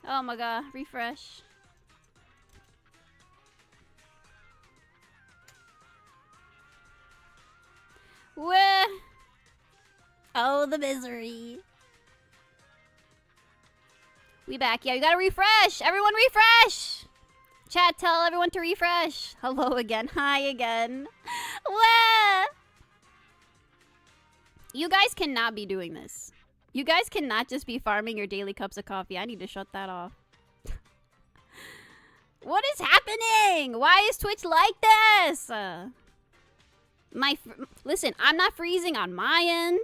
Oh my god, refresh. Where? Oh, the misery. We back. Yeah, you gotta refresh. Everyone refresh. Chat, tell everyone to refresh. Hello again. Hi again. Where? You guys cannot be doing this. You guys cannot just be farming your daily cups of coffee. I need to shut that off. What is happening? Why is Twitch like this? Listen, I'm not freezing on my end.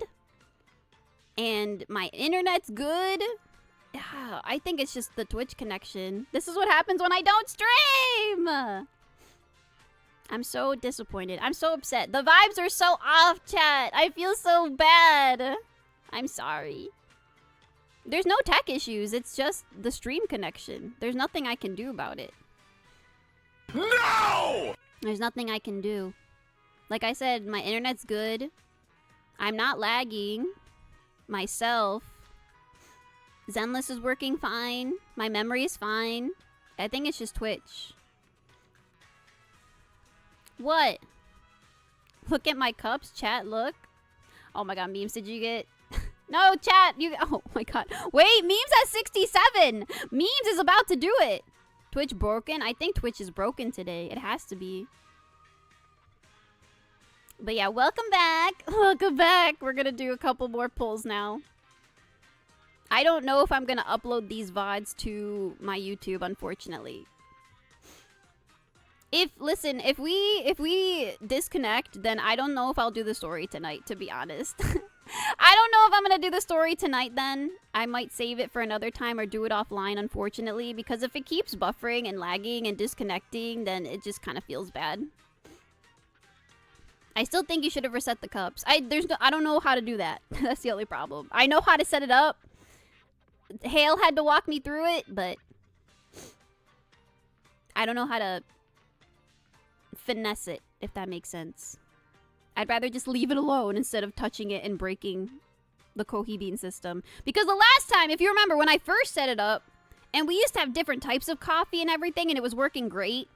And my internet's good. I think it's just the Twitch connection. This is what happens when I don't stream! I'm so disappointed. I'm so upset. The vibes are so off, chat. I feel so bad. I'm sorry. There's no tech issues. It's just the stream connection. There's nothing I can do about it. No! There's nothing I can do. Like I said, my internet's good. I'm not lagging myself. Zenless is working fine. My memory is fine. I think it's just Twitch. What? Look at my cups, chat, look. Oh my god, memes, did you get... No, chat, you... Oh my god. Wait, memes at 67! Memes is about to do it! Twitch broken? I think Twitch is broken today. It has to be. But yeah, welcome back. Welcome back. We're gonna do a couple more polls now. I don't know if I'm gonna upload these VODs to my YouTube, unfortunately. Listen, if we disconnect, then I don't know if I'll do the story tonight, to be honest. I don't know if I'm gonna do the story tonight then. I might save it for another time or do it offline, unfortunately, because if it keeps buffering and lagging and disconnecting, then it just kind of feels bad. I still think you should have reset the cups. I don't know how to do that. That's the only problem. I know how to set it up. Hale had to walk me through it, but I don't know how to finesse it, if that makes sense. I'd rather just leave it alone instead of touching it and breaking the Kohi bean system. Because the last time, if you remember, when I first set it up, and we used to have different types of coffee and everything, and it was working great,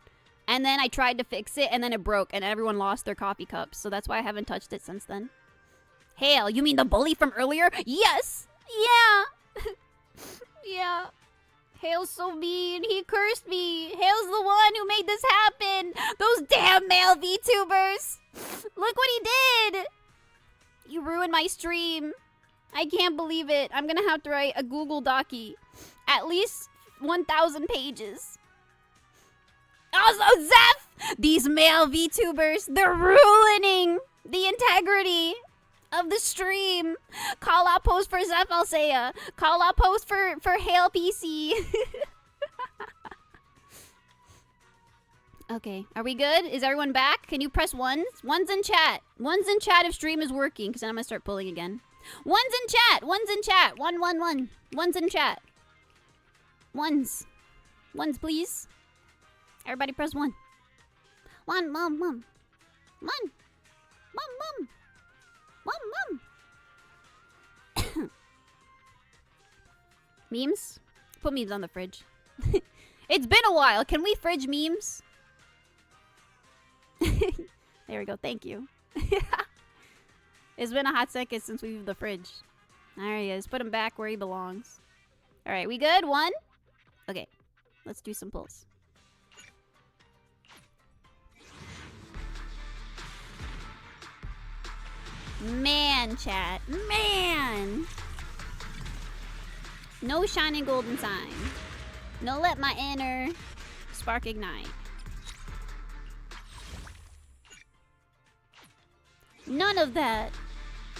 and then I tried to fix it, and then it broke, and everyone lost their coffee cups. So that's why I haven't touched it since then. Hale, you mean the bully from earlier? Yes! Yeah! Yeah. Hale's so mean. He cursed me. Hale's the one who made this happen. Those damn male VTubers. Look what he did. You ruined my stream. I can't believe it. I'm gonna have to write a Google Docie. At least 1,000 pages. Also, Zeph! These male VTubers, they're ruining the integrity of the stream. Call out post for Zeph Alsea. Call out post for Hale PC. Okay, are we good? Is everyone back? Can you press ones? Ones in chat. Ones in chat if stream is working, because then I'm gonna start pulling again. Ones in chat. Ones in chat. One. Ones in chat. Ones. Ones, please. Everybody press one. One. One. Memes? Put memes on the fridge. It's been a while. Can we fridge memes? There we go. Thank you. It's been a hot second since we used the fridge. Alright, guys. Put him back where he belongs. Alright, we good? One? Okay. Let's do some pulls. Man, chat. Man! No shining golden sign. No let my inner spark ignite. None of that.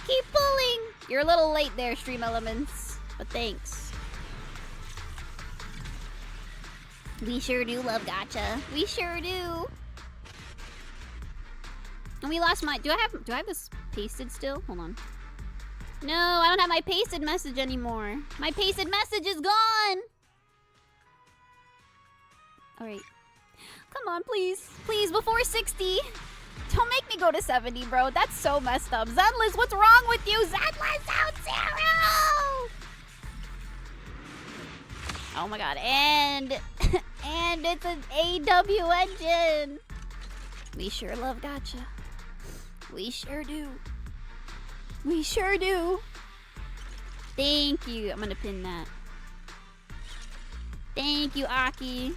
Keep pulling! You're a little late there, Stream Elements. But thanks. We sure do love gacha. We sure do. And we lost my... Do I have this pasted still? Hold on. No, I don't have my pasted message anymore. My pasted message is gone! Alright. Come on, please. Please, before 60. Don't make me go to 70, bro. That's so messed up. Zenless, what's wrong with you? Zenless out 0! Oh my god, and and it's an AW engine. We sure love gacha. We sure do. We sure do. Thank you. I'm gonna pin that. Thank you, Aki.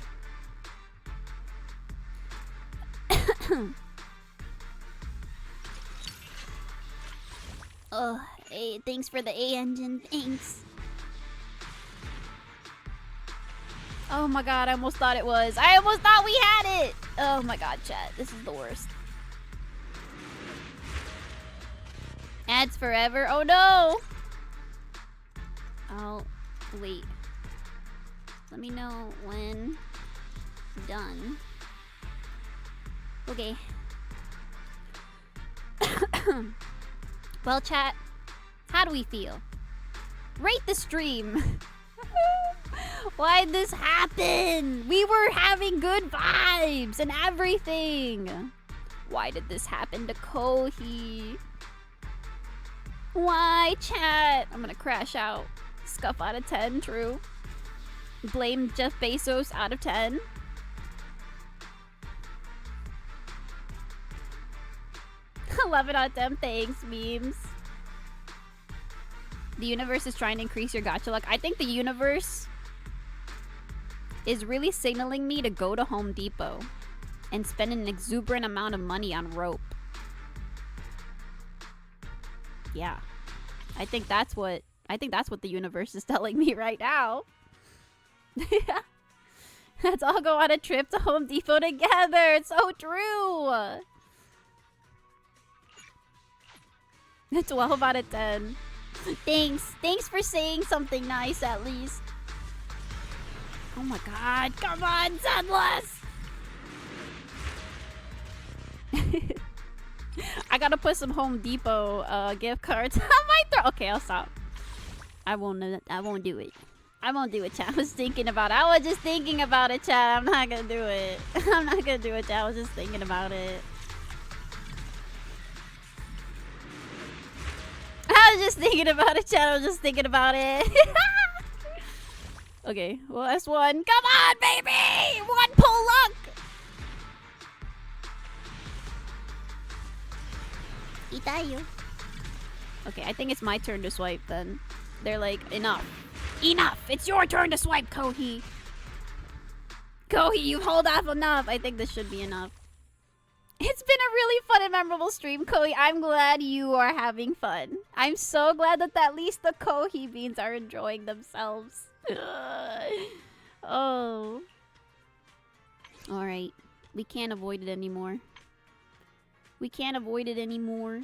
Oh, hey, thanks for the A engine. Thanks. Oh my god, I almost thought it was. I almost thought we had it. Oh my god, chat. This is the worst. Ads forever. Oh no. Oh, wait. Let me know when done. Okay. Well, chat, how do we feel? Rate the stream. Why'd this happen? We were having good vibes and everything. Why did this happen to Kohi? Why, chat? I'm gonna crash out. Scuff out of 10, true. Blame Jeff Bezos out of 10. Love it out of 10. Thanks, memes. The universe is trying to increase your gacha luck. I think the universe is really signaling me to go to Home Depot and spend an exuberant amount of money on rope. Yeah. I think that's what the universe is telling me right now. Yeah. Let's all go on a trip to Home Depot together. It's so true. 12 out of 10. Thanks. Thanks for saying something nice at least. Oh my god. Come on, Sunless. I gotta put some Home Depot gift cards on my throat. Okay, I'll stop. I won't do it. I won't do it, chat. I was thinking about it. I was just thinking about it, chat. I'm not gonna do it. I'm not gonna do it, chat. I was just thinking about it. I was just thinking about it, chat. I was just thinking about it. Okay, well, that's one. Come on, baby! One pull luck! Itayo. Okay, I think it's my turn to swipe then. They're like, enough. Enough! It's your turn to swipe, Kohi! Kohi, you've held off enough. I think this should be enough. It's been a really fun and memorable stream, Kohi. I'm glad you are having fun. I'm so glad that at least the Kohi beans are enjoying themselves. Oh. Alright. We can't avoid it anymore. We can't avoid it anymore.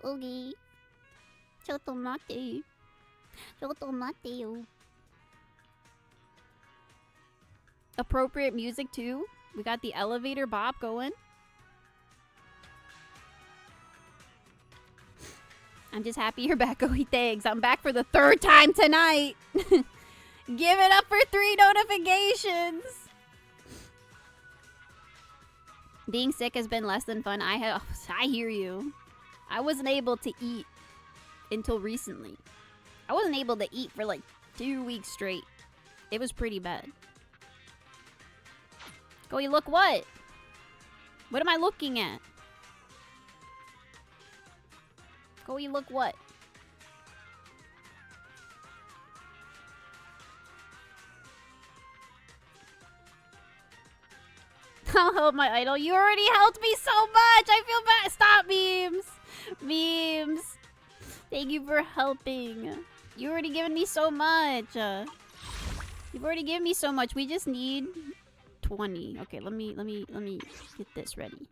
Okay. Chotto mate. Chotto mate yo. Appropriate music too. We got the elevator bop going. I'm just happy you're back, Kohi. Thanks. I'm back for the 3rd time tonight. Give it up for 3 notifications. Being sick has been less than fun. I hear you. I wasn't able to eat until recently. I wasn't able to eat for like 2 weeks straight. It was pretty bad. Kohi, look what? What am I looking at? Kohi, look what? I'll help my idol. You already helped me so much. I feel bad. Stop, memes. Memes. Thank you for helping. You already given me so much. You've already given me so much. We just need 20. Okay, let me get this ready.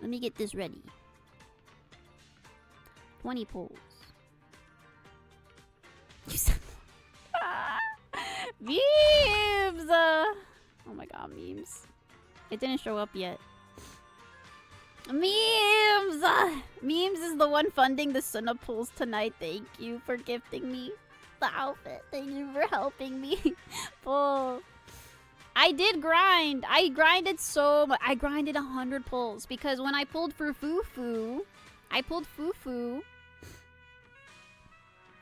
Let me get this ready. 20 pulls. You said memes. Oh my god, memes. It didn't show up yet. Memes! Memes is the one funding the Sunna pulls tonight. Thank you for gifting me the outfit. Thank you for helping me pull. I did grind. I grinded so much. I grinded 100 pulls because when I pulled for Fufu,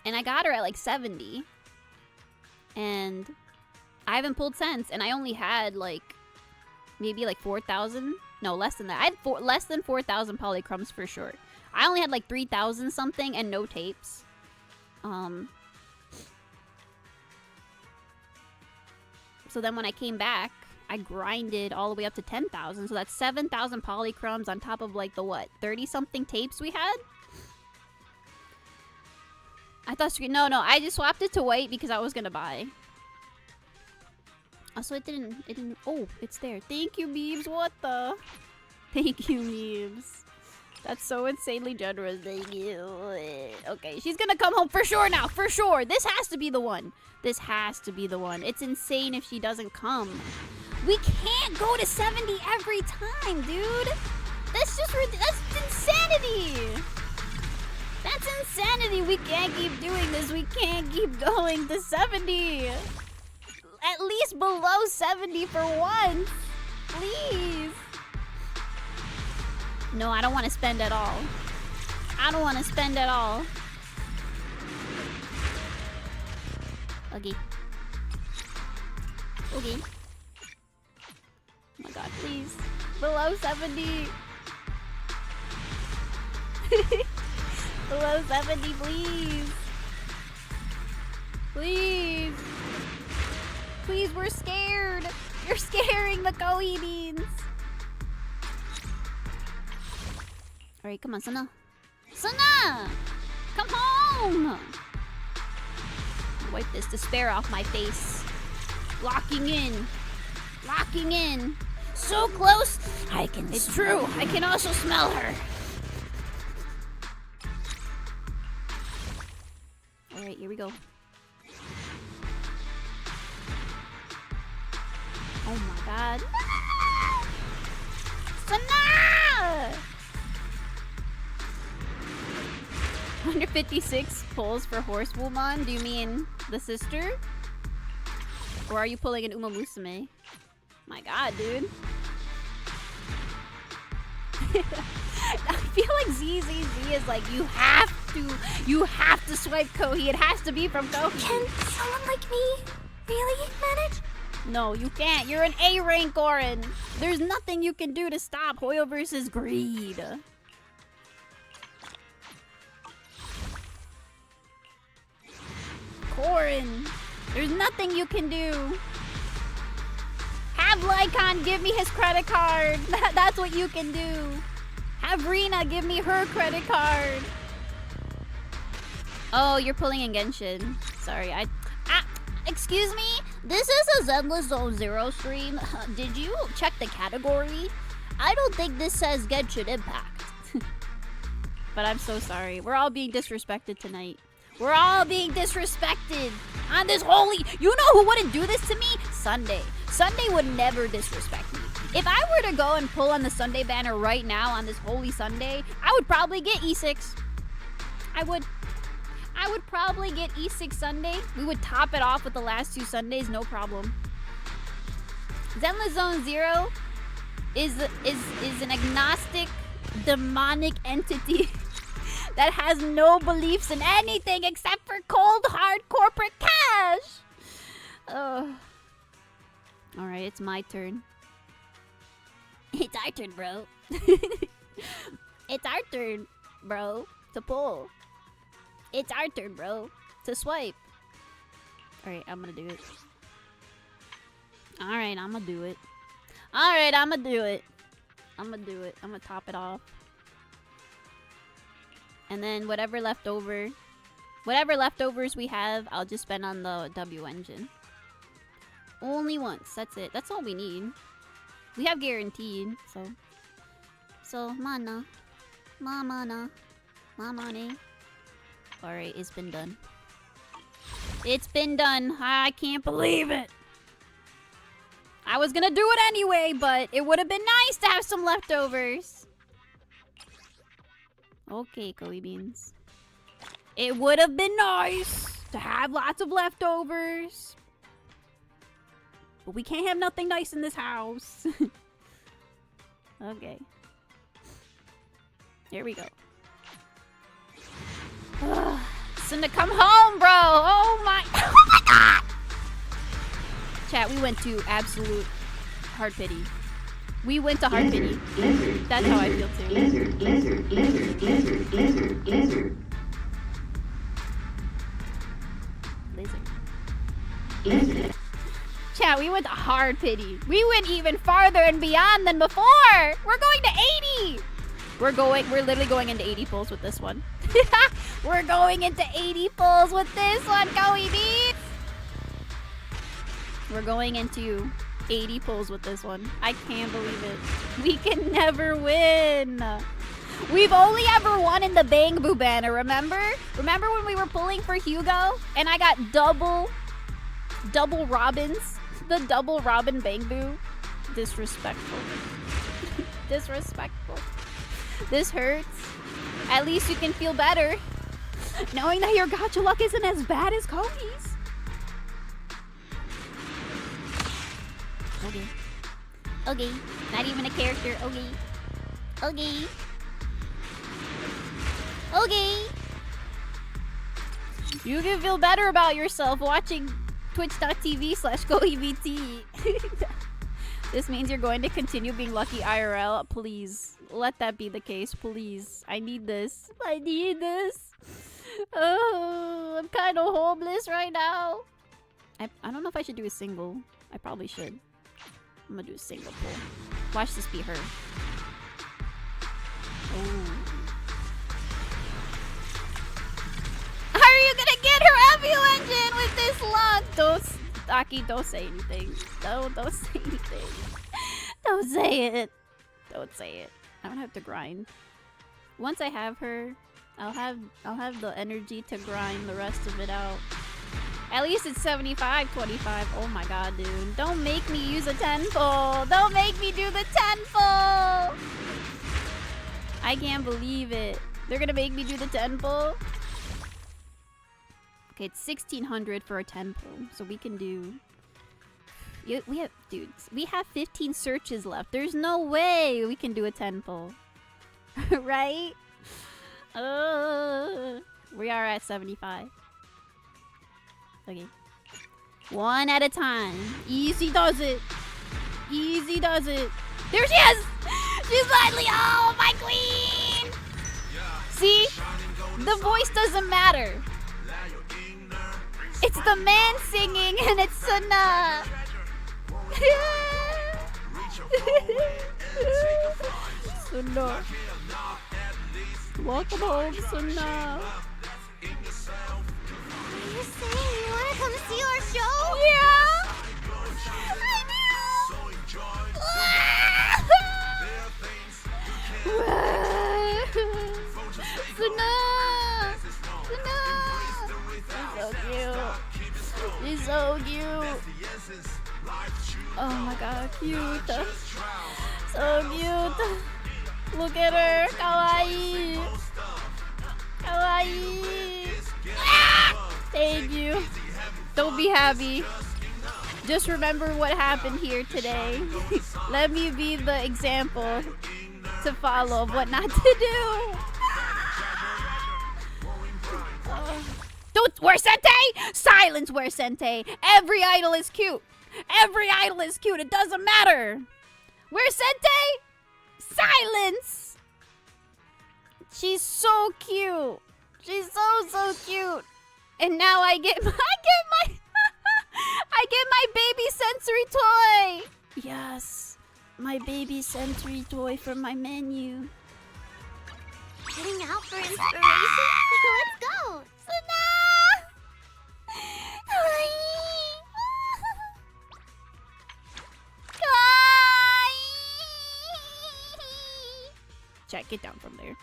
And I got her at like 70. And I haven't pulled since. And I only had like maybe like 4,000. No, less than that. I had less than 4,000 polychrums for sure. I only had like 3,000 something and no tapes. So then when I came back, I grinded all the way up to 10,000. So that's 7,000 polychrums on top of like the what? 30 something tapes we had? I thought no, I just swapped it to white because I was gonna buy. Also, it didn't. Oh, it's there. Thank you, Meebs. What the? Thank you, Meebs. That's so insanely generous. Thank you. Okay, she's gonna come home for sure now. For sure. This has to be the one. This has to be the one. It's insane if she doesn't come. We can't go to 70 every time, dude. That's insanity. That's insanity. We can't keep doing this. We can't keep going to 70. At least below 70 for once. Please. No, I don't want to spend at all. I don't want to spend at all. Okay. Okay. Oh my god, please. Below 70. Below 70, please. Please. Please, we're scared. You're scaring the Kohi beans. Alright, come on, Sunna. Sunna! Come home! Wipe this despair off my face. Locking in. Locking in. So close. I can It's true. I can also smell her. Alright, here we go. Oh my god. Sunna! 156 pulls for Horsewoman? Do you mean the sister? Or are you pulling an Uma Musume? My god, dude. I feel like ZZZ is like, you have to swipe Kohi. It has to be from Kohi. Can someone like me really manage? No, you can't. You're an A rank, Orin. There's nothing you can do to stop Hoyo versus Greed. Corin, there's nothing you can do. Have Lycon give me his credit card. That's what you can do. Have Rina give me her credit card. Oh, you're pulling in Genshin. Sorry, excuse me? This is a Zenless Zone Zero stream. Did you check the category? I don't think this says Genshin Impact. But I'm so sorry. We're all being disrespected tonight. We're all being disrespected on this holy... You know who wouldn't do this to me? Sunday. Sunday would never disrespect me. If I were to go and pull on the Sunday banner right now on this holy Sunday, I would probably get E6. I would probably get E6 Sunday. We would top it off with the last 2 Sundays, no problem. Zenless Zone Zero is an agnostic, demonic entity that has no beliefs in anything except for cold, hard corporate cash. Alright, it's my turn. It's our turn, bro. It's our turn, bro, to pull. It's our turn, bro, to swipe. Alright, I'm gonna do it. Alright, I'm gonna do it. Alright, I'm gonna do it. I'm gonna do it. I'm gonna top it off. And then whatever leftovers we have, I'll just spend on the W engine. Only once. That's it. That's all we need. We have guaranteed, so mana. Ma money. Alright, it's been done. It's been done. I can't believe it. I was gonna do it anyway, but it would have been nice to have some leftovers. Okay, Kohi beans. It would have been nice to have lots of leftovers. But we can't have nothing nice in this house. Okay. Here we go. Sunna, come home, bro. Oh my. Oh my god. Chat, we went to absolute hard pity. We went to hard pity. That's how I feel too. Lizard. Chat, we went to hard pity. We went even farther and beyond than before. We're going to 80. We're literally going into 80 pulls with this one. We're going into 80 pulls with this one, Kohi beats. We're going into 80 pulls with this one. I can't believe it. We can never win. We've only ever won in the Bang Boo banner, remember? Remember when we were pulling for Hugo and I got double Robins? The double Robin Bang Boo? Disrespectful. Disrespectful. This hurts. At least you can feel better knowing that your gacha luck isn't as bad as Kohi's. Okay. Okay. Not even a character. Okay. Okay. Okay. You can feel better about yourself watching twitch.tv/KohiBT. This means you're going to continue being lucky IRL. Please, let that be the case. Please. I need this. I need this. Oh, I'm kind of homeless right now. I don't know if I should do a single. I probably should. I'm gonna do a single pull. Watch this be her. Oh. How are you gonna get her FU engine with this luck? Aki, don't say anything. Don't say anything. Don't say it. Don't say it. I don't have to grind. Once I have her, I'll have the energy to grind the rest of it out. At least it's 75-25. Oh my god, dude. Don't make me use a 10 pull. Don't make me do the 10 pull. I can't believe it. They're gonna make me do the 10 pull. Okay, it's 1600 for a 10 pull, so we can do. We have, dudes. We have 15 searches left. There's no way we can do a 10 pull, right? We are at 75. Okay. One at a time. Easy does it. Easy does it. There she is! She's finally, oh, my queen! See? The voice doesn't matter. It's the man singing and it's Sunna. Sunna. Welcome home, Sunna. You saying you wanna come see our show? Yeah! I do! Sunna! Sunna! So cute. She's so cute. Oh my god, cute. So cute. Look at her. Kawaii. Kawaii. Ah! Thank you. Don't be happy. Just remember what happened here today. Let me be the example to follow of what not to do. Don't wear sente! Silence, wear sente! Every idol is cute! Every idol is cute, it doesn't matter! Wear sente! Silence! She's so cute! She's so cute! And now I get my I get my baby sensory toy! Yes, my baby sensory toy from my menu. Heading out for inspiration? Let's go! Sunna! Chat, get down from there.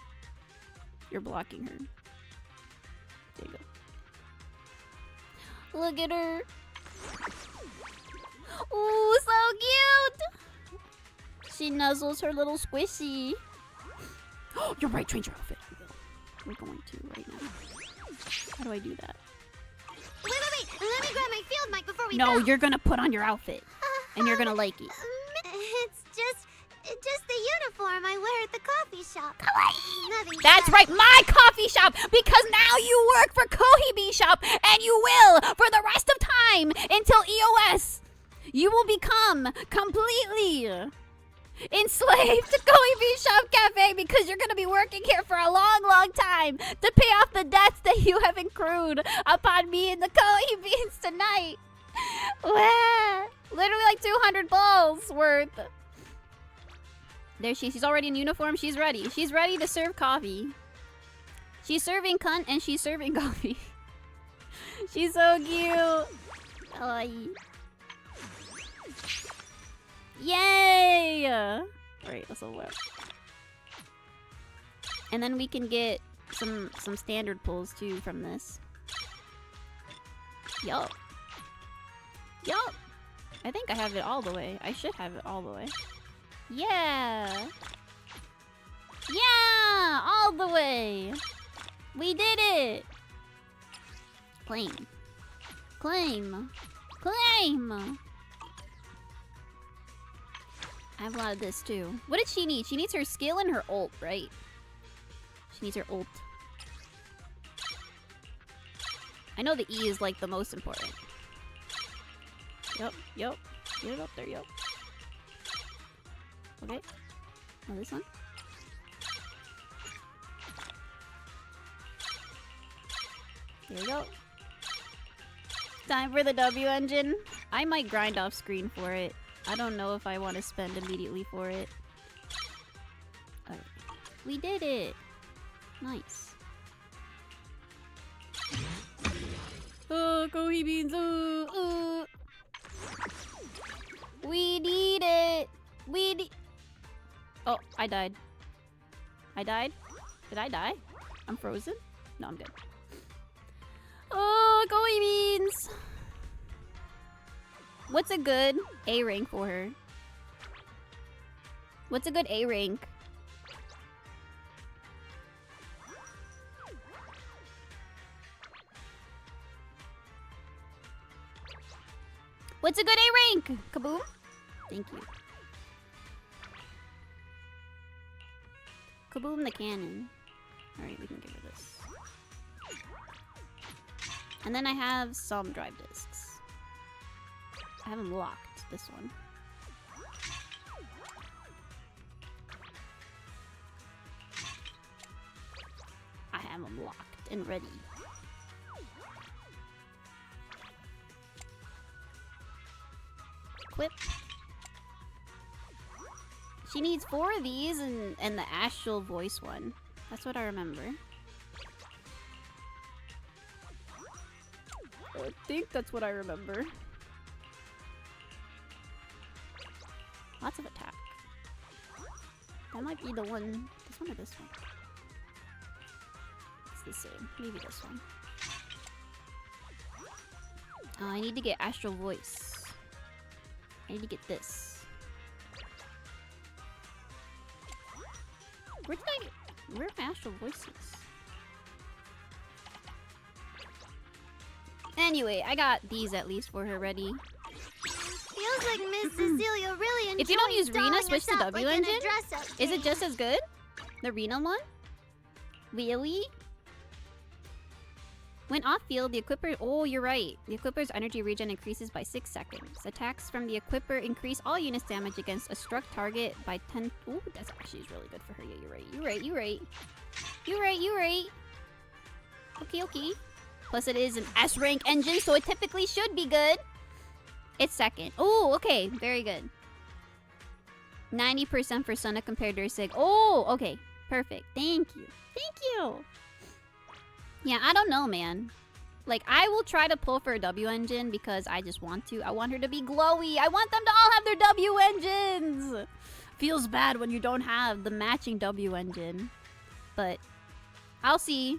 You're blocking her. There you go. Look at her. Ooh, so cute! She nuzzles her little squishy. Oh, you're right, change your outfit. We're going to right now. How do I do that? Wait. Let me grab my field mic before we No, go. you're gonna put on your outfit. And you're gonna like it. It's just the uniform. I wear it at the coffee shop. Nothing That's says- right, my coffee shop! Because now you work for Kohi Bee Shop, and you will for the rest of time until EOS. You will become completely enslaved to Kohi Bee Shop Cafe because you're gonna be working here for a long, long time to pay off the debts that you have accrued upon me and the Kohi Beans tonight. Wah. Literally like 200 balls worth. There she's already in uniform. She's ready. She's ready to serve coffee. She's serving cunt and she's serving coffee. She's so cute. Oh, yay! Alright, let's level up. And then we can get some standard pulls too from this. Yup. Yup. I think I have it all the way. I should have it all the way. Yeah! Yeah! All the way! We did it! Claim. Claim. Claim! I have a lot of this too. What did she need? She needs her skill and her ult, right? She needs her ult. I know the E is like the most important. Yup, yup. Get it up there, yup. Okay. Oh, this one. There we go. Time for the W engine. I might grind off screen for it. I don't know if I want to spend immediately for it. Alright. We did it! Nice. Oh, Kohi beans! We need it! Oh, I died. I died? Did I die? I'm frozen? No, I'm good. Oh, Kohi beans! What's a good A rank for her? What's a good A rank? What's a good A rank? Kaboom? Thank you. Kaboom the cannon. Alright, we can give her this. And then I have some drive discs. I haven't locked this one. I have them locked and ready. Equip. She needs 4 of these and the astral voice one. That's what I remember. I think that's what I remember. Lots of attack. That might be the one. This one or this one? It's the same. Maybe this one. I need to get astral voice. I need to get this. Where did I get? Where are my astral voices? Anyway, I got these at least for her ready. Feels like Miss Cecilia really enjoys If you don't use Rena, dolling switch to herself W like in a engine? dress-up Is it game. just as good? The Rena one? Really? When off field, the equipper... Oh, you're right. The equipper's energy regen increases by 6 seconds. Attacks from the equipper increase all units damage against a struck target by 10... Ooh, that's actually really good for her. Yeah, you're right. You're right. You're right. You're right. You're right. Okay, okay. Plus it is an S rank engine, so it typically should be good. It's second. Oh, okay. Very good. 90% for Sunna compared to her Sig. Oh, okay. Perfect. Thank you. Thank you. Yeah, I don't know, man. Like, I will try to pull for a W engine because I just want to. I want her to be glowy. I want them to all have their W engines. Feels bad when you don't have the matching W engine. But I'll see.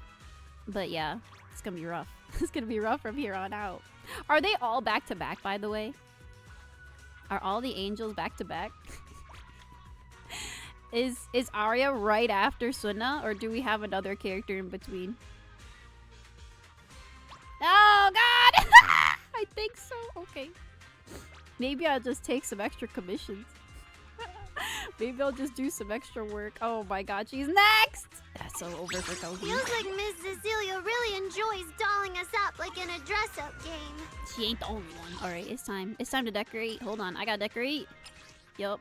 But yeah, it's gonna be rough. It's gonna be rough from here on out. Are they all back to back, by the way? Are all the angels back to back? Is Arya right after Sunna, or do we have another character in between? Oh god! I think so. Okay. Maybe I'll just take some extra commissions. Maybe I'll just do some extra work. Oh my god, she's next! That's so over for Kohi. Feels like Miss Cecilia really enjoys dolling us up like in a dress-up game. She ain't the only one. Alright, it's time. It's time to decorate. Hold on, I gotta decorate. Yup.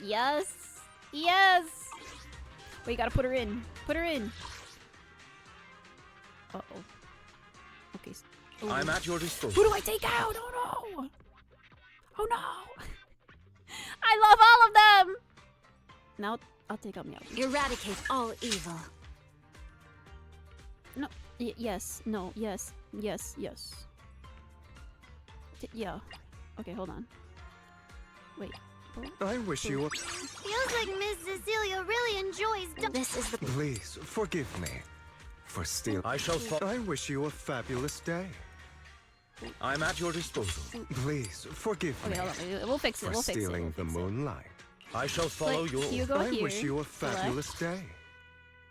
Yes! Yes! Wait, you gotta put her in. Put her in. Uh-oh. Okay. Ooh. I'm at your disposal. Who do I take out? Oh no! Oh no! I love all of them! Now, I'll take out Meowby. Eradicate all evil. No. Yes. No. Yes. Yes. Yes. Yeah. Okay, hold on. Wait. Oh. I wish you a... Feels like Miss Cecilia really enjoys This is the... Please, forgive me for stealing. I shall I wish you a fabulous day. I'm at your disposal. Please, forgive Okay, me hold on. We'll fix it. for We'll fix it. stealing We'll the fix it. moonlight. I shall follow Put your Hugo orders. I here. wish you a Select. fabulous day.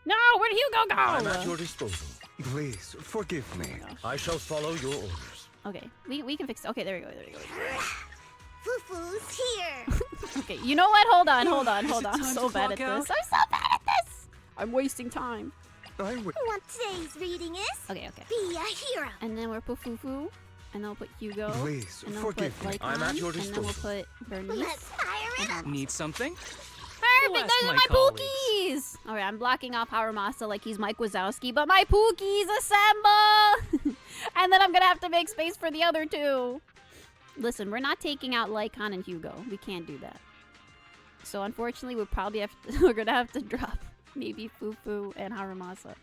No, where'd Hugo go? I'm at your disposal. Please, forgive me. I shall follow your orders. Okay, we can fix it. Okay, there we go. There we go. Foo-foo's here. Okay, you know what? Hold on. Is I'm it so time to bad at clock this. I'm so bad at this. I'm wasting time. I wish... What today's reading is? Okay. Be a hero. And then we'll put Fufu. And then we'll put Hugo. Please, And then we'll forgive put me. Lycon. I'm at your And then we'll disposal. put Bernice. Let's fire it up. Need something? Perfect! Bless Those are my my colleagues. Pookies! Alright, I'm blocking off Haramasa like he's Mike Wazowski, but my Pookies assemble! And then I'm gonna have to make space for the other two. Listen, we're not taking out Lycon and Hugo. We can't do that. So unfortunately, we'll probably have to, we're gonna have to drop maybe Fufu and Haramasa.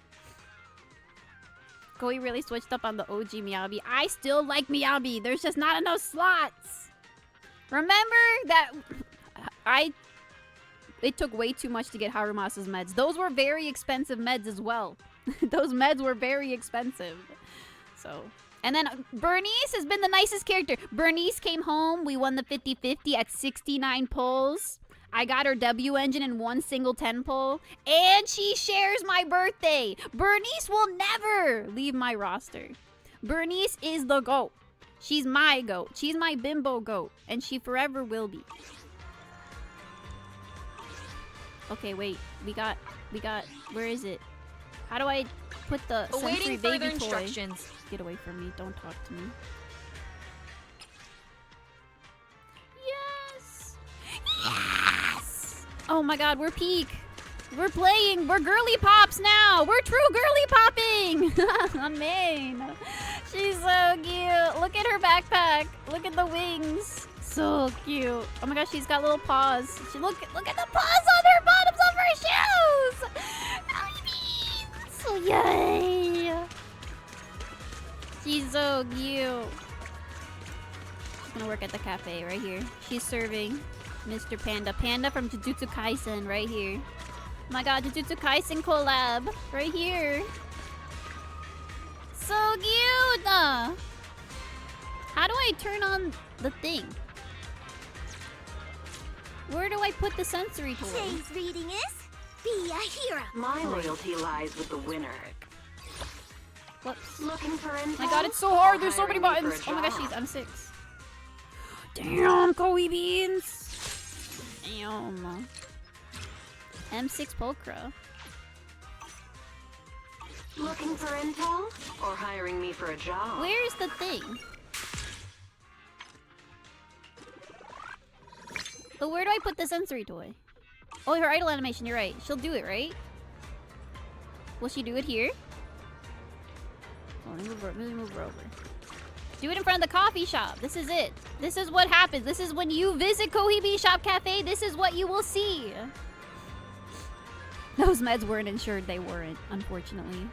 Kohi really switched up on the OG Meowby. I still like Meowby. There's just not enough slots. Remember that it took way too much to get Harumasa's meds. Those were very expensive meds as well. Those meds were very expensive. So, and then Bernice has been the nicest character. Bernice came home. We won the 50-50 at 69 pulls. I got her W engine in one single 10 pull. And she shares my birthday. Bernice will never leave my roster. Bernice is the GOAT. She's my GOAT. She's my bimbo GOAT. And she forever will be. Okay, wait. We got, where is it? How do I put the sensory Awaiting baby further toy? instructions. Get away from me. Don't talk to me. Yes! Yes! Oh my god, we're peak. We're playing. We're girly pops now. We're true girly popping. Oh, man. She's so cute. Look at her backpack. Look at the wings. So cute. Oh my gosh, she's got little paws. Look at the paws on her bottoms of her shoes. So yay. She's so cute. She's gonna work at the cafe right here. She's serving Mr. Panda. Panda from Jujutsu Kaisen right here. Oh my god, Jujutsu Kaisen collab right here. So cute! How do I turn on the thing? Where do I put the sensory toy? Today's reading is Be a hero. My loyalty lies with the winner. Whoops. Looking for info? Oh my god, it's so hard. There's so many Hiring me buttons. for a Oh my gosh, job. she's M6. Damn, Kohi beans. Damn. M6 Pulcra. Looking for intel? Or hiring me for a job? Where's the thing? But where do I put the sensory toy? Oh, her idle animation, you're right. She'll do it, right? Will she do it here? Oh, let me move her over. Do it in front of the coffee shop. This is it. This is what happens. This is when you visit Kohi Shop Cafe. This is what you will see. Those meds weren't insured. They weren't, unfortunately.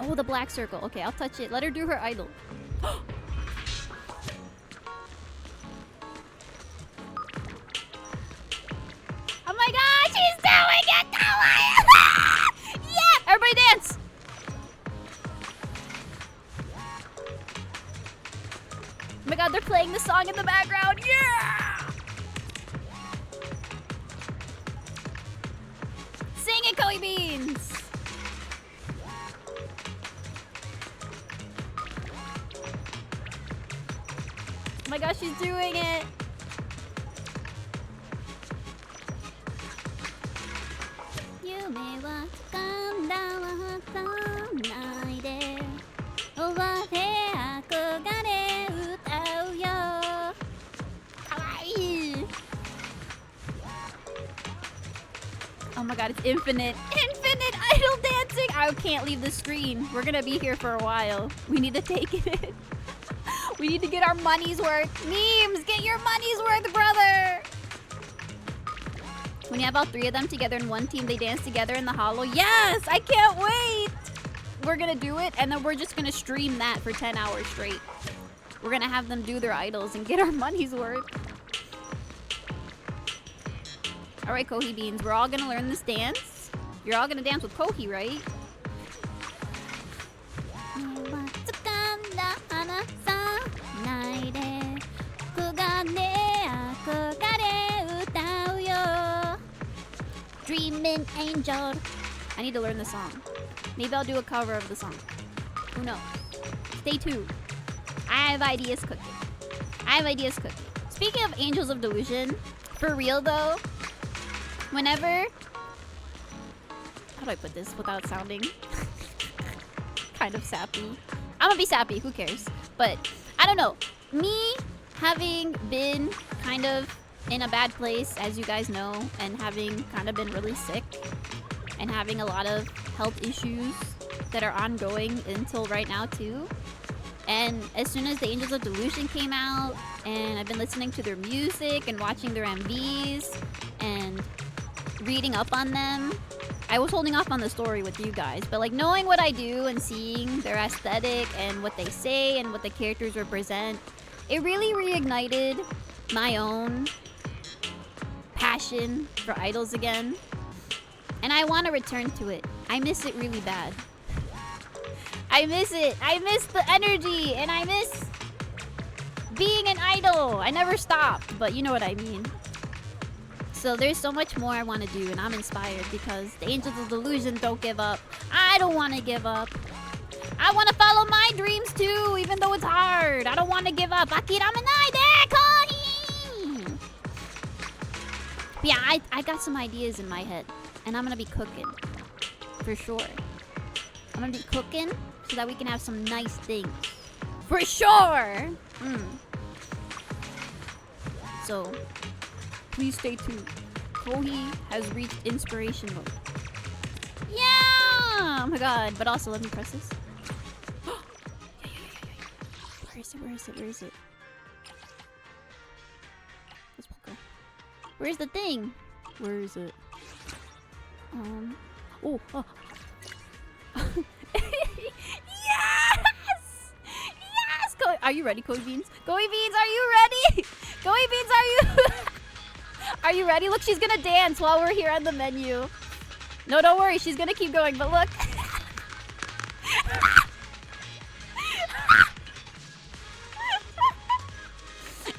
Oh, the black circle. Okay, I'll touch it. Let her do her idol. Oh my god, she's doing it! Yeah! Everybody dance! Oh my god, they're playing the song in the background. Yeah! Sing it, Kohi Beans! Oh my gosh, she's doing it! god, it's infinite. Infinite idol dancing! I can't leave the screen. We're gonna be here for a while. We need to take it. We need to get our money's worth. Memes, get your money's worth, brother! When you have all 3 of them together in one team, they dance together in the hollow. Yes! I can't wait! We're gonna do it, and then we're just gonna stream that for 10 hours straight. We're gonna have them do their idols and get our money's worth. Alright, Kohi Beans, we're all gonna learn this dance. You're all gonna dance with Kohi, right? Dreamin' Angel. I need to learn the song. Maybe I'll do a cover of the song. Who knows? Stay tuned. I have ideas cooking. Speaking of Angels of Delusion, for real though, whenever... How do I put this without sounding kind of sappy? I'm gonna be sappy, who cares? But, I don't know. Me having been kind of in a bad place, as you guys know, and having kind of been really sick, and having a lot of health issues that are ongoing until right now too. And as soon as the Angels of Delusion came out, and I've been listening to their music and watching their MVs and reading up on them, I was holding off on the story with you guys, but like knowing what I do and seeing their aesthetic and what they say and what the characters represent, it really reignited my own passion for idols again. And I want to return to it. I miss it really bad. I miss it. I miss the energy, and I miss being an idol. I never stopped, but you know what I mean. So there's so much more I want to do, and I'm inspired because the Angels of Delusion don't give up. I don't want to give up. I want to follow my dreams too, even though it's hard. I don't want to give up. Akira Manai there, Kohi! Yeah, I got some ideas in my head, and I'm going to be cooking. For sure. I'm going to be cooking so that we can have some nice things. For sure! So, please stay tuned. Kohi has reached inspiration mode. Yeah! Oh my god. But also, let me press this. Where is it? Let's poke her. Where's the thing? Where is it? Oh. Yes! Are you ready, Kohi Beans? Kohi Beans, are you ready? Kohi Beans, are you... Are you ready? Look, she's gonna dance while we're here on the menu. No, don't worry. She's gonna keep going, but look.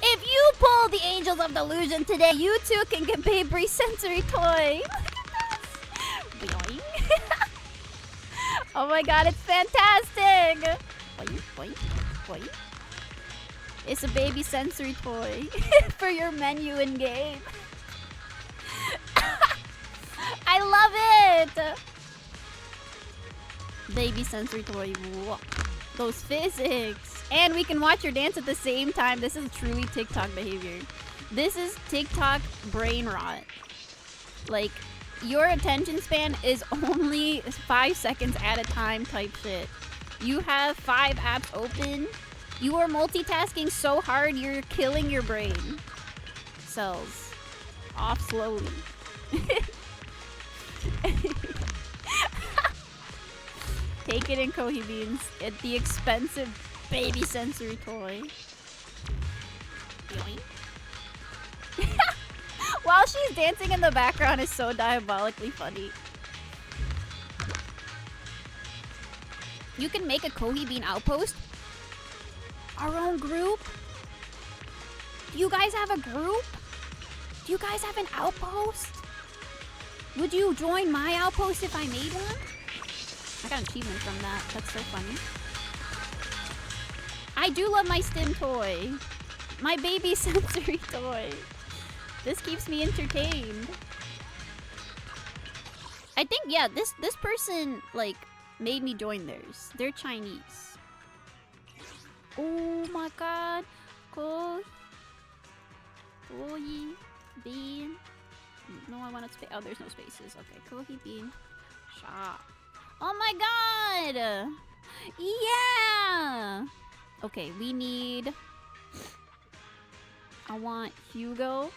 If you pull the Angels of Delusion today, you too can get Baby's sensory toy. Boing. Oh my god, it's fantastic! Boing, boing, boing. It's a baby sensory toy for your menu in game. I love it! Baby sensory toy. Whoa. Those physics. And we can watch her dance at the same time. This is truly TikTok behavior. This is TikTok brain rot. Like, your attention span is only 5 seconds at a time type shit. You have 5 apps open. You are multitasking so hard, you're killing your brain cells. Off slowly. Take it in, Kohi Beans. At the expensive baby sensory toy. While she's dancing in the background is so diabolically funny. You can make a Kohi Bean outpost. Our own group? Do you guys have a group? Do you guys have an outpost? Would you join my outpost if I made one? I got an achievement from that. That's so funny. I do love my stim toy. My baby sensory toy. This keeps me entertained. I think, yeah, this person, like, made me join theirs. They're Chinese. Oh my god. Kohi Bean. No, I wanted space. Oh, there's no spaces. Okay, Kohi Bean shop. Oh my god! Yeah! Okay, we need... I want Hugo.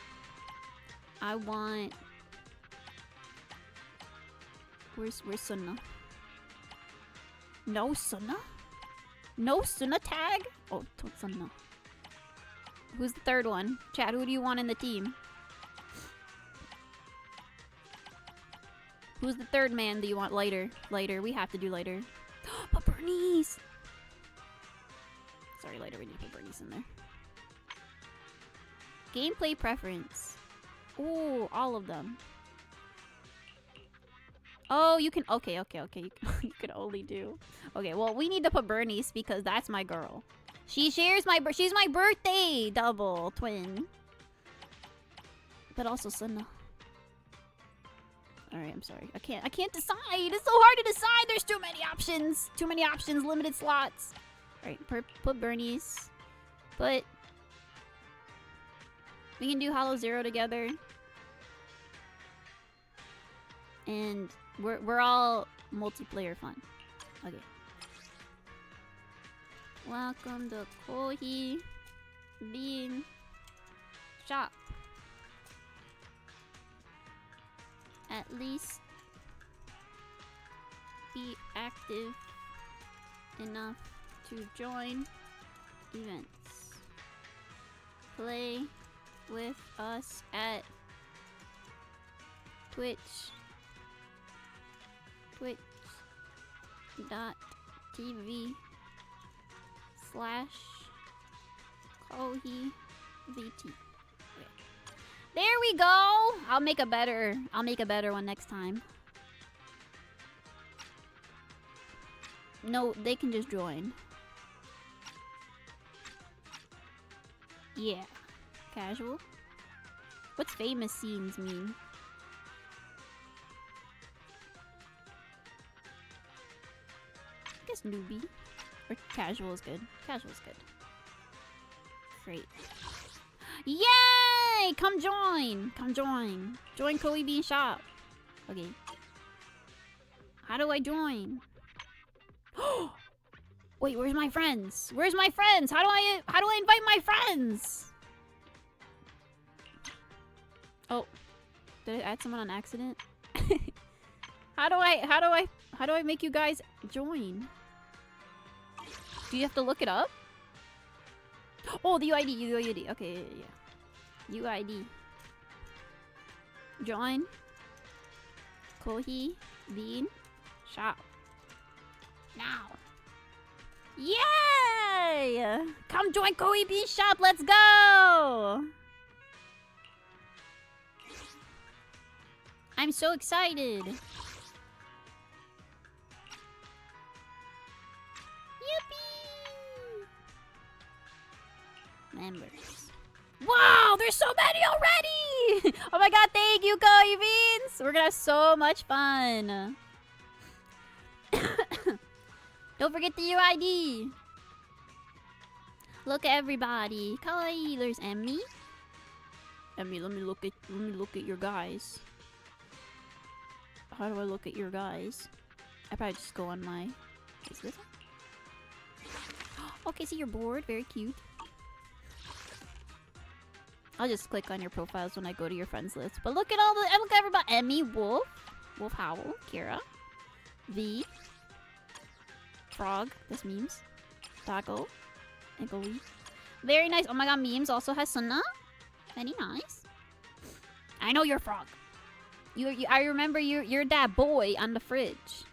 I want... Where's Sunna? No Sunna? No Sunna tag? Oh, Sunna. Who's the third one? Chat, who do you want in the team? Who's the third man that you want? Lighter. Lighter. We have to do lighter. But Bernice! Sorry, lighter. We need to put Bernice in there. Gameplay preference. Ooh, all of them. Oh, you can... Okay. You can only do... Okay, well, we need to put Bernice because that's my girl. She shares my... She's my birthday double twin. But also Sunna. Alright, I'm sorry. I can't decide. It's so hard to decide. There's too many options. Too many options. Limited slots. Alright, put Bernice. Put... We can do Hollow Zero together. And we're all multiplayer fun. Okay. Welcome to Kohi Bean Shop. At least be active enough to join events. Play with us at twitch.tv/KohiVT. There we go. I'll make a better one next time. No, they can just join. Yeah. Casual. What's famous scenes mean? I guess newbie. Or casual is good. Casual is good. Great. Yay! Come join! Come join. Join Kohi Bean Shop. Okay. How do I join? Wait, where's my friends? Where's my friends? How do I invite my friends? Oh. Did I add someone on accident? How do I make you guys join? Do you have to look it up? Oh, the UID. Okay, yeah. UID. Join Kohi Bean Shop. Now. Yay! Come join Kohi Bean Shop. Let's go! I'm so excited. Yippee! Members. Wow, there's so many already! Oh my god, thank you, Kohi Beans! We're gonna have so much fun. Don't forget the UID. Look at everybody. Kawaii, there's Emmy. Emmy, let me look at your guys. How do I look at your guys? I probably just go on my... Is this one? Okay, so you're bored. Very cute. I'll just click on your profiles when I go to your friends list. But look at all the... Look at everybody. Emmy, Wolf, Wolf Howl, Kira, V, Frog. That's memes. Taco, and Kohi. Very nice. Oh my god, memes also has Sunna. Very nice. I know you're Frog. I remember you're that boy on the fridge.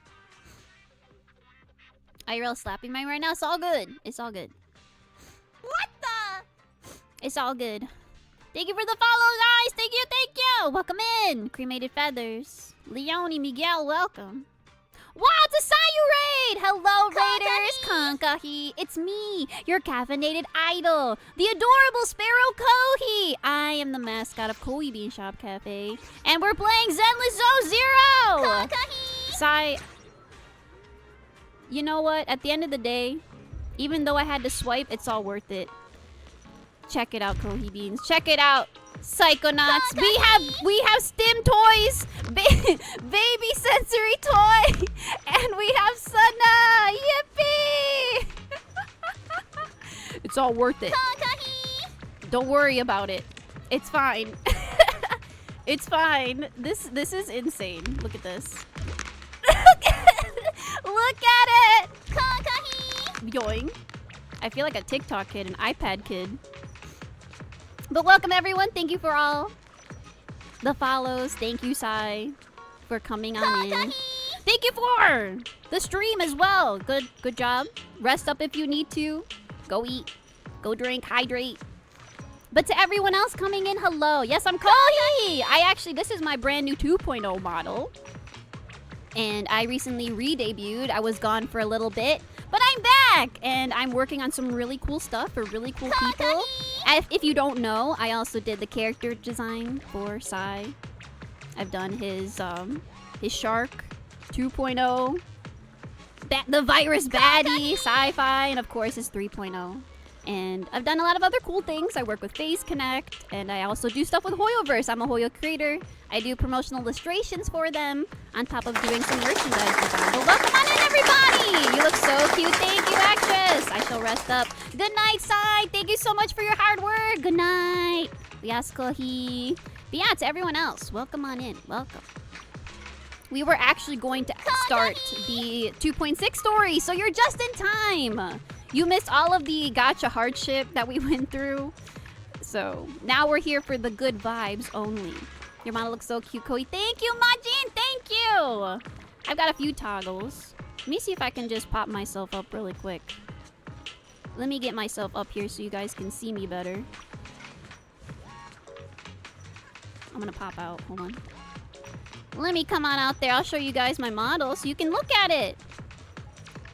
IRL slapping mine right now. It's all good. It's all good. What the? It's all good. Thank you for the follow, guys. Thank you, thank you. Welcome in. Cremated Feathers. Leone Miguel, welcome. Wow, it's a Sayu raid! Hello, Raiders! Konkahi! It's me, your caffeinated idol, the adorable Sparrow Kohi! I am the mascot of Kohi Bean Shop Cafe, and we're playing Zenless Zone Zero! Konkahi! Sai... You know what? At the end of the day, even though I had to swipe, it's all worth it. Check it out, Kohi Beans. Check it out! Psychonauts. We have stim toys, baby sensory toy, and we have Sunna. Yippee! It's all worth it. Don't worry about it. It's fine. It's fine. This is insane. Look at this. Look at it. Yoing. I feel like a TikTok kid, an iPad kid. But welcome everyone. Thank you for all the follows. Thank you, Sai, for coming on in. Thank you for the stream as well. Good job. Rest up if you need to. Go eat. Go drink. Hydrate. But to everyone else coming in, hello. Yes, I'm Kohi. This is my brand new 2.0 model. And I recently re-debuted. I was gone for a little bit. But I'm back! And I'm working on some really cool stuff for really cool people. If you don't know, I also did the character design for Sai. I've done his Shark 2.0. The Virus Baddie, Sci-Fi, and of course his 3.0. And I've done a lot of other cool things. I work with Phase Connect, and I also do stuff with Hoyoverse. I'm a Hoyo creator. I do promotional illustrations for them, on top of doing some merchandise design. But welcome on in, everybody! You look so cute. Thank you, actress. I shall rest up. Good night, Sai. Thank you so much for your hard work. Good night. Yes, Kohi. But yeah, to everyone else, welcome on in. Welcome. We were actually going to start the 2.6 story, so you're just in time. You missed all of the gacha hardship that we went through. So now we're here for the good vibes only. Your model looks so cute, Kohi. Thank you, Majin. Thank you. I've got a few toggles. Let me see if I can just pop myself up really quick. Let me get myself up here so you guys can see me better. I'm gonna pop out. Hold on. Let me come on out there. I'll show you guys my model so you can look at it.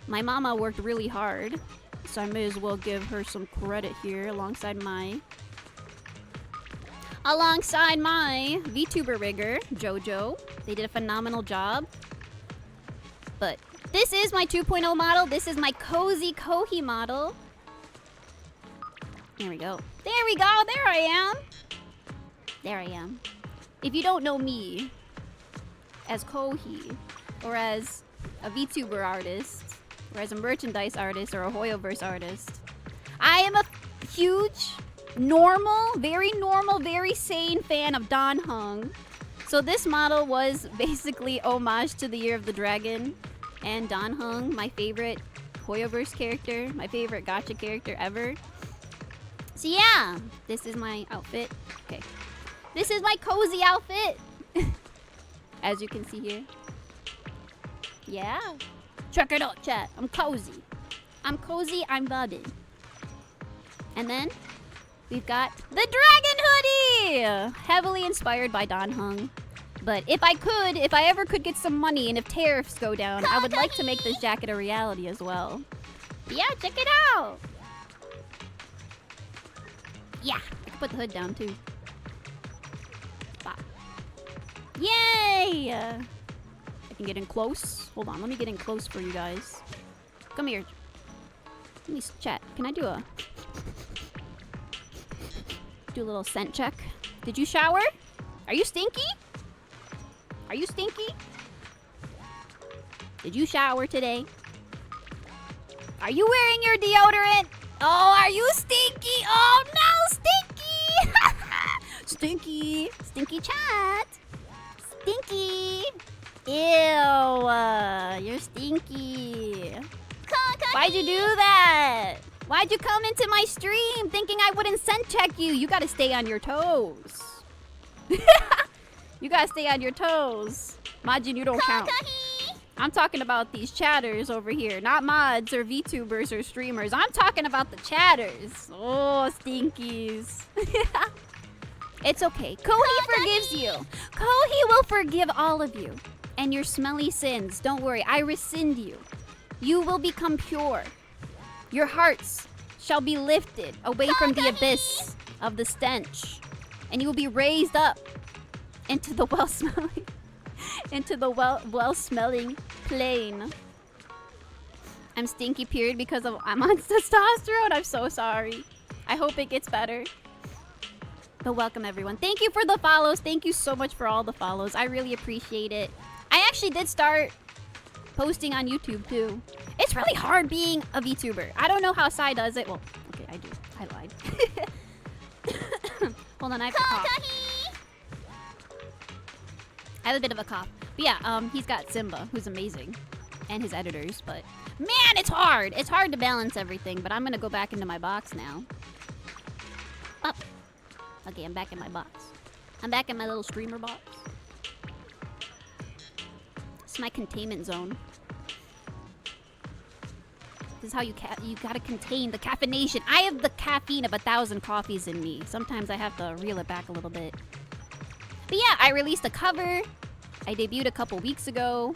My mama worked really hard, so I may as well give her some credit here alongside my VTuber rigger, Jojo. They did a phenomenal job. But this is my 2.0 model. This is my cozy Kohi model. There we go. There we go. There I am. There I am. If you don't know me as Kohi, or as a VTuber artist, or as a merchandise artist, or a Hoyoverse artist, I am a huge, normal, very sane fan of Dan Heng. So this model was basically homage to the Year of the Dragon and Dan Heng, my favorite Hoyoverse character, my favorite gacha character ever. So yeah, this is my outfit. Okay. This is my cozy outfit. As you can see here. Yeah. Check it out, chat. I'm cozy. I'm cozy, I'm bubbing. And then we've got the dragon hoodie! Heavily inspired by Dan Heng. But if I ever could get some money and if tariffs go down, I would like to make this jacket a reality as well. But yeah, check it out! Yeah, I can put the hood down too. Bop. Yay! I can get in close. Hold on, let me get in close for you guys. Come here. Let me chat. Can I do a little scent check? Did you shower? Are you stinky? Are you stinky? Did you shower today? Are you wearing your deodorant? Oh, are you stinky? Oh no, stinky! Stinky. Stinky chat. Stinky. Ew. You're stinky. Why'd you do that? Why'd you come into my stream thinking I wouldn't scent check you? You gotta stay on your toes. You gotta stay on your toes. Majin, you don't count. I'm talking about these chatters over here. Not mods or VTubers or streamers. I'm talking about the chatters. Oh, stinkies. It's okay. Kohi forgives you. Kohi will forgive all of you. And your smelly sins. Don't worry. I rescind you. You will become pure. Your hearts shall be lifted away from the abyss of the stench. And you will be raised up into the well-smelling well-smelling plane. I'm stinky period because I'm on testosterone. I'm so sorry. I hope it gets better. But welcome, everyone. Thank you for the follows. Thank you so much for all the follows. I really appreciate it. I actually did start posting on YouTube, too. It's really hard being a VTuber. I don't know how Sai does it. Well, okay, I do. I lied. Hold on, I have to cough. I have a bit of a cough. But yeah, he's got Simba, who's amazing. And his editors, but... Man, it's hard! It's hard to balance everything, but I'm gonna go back into my box now. Up. Okay, I'm back in my box. I'm back in my little streamer box. It's my containment zone. This is how you gotta contain the caffeination. I have the caffeine of 1,000 coffees in me. Sometimes I have to reel it back a little bit. But yeah, I released a cover. I debuted a couple weeks ago.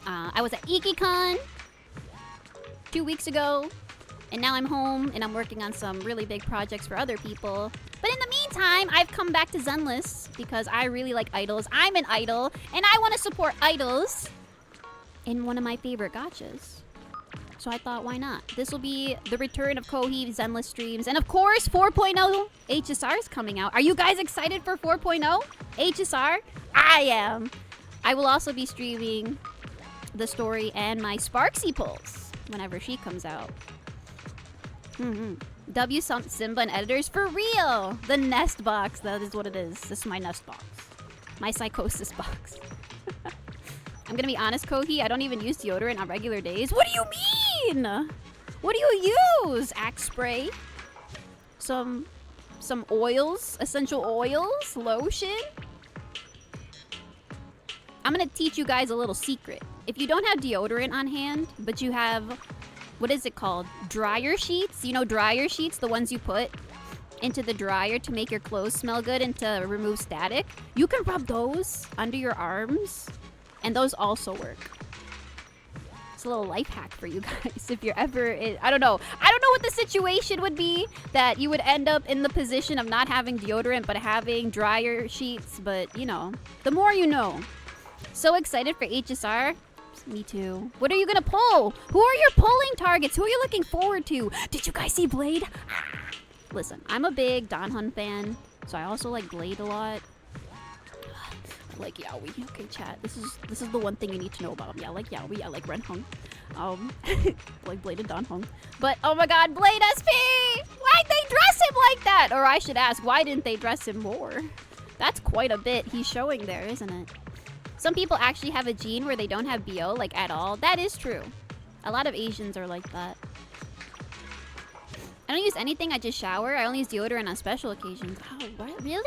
I was at IkiCon 2 weeks ago. And now I'm home and I'm working on some really big projects for other people. But in the meantime, I've come back to Zenless because I really like idols. I'm an idol and I want to support idols in one of my favorite gachas. So I thought, why not? This will be the return of Kohi Zenless streams. And of course, 4.0 HSR is coming out. Are you guys excited for 4.0 HSR? I am. I will also be streaming the story and my Sparksy pulls whenever she comes out. Simba and editors for real. The nest box. That is what it is. This is my nest box. My psychosis box. I'm gonna be honest, Kohi. I don't even use deodorant on regular days. What do you mean? What do you use? Axe spray? Some oils? Essential oils? Lotion? I'm gonna teach you guys a little secret. If you don't have deodorant on hand, but you have... What is it called? Dryer sheets? You know dryer sheets? The ones you put into the dryer to make your clothes smell good and to remove static? You can rub those under your arms. And those also work. It's a little life hack for you guys. If you're ever... I don't know what the situation would be that you would end up in the position of not having deodorant but having dryer sheets. But, you know, the more you know. So excited for HSR. Me too. What are you gonna pull? Who are your pulling targets? Who are you looking forward to? Did you guys see Blade? Listen, I'm a big Danhun fan, so I also like Blade a lot. I like Yaoi. Okay, chat. This is the one thing you need to know about me. I like Yaoi. I like Renhung. I like Blade and Danhun. But oh my god, Blade SP! Why'd they dress him like that? Or I should ask, why didn't they dress him more? That's quite a bit he's showing there, isn't it? Some people actually have a gene where they don't have BO, like, at all. That is true. A lot of Asians are like that. I don't use anything, I just shower. I only use deodorant on special occasions. Oh, what? Really?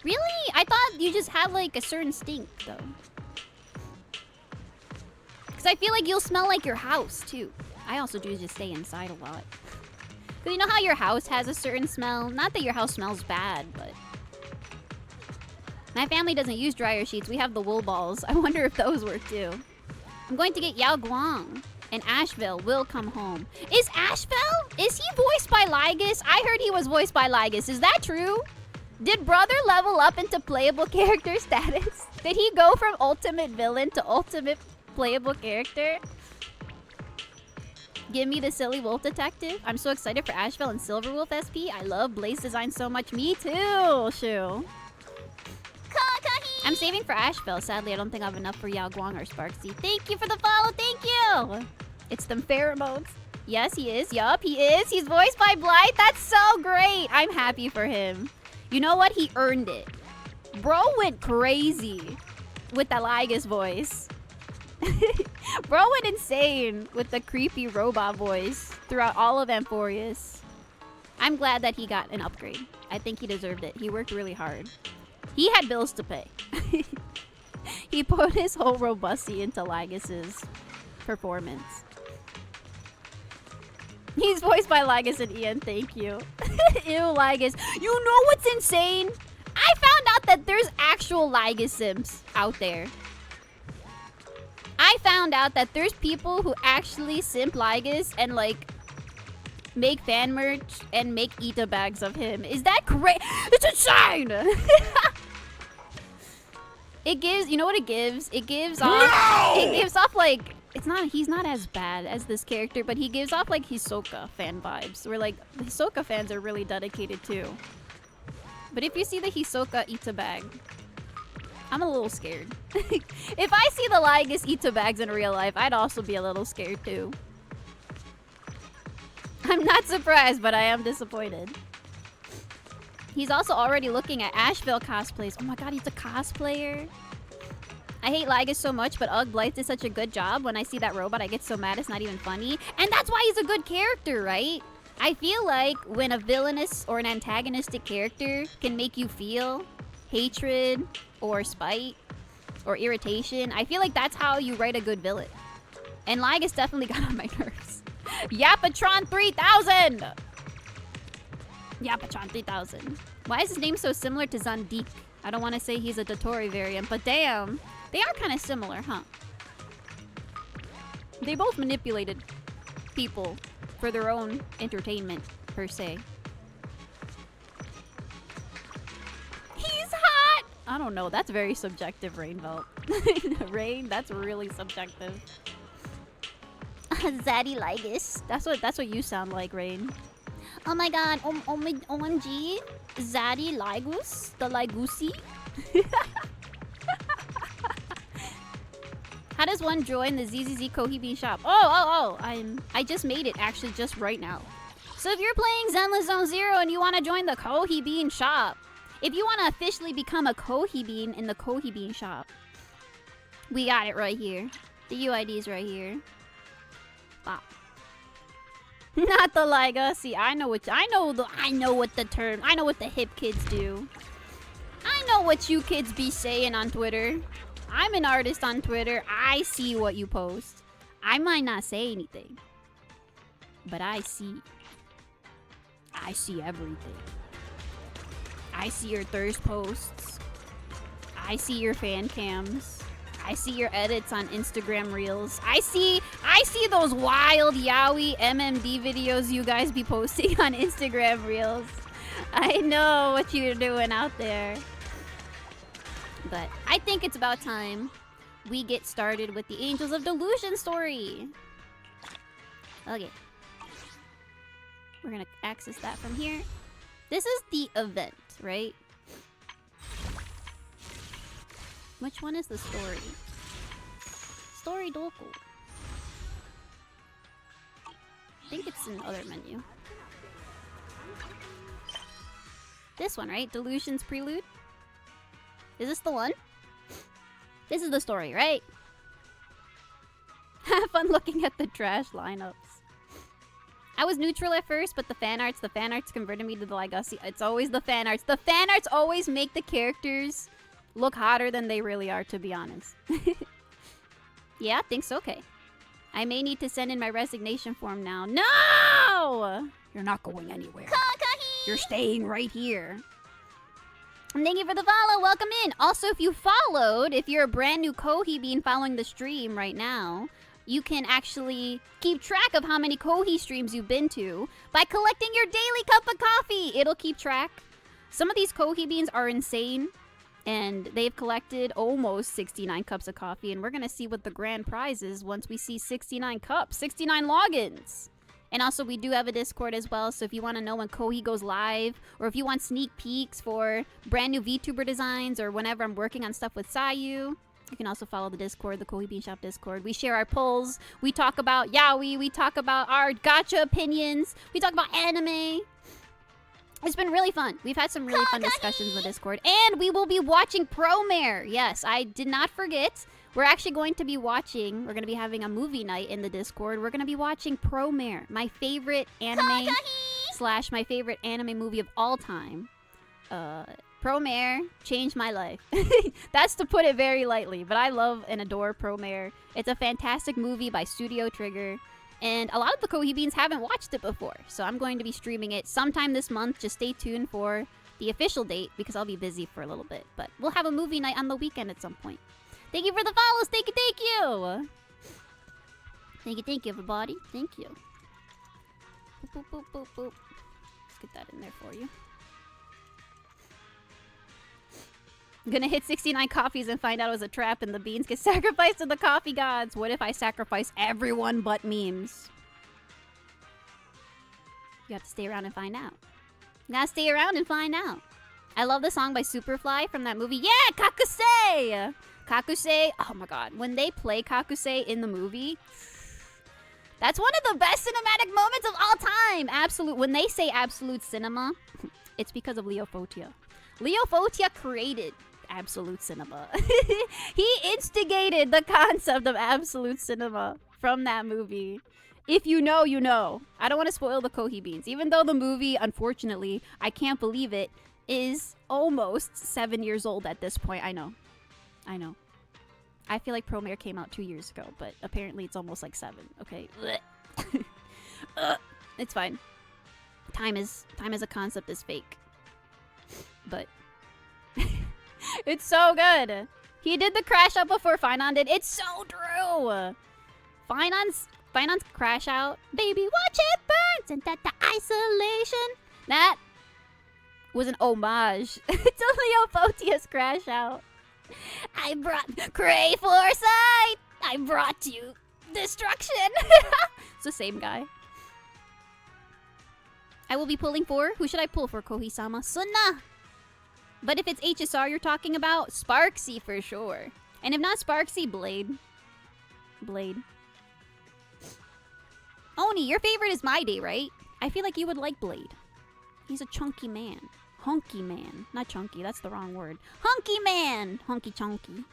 Really? I thought you just had, like, a certain stink, though. Because I feel like you'll smell like your house, too. I also do just stay inside a lot. Because you know how your house has a certain smell? Not that your house smells bad, but... My family doesn't use dryer sheets. We have the wool balls. I wonder if those work too. I'm going to get Yao Guang. And Asheville will come home. Is Asheville? Is he voiced by Lygus? I heard he was voiced by Lygus. Is that true? Did Brother level up into playable character status? Did he go from ultimate villain to ultimate playable character? Give me the silly wolf detective. I'm so excited for Asheville and Silverwolf SP. I love Blaze design so much. Me too, Shu. I'm saving for Asheville. Sadly, I don't think I have enough for Yao Guang or Sparksy. Thank you for the follow. Thank you. It's them pheromones. Yes, he is. Yup, he is. He's voiced by Blythe. That's so great. I'm happy for him. You know what? He earned it. Bro went crazy with the Lygus voice. Bro went insane with the creepy robot voice throughout all of Amphorius. I'm glad that he got an upgrade. I think he deserved it. He worked really hard. He had bills to pay. He put his whole robusty into Lygus's performance. He's voiced by Lygus and Ian, thank you. Ew, Lygus. You know what's insane? I found out that there's actual Lygus sims out there. I found out that there's people who actually simp Lygus and like make fan merch and make Ita bags of him. Is that crazy? It's insane! It gives, you know what it gives? It gives off, it gives off like, he's not as bad as this character, but he gives off like Hisoka fan vibes. Where like, the Hisoka fans are really dedicated too. But if you see the Hisoka Itabag, I'm a little scared. If I see the Lygus Itabags in real life, I'd also be a little scared too. I'm not surprised, but I am disappointed. He's also already looking at Asheville cosplays. Oh my god, he's a cosplayer. I hate Lygus so much, but Ugg Blythe did such a good job. When I see that robot, I get so mad it's not even funny. And that's why he's a good character, right? I feel like when a villainous or an antagonistic character can make you feel hatred or spite or irritation, I feel like that's how you write a good villain. And Lygus definitely got on my nerves. Yapatron 3000! Yapatron 3000. Why is his name so similar to Zandik? I don't want to say he's a Dotori variant, but damn. They are kind of similar, huh? They both manipulated people for their own entertainment, per se. He's hot! I don't know. That's very subjective, Rainbelt. Rain, that's really subjective. Zaddy Lygus. That's what you sound like, Rain. Oh my god. OMG. Zaddy Lygus? The Lygusi? How does one join the ZZZ Kohi Bean shop? I just made it actually just right now. So if you're playing Zenless Zone Zero and you want to join the Kohi Bean shop, if you want to officially become a Kohi Bean in the Kohi Bean shop, we got it right here. The UID is right here. Wow. Not the Liga. See, I know what the hip kids do. I know what you kids be saying on Twitter. I'm an artist on Twitter. I see what you post. I might not say anything, but I see. I see everything. I see your thirst posts. I see your fan cams. I see your edits on Instagram Reels. I see those wild yaoi MMD videos you guys be posting on Instagram Reels. I know what you're doing out there. But I think it's about time we get started with the Angels of Delusion story. Okay. We're gonna access that from here. This is the event, right? Which one is the story? Story Doku. I think it's in the other menu. This one, right? Delusion's Prelude? Is this the one? This is the story, right? Have fun looking at the trash lineups. I was neutral at first, but the fan arts converted me to the Legacy. It's always the fan arts. The fan arts always make the characters look hotter than they really are, to be honest. Yeah, thanks. Okay. I may need to send in my resignation form now. No! You're not going anywhere. You're staying right here. And thank you for the follow. Welcome in. Also, if you're a brand new Kohi bean following the stream right now, you can actually keep track of how many Kohi streams you've been to by collecting your daily cup of coffee. It'll keep track. Some of these Kohi beans are insane, and they've collected almost 69 cups of coffee, and we're going to see what the grand prize is once we see 69 cups, 69 logins. And also, we do have a Discord as well, so if you want to know when Kohi goes live, or if you want sneak peeks for brand new VTuber designs, or whenever I'm working on stuff with Sayu, you can also follow the Discord, the Kohi Bean Shop Discord. We share our polls, we talk about yaoi, we talk about our gacha opinions, we talk about anime. It's been really fun. We've had some really fun discussions in the Discord. And we will be watching Promare. Yes, I did not forget. We're actually going to be having a movie night in the Discord. We're going to be watching Promare, my favorite anime / my favorite anime movie of all time. Promare changed my life. That's to put it very lightly, but I love and adore Promare. It's a fantastic movie by Studio Trigger. And a lot of the Kohi Beans haven't watched it before, so I'm going to be streaming it sometime this month. Just stay tuned for the official date because I'll be busy for a little bit. But we'll have a movie night on the weekend at some point. Thank you for the follows. Thank you, thank you. Thank you, everybody. Thank you. Boop, boop, boop, boop, boop. Let's get that in there for you. I'm gonna hit 69 coffees and find out it was a trap and the beans get sacrificed to the coffee gods. What if I sacrifice everyone but memes? You have to stay around and find out. You gotta stay around and find out. I love the song by Superfly from that movie. Yeah, Kakusei! Kakusei, oh my god. When they play Kakusei in the movie, that's one of the best cinematic moments of all time. Absolute. When they say absolute cinema, it's because of Leo Fotia. Leo Fotia created absolute cinema. He instigated the concept of absolute cinema from that movie. If you know, you know. I don't want to spoil the Kohi beans. Even though the movie, unfortunately, I can't believe it, is almost 7 years old at this point. I know. I feel like Promare came out 2 years ago, but apparently it's almost like 7. Okay. It's fine. Time as a concept is fake. But it's so good. He did the crash out before Finon did. It's so true. Finon's crash out. Baby, watch it burn. And that the isolation. That was an homage to Leo Fotia's crash out. I brought Cray Foresight. I brought you destruction. It's the same guy. I will be pulling for. Who should I pull for, Kohi-sama? Sunna. But if it's HSR you're talking about, Sparksy for sure. And if not Sparksy, Blade. Oni, your favorite is My Day, right? I feel like you would like Blade. He's a chunky man. Hunky man. Not chunky, that's the wrong word. Hunky man! Hunky chunky.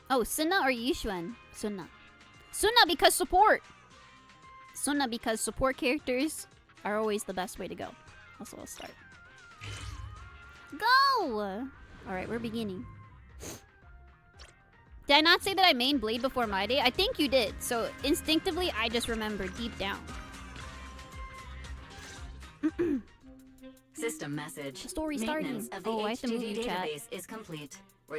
Oh, Sunna or Yishuan? Sunna. Sunna because support! Sunna because support characters are always the best way to go. Also, I'll start. Go! Alright, we're beginning. Did I not say that I main Blade before My Day? I think you did. So, instinctively, I just remember deep down. System message. Story starting. Of the Oh, I have to move HDD you, chat. database is complete.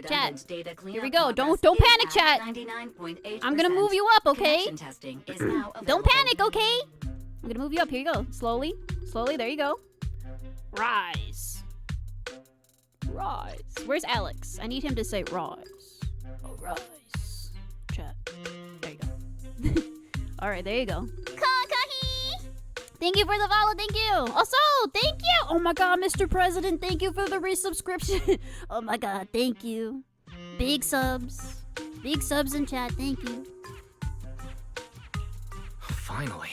Chat. Data Here we go. Don't panic, chat. I'm gonna move you up, okay? Testing is now Don't panic, okay? I'm gonna move you up. Here you go. Slowly. Slowly. There you go. Rise. Rise. Where's Alex? I need him to say rise. Oh, rise. Chat. There you go. Alright, there you go. Kohi! Thank you for the follow. Thank you. Also, thank you. Oh my god, Mr. President. Thank you for the resubscription. Oh my god. Thank you. Big subs. Big subs in chat. Thank you. Finally.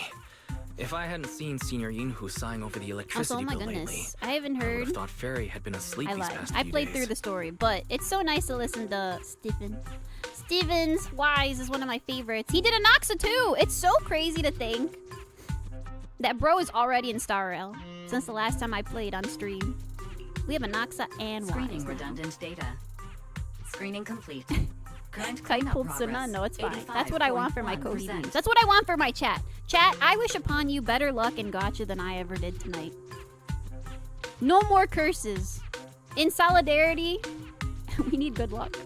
If I hadn't seen Senior Yinhu sighing over the electricity Also, oh my bill lately, goodness. I haven't I would heard. have thought Fairy had been asleep I these lied. past I few played days. through the story, but it's so nice to listen to Stephen. Steven's Wise is one of my favorites. He did a Noxa too. It's so crazy to think that bro is already in Star Rail since the last time I played on stream. We have a Noxa and Screening Wise. now. redundant data. Screening complete. Current Kite cleanup pulled progress, Sunna? No, it's fine. That's what I want for my Kohi 85.1%. beams. That's what I want for my chat. Chat, I wish upon you better luck and gotcha than I ever did tonight. No more curses. In solidarity, we need good luck.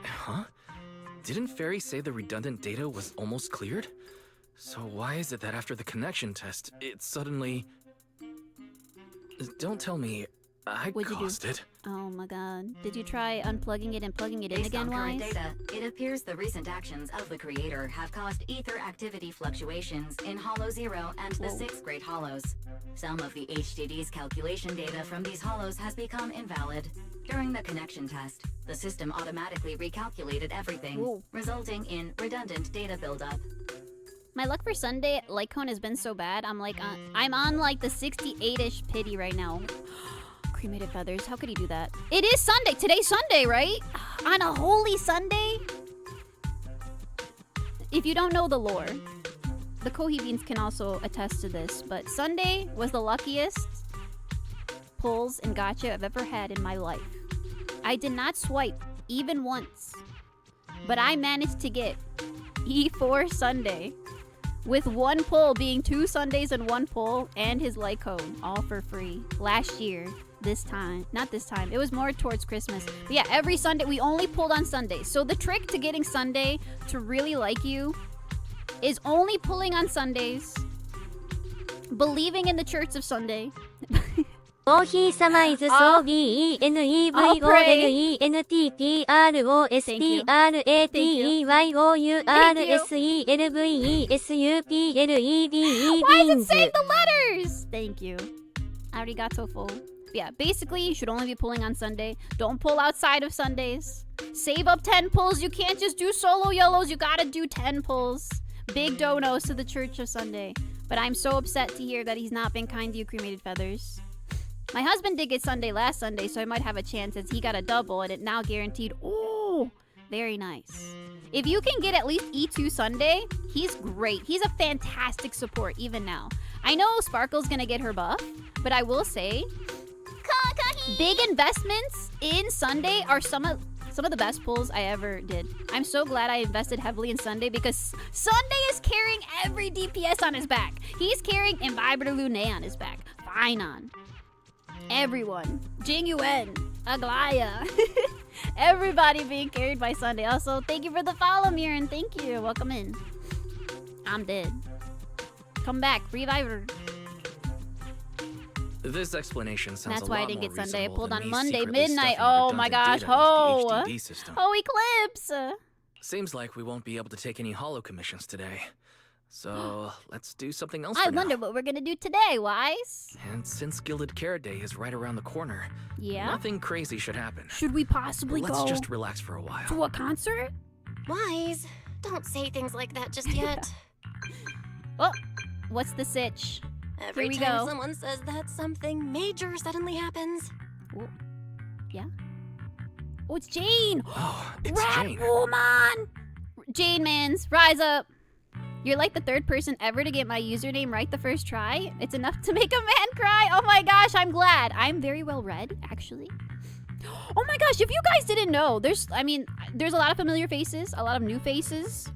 Huh? Didn't Fairy say the redundant data was almost cleared? So why is it that after the connection test, it suddenly... Don't tell me I What'd you do? caused it. Oh my god. Did you try unplugging it and plugging it in Based again, on current Wise? data, it appears the recent actions of the creator have caused ether activity fluctuations in Hollow 0 and the Whoa. 6 Great Hollows. Some of the HDD's calculation data from these hollows has become invalid. During the connection test, the system automatically recalculated everything, Whoa. resulting in redundant data buildup. My luck for Sunday, Lycone has been so bad. I'm on like the 68-ish pity right now. Cremated feathers. How could he do that? It is Sunday. Today's Sunday, right? On a holy Sunday? If you don't know the lore, the Kohi beans can also attest to this, but Sunday was the luckiest pulls and gotcha I've ever had in my life. I did not swipe even once, but I managed to get E4 Sunday with one pull being 2 Sundays and 1 pull and his Lycone all for free last year. This time, not this time, it was more towards Christmas, but yeah, every Sunday we only pulled on Sundays. So the trick to getting Sunday to really like you is only pulling on Sundays, believing in the Church of Sunday, コーヒー様 is so BENEVENTTROSTRATEYOURSELVESUPLED Why is it saying the letters? Thank you. I already got so full. Yeah, basically, you should only be pulling on Sunday. Don't pull outside of Sundays. Save up 10 pulls. You can't just do solo yellows. You gotta do 10 pulls. Big donos to the Church of Sunday. But I'm so upset to hear that he's not been kind to you, Cremated Feathers. My husband did get Sunday last Sunday, so I might have a chance as he got a double and it now guaranteed. Oh, very nice. If you can get at least E2 Sunday, he's great. He's a fantastic support even now. I know Sparkle's gonna get her buff, but I will say, big investments in Sunday are some of the best pulls I ever did. I'm so glad I invested heavily in Sunday because Sunday is carrying every DPS on his back. He's carrying Imbiber Lune on his back. Finon. Everyone. Jing Yuen. Aglaya. Everybody being carried by Sunday. Also, thank you for the follow, Mirren. Thank you. Welcome in. I'm dead. Come back. Reviver. This explanation sounds That's a why I lot didn't more get Sunday. I reasonable pulled than on me Monday secretly midnight. stuffing Oh my redundant gosh. data into Oh. the HDD system. Oh, Eclipse. Seems like we won't be able to take any holo commissions today. So let's do something else I for now. wonder what we're gonna do today, Wise. And since Gilded Carrot Day is right around the corner, Yeah? nothing crazy should happen. Should we possibly Let's go just relax for a while. to a concert? Wise, don't say things like that just yet. Oh, what's the sitch? Every we time go. someone says that, something major suddenly happens. Yeah? Oh, it's Jane! Oh, it's Rat Jane. Woman! Jane Mans, rise up! You're like the third person ever to get my username right the first try. It's enough to make a man cry. Oh my gosh, I'm glad. I'm very well read, actually. Oh my gosh, if you guys didn't know, there's a lot of familiar faces, a lot of new faces.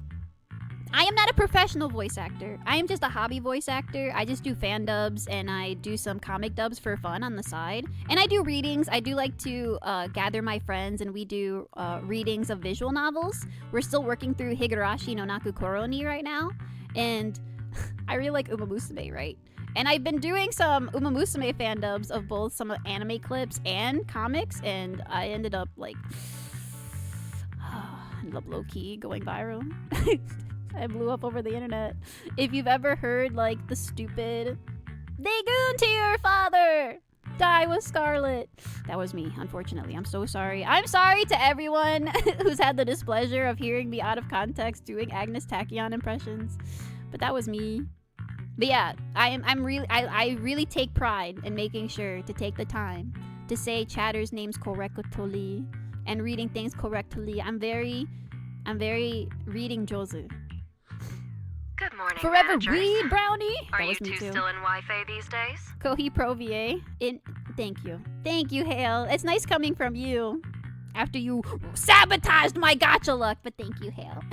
I am not a professional voice actor. I am just a hobby voice actor. I just do fan dubs and I do some comic dubs for fun on the side. And I do readings. I do like to gather my friends and we do readings of visual novels. We're still working through Higurashi no Naku Koroni right now. And I really like Uma Musume, right? And I've been doing some Uma Musume fan dubs of both some anime clips and comics. And I ended up like, low-key going viral. I blew up over the internet. If you've ever heard like the stupid "They goon to your father! Die with Scarlet!" That was me, unfortunately. I'm so sorry. I'm sorry to everyone who's had the displeasure of hearing me out of context doing Agnes Tachyon impressions. But that was me. But yeah, I really take pride in making sure to take the time to say chatters' names correctly and reading things correctly. I'm very reading Jozu. Good morning, Forever managers. read, Brownie. Are That you was me two too. still in Wi-Fi these days? Kohi Provier. Thank you, Hale. It's nice coming from you. After you sabotaged my gacha luck, but thank you, Hale.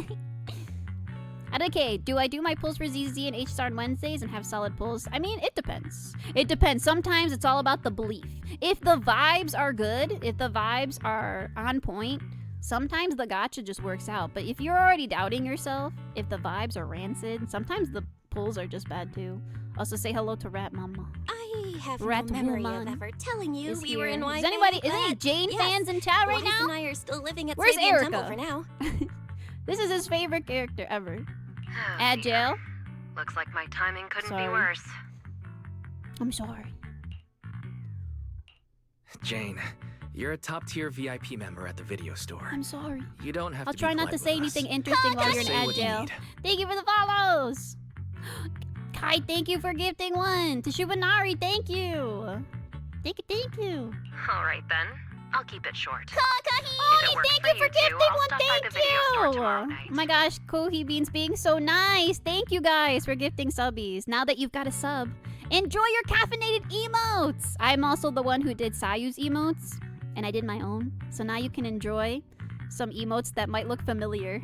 Okay, do I do my pulls for ZZ and H-Star on Wednesdays and have solid pulls? I mean, it depends. It depends. Sometimes it's all about the belief. If the vibes are good, if the vibes are on point, sometimes the gacha just works out. But if you're already doubting yourself, if the vibes are rancid, sometimes the pulls are just bad too. Also say hello to Rat Mama. I have Rat no memory woman of ever telling you is we were in here. Wi-Fi. Is any Jane yes, fans in chat right Wise now? and I are still living at Where's Sabian Temple Erica? for now. This is his favorite character ever. Oh, Agile. dear. Looks like my timing couldn't Sorry. be worse. I'm sorry. Jane, you're a top-tier VIP member at the video store. I'm sorry. You don't have I'll to try be not to polite say with us. anything interesting while you're in Just say what you Agile. need. Thank you for the follows. Kai, thank you for gifting one. To Shubinari, thank you. Thank you. All right then. I'll keep it short. Kohi, works thank for you for you two, gifting I'll one. stop by Thank the video store tomorrow you. night. Oh my gosh, Kohi Beans being so nice. Thank you guys for gifting subbies. Now that you've got a sub, enjoy your caffeinated emotes. I'm also the one who did Sayu's emotes, and I did my own. So now you can enjoy some emotes that might look familiar.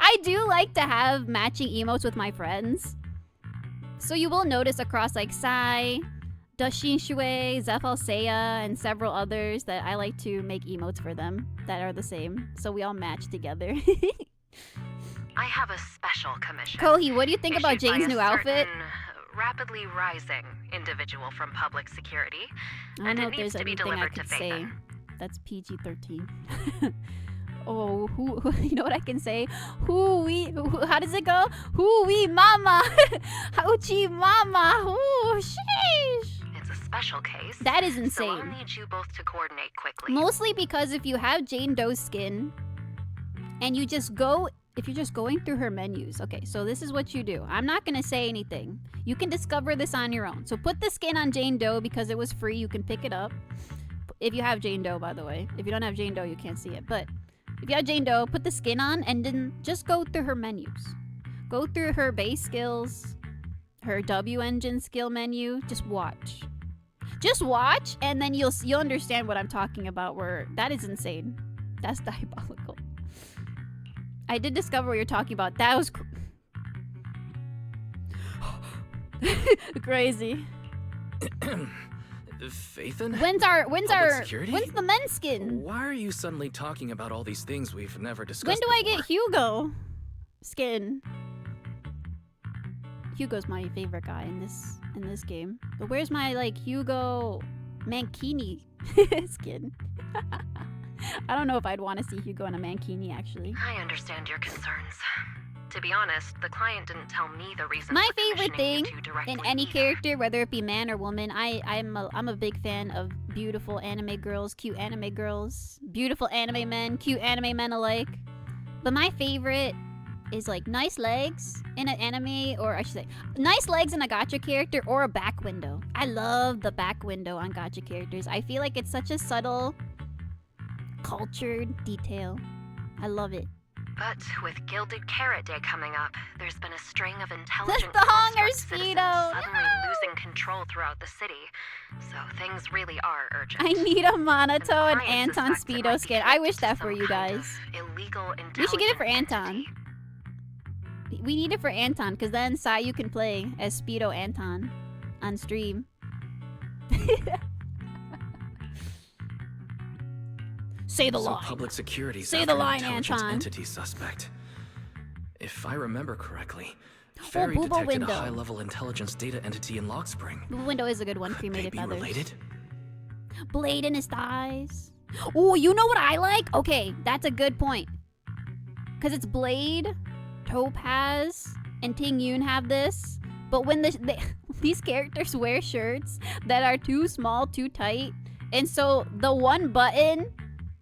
I do like to have matching emotes with my friends. So you will notice across like Sai, Dashin Shui, Zephyl Seiya, and several others that I like to make emotes for them that are the same. So we all match together. I have a special commission. Kohi, what do you think about issued by Jane's a new outfit? certain rapidly rising individual from public security, I don't and know it if needs there's to be anything I delivered to could say. Phaethon. That's PG-13. Oh, who you know what I can say? How does it go? Hoo-wee mama! Houchi mama! Ooh, sheesh! It's a special case. That is So I'll insane. need you both to coordinate quickly. Mostly because if you have Jane Doe's skin, and you just go, if you're just going through her menus. Okay, so this is what you do. I'm not gonna say anything. You can discover this on your own. So put the skin on Jane Doe because it was free. You can pick it up. If you have Jane Doe, by the way. If you don't have Jane Doe, you can't see it. But if you have Jane Doe, put the skin on and then just go through her menus. Go through her base skills, her W engine skill menu. Just watch. Just watch, and then you'll understand what I'm talking about. Where that is insane. That's diabolical. I did discover what you're talking about. That was crazy. Phaethon? When's Public security? the men's skin? Why are you suddenly talking about all these things we've never discussed When do I before? get Hugo skin? Hugo's my favorite guy in this game. But where's my like Hugo Mankini skin? I don't know if I'd want to see Hugo in a Mankini actually. I understand your concerns. To be honest, the client didn't tell me the reason My for favorite commissioning thing you two directly in any either. character, whether it be man or woman, I'm a big fan of beautiful anime girls, cute anime girls, beautiful anime men, cute anime men alike. But my favorite is like nice legs in an anime, or I should say, nice legs in a gacha character or a back window. I love the back window on gacha characters. I feel like it's such a subtle, cultured detail. I love it. But with Gilded Carrot Day coming up, there's been a string of intelligent the hunger construct citizens speedo, suddenly no! losing control throughout the city. So things really are urgent. I need a Monato and client Anton suspects it Speedo might be skin. I wish connected to that for some you kind guys. of illegal We should get it for intelligent Anton. entity. We need it for Anton, because then Sayu can play as Speedo Anton on stream. Say the So line. public security's Say after the an line, intelligent Anton. entity suspect. If I remember correctly, Oh, Fairy Boobo detected Window. a high-level intelligence data entity in Log Spring. The window is a good one. Could they Cremated be feathers. related? Blade in his thighs. Oh, you know what I like? Okay, that's a good point. Because it's Blade, Topaz, and Ting Yoon have this. But when these characters wear shirts that are too small, too tight, and so the one button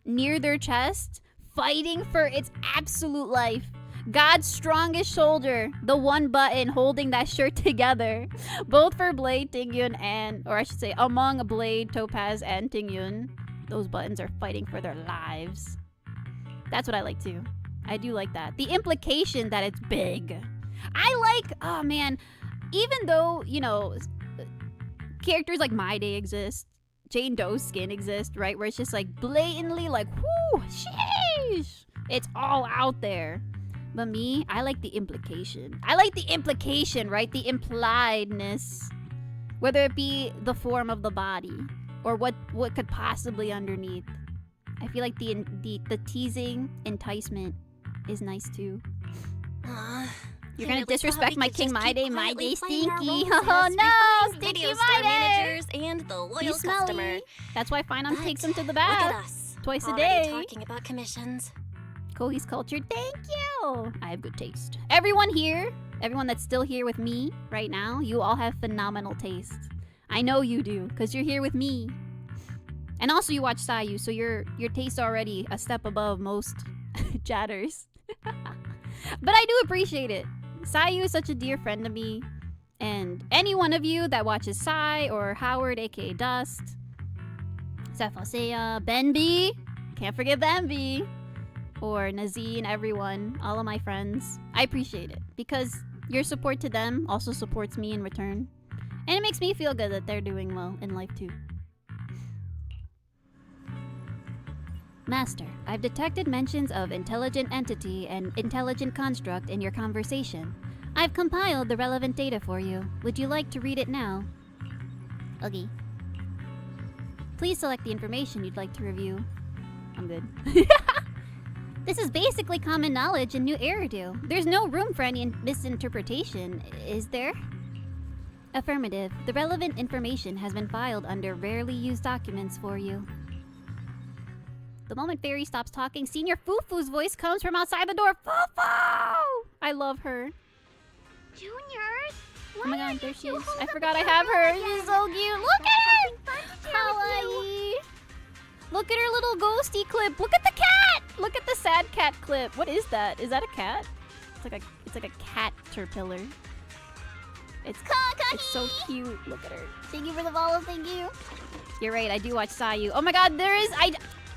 near their chest, fighting for its absolute life. God's strongest shoulder, the one button holding that shirt together. Both for Blade, Tingyun, and, or I should say, among Blade, Topaz, and Tingyun. Those buttons are fighting for their lives. That's what I like too. I do like that. The implication that it's big. I like, oh man, even though, you know, characters like My Day exist, Jane Doe's skin exists, right? Where it's just like blatantly like, whoo, sheesh. It's all out there. But me, I like the implication. I like the implication, right? The impliedness. Whether it be the form of the body or what could possibly underneath. I feel like the teasing enticement is nice too. You're gonna disrespect my King My Day stinky. Oh no, stinky Video store My Day. managers and the loyal He's customer. smelly. That's why Finam But takes him to the Look at bath us. twice a already day. talking about commissions. Kohi's culture, thank you. I have good taste. Everyone here, everyone that's still here with me right now, you all have phenomenal taste. I know you do, because you're here with me. And also you watch Sayu, so your taste already a step above most chatters. But I do appreciate it. Sayu is such a dear friend to me. And any one of you that watches Sai or Howard, aka Dust, Cephalosia, Benby, can't forget Benby, or Nazine, everyone, all of my friends, I appreciate it. Because your support to them also supports me in return. And it makes me feel good that they're doing well in life too. Master, I've detected mentions of intelligent entity and intelligent construct in your conversation. I've compiled the relevant data for you. Would you like to read it now? Okay. Please select the information you'd like to review. I'm good. This is basically common knowledge in New Eridu. There's no room for any misinterpretation, is there? Affirmative. The relevant information has been filed under rarely used documents for you. The moment Fairy stops talking, Senior Fufu's voice comes from outside the door. Fufu! I love her. Junior? Oh my god, there she is. I forgot I have her. She's so cute. Look at her! Kawaii. Look at her little ghosty clip. Look at the cat! Look at the sad cat clip. What is that? Is that a cat? It's like a caterpillar. It's so cute. Look at her. Thank you for the follow, thank you. You're right, I do watch Sayu. Oh my god,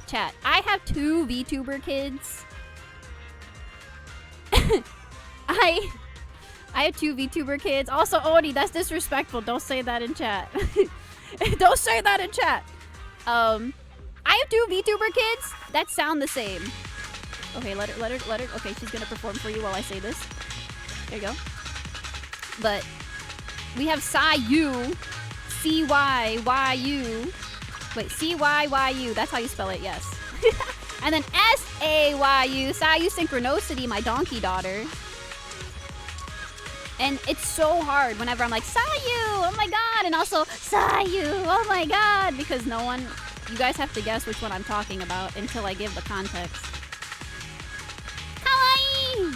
chat, I have 2 VTuber kids. I have 2 VTuber kids. Also, Oni, that's disrespectful. Don't say that in chat. Don't say that in chat. I have 2 VTuber kids that sound the same. Okay, let her. Okay, she's gonna perform for you while I say this. There you go. But we have Sayu, C-Y-Y-U. Wait, C-Y-Y-U. That's how you spell it, yes. And then S-A-Y-U, Sayu Synchronicity, my donkey daughter. And it's so hard whenever I'm like, Sayu, oh my god, and also Sayu, oh my god, because you guys have to guess which one I'm talking about until I give the context. Kawaii!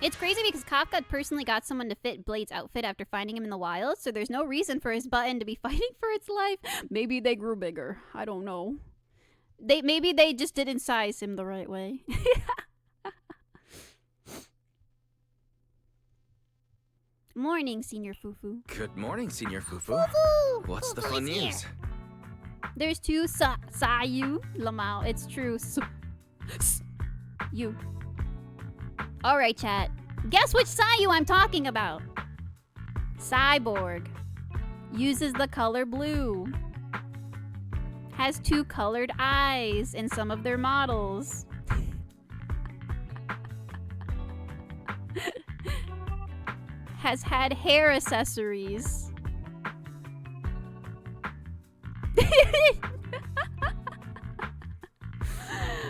It's crazy because Kafka personally got someone to fit Blade's outfit after finding him in the wild, so there's no reason for his button to be fighting for its life. Maybe they grew bigger. I don't know. Maybe they just didn't size him the right way. Morning, Senior Fufu. Good morning, Senior Fufu. What's the fun news? There's 2 Sayu Lamau. It's true. You. Alright, chat. Guess which Sayu I'm talking about? Cyborg. Uses the color blue. Has 2 colored eyes in some of their models. Has had hair accessories.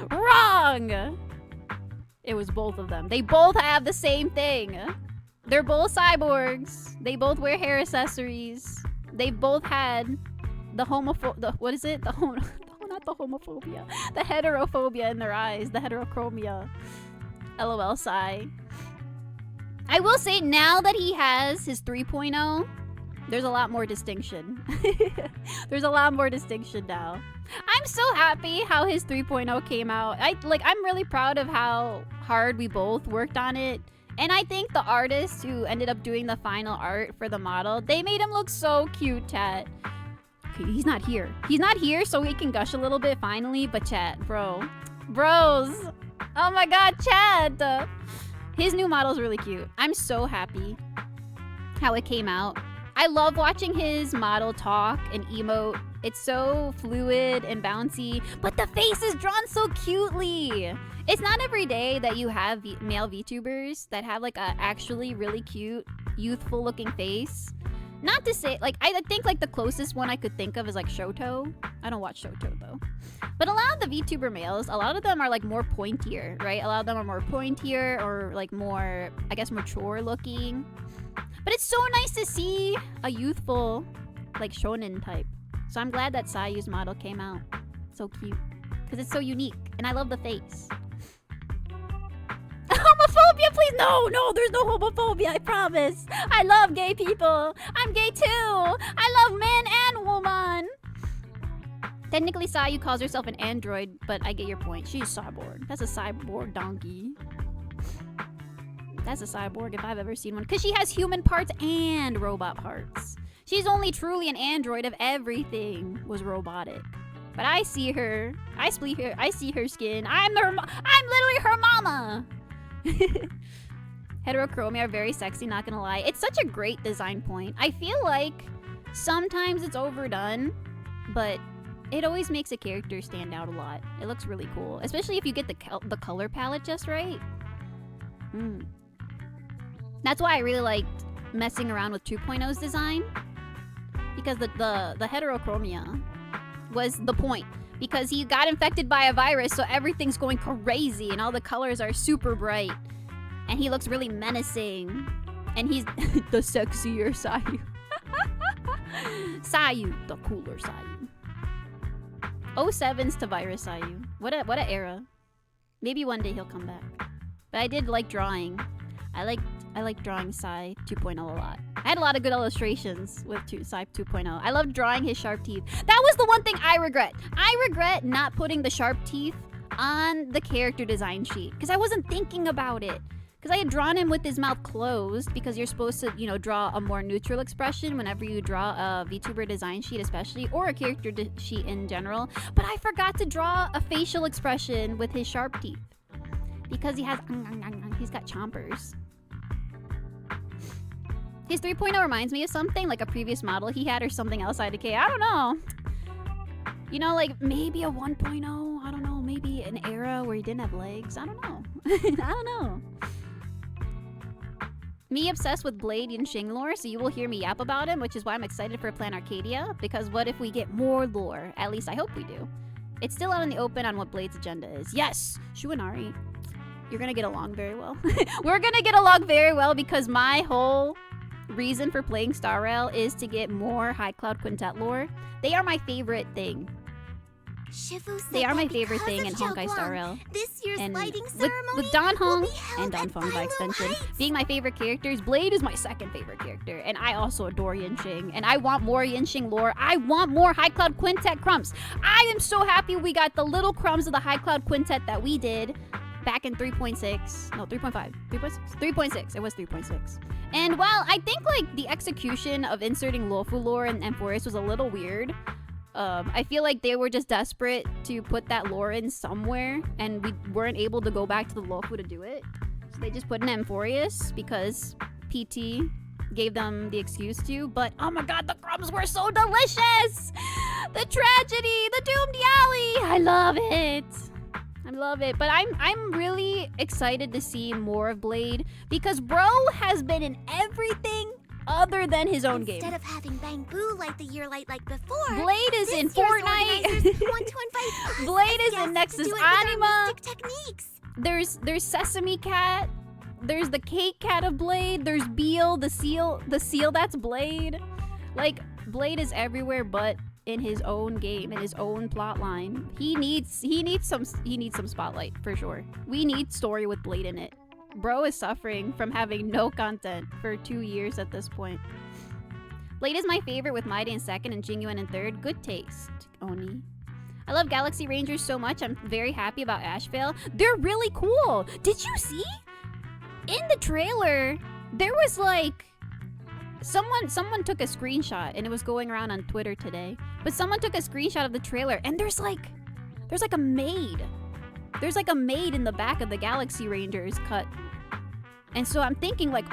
Wrong! It was both of them. They both have the same thing. They're both cyborgs. They both wear hair accessories. They both had the what is it? Not the homophobia. The heterophobia in their eyes. The heterochromia. LOL sigh. I will say now that he has his 3.0, there's a lot more distinction. There's a lot more distinction now. I'm so happy how his 3.0 came out. I'm really proud of how hard we both worked on it. And I think the artists who ended up doing the final art for the model, they made him look so cute, chat. Okay, he's not here. He's not here, so we can gush a little bit finally. But chat, bros. Oh my god, chat. His new model's really cute. I'm so happy how it came out. I love watching his model talk and emote. It's so fluid and bouncy, but the face is drawn so cutely. It's not every day that you have male VTubers that have like a actually really cute, youthful looking face. Not to say, like, I think like the closest one I could think of is like Shoto. I don't watch Shoto though. But a lot of the VTuber males, a lot of them are like more pointier, right? A lot of them are more pointier or like more, I guess, mature looking. But it's so nice to see a youthful, like, shonen type. So I'm glad that Sayu's model came out. So cute. Because it's so unique. And I love the face. Homophobia, please! No, there's no homophobia, I promise. I love gay people. I'm gay too. I love man and woman. Technically, Sayu calls herself an android, but I get your point. She's cyborg. That's a cyborg donkey. That's a cyborg if I've ever seen one. Because she has human parts and robot parts. She's only truly an android if everything was robotic. But I see her. I see her skin. I'm literally her mama. Heterochromia are very sexy, not gonna lie. It's such a great design point. I feel like sometimes it's overdone, but it always makes a character stand out a lot. It looks really cool. Especially if you get the color palette just right. That's why I really liked messing around with 2.0's design. Because the heterochromia was the point. Because he got infected by a virus, so everything's going crazy and all the colors are super bright. And he looks really menacing. And he's the sexier Sayu. Sayu, the cooler Sayu. 07's to Virus Sayu. What a era. Maybe one day he'll come back. But I did like drawing. I like drawing Sai 2.0 a lot. I had a lot of good illustrations with Sai 2.0. I loved drawing his sharp teeth. That was the one thing I regret. I regret not putting the sharp teeth on the character design sheet because I wasn't thinking about it. Because I had drawn him with his mouth closed because you're supposed to, you know, draw a more neutral expression whenever you draw a VTuber design sheet especially, or a character sheet in general. But I forgot to draw a facial expression with his sharp teeth. Because he's got chompers. His 3.0 reminds me of something, like a previous model he had or something else IDK. I don't know. You know, like maybe a 1.0. I don't know. Maybe an era where he didn't have legs. I don't know. I don't know. Me obsessed with Blade and Xing lore, so you will hear me yap about him, which is why I'm excited for Plan Arcadia, because what if we get more lore? At least I hope we do. It's still out in the open on what Blade's agenda is. Yes! Shu and Ari, you're gonna get along very well. We're gonna get along very well because my whole reason for playing Star Rail is to get more High Cloud Quintet lore. They are my favorite thing. They are my favorite thing in Honkai Star Rail. This year's And lighting with ceremony Don Hong will be held and Don at Feng by Philo extension Heights. being my favorite characters, Blade is my second favorite character, and I also adore Yinxing, and I want more Yinxing lore. I want more High Cloud Quintet crumbs. I am so happy we got the little crumbs of the High Cloud Quintet that we did back in 3.6. No, 3.5. 3.6? 3.6. It was 3.6. And while I think like the execution of inserting Luofu lore in Amphoris was a little weird, I feel like they were just desperate to put that lore in somewhere, and we weren't able to go back to the Luofu to do it. So they just put in Amphoris because PT gave them the excuse to. But oh my god, the crumbs were so delicious! The tragedy, the doomed Yali! I love it! I love it. But I'm really excited to see more of Blade because bro has been in everything other than his own game. Instead of having Bang Boo light the year light like before, Blade is in this year's Fortnite. organizers want to invite us Blade as is in guests to Nexus do it with our Anima. mystic techniques. There's Sesame Cat. There's the Cake Cat of Blade. There's Beal, the seal that's Blade. Like Blade is everywhere but in his own game, in his own plot line. He needs some spotlight for sure. We need story with Blade in it. Bro is suffering from having no content for 2 years at this point. Blade is my favorite with Maide in second and Jingyuan in third. Good taste, Oni. I love Galaxy Rangers so much. I'm very happy about Ashvale. They're really cool. Did you see? In the trailer, there was like someone took a screenshot and it was going around on Twitter today. But someone took a screenshot of the trailer and there's like a maid. There's like a maid in the back of the Galaxy Rangers cut. And so I'm thinking like,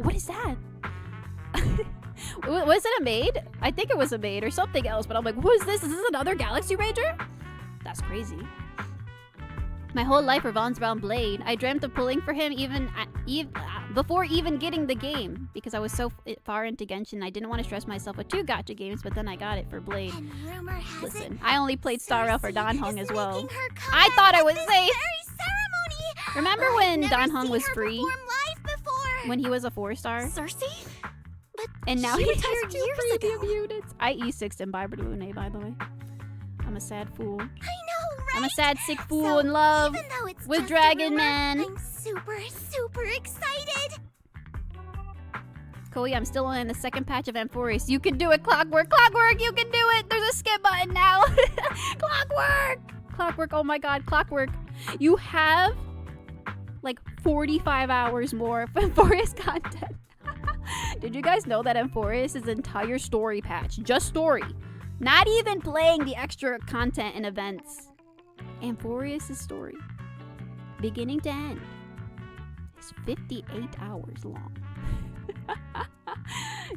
what is that? Was it a maid? I think it was a maid or something else, but I'm like, what is this? Is this another Galaxy Ranger? That's crazy. My whole life revolves around Blade. I dreamt of pulling for him before even getting the game because I was so far into Genshin. I didn't want to stress myself with 2 gacha games, but then I got it for Blade. And rumor has Listen, it, I only played Star Rail for Cersei Don Hong is as well. making her I comeback thought I at was this safe. very ceremony. Remember I've when never Don Hong seen was her free? perform live before. When he was a 4-star? Cersei? But And now she he retired has 2 years premium ago. units. I E6'd in Biber Lune, by the way. I'm a sad fool. I know, right? I'm a sad, sick fool So, in love even though it's with just a Dragon rumor, Man. I'm super, super excited. Kohi, I'm still in the second patch of Amphoris. You can do it, Clockwork. Clockwork, you can do it. There's a skip button now. Clockwork. Clockwork, oh my god, Clockwork. You have like 45 hours more of Amphoris content. Did you guys know that Amphoris is entire story patch? Just story. Not even playing the extra content and events. Amphoris' story, beginning to end, is 58 hours long.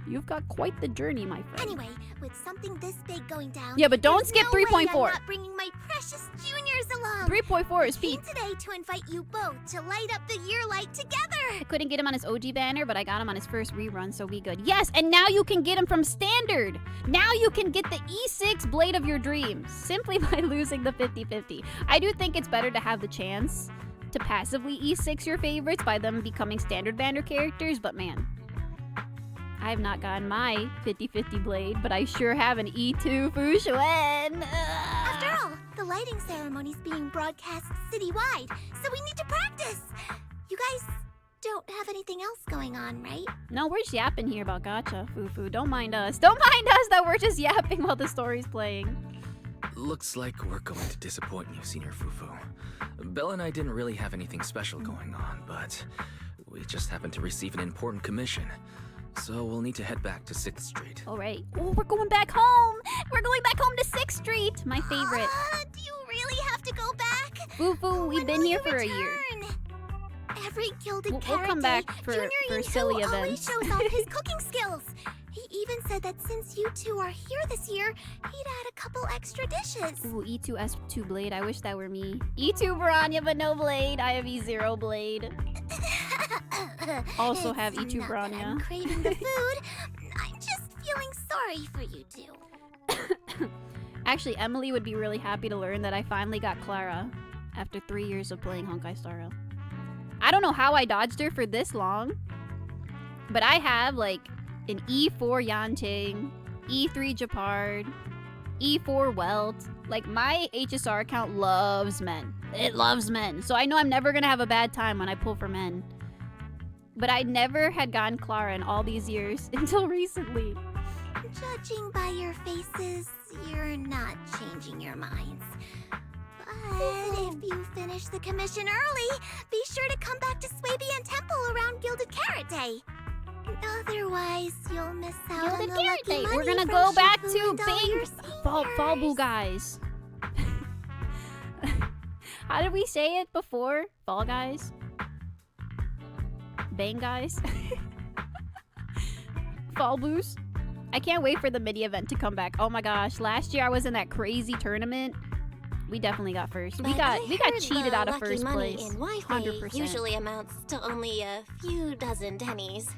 You've got quite the journey, my friend. Anyway, with something this big going down, Yeah, but don't there's skip no way 3.4. I'm not bringing my precious juniors along. 3.4 is I peak. came today to invite you both to light up the year light together. I couldn't get him on his OG banner, but I got him on his first rerun, so we good. Yes, and now you can get him from standard. Now you can get the E6 Blade of your dreams simply by losing the 50-50. I do think it's better to have the chance to passively E6 your favorites by them becoming standard banner characters, but man, I have not gotten my 50-50 blade, but I sure have an E2 Fushuen. After all, the lighting ceremony's being broadcast citywide, so we need to practice. You guys don't have anything else going on, right? No, we're just yapping here about gacha, Fufu. Don't mind us. Don't mind us that we're just yapping while the story's playing. Looks like we're going to disappoint you, Senior Fufu. Belle and I didn't really have anything special going on, but we just happened to receive an important commission. So we'll need to head back to 6th Street. All right. Oh, we're going back home. We're going back home to 6th Street. My favorite. Do you really have to go back? Fufu, we've When been will here you for a year. return? Every gilded We'll carrot come back day, for Junior silly Yu always events. shows off his cooking skills. He even said that since you two are here this year, he'd add a couple extra dishes. Ooh, E2 S2 blade. I wish that were me. E2 Baranya, but no blade. I have E0 blade. Also have It's E2 not that Branya. I'm craving the food. I'm just feeling sorry for you two. Actually, Emily would be really happy to learn that I finally got Clara after 3 years of playing Honkai Star Rail. I don't know how I dodged her for this long, but I have like an E4 Yanting, E3 Japard, E4 Welt. Like my HSR account loves men. It loves men. So I know I'm never gonna have a bad time when I pull for men. But I never had gotten Clara in all these years until recently. Judging by your faces, you're not changing your minds. But if you finish the commission early, be sure to come back to Swabian Temple around Gilded Carrot Day. Otherwise, you'll miss out on Gilded the Carrot lucky Day. money We're gonna from go back Shifu to and all your Bing Falbu seniors. guys. How did we say it before? Fall guys? Bang guys? Falbus? I can't wait for the mini event to come back. Oh my gosh, last year I was in that crazy tournament. We definitely got first. We But got I heard cheated the out of lucky first money place. in Wi-Fi 100%. usually amounts to only a few dozen pennies.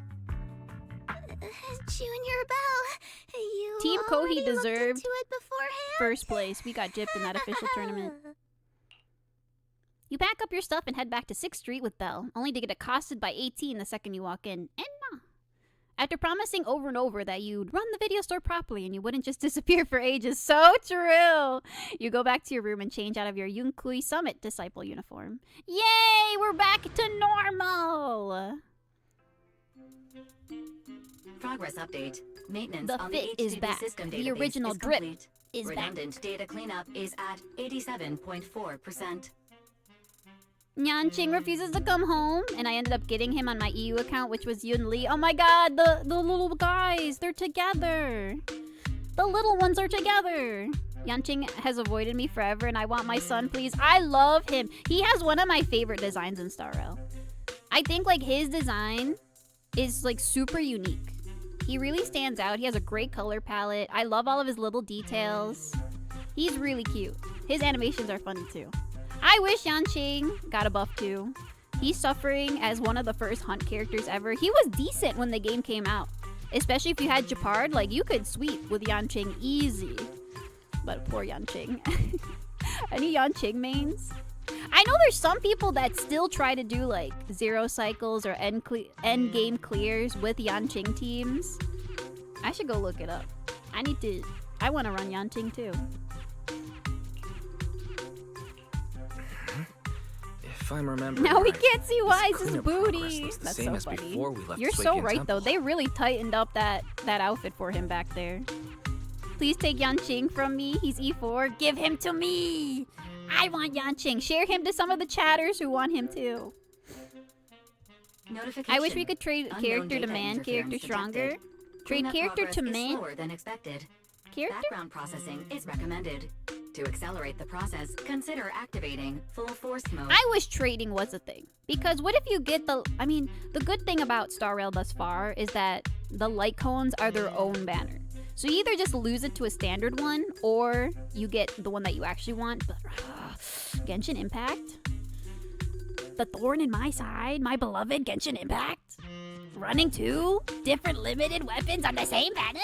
Junior Belle, you Team Kohi already looked deserved into it beforehand? First place. We got gypped in that official tournament. You pack up your stuff and head back to 6th Street with Belle, only to get accosted by 18 the second you walk in. And nah. After promising over and over that you'd run the video store properly and you wouldn't just disappear for ages. So true! You go back to your room and change out of your Yunkui Summit Disciple uniform. Yay! We're back to normal! Progress update. Maintenance The on fit the is HDD back. system The database original is drip complete. is back. Redundant data cleanup is at 87.4%. Nyanching refuses to come home, and I ended up getting him on my EU account, which was Yun Li. Oh my god, the little guys, they're together. The little ones are together. Yanching has avoided me forever, and I want my son, please. I love him. He has one of my favorite designs in Star Rail. I think like his design is like super unique. He really stands out. He has a great color palette. I love all of his little details. He's really cute. His animations are funny too. I wish Yanqing got a buff too. He's suffering as one of the first hunt characters ever. He was decent when the game came out. Especially if you had Japard, like you could sweep with Yanqing easy. But poor Yanqing. Any Yanqing mains? I know there's some people that still try to do like 0 cycles or end game clears with Yanqing teams. I should go look it up. I want to run Yanqing too. If I'm remembering Now we right, can't see why this it's his cleanup progress booty. looks the That's same so as funny. before we left You're so Swabian right Temple. though. They really tightened up that outfit for him back there. Please take Yanqing from me. He's E4. Give him to me. I want Yanqing. Share him to some of the chatters who want him too. Notification. I wish we could trade Unknown character to data man, interference character stronger. detected. Trade Cleanup character progress to is man. slower than expected. Character? Background processing is recommended. To accelerate the process, consider activating full force mode. I wish trading was a thing. Because what if you get the good thing about Star Rail thus far is that the light cones are their own banner. So you either just lose it to a standard one, or you get the one that you actually want. But Genshin Impact? The thorn in my side, my beloved Genshin Impact? Running 2 different limited weapons on the same banner?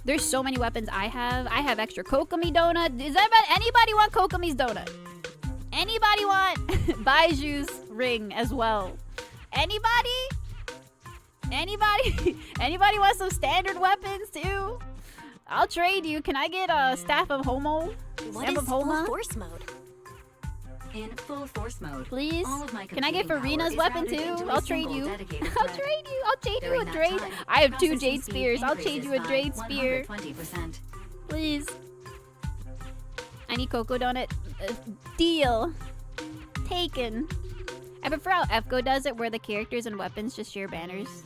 There's so many weapons I have. I have extra Kokomi donut. Does anybody want Kokomi's donut? Anybody want Baiju's ring as well? Anybody? Anybody want some standard weapons too? I'll trade you. Can I get a Staff of Homo? What Staff is of full Homa? force mode? In full force mode, Please? all of my Can I get computing power Farina's is weapon routed too? into a I'll trade single you. dedicated I'll thread. trade you. I'll trade you During a that Jade. time, I have 2 processing Jade speed Spears. I'll trade increases you a by Jade Spear. 120%. Please. I need Cocoa Donut. Deal. Taken. I prefer how FGO does it, where the characters and weapons just share banners.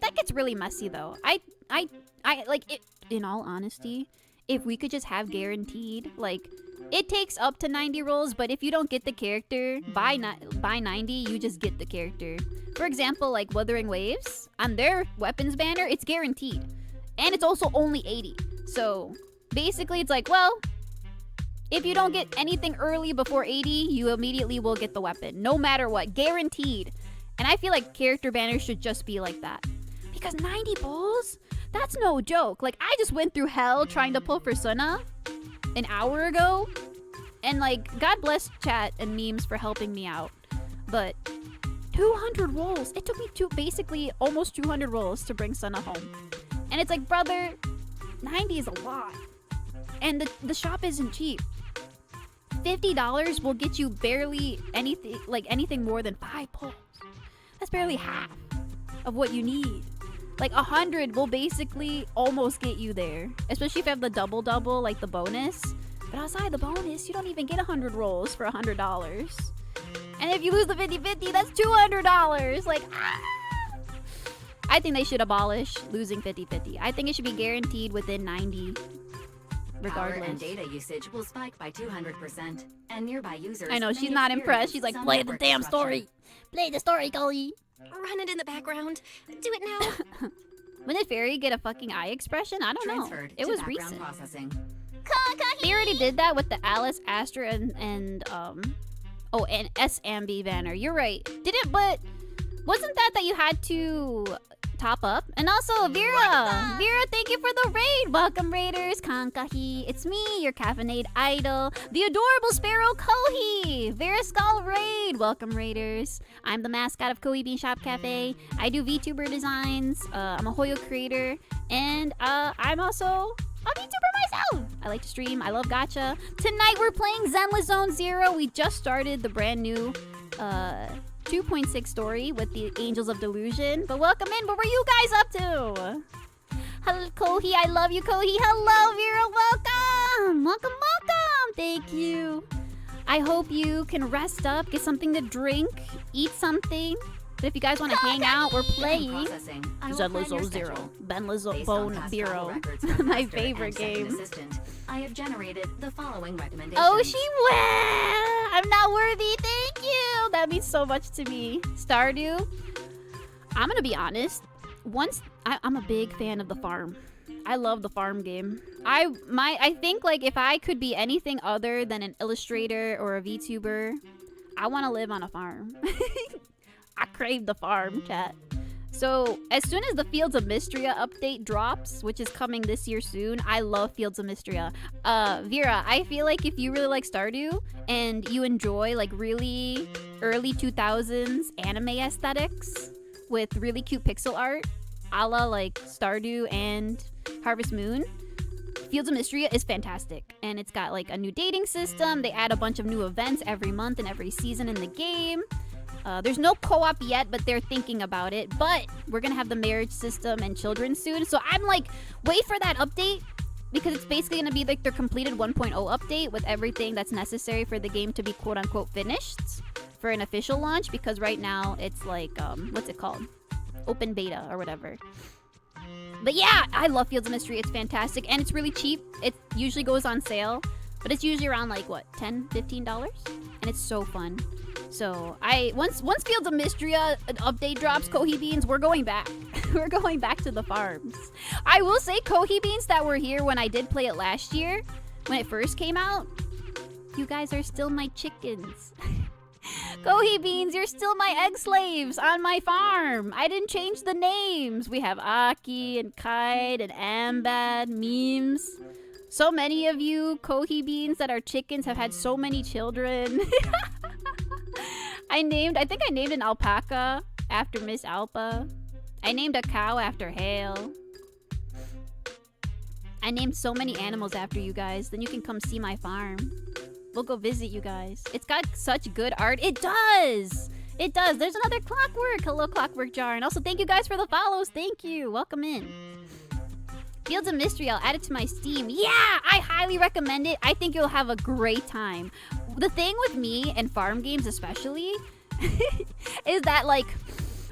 That gets really messy though. I like it. In all honesty, if we could just have guaranteed, like, it takes up to 90 rolls, but if you don't get the character by 90, you just get the character. For example, like Wuthering Waves, on their weapons banner, it's guaranteed, and it's also only 80. So basically, it's like, well, if you don't get anything early before 80, you immediately will get the weapon, no matter what, guaranteed. And I feel like character banners should just be like that. Because 90 pulls? That's no joke. Like, I just went through hell trying to pull for Sunna an hour ago. And, like, God bless chat and memes for helping me out. But 200 rolls. It took me basically almost 200 rolls to bring Sunna home. And it's like, brother, 90 is a lot. And the shop isn't cheap. $50 will get you barely anything more than 5 pulls. That's barely half of what you need. Like 100 will basically almost get you there, especially if you have the double, like the bonus. But outside the bonus, you don't even get 100 rolls for $100. And if you lose the 50-50, that's $200. Like, I think they should abolish losing 50-50. I think it should be guaranteed within 90. Regardless. Power and data usage will spike by 200%, and nearby users. I know, may she's not impressed. experience She's like, some play the network damn disruption. story. Play the story, Kohi. Run it in the background. Do it now. When did Fairy get a fucking eye expression? I don't know. Transferred It to was background recent. processing. They already did that with the Alice, Astra, and S-Ambi banner. You're right. But wasn't that you had to top up? And also, Vera! Vera, thank you for the raid! Welcome, Raiders! Kankahi. It's me, your caffeinate idol, the adorable Sparrow Kohi! Vera Skull Raid! Welcome, Raiders. I'm the mascot of Kohi Bean Shop Cafe. I do VTuber designs. I'm a Hoyo creator. And I'm also a VTuber myself! I like to stream. I love gacha. Tonight we're playing Zenless Zone Zero. We just started the brand new 2.6 story with the Angels of Delusion. But welcome in. What were you guys up to? Hello, Kohi. I love you, Kohi. Hello, Vera. Welcome. Welcome. Thank you. I hope you can rest up, get something to drink, eat something. But if you guys want to hang out, we're playing Processing. I will Zenless plan your Zone Zero. schedule. Benless Based on Bone past Zero. travel records from My Master favorite and Second game. Assistant, I have generated the following recommendations. Oh, she will. I'm not worthy. Thank you. That means so much to me. Stardew. I'm gonna be honest. I'm a big fan of the farm. I love the farm game. I think like if I could be anything other than an illustrator or a VTuber, I want to live on a farm. I crave the farm, chat. So as soon as the Fields of Mystria update drops, which is coming this year soon, I love Fields of Mystria. Vera, I feel like if you really like Stardew and you enjoy like really early 2000s anime aesthetics with really cute pixel art, a la like Stardew and Harvest Moon, Fields of Mystria is fantastic. And it's got like a new dating system. They add a bunch of new events every month and every season in the game. There's no co-op yet, but they're thinking about it. But we're gonna have the marriage system and children soon. So I'm like, wait for that update, because it's basically gonna be like their completed 1.0 update with everything that's necessary for the game to be quote-unquote finished for an official launch. Because right now it's like, what's it called? Open beta or whatever. But yeah, I love Fields of Mystery. It's fantastic and it's really cheap. It usually goes on sale, but it's usually around like what, $10, $15, and it's so fun. So once Fields of Mystria update drops, Kohi Beans, we're going back. We're going back to the farms. I will say, Kohi Beans that were here when I did play it last year, when it first came out, you guys are still my chickens. Kohi Beans, you're still my egg slaves on my farm. I didn't change the names. We have Aki and Kite and Ambad, memes. So many of you Kohi Beans that are chickens have had so many children. I think I named an alpaca after Miss Alpa. I named a cow after Hale. I named so many animals after you guys. Then you can come see my farm. We'll go visit you guys. It's got such good art. It does! It does. There's another Clockwork. Hello, Clockwork Jar. And also, thank you guys for the follows. Thank you. Welcome in. Fields of Mystery. I'll add it to my Steam. Yeah! I highly recommend it. I think you'll have a great time. The thing with me and farm games especially is that, like,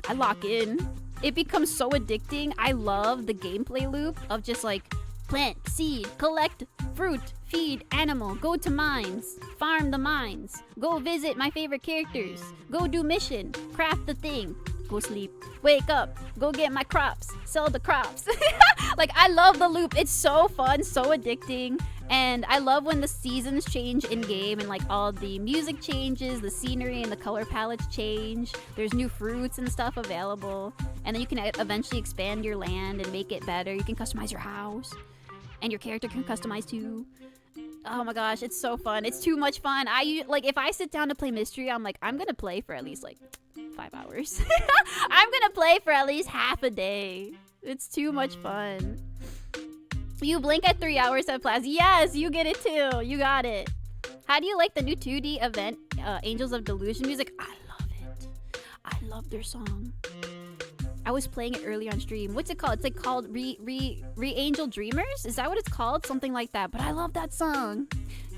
I lock in. It becomes so addicting. I love the gameplay loop of just, like, plant, seed, collect fruit, feed animal, go to mines, farm the mines, go visit my favorite characters, go do mission, craft the thing, go sleep, wake up, go get my crops, sell the crops. Like, I love the loop. It's so fun, so addicting. And I love when the seasons change in game and like all the music changes, the scenery and the color palettes change. There's new fruits and stuff available. And then you can eventually expand your land and make it better. You can customize your house. And your character can customize too. Oh my gosh, it's so fun. It's too much fun. If I sit down to play Mystery, I'm like, I'm gonna play for at least like 5 hours. I'm gonna play for at least half a day. It's too much fun. You blink at 3 hours at Plaza. Yes, you get it too. You got it. How do you like the new 2D event, Angels of Delusion music? I love it. I love their song. I was playing it earlier on stream. What's it called? It's like called Re-Angel Dreamers? Is that what it's called? Something like that. But I love that song.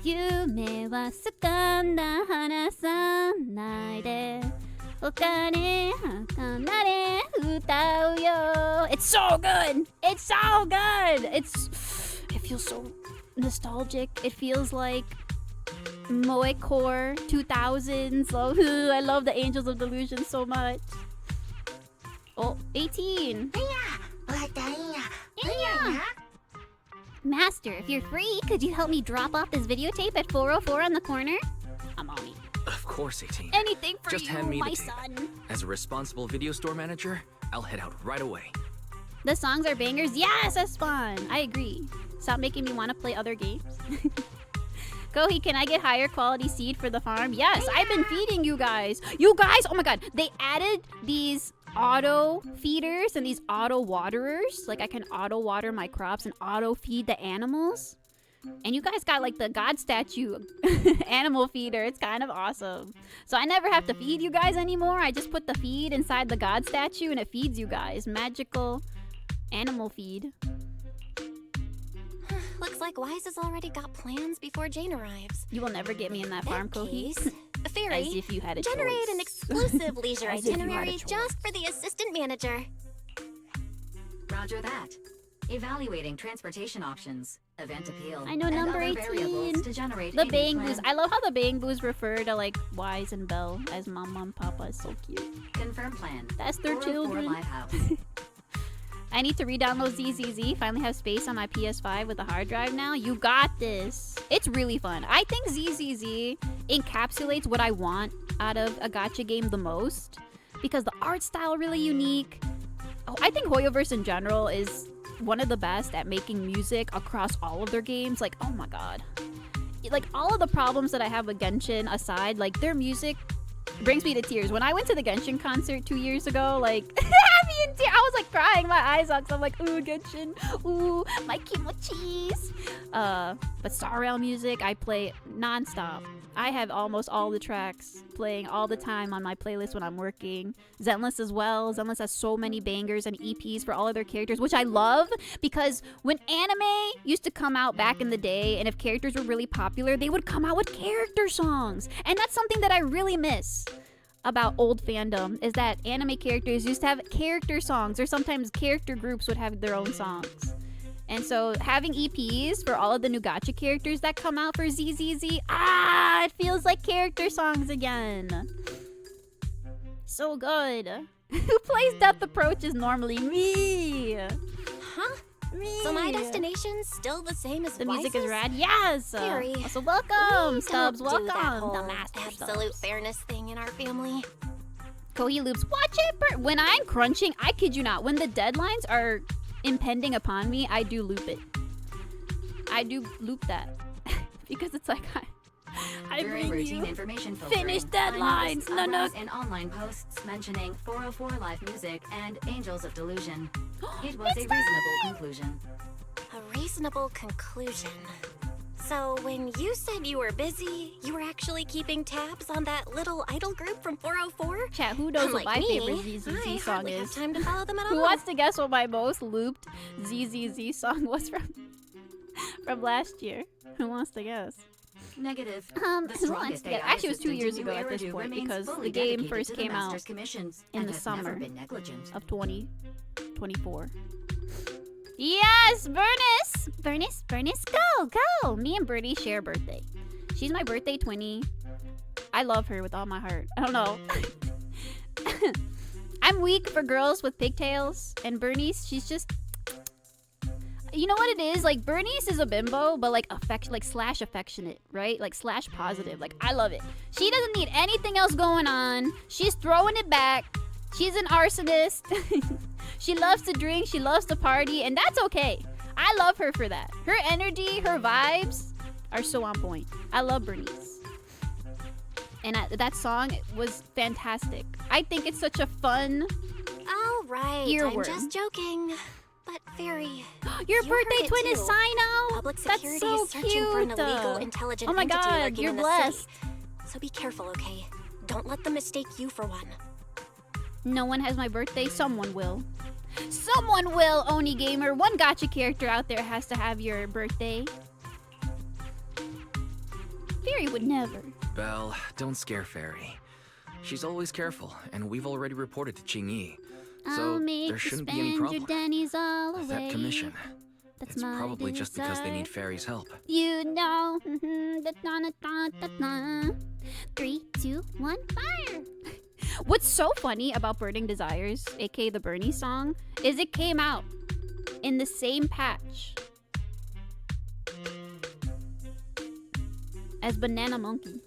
Yume wa tsukanda hanasanai de okane hakanare utau yo. It's so good. It's so good. It feels so nostalgic. It feels like Moe Core 2000s. Oh, I love the Angels of Delusion so much. Oh, 18. Master, if you're free, could you help me drop off this videotape at 404 on the corner? I'm on it. Of course, 18. Anything for Just you, hand me my the tape. son. As a responsible video store manager, I'll head out right away. The songs are bangers. Yes, that's fun. I agree. Stop making me want to play other games. Kohi, can I get higher quality seed for the farm? Yes, I've been feeding you guys. You guys, oh my god, they added these auto feeders and these auto waterers. Like, I can auto water my crops and auto feed the animals. And you guys got like the god statue animal feeder. It's kind of awesome. So I never have to feed you guys anymore. I just put the feed inside the god statue and it feeds you guys. Magical animal feed. Looks like Wise has already got plans before Jane arrives. You will never get me in that farm, Kohi. Fairy, As if you had a generate choice. an exclusive leisure As if you had a itinerary choice. just for the assistant manager. Roger that. Evaluating transportation options. Event appeal. I know, and number other 18. variables to generate The a new Bang plan. Boos. I love how the Bang Boos refer to like Wise and Belle as Mama and Papa. It's so cute. Confirm plan. That's their 404 children. Lighthouse. I need to re-download ZZZ. Finally have space on my PS5 with a hard drive now. You got this. It's really fun. I think ZZZ encapsulates what I want out of a gacha game the most because the art style really unique. Oh, I think Hoyoverse in general is one of the best at making music across all of their games. Like, oh my god. Like, all of the problems that I have with Genshin aside, like, their music brings me to tears. When I went to the Genshin concert 2 years ago, like, I was like crying my eyes out because I'm like, ooh, Genshin, ooh, my kimochis. But Star Rail music, I play non-stop. I have almost all the tracks playing all the time on my playlist when I'm working. Zenless as well. Zenless has so many bangers and EPs for all of their characters, which I love because when anime used to come out back in the day, and if characters were really popular, they would come out with character songs. And that's something that I really miss about old fandom, is that anime characters used to have character songs, or sometimes character groups would have their own songs. And so having EPs for all of the new gacha characters that come out for ZZZ, it feels like character songs again. So good. Who plays Death Approach is normally me. Huh? Me. So my my destination's still the same as The music is Weiss's? rad. Yes. Carrie, So welcome, we Stubbs. don't do that Welcome. whole The master absolute Stubbs. fairness thing in our family. Kohi loops. Watch it. When I'm crunching, I kid you not. When the deadlines are impending upon me, I do loop it. I do loop that because it's like I During bring routine you information filtering, finish I deadlines. noticed No, no. others in online posts mentioning 404 Live Music and Angels of Delusion. It was a reasonable conclusion. A reasonable conclusion. So when you said you were busy, you were actually keeping tabs on that little idol group from 404? Chat, who knows what Unlike my me, favorite ZZZ I song hardly have is? time to follow them at Who all. wants to guess what my most looped ZZZ song was from last year? Who wants to guess? Negative. Who The wants strongest to guess? AI Actually, it was 2 years assistant ago in at this Eridu point remains because fully the game dedicated first to the came out Master's commissions in and the has never summer been negligent. of 2024. Yes, Bernice, go! Me and Birdie share a birthday. She's my birthday twinnie. I love her with all my heart. I don't know. I'm weak for girls with pigtails, and Bernice, she's just. You know what it is? Like Bernice is a bimbo, but like slash affectionate, right? Like slash positive. Like I love it. She doesn't need anything else going on. She's throwing it back. She's an arsonist. She loves to drink. She loves to party, and that's okay. I love her for that. Her energy, her vibes are so on point. I love Bernice. And that song was fantastic. I think it's such a fun All right, earworm. I'm just joking. But Fairy, Your you birthday heard it twin is too. Sino. Public That's security so is searching for an cute. illegal, intelligent Oh my entity God, lurking you're in the blessed. city. So be careful, okay? Don't let them mistake you for one. No one has my birthday. Someone will. Someone will, Oni Gamer. One gacha character out there has to have your birthday. Fairy would never. Belle, don't scare Fairy. She's always careful, and we've already reported to Qingyi. So I'll make there you shouldn't be spend any your problem. Denny's all away. That commission. That's It's my probably just because they need desire. Fairy's help. You know. Da-da-da-da-da. 3, 2, 1, fire! What's so funny about Burning Desires, aka the Bernie song, is it came out in the same patch as Banana Monkey.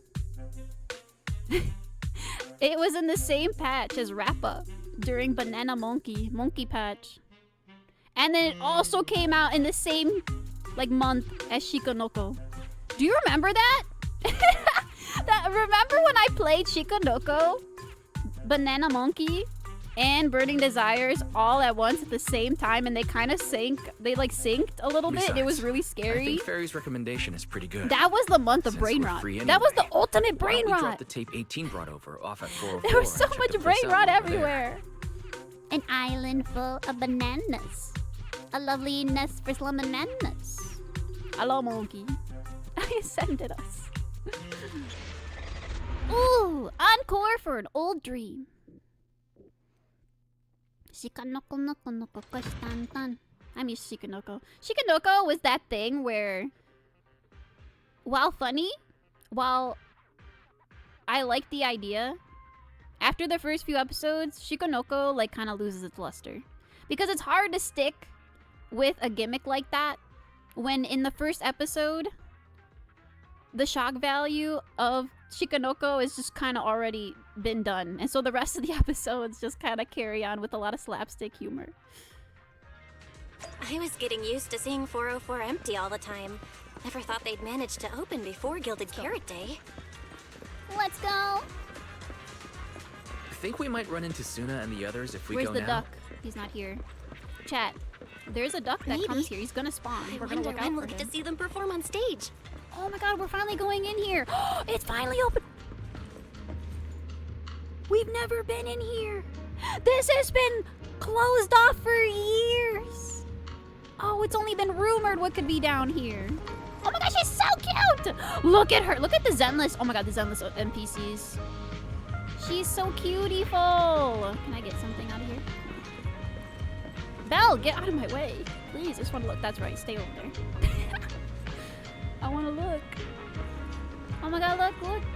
It was in the same patch as Rappa during Banana Monkey Patch. And then it also came out in the same month as Shikanoko. Do you remember that? Remember when I played Shikanoko, Banana Monkey, and Burning Desires all at once at the same time, and they kind of synced a little bit. It was Besides, really I scary. think Fairy's recommendation is pretty good. That was the month of Since brain we're rot. free That was the anyway, ultimate Why brain don't we rot. drop the tape 18 brought over off at 404 There was so and check much the brain place out rot while we're there. everywhere. An island full of bananas. A lovely nest for slum bananas. Hello, monkey. I ascended us. Ooh, encore for an old dream. Shikanoko noko noko kwashtantan. I'm used to Shikanoko. Shikanoko was that thing where, while funny, while I liked the idea, after the first few episodes, Shikanoko kind of loses its luster. Because it's hard to stick with a gimmick like that when in the first episode, the shock value of Shikanoko is just kind of already been done. And so the rest of the episodes just kind of carry on with a lot of slapstick humor. I was getting used to seeing 404 empty all the time. Never thought they'd manage to open before Gilded Carrot Day. Let's go! I think we might run into Sunna and the others if we Where's go the now. duck? He's not here. Chat, there's a duck that Maybe. comes here. He's gonna spawn. I We're gonna wonder look out when for we'll get him. to see them perform on stage. Oh my god, we're finally going in here. It's finally open. We've never been in here. This has been closed off for years. Oh, it's only been rumored what could be down here. Oh my gosh, she's so cute. Look at her. Look at the Zenless. Oh my god, the Zenless NPCs. She's so cutie-ful. Can I get something out of here? Belle, get out of my way. Please, I just want to look. That's right, stay over there. I want to look. Oh my god,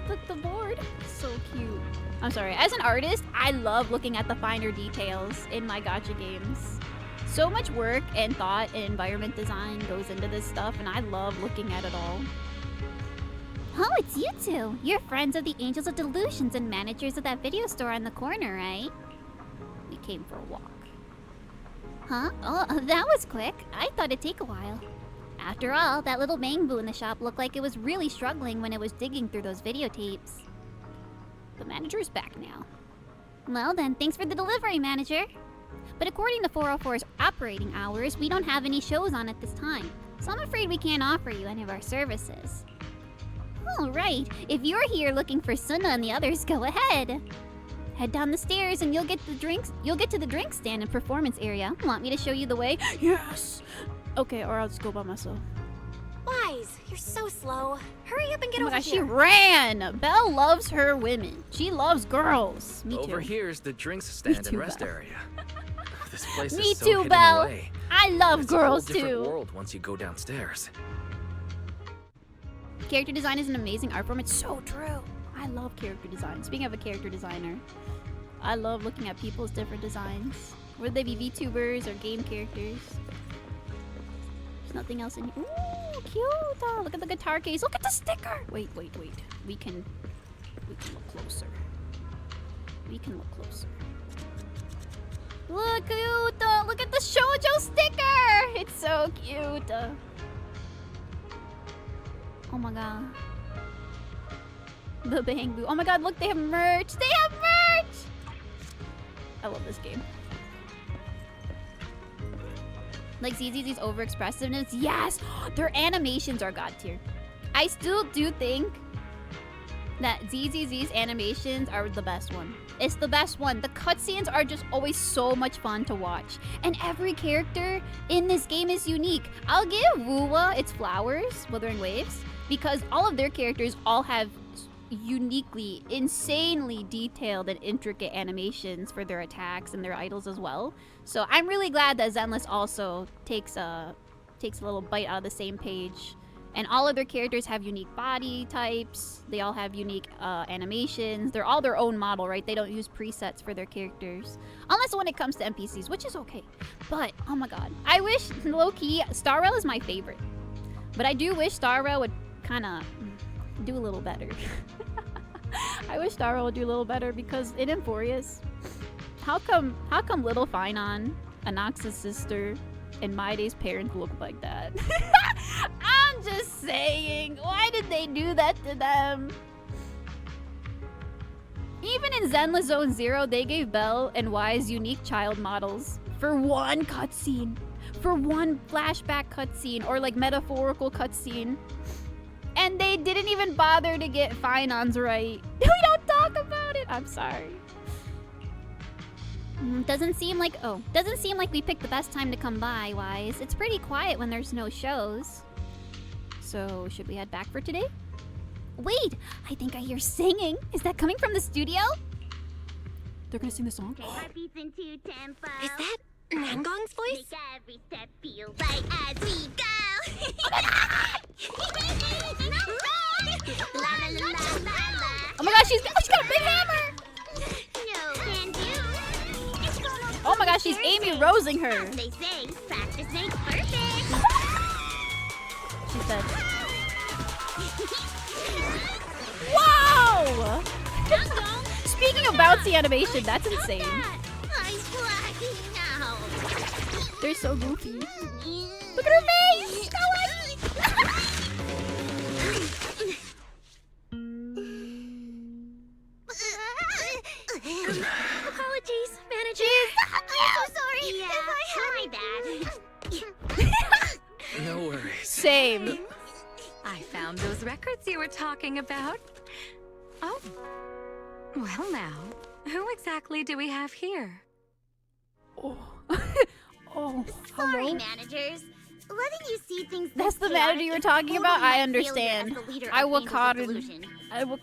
look the board. So cute. I'm sorry. As an artist, I love looking at the finer details in my gacha games. So much work and thought and environment design goes into this stuff, and I love looking at it all. Oh, it's you two. You're friends of the Angels of Delusions and managers of that video store on the corner, right? We came for a walk. Huh? Oh, that was quick. I thought it'd take a while. After all, that little bamboo in the shop looked like it was really struggling when it was digging through those videotapes. The manager's back now. Well then, thanks for the delivery, manager. But according to 404's operating hours, we don't have any shows on at this time. So I'm afraid we can't offer you any of our services. Oh, right. If you're here looking for Sunna and the others, go ahead. Head down the stairs and you'll get to the drink stand and performance area. Want me to show you the way? Yes! Okay, or I'll just go by myself. Wise, you're so slow. Hurry up and get Oh my over gosh, she here. ran! Belle loves her women. She loves girls. Me too. Over here's the drinks stand too, and rest Belle. area. This place Me is so too, hidden Belle. away. I love It's girls a whole different too. world once you go downstairs. Character design is an amazing art form. It's so true. I love character design. Speaking of a character designer, I love looking at people's different designs. Whether they be VTubers or game characters. There's nothing else in here. Ooh, cute. Oh, look at the guitar case. Look at the sticker. Wait. We can look closer. We can look closer. Look cute. Look at the shoujo sticker. It's so cute. Oh my god. The bamboo. Oh my god, look, they have merch. They have merch! I love this game. Like ZZZ's overexpressiveness. Yes! Their animations are god tier. I still do think that ZZZ's animations are the best one. It's the best one. The cutscenes are just always so much fun to watch. And every character in this game is unique. I'll give Wuwa its flowers, Withering Waves, because all of their characters all have uniquely, insanely detailed and intricate animations for their attacks and their idols as well. So I'm really glad that Zenless also takes a little bite out of the same page. And all of their characters have unique body types. They all have unique animations. They're all their own model, right? They don't use presets for their characters. Unless when it comes to NPCs, which is okay. But, oh my god. I wish, low-key, Starrel is my favorite. But I do wish Starrel would kind of do a little better. I wish Starrel would do a little better because in Emphorius, how come little Finon, Anox's sister, and Maide's parents look like that? I'm just saying, why did they do that to them? Even in Zenless Zone Zero, they gave Belle and Wise unique child models for one cutscene, for one flashback cutscene, or like metaphorical cutscene. And they didn't even bother to get Finons right. We don't talk about it. I'm sorry. Doesn't seem like we picked the best time to come by, Wise. It's pretty quiet when there's no shows. So, should we head back for today? Wait, I think I hear singing. Is that coming from the studio? They're gonna sing the song? Is that Nangong's voice? Every step feel right as we go. Oh my gosh, she's got a big hammer! Oh my gosh, she's Amy Rosing her. They say practice makes perfect. She said. Whoa! Speaking of bouncy animation, that's insane. They're so goofy. Look at her face! Apologies, manager. I'm so sorry. Yeah, If I my bad. No worries. Same. I found those records you were talking about. Oh. Well now, who exactly do we have here? Oh. Oh, Sorry, hello? managers. Letting you see things That's this the manager chaotic you were is talking totally about? my I failure understand. as the leader I of will Angels of car. Delusion. I will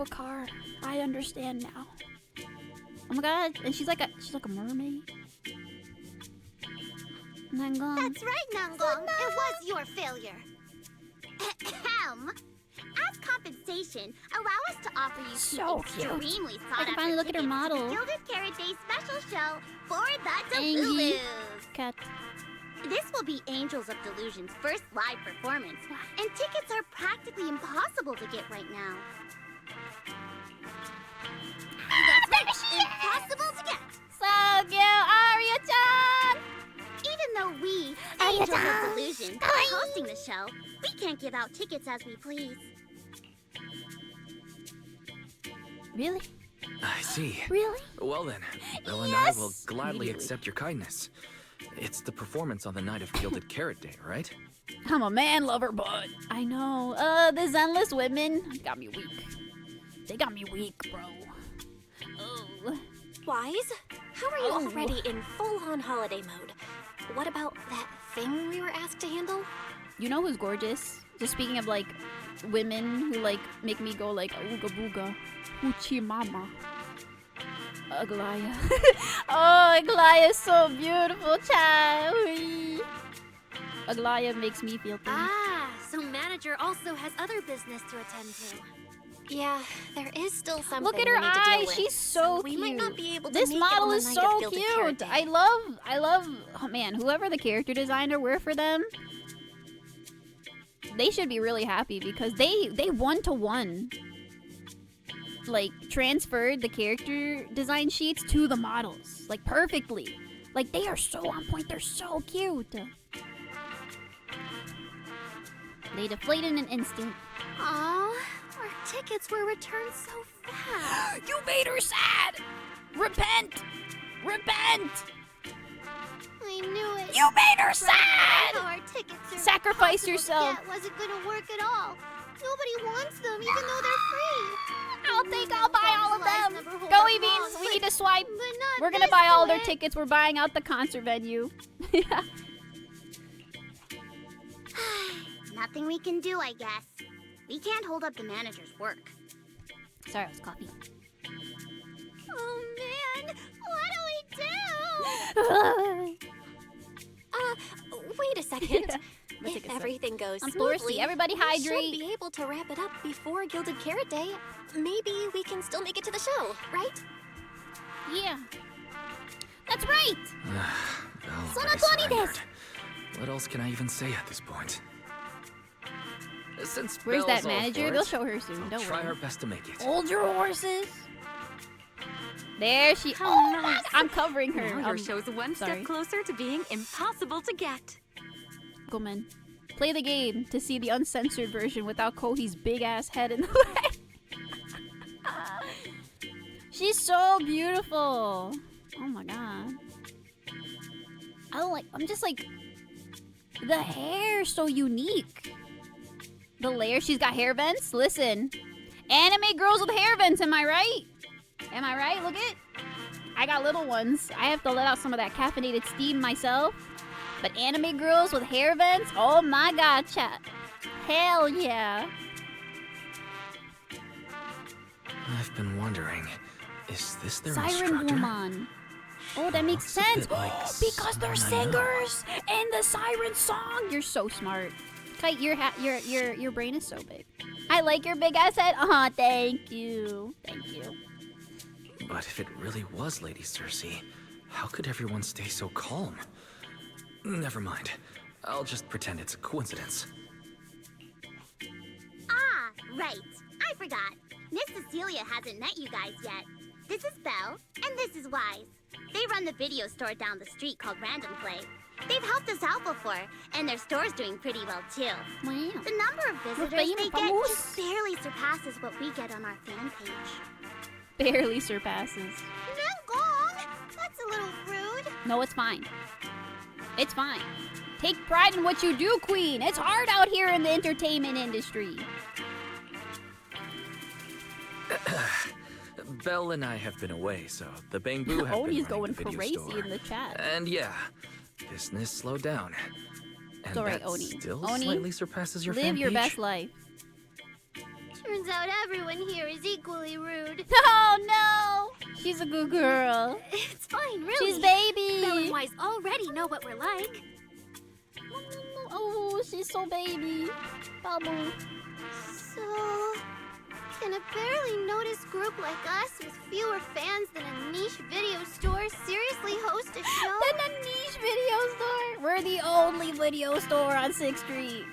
car. I understand now. Oh my god, and she's like a mermaid. Nangong. That's right, Nangong. It was your failure. Ahem. As compensation, promotion, allow us to offer you So two cute. extremely I sought can after finally look at her tickets model. to the Gilded Carrot Day special show for the Angie. Delulus. Cat. This will be Angels of Delusion's first live performance, and tickets are practically impossible to get right now. That's right, impossible to get. So cute, Aria-chan! Even though we, Angels of Delusion, are hosting the show, we can't give out tickets as we please. Really? I see. Really? Well then, Belle and I will gladly accept your kindness. It's the performance on the night of Gilded Carrot Day, right? I'm a man lover, but I know. The Zenless women got me weak. They got me weak, bro. Oh. Wise, how are you Oh. already in full-on holiday mode? What about that thing we were asked to handle? You know who's gorgeous? Just speaking of like women who like make me go like ooga booga, hoochie mama. Aglaya. Oh, Aglaya's so beautiful, child. Aglaya makes me feel things. Ah, so manager also has other business to attend to. Yeah, there is still something Look at we her need to deal eyes. with, She's so we cute. might not be able to This make it model on the is night so of Gilded Carrot cute. Day. I love. Oh man, whoever the character designer were for them, they should be really happy because they 1-to-1 like transferred the character design sheets to the models like perfectly. Like they are so on point. They're so cute. They deflate in an instant. Aw, our tickets were returned so fast. You made her sad. Repent. Repent. I knew it. You made her How sad. our tickets are Sacrifice impossible to yourself. get wasn't gonna work at all. Nobody wants them, even though they're free. I'll think I'll buy all of Lives them. never hold Go, up Beans. long, We but- need to swipe. But not We're gonna this buy all their way. tickets. We're buying out the concert venue. Nothing we can do, I guess. We can't hold up the manager's work. Sorry, it was coffee. Oh man, what do we do? Wait a second. Let's take If a sip. everything goes I'm smoothly, thirsty. Everybody we hydrate. should be able to wrap it up before Gilded Carrot Day. Maybe we can still make it to the show, right? Yeah. That's right. Belle Sunna already 20 surrendered. this. What else can I even say at this point? Since Where's Belle's that all manager? for They'll it, show her soon. I'll Don't try worry. our best to make it. Hold your horses. There she. How Oh, nice. I'm covering her. Now your show's one sorry. step closer to being impossible to get. Go, men. Play the game to see the uncensored version without Kohi's big ass head in the way. She's so beautiful. Oh my god. I don't like. I'm just like. The hair so unique. The layer. She's got hair vents. Listen, anime girls with hair vents. Am I right? Am I right? Look it. I got little ones. I have to let out some of that caffeinated steam myself. But anime girls with hair vents, oh my god, chat. Hell yeah. I've been wondering, is this their Siren instructor? Woman. Oh, that makes Looks a sense. bit like Because they're someone I know. singers in the Siren song. You're so smart. Kite, your brain is so big. I like your big ass head. Aw, thank you. Thank you. But if it really was Lady Cersei, how could everyone stay so calm? Never mind. I'll just pretend it's a coincidence. Ah, right. I forgot. Miss Cecilia hasn't met you guys yet. This is Belle, and this is Wise. They run the video store down the street called Random Play. They've helped us out before, and their store's doing pretty well too. Wow. The number of visitors famous, they get famous. just barely surpasses what we get on our fan page. Barely surpasses. Nangong! That's a little rude. No, it's fine. It's fine. Take pride in what you do, Queen. It's hard out here in the entertainment industry. Belle and I have been away, so the Bangbu have been Oni's running going the video crazy store. in the chat. And yeah, business slowed down. And all right, that Oni. still Oni, slightly surpasses your Live fan your page? best life. Turns out everyone here is equally rude. Oh no! She's a good girl. It's fine, really. She's baby. Belle and Wise already know what we're like. Oh, she's so baby. Babu. So, Can a barely noticed group like us with fewer fans than a niche video store seriously host a show? Then a niche video store. We're the only video store on 6th Street.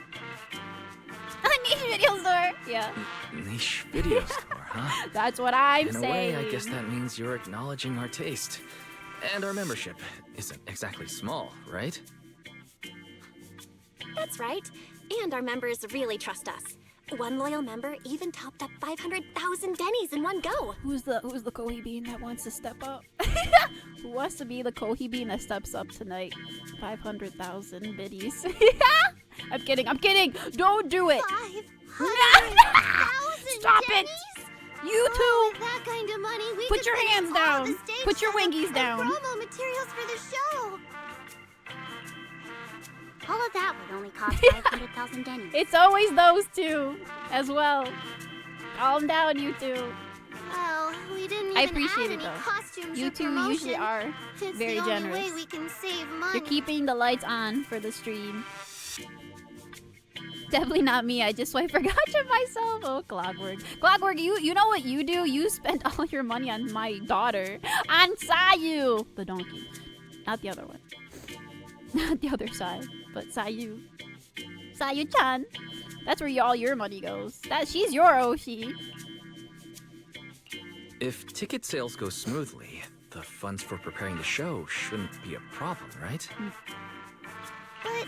A niche video store. Yeah. Niche video store, huh? That's what I'm In a saying. way, I guess that means you're acknowledging our taste. And our membership isn't exactly small, right? That's right. And our members really trust us. One loyal member even topped up 500,000 Denny's in one go. Who's the Kohi bean that wants to step up? Who wants to be the Kohi bean that steps up tonight? 500,000 biddies. I'm kidding. Don't do it. 500,000 Stop Denny's? it. You Oh, two. with that kind of money, we Put could your finish hands all down. the stage Put your setup wingies and down. promo materials for the show. All of that would only cost 500,000 Denny's. It's always those two as well. Calm down, you two. Well, we didn't even I appreciate add it any though. costumes You or two promotion. usually are It's very the only generous. way we can save money. You're keeping the lights on for the stream. Definitely not me. I just forgot to myself. Oh, Clockwork. Clockwork, you know what you do? You spend all your money on my daughter. On Sayu! The donkey. Not the other one. Not the other side. But Sayu. Sayu-chan. That's where all your money goes. She's your Oshi. If ticket sales go smoothly, the funds for preparing the show shouldn't be a problem, right? But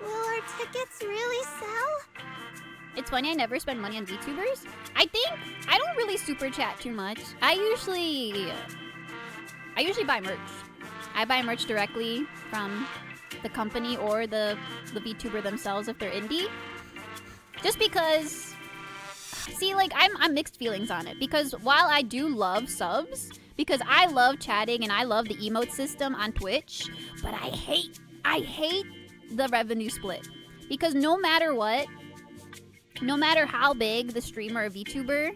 will our tickets really sell? It's funny, I never spend money on VTubers. I don't really super chat too much. I usually buy merch. I buy merch directly from the company or the VTuber themselves if they're indie. Just because, see, I'm mixed feelings on it. Because while I do love subs, because I love chatting and I love the emote system on Twitch, but I hate the revenue split. Because no matter what, no matter how big the streamer or VTuber,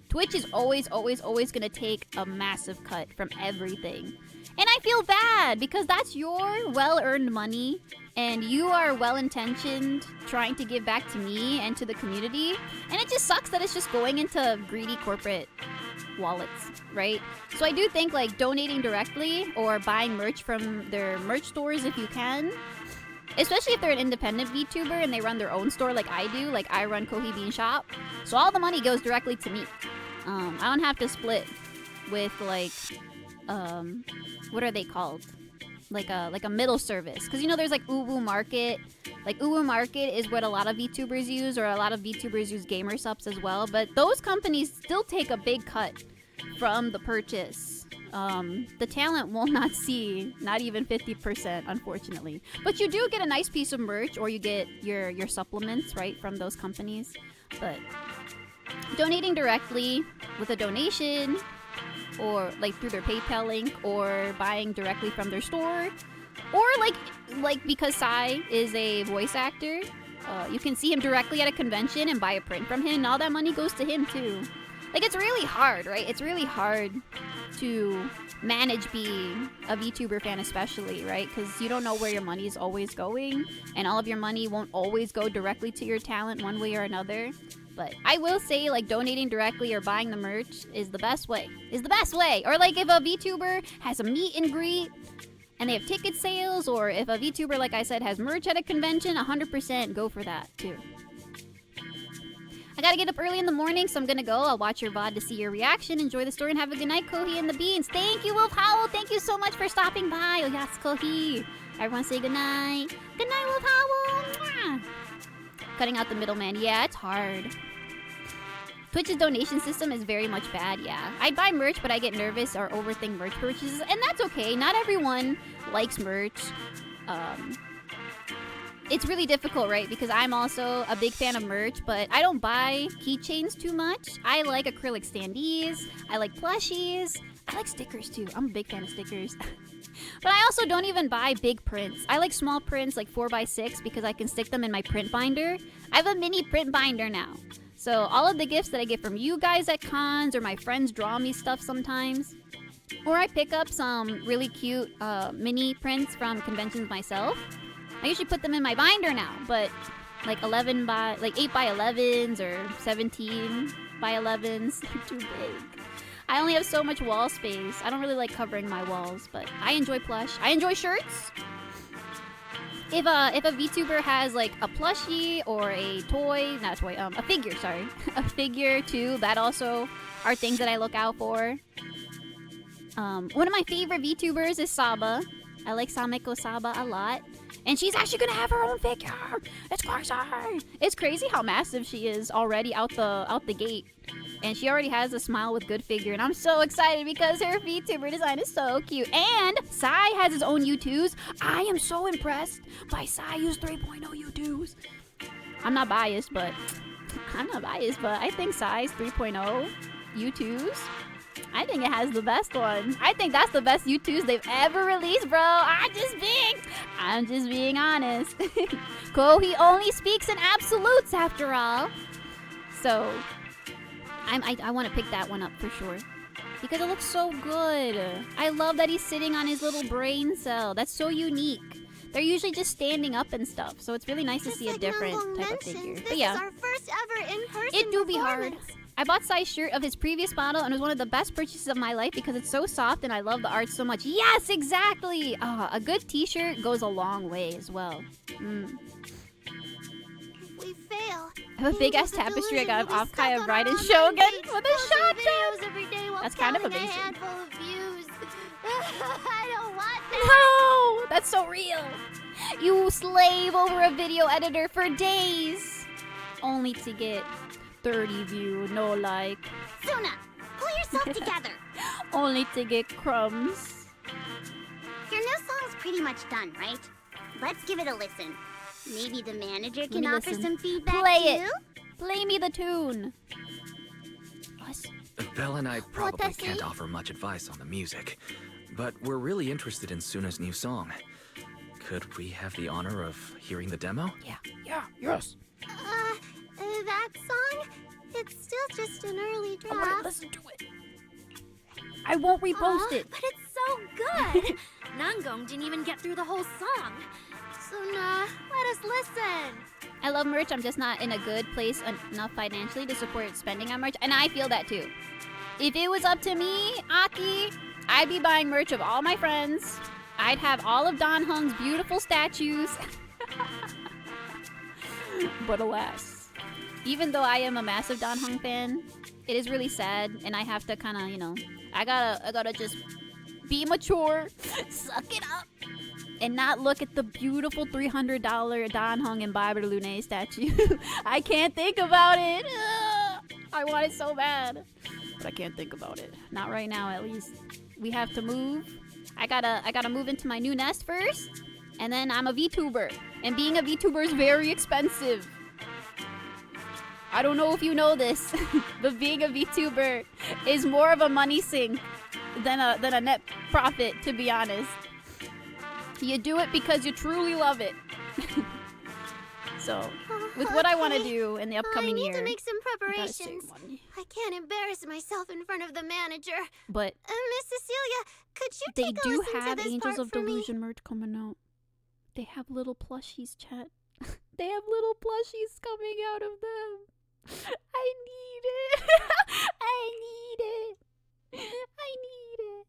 Twitch is always gonna take a massive cut from everything. And I feel bad because that's your well-earned money and you are well-intentioned trying to give back to me and to the community. And it just sucks that it's just going into greedy corporate wallets, right? So I do think donating directly or buying merch from their merch stores if you can, especially if they're an independent VTuber and they run their own store like I do, like I run Kohi Bean Shop. So all the money goes directly to me. I don't have to split with what are they called? Like a middle service. Because there's Uwu Market. Uwu Market is what a lot of VTubers use, or a lot of VTubers use gamer subs as well. But those companies still take a big cut from the purchase. The talent will not see not even 50%, unfortunately. But you do get a nice piece of merch, or you get your supplements, right, from those companies. But donating directly with a donation, or through their PayPal link, or buying directly from their store, or because Sai is a voice actor, you can see him directly at a convention and buy a print from him, and all that money goes to him too. It's really hard, right? It's really hard to manage being a VTuber fan, especially, right? Because you don't know where your money is always going, and all of your money won't always go directly to your talent one way or another. But I will say, donating directly or buying the merch is the best way. Or, if a VTuber has a meet and greet and they have ticket sales, or if a VTuber, like I said, has merch at a convention, 100% go for that, too. I gotta get up early in the morning, so I'm gonna go. I'll watch your VOD to see your reaction. Enjoy the story and have a good night, Kohi and the Beans. Thank you, Wolf Howl. Thank you so much for stopping by. Oh, yes, Kohi. Everyone say good night. Good night, Wolf Howl. Mwah. Cutting out the middleman. Yeah, it's hard. Twitch's donation system is very much bad, yeah. I buy merch, but I get nervous or overthink merch purchases, and that's okay. Not everyone likes merch. It's really difficult, right? Because I'm also a big fan of merch, but I don't buy keychains too much. I like acrylic standees. I like plushies. I like stickers too. I'm a big fan of stickers. But I also don't even buy big prints. I like small prints, 4x6, because I can stick them in my print binder. I have a mini print binder now. So all of the gifts that I get from you guys at cons, or my friends draw me stuff sometimes, or I pick up some really cute mini prints from conventions myself, I usually put them in my binder now. But like 8 by 11s or 17 by 11s. They're too big. I only have so much wall space. I don't really like covering my walls, but I enjoy plush. I enjoy shirts. If a VTuber has like a plushie or a toy, not a toy, a figure, sorry. A figure too, that also are things that I look out for. One of my favorite VTubers is Saba. I like Sameko Saba a lot. And she's actually gonna have her own figure. It's crazy. It's crazy how massive she is already out the gate. And she already has a smile with good figure. And I'm so excited because her VTuber design is so cute. And Sai has his own U2s. I am so impressed by Sai's 3.0 U2s. I'm not biased, but I think Sai's 3.0 U2s, I think it has the best one. I think that's the best U2s they've ever released, bro. I'm just being honest. Kohi only speaks in absolutes after all. So I want to pick that one up for sure. Because it looks so good. I love that he's sitting on his little brain cell. That's so unique. They're usually just standing up and stuff. So it's really nice to see a different type of figure. But yeah, this is our first ever in-person it do be hard. performance. I bought Sai's shirt of his previous model and it was one of the best purchases of my life because it's so soft and I love the art so much. Yes, exactly! A good t-shirt goes a long way as well. If we fail, I have a big ass tapestry I got off Kaya Bride and Shogun with a shotgun! That's kind of amazing. I don't want that. No! That's so real! You slave over a video editor for days! Only to get 30 view, no like. Sunna, pull yourself together. Only to get crumbs. Your new song's pretty much done, right? Let's give it a listen. Maybe the manager Let can me offer listen. some feedback Play too? it! Play me the tune! Belle and I probably does can't he? offer much advice on the music, but we're really interested in Sunna's new song. Could we have the honor of hearing the demo? Yeah, yes. That song? It's still just an early I want draft. to listen to it. I won't repost it. But it's so good! Nangong didn't even get through the whole song. Sunna, let us listen. I love merch, I'm just not in a good place enough financially to support spending on merch, and I feel that too. If it was up to me, Aki, I'd be buying merch of all my friends. I'd have all of Don Hung's beautiful statues. But alas, even though I am a massive Don Hung fan, it is really sad, and I have to kind of, you know, I gotta just be mature, suck it up, and not look at the beautiful $300 Don Hung and Barbara Lune statue. I can't think about it. Ugh, I want it so bad, but I can't think about it. Not right now, at least. We have to move. I gotta move into my new nest first, and then I'm a VTuber, and being a VTuber is very expensive. I don't know if you know this, but being a VTuber is more of a money sink than a net profit, to be honest. You do it because you truly love it. So, with what I want to do in the upcoming I need year, to make some I gotta save preparations. money. I can't embarrass myself in front of the manager. But Miss Cecilia, could you they take a do listen have to this Angels part of for me? Delusion merch coming out. They have little plushies, chat. They have little plushies coming out of them. I need it. I need it. I need it.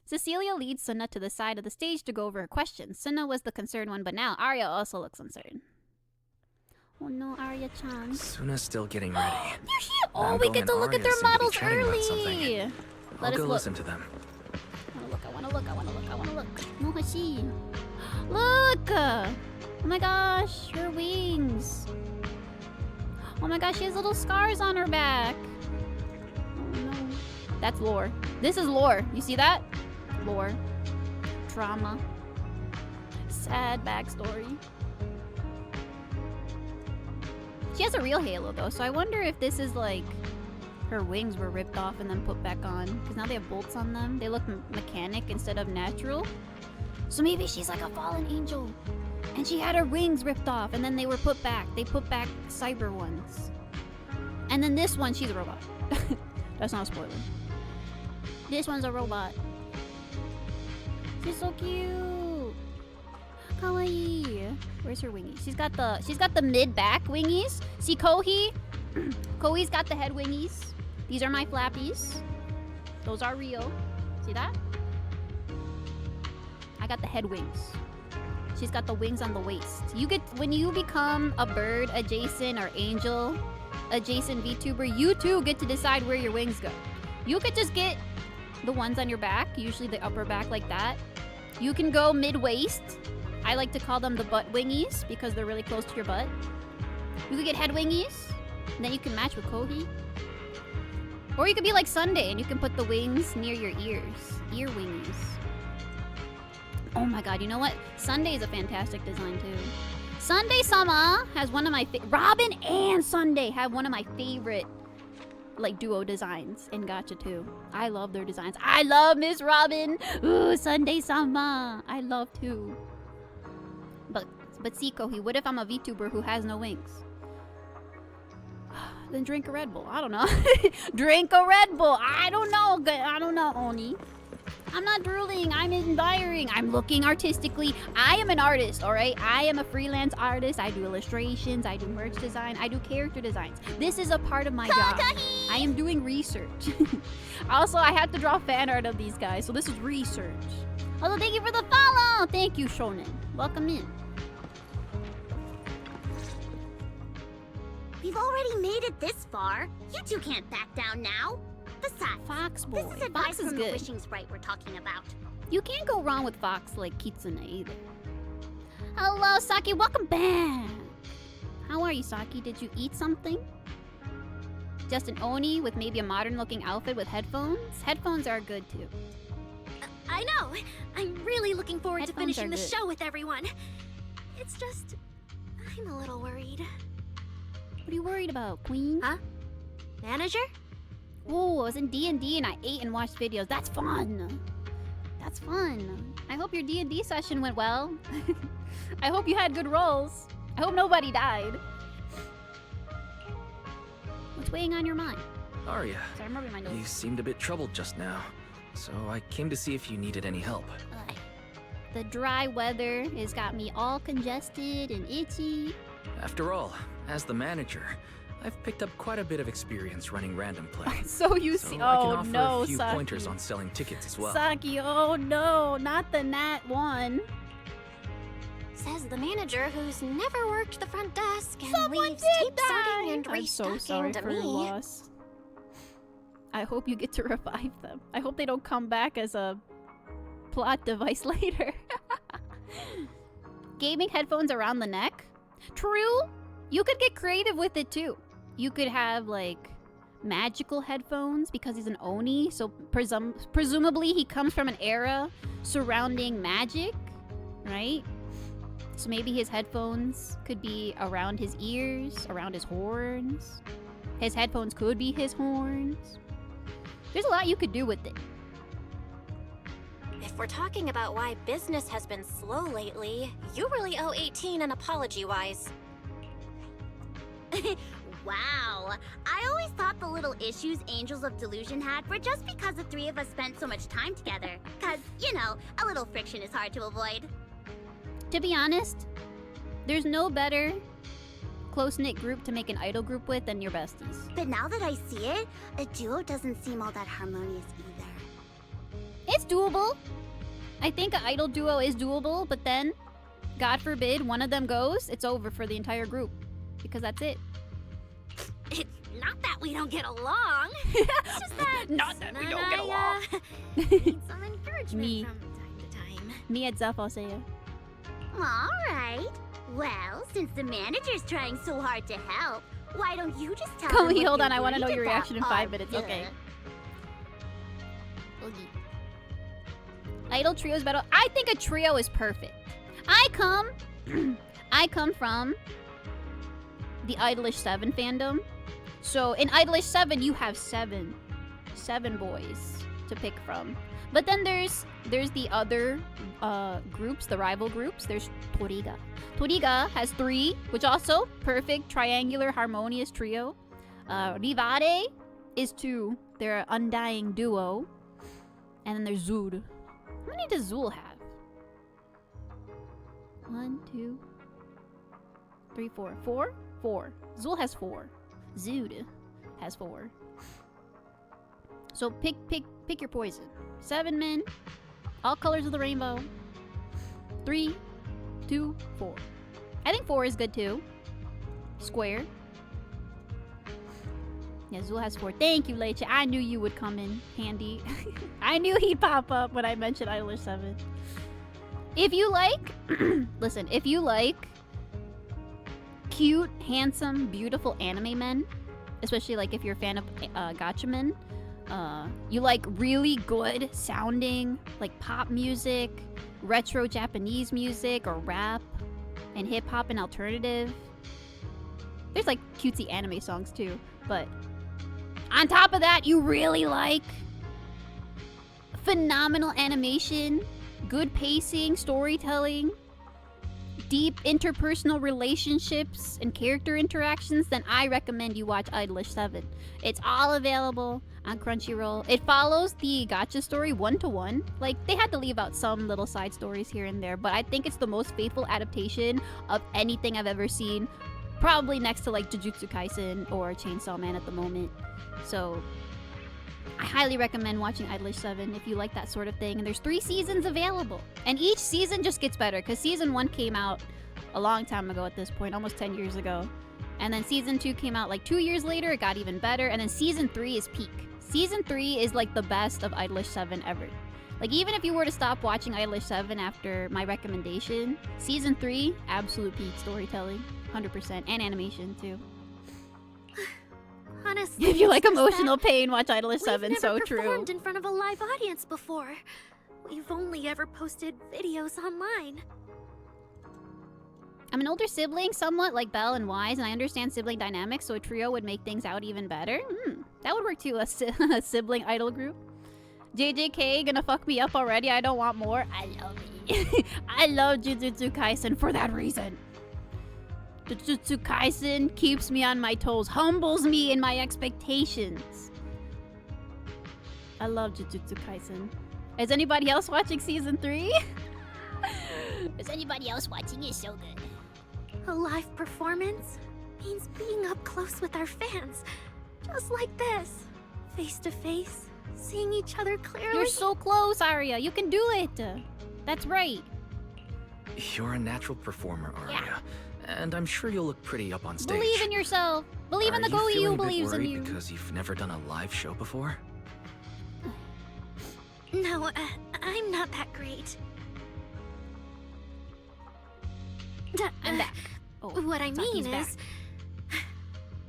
Cecilia leads Sunna to the side of the stage to go over her questions. Sunna was the concerned one, but now Arya also looks uncertain. Oh no, Arya-chan. Sunna's still getting ready. There she is. Oh, Nangong we get and to look at Arya their seem to be models chatting about early. something. Let I'll us go look. listen to them. I wanna look. Mohashi. Look! Oh my gosh, her wings. Oh my gosh, she has little scars on her back. Oh no. That's lore. This is lore. You see that? Lore. Drama. Sad backstory. She has a real halo though, so I wonder if this is like her wings were ripped off and then put back on. Because now they have bolts on them. They look mechanic instead of natural. So maybe she's like a fallen angel. And she had her wings ripped off and then they were put back. They put back cyber ones. And then this one, she's a robot. That's not a spoiler. This one's a robot. She's so cute. Kawaii. Where's her wingies? She's got the mid back wingies. See Kohi? Kohi's got the head wingies. These are my flappies. Those are real. See that? I got the head wings. She's got the wings on the waist. You get when you become a bird adjacent or angel adjacent VTuber, you too get to decide where your wings go. You could just get the ones on your back, usually the upper back like that. You can go mid-waist. I like to call them the butt wingies because they're really close to your butt. You could get head wingies, and then you can match with Kohi. Or you could be like Sunday and you can put the wings near your ears. Ear wingies. Oh my god, you know what? Sunday is a fantastic design too. Sunday-sama has one of my Robin and Sunday have one of my favorite like duo designs in Gacha too. I love their designs. I love Miss Robin. Ooh, Sunday-sama. I love too. But see, Kohi, what if I'm a VTuber who has no wings? Then drink a Red Bull. I don't know. Drink a Red Bull. I don't know. I don't know, Oni. I'm not drooling. I'm inspiring. I'm looking artistically. I am an artist, all right? I am a freelance artist. I do illustrations. I do merch design. I do character designs. This is a part of my job. I am doing research. Also, I have to draw fan art of these guys, so this is research. Also, thank you for the follow. Thank you, Shonen. Welcome in. We've already made it this far. You two can't back down now. Besides, Fox boy. this is advice Fox is from good. the wishing sprite we're talking about. You can't go wrong with Fox like Kitsune either. Hello, Saki. Welcome back. How are you, Saki? Did you eat something? Just an Oni with maybe a modern-looking outfit with headphones? Headphones are good too. I know. I'm really looking forward to Headphones finishing are the good. show with everyone. It's just, I'm a little worried. What are you worried about, Queen? Huh? Manager? Oh, I was in D&D and I ate and watched videos. That's fun. That's fun. I hope your D&D session went well. I hope you had good rolls. I hope nobody died. What's weighing on your mind? Arya, Sorry, I'm rubbing my nose. you seemed a bit troubled just now, so I came to see if you needed any help. Ugh. The dry weather has got me all congested and itchy. After all, as the manager, I've picked up quite a bit of experience running random play. So you so see, I can oh offer no, a few Saki. pointers on selling tickets as well. Saki, oh no, not the Nat one. Says the manager who's never worked the front desk and Someone leaves did tape sorting die. and I'm so restocking sorry to for your me. loss. I hope you get to revive them. I hope they don't come back as a plot device later. Gaming headphones around the neck? True. You could get creative with it too. You could have like magical headphones because he's an Oni, so presumably he comes from an era surrounding magic, right? So maybe his headphones could be around his ears, around his horns. His headphones could be his horns. There's a lot you could do with it. If we're talking about why business has been slow lately, you really owe 18 an apology-wise. Wow. I always thought the little issues Angels of Delusion had were just because the three of us spent so much time together. Cause, you know, a little friction is hard to avoid. To be honest, there's no better close-knit group to make an idol group with than your besties. But now that I see it, a duo doesn't seem all that harmonious either. It's doable. I think an idol duo is doable, but then, God forbid, one of them goes, it's over for the entire group. Because that's it. It's not that we don't get along. It's just that Not that we Sunna don't get and along. need some encouragement Me. from time to time. Me at Zeph, I'll say it. Alright. Well, since the manager's trying so hard to help, why don't you just tell Kohi, them what hold on, you're I wanna know worried your about? reaction in 5 minutes, Duh. okay. Idol trios battle. I think a trio is perfect. I come from the Idolish 7 fandom. So in Idolish 7, you have seven boys to pick from. But then there's the other groups, the rival groups. There's Toriga. Toriga has 3, which also perfect triangular harmonious trio. Rivare is 2. They're an undying duo. And then there's Zul. How many does Zul have? 1, 2, 3, 4. 4? 4. Zul has 4. Zood has 4. So pick your poison. 7 men. All colors of the rainbow. 3, 2, 4. I think 4 is good too. Square. Yeah, Zul has 4. Thank you, Leche. I knew you would come in handy. I knew he'd pop up when I mentioned Idolish 7. If you like... listen, if you like cute, handsome, beautiful anime men, especially like if you're a fan of gacha men, you like really good sounding like pop music, retro Japanese music, or rap, and hip-hop and alternative. There's like cutesy anime songs too, but on top of that, you really like phenomenal animation, good pacing, storytelling, deep interpersonal relationships and character interactions, then I recommend you watch Idolish 7. It's all available on Crunchyroll. It follows the gacha story 1-to-1. Like, they had to leave out some little side stories here and there, but I think it's the most faithful adaptation of anything I've ever seen. Probably next to like Jujutsu Kaisen or Chainsaw Man at the moment. So I highly recommend watching Idolish 7 if you like that sort of thing. And there's 3 seasons available. And each season just gets better, because season 1 came out a long time ago at this point, almost 10 years ago. And then season 2 came out like 2 years later. It got even better. And then season 3 is peak. Season 3 is like the best of Idolish 7 ever. Like, even if you were to stop watching Idolish 7 after my recommendation, season 3, absolute peak storytelling. 100%. And animation too. Honestly, If you like emotional pain, watch Idolish 7. We've never So true. performed in front of a live audience before. We've only ever posted videos online. I'm an older sibling, somewhat like Belle and Wise, and I understand sibling dynamics, so a trio would make things out even better. That would work too, a sibling idol group. JJK gonna fuck me up already. I don't want more. I love it. I love Jujutsu Kaisen for that reason. Jujutsu Kaisen keeps me on my toes, humbles me in my expectations. I love Jujutsu Kaisen. Is anybody else watching season 3? Is anybody else watching? It's so good. A live performance means being up close with our fans. Just like this. Face to face, seeing each other clearly. You're so close, Arya. You can do it. That's right. You're a natural performer, Arya. And I'm sure you'll look pretty up on stage. Believe in yourself. Believe in the Kohi who believes in you. Because you've never done a live show before? No, I'm not that great. I'm back. Oh, what I mean back. is,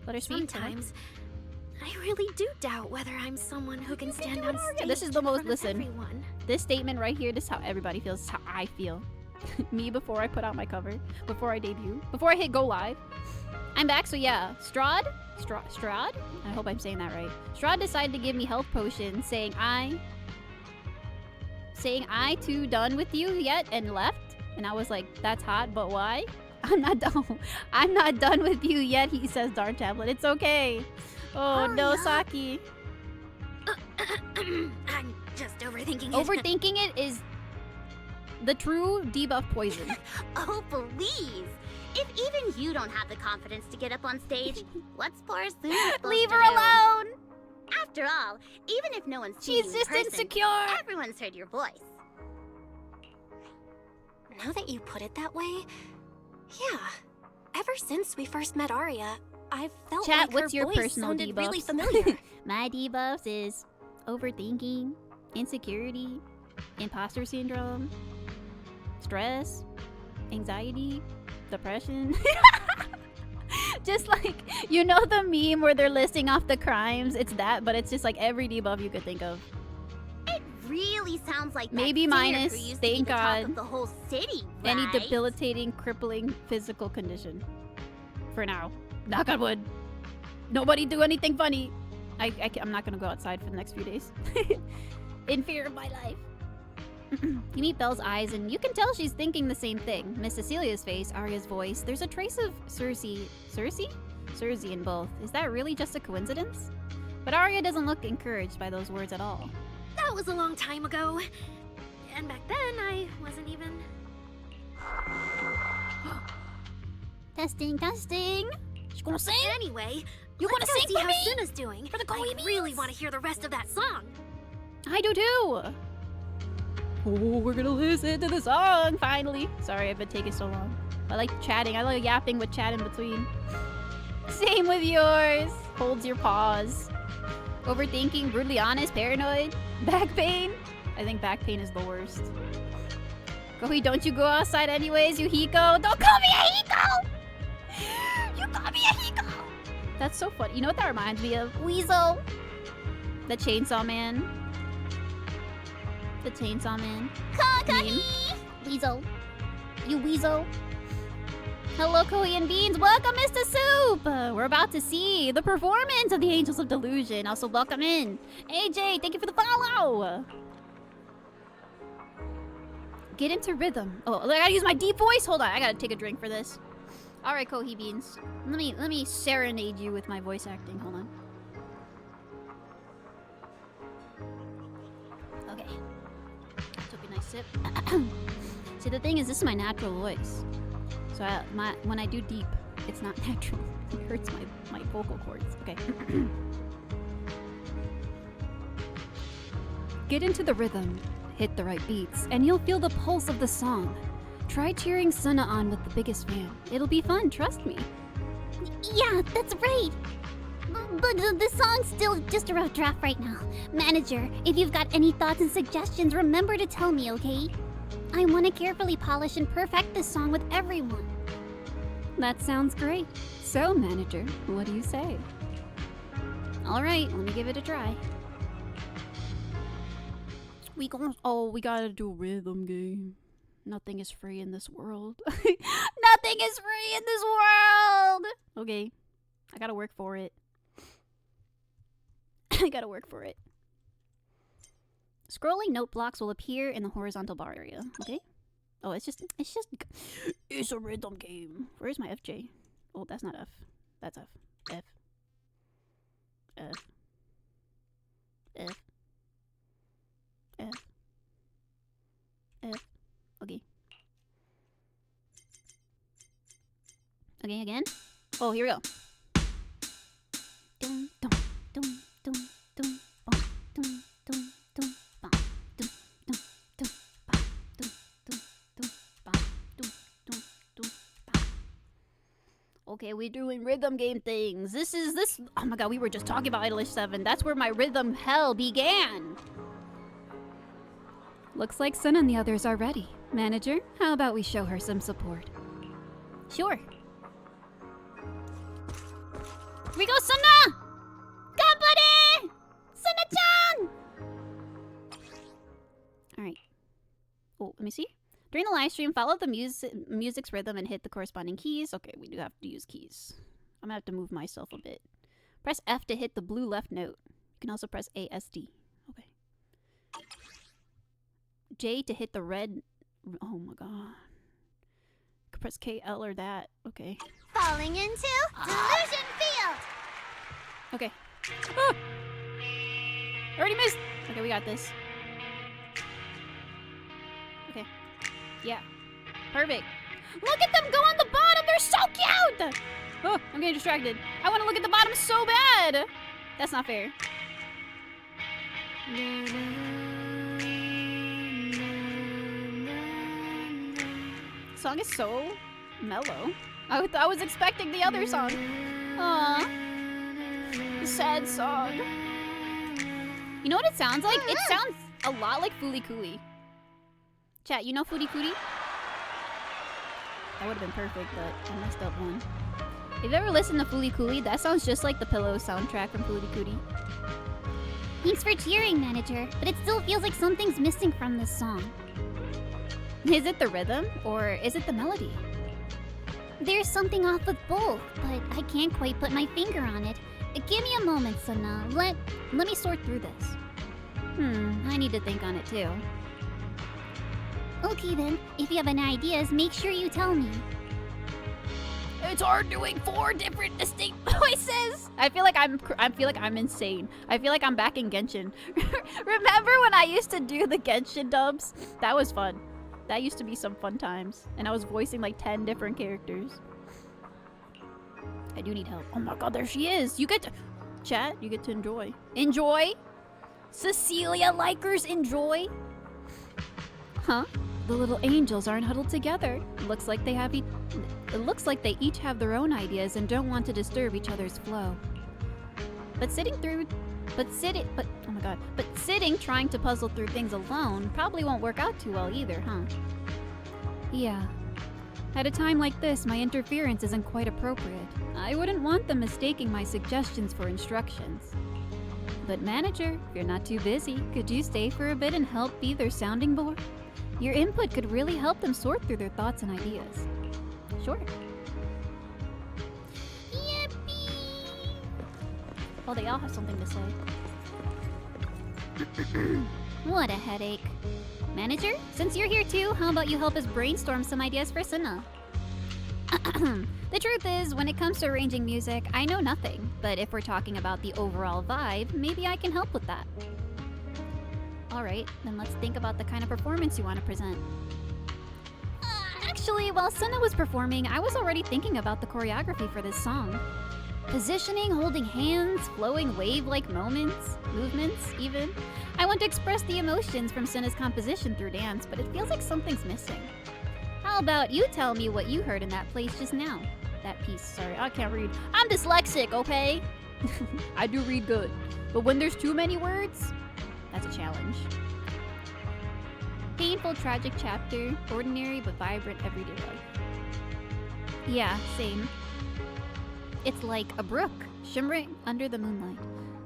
Let her speak. sometimes I really do doubt whether I'm someone who can stand on stage. This is the most. in front of everyone. This statement right here. This is how everybody feels. This is how I feel. Me before I put out my cover, before I debut, before I hit go live. I'm back. So yeah, Strahd. I hope I'm saying that right. Strahd decided to give me health potions, saying I too done with you yet, and left. And I was like, that's hot, but why? I'm not done. I'm not done with you yet, he says, Dark Tablet. It's okay. Oh no, Saki. I'm just overthinking it. Overthinking it is the true debuff poison. Oh, please. If even you don't have the confidence to get up on stage, what's poor Sunna supposed Leave to her do? alone. After all, even if no one's seen She's you in just person, insecure. everyone's heard your voice. Now that you put it that way, yeah. Ever since we first met Arya, I've felt Chat, like her what's your voice personal sounded really debuffs? familiar. My debuffs is overthinking, insecurity, imposter syndrome, stress, anxiety, depression. Just like, you know the meme where they're listing off the crimes? It's that, but it's just like every debuff you could think of. It really sounds like Maybe that singer minus, who used thank to be the talk God, of the whole city, any right? debilitating, crippling physical condition. For now. Knock on wood. Nobody do anything funny. I'm not gonna go outside for the next few days. In fear of my life. You meet Belle's eyes and you can tell she's thinking the same thing. Miss Cecilia's face, Arya's voice. There's a trace of Cersei in both. Is that really just a coincidence? But Arya doesn't look encouraged by those words at all. That was a long time ago. And back then, I wasn't even... Testing, testing. You gonna sing? Anyway, You let's gonna go sing see for how me? Sunna's doing. For the Kohi I beans? really want to hear the rest of that song. I do too. Oh, we're gonna listen to the song finally. Sorry, I've been taking so long. I like chatting. I like yapping with chat in between. Same with yours. Holds your pause. Overthinking, brutally honest, paranoid, back pain. I think back pain is the worst. Kohi, don't you go outside anyways, you Hiko. Don't call me a Hiko! You call me a Hiko! That's so funny. You know what that reminds me of? Weasel. The Chainsaw Man. The Chainsaw Man. Kohi! Weasel. You weasel. Hello, Kohi and Beans. Welcome, Mr. Soup. We're about to see the performance of the Angels of Delusion. Also, welcome in. AJ, thank you for the follow. Get into rhythm. Oh, I gotta use my deep voice. Hold on, I gotta take a drink for this. All right, Kohi Beans. Let me serenade you with my voice acting. Hold on. Okay. Took a nice sip. See, the thing is, this is my natural voice. So when I do deep, it's not natural. It hurts my vocal cords. Okay. Get into the rhythm, hit the right beats, and you'll feel the pulse of the song. Try cheering Sunna on with the biggest fan. It'll be fun, trust me. Yeah, that's right. But the song's still just a rough draft right now. Manager, if you've got any thoughts and suggestions, remember to tell me, okay? I want to carefully polish and perfect this song with everyone. That sounds great. So, manager, what do you say? Alright, let me give it a try. We gotta do a rhythm game. Nothing is free in this world. Nothing is free in this world! Okay, I gotta work for it. I gotta work for it. Scrolling note blocks will appear in the horizontal bar area. Okay. Oh, it's a rhythm game. Where's my FJ? Oh, that's not F. That's F. F. F. F. F. F. Okay. Okay, again. Oh, here we go. Dum dum dum dum dum bum dum dum dum bum dum dum dum bum dum dum dum bum dum dum dum bum. Okay, we're doing rhythm game things. This. Oh my god, we were just talking about Idolish 7. That's where my rhythm hell began. Looks like Sun and the others are ready. Manager, how about we show her some support? Sure. Here we go, Sunna! Ganbare! Sunna-chan! Alright. Oh, let me see. During the live stream, follow the music's rhythm and hit the corresponding keys. Okay, we do have to use keys. I'm gonna have to move myself a bit. Press F to hit the blue left note. You can also press ASD. Okay. J to hit the red. Oh my god. Press KL or that. Okay. Falling into Delusion Field! Okay. Ah! Already missed! Okay, we got this. Okay. Yeah. Perfect. Look at them go on the bottom! They're so cute! Oh, I'm getting distracted. I want to look at the bottom so bad! That's not fair. The song is so mellow. I was expecting the other song. Aww. Sad song. You know what it sounds like? It sounds a lot like Fooly Cooly. Chat, you know Fooly Cooly? That would have been perfect, but I messed up one. If you've ever listened to Fooly Cooly, that sounds just like the Pillow soundtrack from Fooly Cooly. Thanks for cheering, Manager, but it still feels like something's missing from this song. Is it the rhythm, or is it the melody? There's something off with both, but I can't quite put my finger on it. Give me a moment, Sunna. Let me sort through this. I need to think on it too. Okay then, if you have any ideas, make sure you tell me. It's hard doing 4 different distinct voices. I feel like I'm insane. I feel like I'm back in Genshin. Remember when I used to do the Genshin dubs? That was fun. That used to be some fun times. And I was voicing like 10 different characters. I do need help. Oh my god, there she is. You get to... Chat, you get to enjoy. Enjoy? Cecilia Likers enjoy? Huh? The little angels aren't huddled together. Looks like they have It looks like they each have their own ideas and don't want to disturb each other's flow. But sitting trying to puzzle through things alone probably won't work out too well either, huh? Yeah. At a time like this, my interference isn't quite appropriate. I wouldn't want them mistaking my suggestions for instructions. But manager, if you're not too busy, could you stay for a bit and help be their sounding board? Your input could really help them sort through their thoughts and ideas. Sure. Yippee! Oh, they all have something to say. What a headache. Manager, since you're here too, how about you help us brainstorm some ideas for Sunna? The truth is, when it comes to arranging music, I know nothing. But if we're talking about the overall vibe, maybe I can help with that. Alright, then let's think about the kind of performance you want to present. Actually, while Sunna was performing, I was already thinking about the choreography for this song. Positioning, holding hands, flowing wave-like movements even. I want to express the emotions from Sunna's composition through dance, but it feels like something's missing. How about you tell me what you heard in that place just now? That piece, sorry, I can't read. I'm dyslexic, okay? I do read good. But when there's too many words, that's a challenge. Painful, tragic chapter, ordinary but vibrant everyday life. Yeah, same. It's like a brook, shimmering under the moonlight.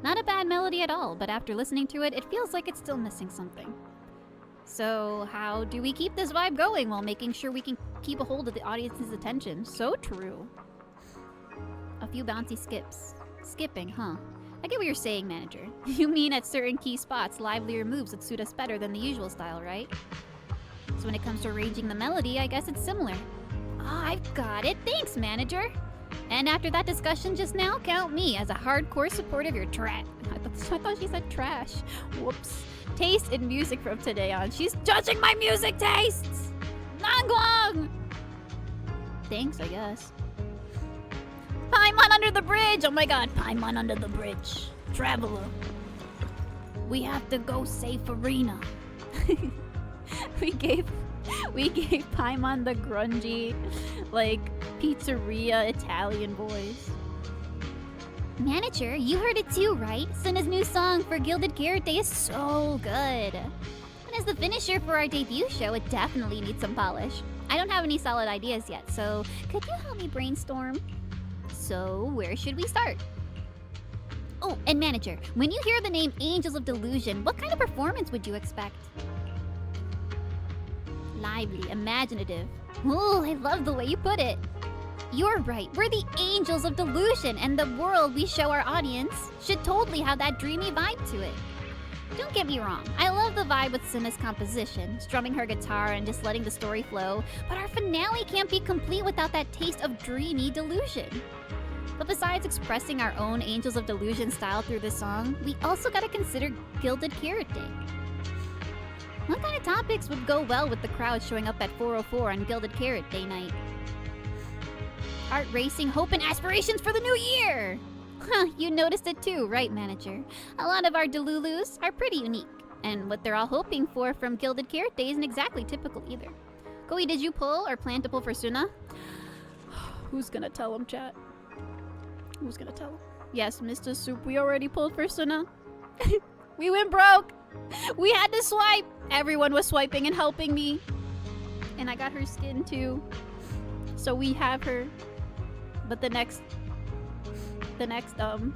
Not a bad melody at all, but after listening to it, it feels like it's still missing something. So how do we keep this vibe going while making sure we can keep a hold of the audience's attention? So true. A few bouncy skips. Skipping, huh? I get what you're saying, manager. You mean at certain key spots, livelier moves would suit us better than the usual style, right? So when it comes to arranging the melody, I guess it's similar. Oh, I've got it. Thanks, manager. And after that discussion just now, count me as a hardcore supporter of your trash. I thought she said trash. Whoops. Taste in music from today on. She's judging my music tastes! Nangguang! Thanks, I guess. Paimon under the bridge! Oh my god, Paimon under the bridge. Traveler. We have to go save Farina. We gave Paimon the grungy, like, pizzeria Italian voice. Manager, you heard it too, right? Sunna's new song for Gilded Karate is so good. And as the finisher for our debut show, it definitely needs some polish. I don't have any solid ideas yet, so could you help me brainstorm? So, where should we start? Oh, and manager, when you hear the name Angels of Delusion, what kind of performance would you expect? Lively, imaginative. Ooh, I love the way you put it. You're right, we're the Angels of Delusion, and the world we show our audience should totally have that dreamy vibe to it. Don't get me wrong, I love the vibe with Sunna's composition, strumming her guitar and just letting the story flow, but our finale can't be complete without that taste of dreamy delusion. But besides expressing our own Angels of Delusion style through this song, we also gotta consider Gilded Karate. What kind of topics would go well with the crowd showing up at 404 on Gilded Karate night? Art, racing, hope, and aspirations for the new year! Huh, you noticed it too, right, manager? A lot of our Delulus are pretty unique, and what they're all hoping for from Gilded Karate isn't exactly typical either. Kohi, did you pull or plan to pull for Sunna? Who's gonna tell him, chat? Who's gonna tell him? Yes, Mr. Soup, we already pulled for Sunna. We went broke! We had to swipe! Everyone was swiping and helping me. And I got her skin too. So we have her. But the next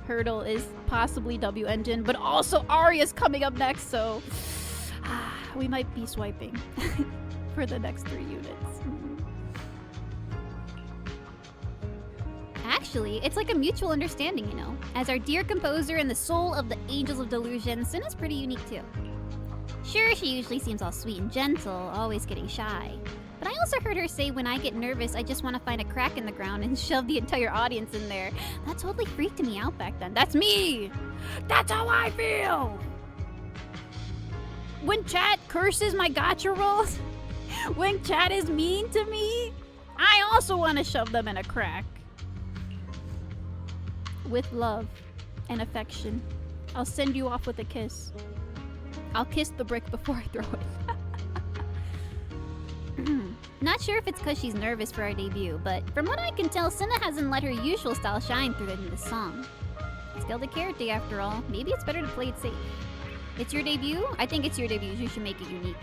hurdle is possibly W Engine, but also Arya's coming up next, so we might be swiping for the next 3 units. Actually, it's like a mutual understanding, you know. As our dear composer and the soul of the Angels of Delusion, Sunna's pretty unique too. Sure, she usually seems all sweet and gentle, always getting shy. But I also heard her say when I get nervous, I just want to find a crack in the ground and shove the entire audience in there. That totally freaked me out back then. That's me! That's how I feel! When chat curses my gacha rolls, when chat is mean to me, I also want to shove them in a crack. With love and affection. I'll send you off with a kiss. I'll kiss the brick before I throw it. Not sure if it's because she's nervous for our debut, but from what I can tell, Sunna hasn't let her usual style shine through in this song. Still the character after all. Maybe it's better to play it safe. It's your debut? I think it's your debut. You should make it unique.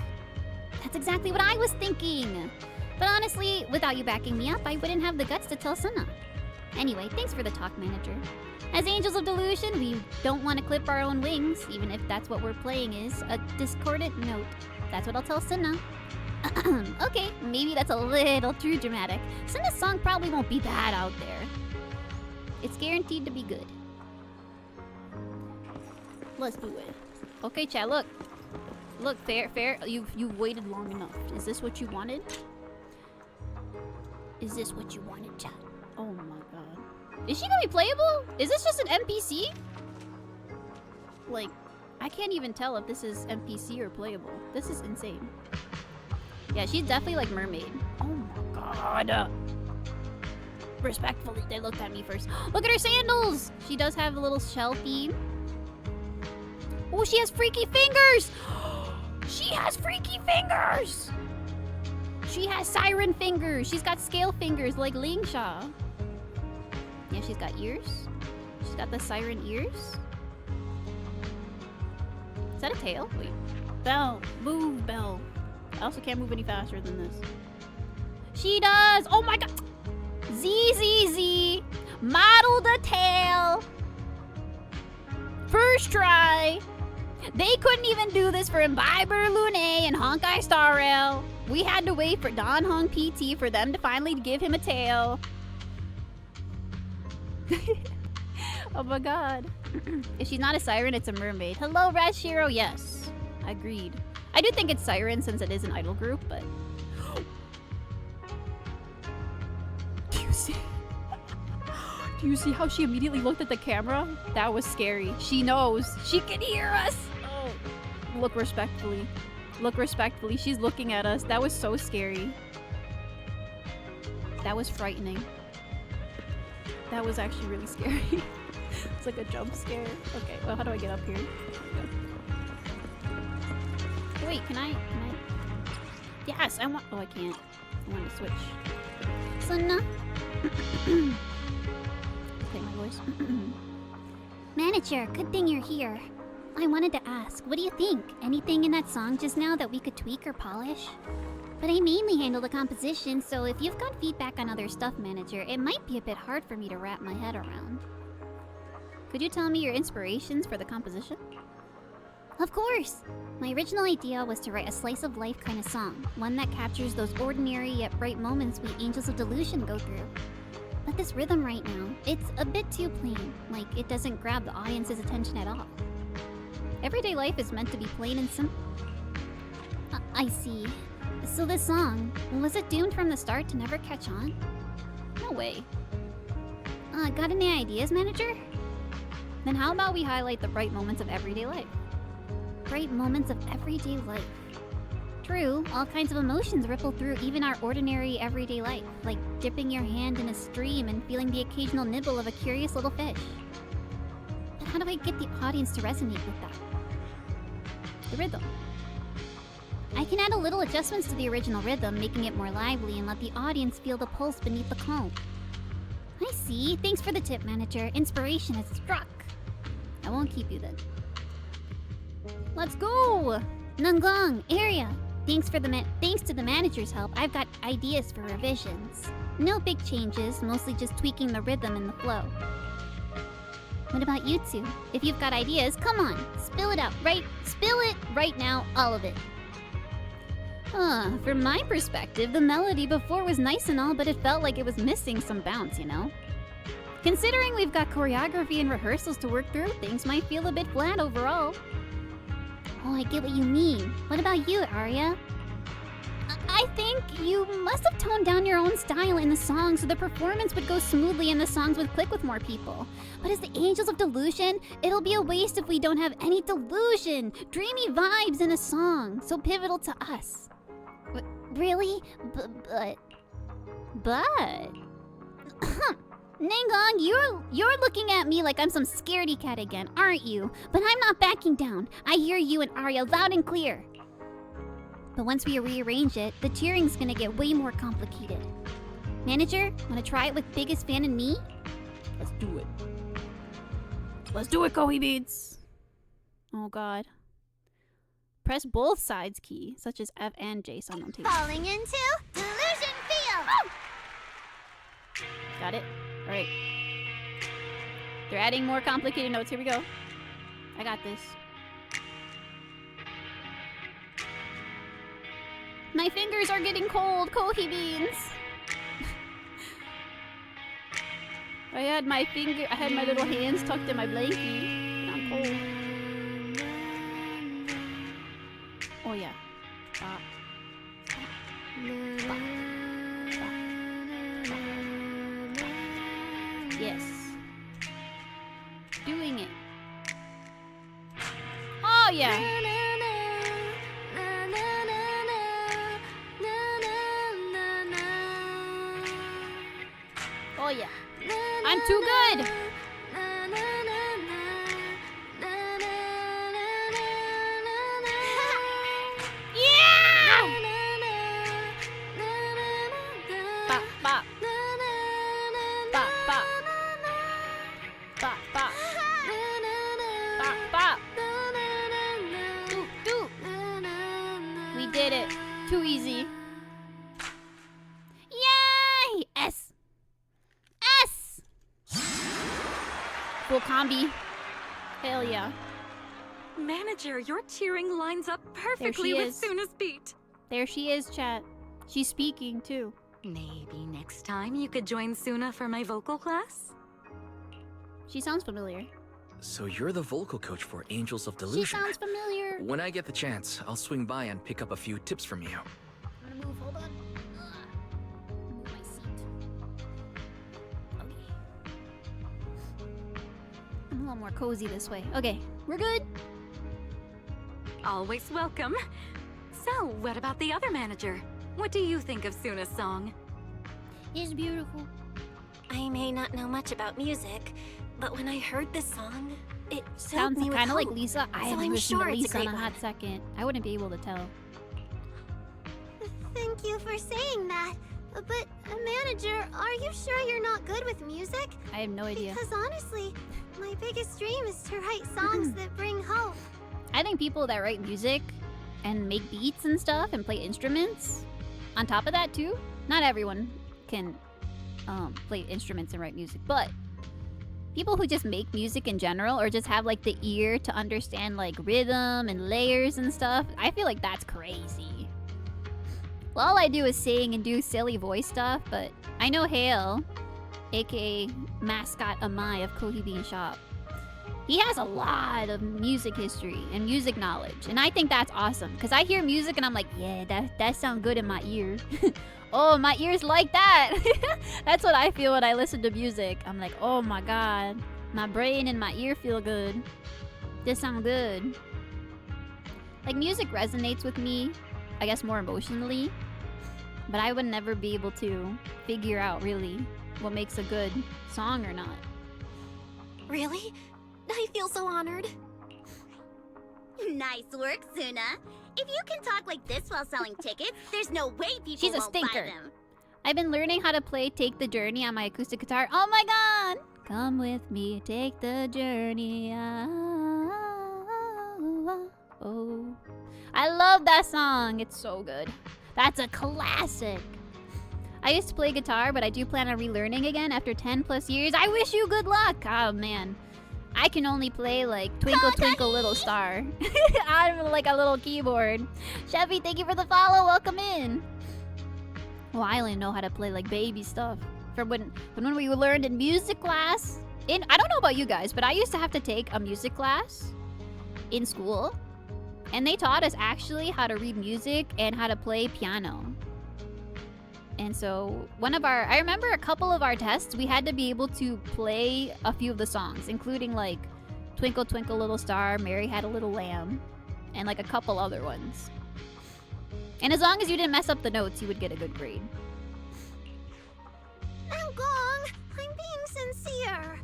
That's exactly what I was thinking! But honestly, without you backing me up, I wouldn't have the guts to tell Sunna. Anyway, thanks for the talk, manager. As Angels of Delusion, we don't want to clip our own wings, even if that's what we're playing is a discordant note. That's what I'll tell Sunna. Okay, maybe that's a little too dramatic. Sunna's song probably won't be that out there. It's guaranteed to be good. Let's do it. Okay, chat, look. Look, fair. You've waited long enough. Is this what you wanted? Is this what you wanted, chat? Oh my god. Is she gonna be playable? Is this just an NPC? Like, I can't even tell if this is NPC or playable. This is insane. Yeah, she's definitely like mermaid. Oh my god. Respectfully, they looked at me first. Look at her sandals! She does have a little shell theme. Oh, she has freaky fingers! She has freaky fingers! She has siren fingers. She's got scale fingers like Lingsha. Yeah, she's got ears. She's got the siren ears. Is that a tail? Wait. Belle. Move, Belle. I also can't move any faster than this. She does! Oh my god! ZZZ! Modeled a tail! First try! They couldn't even do this for Imbiber Lune and Honkai Star Rail. We had to wait for Don Hong PT for them to finally give him a tail. Oh my god. If she's not a siren, it's a mermaid. Hello, Rashiro. Yes. Agreed. I do think it's siren since it is an idol group, but... Do you see? Do you see how she immediately looked at the camera? That was scary. She knows. She can hear us. Oh. Look respectfully. Look respectfully. She's looking at us. That was so scary. That was frightening. That was actually really scary. It's like a jump scare. Okay, well, how do I get up here? Wait, can I? Yes, I want... Oh, I can't. I want to switch. Sunna. Okay, my voice. Manager, good thing you're here. I wanted to ask, what do you think? Anything in that song just now that we could tweak or polish? But I mainly handle the composition, so if you've got feedback on other stuff, manager, it might be a bit hard for me to wrap my head around. Could you tell me your inspirations for the composition? Of course! My original idea was to write a slice-of-life kind of song, one that captures those ordinary yet bright moments we Angels of Delusion go through. But this rhythm right now, it's a bit too plain, like it doesn't grab the audience's attention at all. Everyday life is meant to be plain and simple. I see. So this song, was it doomed from the start to never catch on? No way. Got any ideas, manager? Then how about we highlight the bright moments of everyday life? Bright moments of everyday life. True, all kinds of emotions ripple through even our ordinary everyday life, like dipping your hand in a stream and feeling the occasional nibble of a curious little fish. But how do I get the audience to resonate with that? The rhythm. I can add a little adjustments to the original rhythm, making it more lively and let the audience feel the pulse beneath the calm. I see. Thanks for the tip, manager. Inspiration has struck. I won't keep you then. Let's go! Nunglong, area. Thanks to the manager's help, I've got ideas for revisions. No big changes, mostly just tweaking the rhythm and the flow. What about you two? If you've got ideas, come on, spill it out, right? Spill it right now, all of it. From my perspective, the melody before was nice and all, but it felt like it was missing some bounce, you know? Considering we've got choreography and rehearsals to work through, things might feel a bit flat overall. Oh, I get what you mean. What about you, Arya? I think you must have toned down your own style in the song so the performance would go smoothly and the songs would click with more people. But as the Angels of Delusion, it'll be a waste if we don't have any delusion, dreamy vibes in a song, so pivotal to us. Really? But... Ningong, you're looking at me like I'm some scaredy cat again, aren't you? But I'm not backing down. I hear you and Arya loud and clear. But once we rearrange it, the cheering's gonna get way more complicated. Manager, wanna try it with biggest fan and me? Let's do it. Let's do it, Kohi Beats. Oh god. Press both sides key, such as F and J simultaneously. Falling into Delusion Field! Got it? Alright. They're adding more complicated notes. Here we go. I got this. My fingers are getting cold, Kohi Beans. I had my little hands tucked in my blankie. And I'm cold. Oh yeah. Yes. Doing it. Oh yeah. Oh yeah. I'm too good. Yeah! Bop, bop. Bop, bop. Bop, bop. Bop, bop. Doop, doop. We did it. Too easy. Yay! S. S! Full combi. Hell yeah. Manager, your cheering lines up perfectly she with is. Sunna's beat. There she is, chat. She's speaking too. Maybe next time you could join Sunna for my vocal class? She sounds familiar. So you're the vocal coach for Angels of She Delusion. sounds familiar. When I get the chance, I'll swing by and pick up a few tips from you. I'm gonna move, hold on. Move my seat. Okay. I'm a little more cozy this way. Okay, we're good. Always welcome. So, what about the other manager? What do you think of Sunna's song? It's beautiful. I may not know much about music, but when I heard this song, it filled Sounds me with kind of like hope. Lisa. I So haven't I'm listened sure to it's a Lisa in a great hot one. second. I wouldn't be able to tell. Thank you for saying that. But, manager, are you sure you're not good with music? I have no idea. Because honestly, my biggest dream is to write songs that bring hope. I think people that write music and make beats and stuff and play instruments, on top of that too, not everyone can play instruments and write music, but people who just make music in general or just have like the ear to understand like rhythm and layers and stuff, I feel like that's crazy. Well, all I do is sing and do silly voice stuff, but I know Hale, aka Mascot Amai of Kohi Bean Shop. He has a lot of music history and music knowledge, and I think that's awesome because I hear music and I'm like, yeah, that sounds good in my ear. Oh, my ears like that. That's what I feel when I listen to music. I'm like, oh my god, my brain and my ear feel good. This sounds good. Like, music resonates with me, I guess more emotionally, but I would never be able to figure out really what makes a good song or not. Really? I feel so honored. Nice work, Sunna. If you can talk like this while selling tickets, there's no way people She's a won't buy stinker. them. I've been learning how to play Take the Journey on my acoustic guitar. Oh my god! Come with me, take the journey. Oh. I love that song. It's so good. That's a classic. I used to play guitar, but I do plan on relearning again after 10 plus years. I wish you good luck. Oh man. I can only play like Twinkle Twinkle Little Star on like a little keyboard. Chevy, thank you for the follow. Welcome in. Well, I only know how to play like baby stuff from when we learned in music class. I don't know about you guys, but I used to have to take a music class in school, and they taught us actually how to read music and how to play piano. And so I remember a couple of our tests, we had to be able to play a few of the songs, including like Twinkle Twinkle Little Star, Mary Had a Little Lamb, and like a couple other ones. And as long as you didn't mess up the notes, you would get a good grade. Gong, I'm being easier.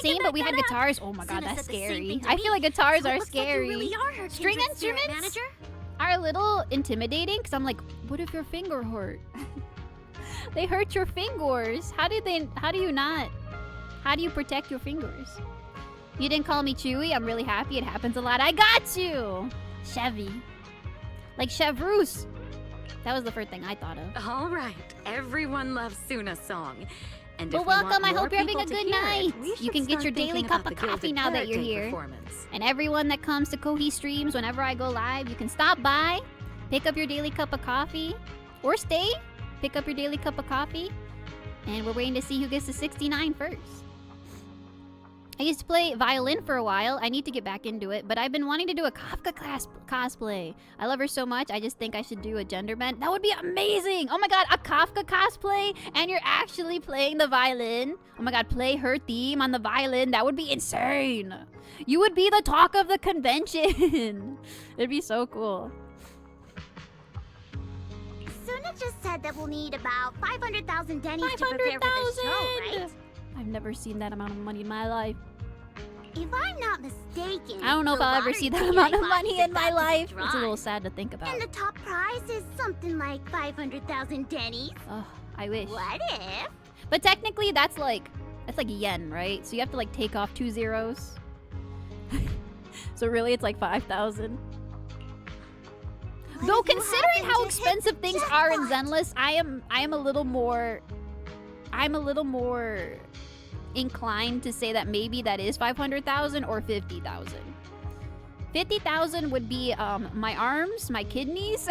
Same, but we had guitars. Oh my god, Sunna that's said the same scary. thing to I me. feel like guitars So it are looks like you scary. really are her String kindred spirit instruments manager? are a little intimidating because I'm like, what if your finger hurt? They hurt your fingers. How do you protect your fingers? You didn't call me Chewy. I'm really happy. It happens a lot. I got you! Chevy. Like Chevrouse. That was the first thing I thought of. All right, everyone loves Sunna's song. And Well, if we want welcome. I more hope you're having people a to good hear night. it, we You should can get start your daily thinking cup about of the coffee Gilded now that Parrot you're Day here. performance. And everyone that comes to Kohi streams whenever I go live, you can stop by, pick up your daily cup of coffee, or stay, pick up your daily cup of coffee, and we're waiting to see who gets to 69 first. I used to play violin for a while. I need to get back into it, but I've been wanting to do a Kafka cosplay. I love her so much, I just think I should do a gender bend. That would be amazing! Oh my god, a Kafka cosplay, and you're actually playing the violin. Oh my god, play her theme on the violin. That would be insane! You would be the talk of the convention. It'd be so cool. Sunna just said that we'll need about 500,000 dennies to prepare for the show, right? I've never seen that amount of money in my life. If I'm not mistaken, I don't know if the I'll ever lottery see that ticket amount I of bought money is in my about to be life. It's a drawn. little sad to think about. And the top prize is something like 500,000 dennies. Oh, I wish. What if? But technically, that's like yen, right? So you have to like take off 2 zeros. So really, it's like 5,000. What Though if you considering happen how to hit expensive the things are in jackpot? Zenless, I am a little more inclined to say that maybe that is 500,000 or 50,000. 50,000 would be my arms, my kidneys,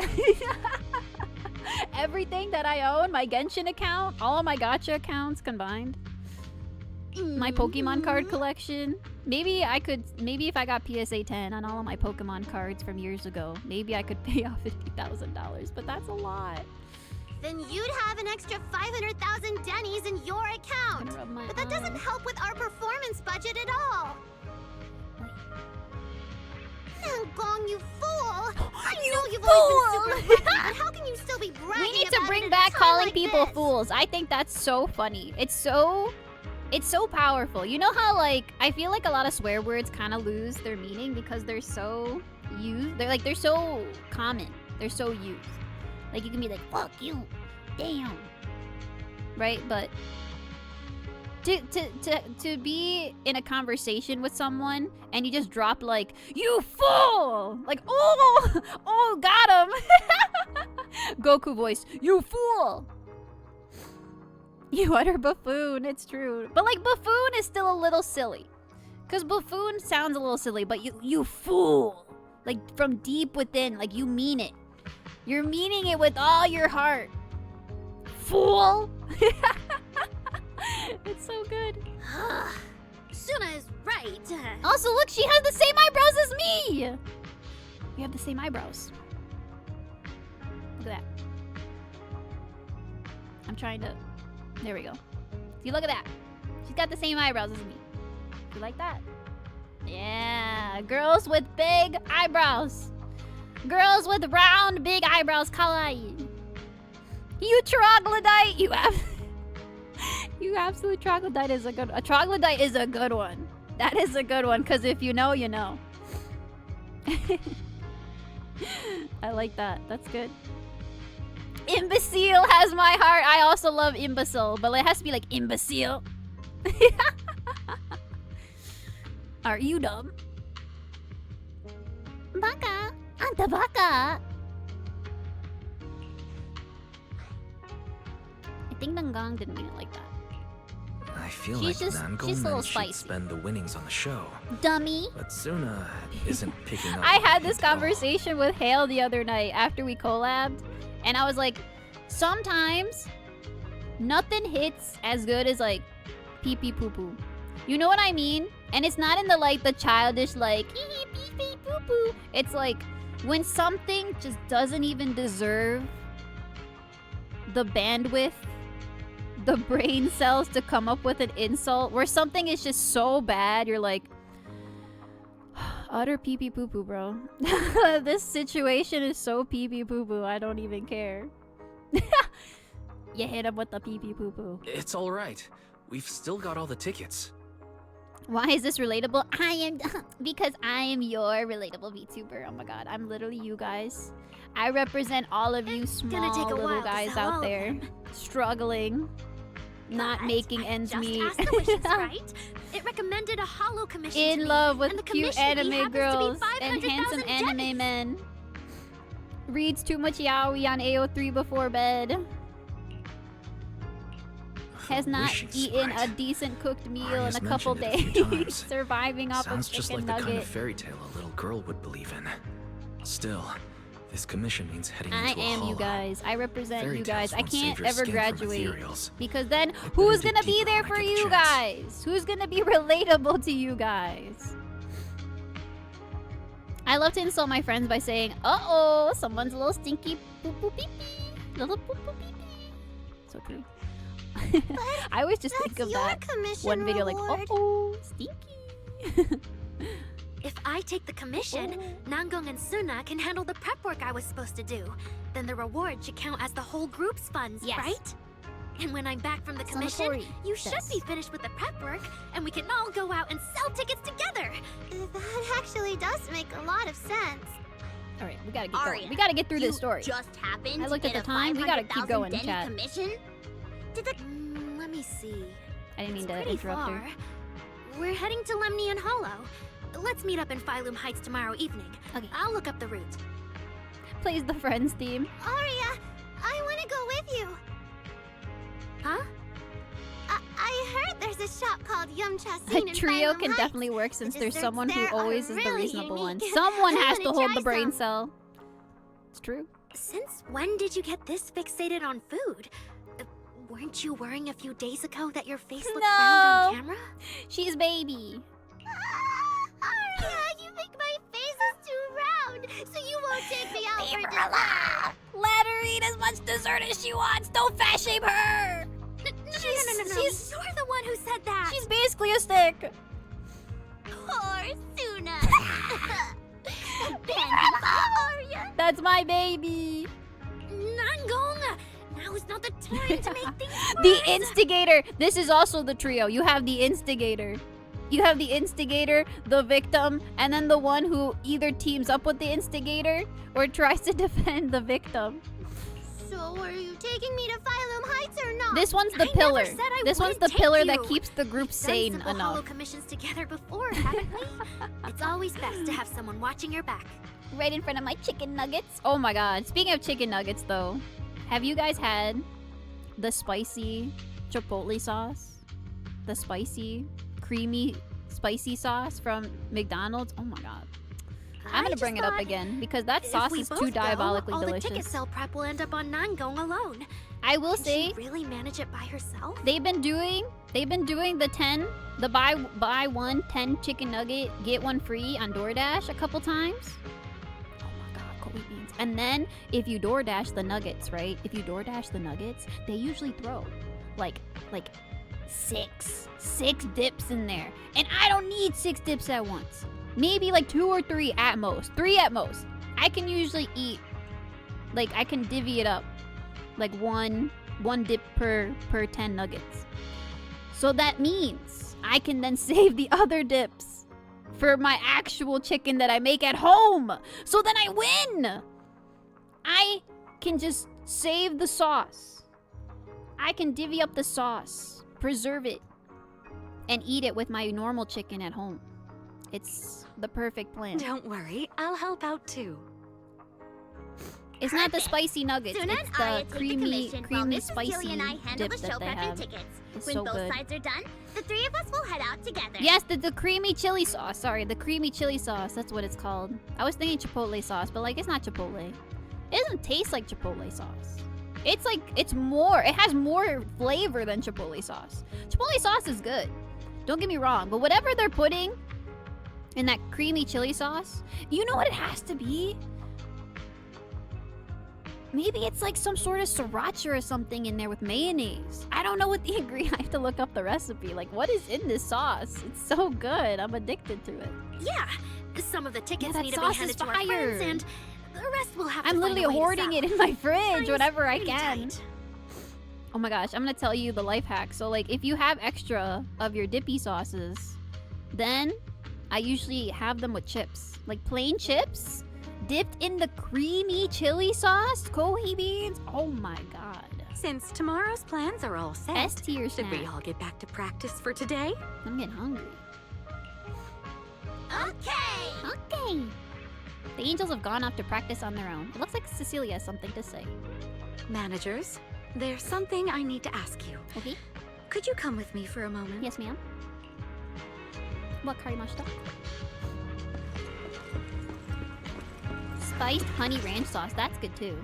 everything that I own, my Genshin account, all of my gacha accounts combined, my Pokemon card collection. Maybe if I got PSA 10 on all of my Pokemon cards from years ago, maybe I could pay off $50,000, but that's a lot. Then you'd have an extra 500,000 dennies in your account. Rub my But that doesn't eye. help with our performance budget at all. Gong, you fool! I know you've always been super funny, but how can you still be bragging We need to about it bring at a back time calling like people this? fools. I think that's so funny. It's so powerful. You know how like I feel like a lot of swear words kind of lose their meaning because they're so used. They're so common. They're so used. Like you can be like fuck you, damn, right? But to be in a conversation with someone and you just drop like you fool, like oh got him. Goku voice, you fool. You utter buffoon, it's true. But like buffoon is still a little silly. Cause buffoon sounds a little silly, but you fool. Like from deep within, like you mean it. You're meaning it with all your heart. Fool. It's so good. Sunna is right. Also, look, she has the same eyebrows as me. We have the same eyebrows. Look at that. I'm trying to... There we go. See, look at that. She's got the same eyebrows as me. You like that? Yeah, girls with big eyebrows. Girls with round, big eyebrows. Kawaii. You troglodyte. You absolute troglodyte is a good... A troglodyte is a good one. That is a good one, because if you know, you know. I like that. That's good. Imbecile has my heart. I also love imbecile, but it has to be like imbecile. Are you dumb? Baka. Anta baka. I think Nangang didn't mean it like that. I feel She's like just- Nangomen she's a little should spicy. spend the winnings on the show. Dummy. But Sunna isn't picking up. I on had it this at all. conversation with Hale the other night after we collabed, and I was like, sometimes nothing hits as good as like pee pee poo poo. You know what I mean? And it's not in the like the childish like pee pee poo poo. It's like when something just doesn't even deserve the bandwidth, the brain cells to come up with an insult, where something is just so bad, you're like, utter pee pee poo poo, bro. This situation is so pee pee poo poo, I don't even care. You hit him with the pee pee poo poo. It's all right. We've still got all the tickets. Why is this relatable? Because I am your relatable VTuber. Oh my god, I'm literally you guys. I represent all of you small take a little while to guys sell all out of there, them. struggling, not But making I ends just meet. asked the wishes, right? It recommended a holo commission to In me, love with and the cute commission fee anime happens to be girls and 500,000 handsome anime gems. men. Reads too much yaoi on AO3 before bed. Has not Wishing eaten a sprite. decent cooked meal Arya's in a couple mentioned it a few days. times. Surviving off Sounds a just chicken like the kind nugget. of fairy tale a little girl would believe in. Still, this commission means heading I into a am holo. you guys. I represent Fairy you guys. tales I won't save can't your ever skin from graduate. ethereals. Because then, better who's dig gonna be deeper there when I for get the you chance. guys? Who's gonna be relatable to you guys? I love to insult my friends by saying, uh-oh, someone's a little stinky poo-poo pee-pee. Little poo-poo pee-pee. So true. I always just think of That's your that commission one video like, reward. uh-oh, stinky. If I take the commission, Nangong and Sunna can handle the prep work I was supposed to do. Then the reward should count as the whole group's funds, Yes. right? And when I'm back from the commission, Sanatori you should says. be finished with the prep work, and we can all go out and sell tickets together. That actually does make a lot of sense. All right, we gotta get Arya, going. We gotta get through this story. Just happened I to looked at get the a time. We gotta keep 500,000 going, Denny chat. commission? Did the Let me see. I didn't mean It's to pretty interrupt far. her. We're heading to Lemnian Hollow. Let's meet up in Phylum Heights tomorrow evening. Okay. I'll look up the route. Plays the Friends theme. Arya, I want to go with you. Huh? I heard there's a shop called Yum Cha A Sin in trio Phylum can Heights. definitely work since The there's desserts someone who there are always is the really reasonable one. unique. Someone I has wanna to hold the try brain some. cell. It's true. Since when did you get this fixated on food? Weren't you worrying a few days ago that your face looked round on No. camera? She's baby. Arya, you think my face is too round, so you won't take me out for dessert. Let her eat as much dessert as she wants. Don't fat shame her. No. she's- You're the one who said that. She's basically a stick. Poor Suna. Arya. That's my baby. Nangong! Now is not the time to make things The worse. instigator. This is also the trio. You have the instigator. You have the instigator, the victim, and then the one who either teams up with the instigator or tries to defend the victim. So are you taking me to Phylum Heights or not? This one's the I never pillar. said I This one's the wouldn't take pillar that you. keeps the group We've sane done simple holo enough. commissions together before, haven't we? It's always best to have someone watching your back. Right in front of my chicken nuggets. Oh my god. Speaking of chicken nuggets though, have you guys had the spicy chipotle sauce? The spicy, creamy, spicy sauce from McDonald's? Oh my god. I'm gonna bring it up again because that sauce if we is both too go, diabolically all delicious. the ticket sale prep will end up on Nangong alone. I will Can say she really manage it by herself? they've been doing the buy one 10 chicken nugget get one free on DoorDash a couple times. Oh my god, Kohi beans. And then if you DoorDash the nuggets, right? If you DoorDash the nuggets, they usually throw like six dips in there. And I don't need 6 dips at once. Maybe like 2 or 3 at most. 3 at most. I can usually eat, like I can divvy it up. Like one dip per 10 nuggets. So that means I can then save the other dips for my actual chicken that I make at home. So then I win. I can just save the sauce. I can divvy up the sauce, preserve it, and eat it with my normal chicken at home. It's the perfect plan. Don't worry, I'll help out too. It's not the Perfect. spicy nuggets. Suna It's and Arya the take creamy, the commission while Miss spicy Cecilia and I handle dip the show that they prep and have. tickets. It's When so both good. sides are done, the 3 of us will head out together. Yes, the creamy chili sauce. Sorry, the creamy chili sauce. That's what it's called. I was thinking chipotle sauce, but like it's not chipotle. It doesn't taste like chipotle sauce. It's like it has more flavor than chipotle sauce. Chipotle sauce is good. Don't get me wrong, but whatever they're putting in that creamy chili sauce, you know what it has to be? Maybe it's like some sort of sriracha or something in there with mayonnaise. I don't know what the ingredient. I have to look up the recipe. Like, what is in this sauce? It's so good. I'm addicted to it. Yeah, some of the tickets that need to be sauce is handed to our fire. friends, and the rest will have I'm to find literally a way to hoarding sell. it in my fridge Time's whenever I pretty can. tight. Oh my gosh, I'm gonna tell you the life hack. So like, if you have extra of your dippy sauces, then I usually have them with chips. Like plain chips, dipped in the creamy chili sauce, Kohi beans. Oh my god. Since tomorrow's plans are all set, S tier should we snack. all get back to practice for today? I'm getting hungry. Okay! Okay. The angels have gone off to practice on their own. It looks like Cecilia has something to say. Managers, there's something I need to ask you. Okay. Could you come with me for a moment? Yes, ma'am. Wakarimashita. Spiced honey ranch sauce. That's good too.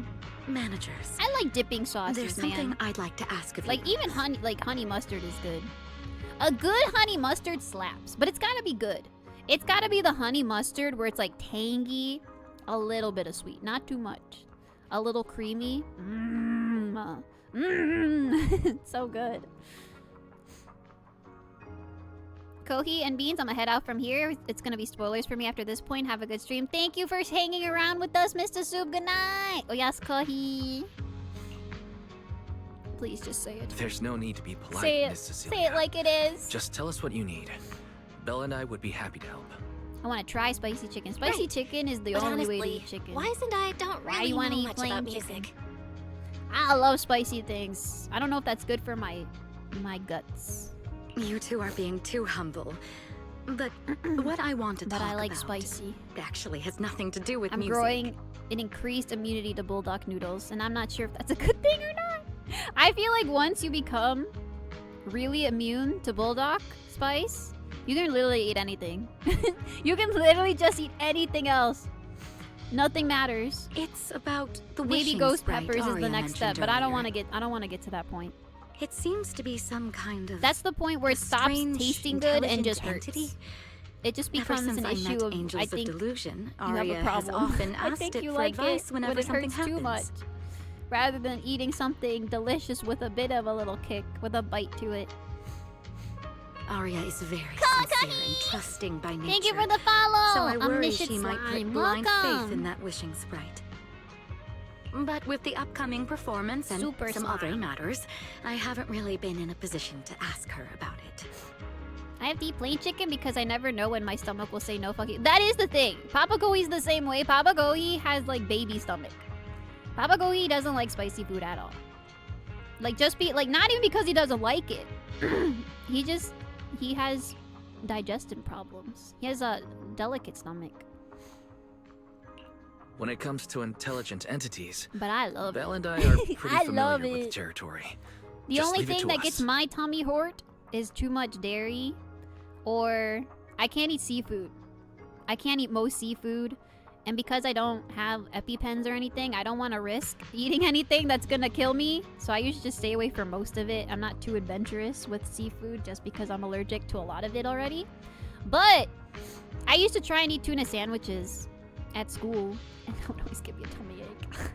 Managers, I like dipping sauces, there's something man. I'd like to ask of you. Like even honey mustard is good. A good honey mustard slaps, but it's gotta be good. It's gotta be the honey mustard where it's like tangy, a little bit of sweet, not too much. A little creamy. So good. Kohi and Beans, I'm gonna head out from here. It's gonna be spoilers for me after this point. Have a good stream. Thank you for hanging around with us, Mr. Soup. Good night. Oh yes, Kohi. Please just say it. There's no need to be polite, Say it. Miss Cecilia. Say it like it is. Just tell us what you need. Belle and I would be happy to help. I want to try spicy chicken. Spicy Right. chicken is the But only way to honestly, eat chicken. why isn't I don't Why really you wanna know eat much plain about chicken? music? I love spicy things. I don't know if that's good for my guts. You two are being too humble. But what I want to But talk I like about spicy. actually has nothing to do with I'm music. growing an increased immunity to bulldog noodles, and I'm not sure if that's a good thing or not. I feel like once you become really immune to bulldog spice, you can literally eat anything. You can literally just eat anything else. Nothing matters. It's about the Maybe wishing ghost sprite peppers is the Arya next step, mentioned but I don't earlier. want to get to that point. It seems to be some kind of That's the point where it stops strange, tasting good and intelligent just hurts. entity. It just Ever becomes since an I issue met of Angels I think of Delusion, you have Arya a has problem. often I asked think it you for like advice it whenever when it something hurts happens. too much, rather than eating something delicious with a bit of a little kick, with a bite to it. Arya is very sincere and trusting by nature. Thank you for the follow. So I worry Omniscient she might slime. put blind faith Welcome. in that wishing sprite. But with the upcoming performance and Super some other slime. matters, I haven't really been in a position to ask her about it. I have to eat plain chicken because I never know when my stomach will say no fucking. That is the thing. Papa Gohi's the same way. Papa Gohi has like baby stomach. Papa Gohi doesn't like spicy food at all. Like not even because he doesn't like it. he has digestion problems. He has a delicate stomach. When it comes to intelligent entities, But I love Belle it. and I are pretty I familiar love with the it. territory. The Just only leave it thing to that us. gets my tummy hurt is too much dairy, or I can't eat seafood. I can't eat most seafood, and because I don't have EpiPens or anything, I don't want to risk eating anything that's gonna kill me. So I usually just stay away from most of it. I'm not too adventurous with seafood just because I'm allergic to a lot of it already. But I used to try and eat tuna sandwiches at school, and that would always give me a tummy ache.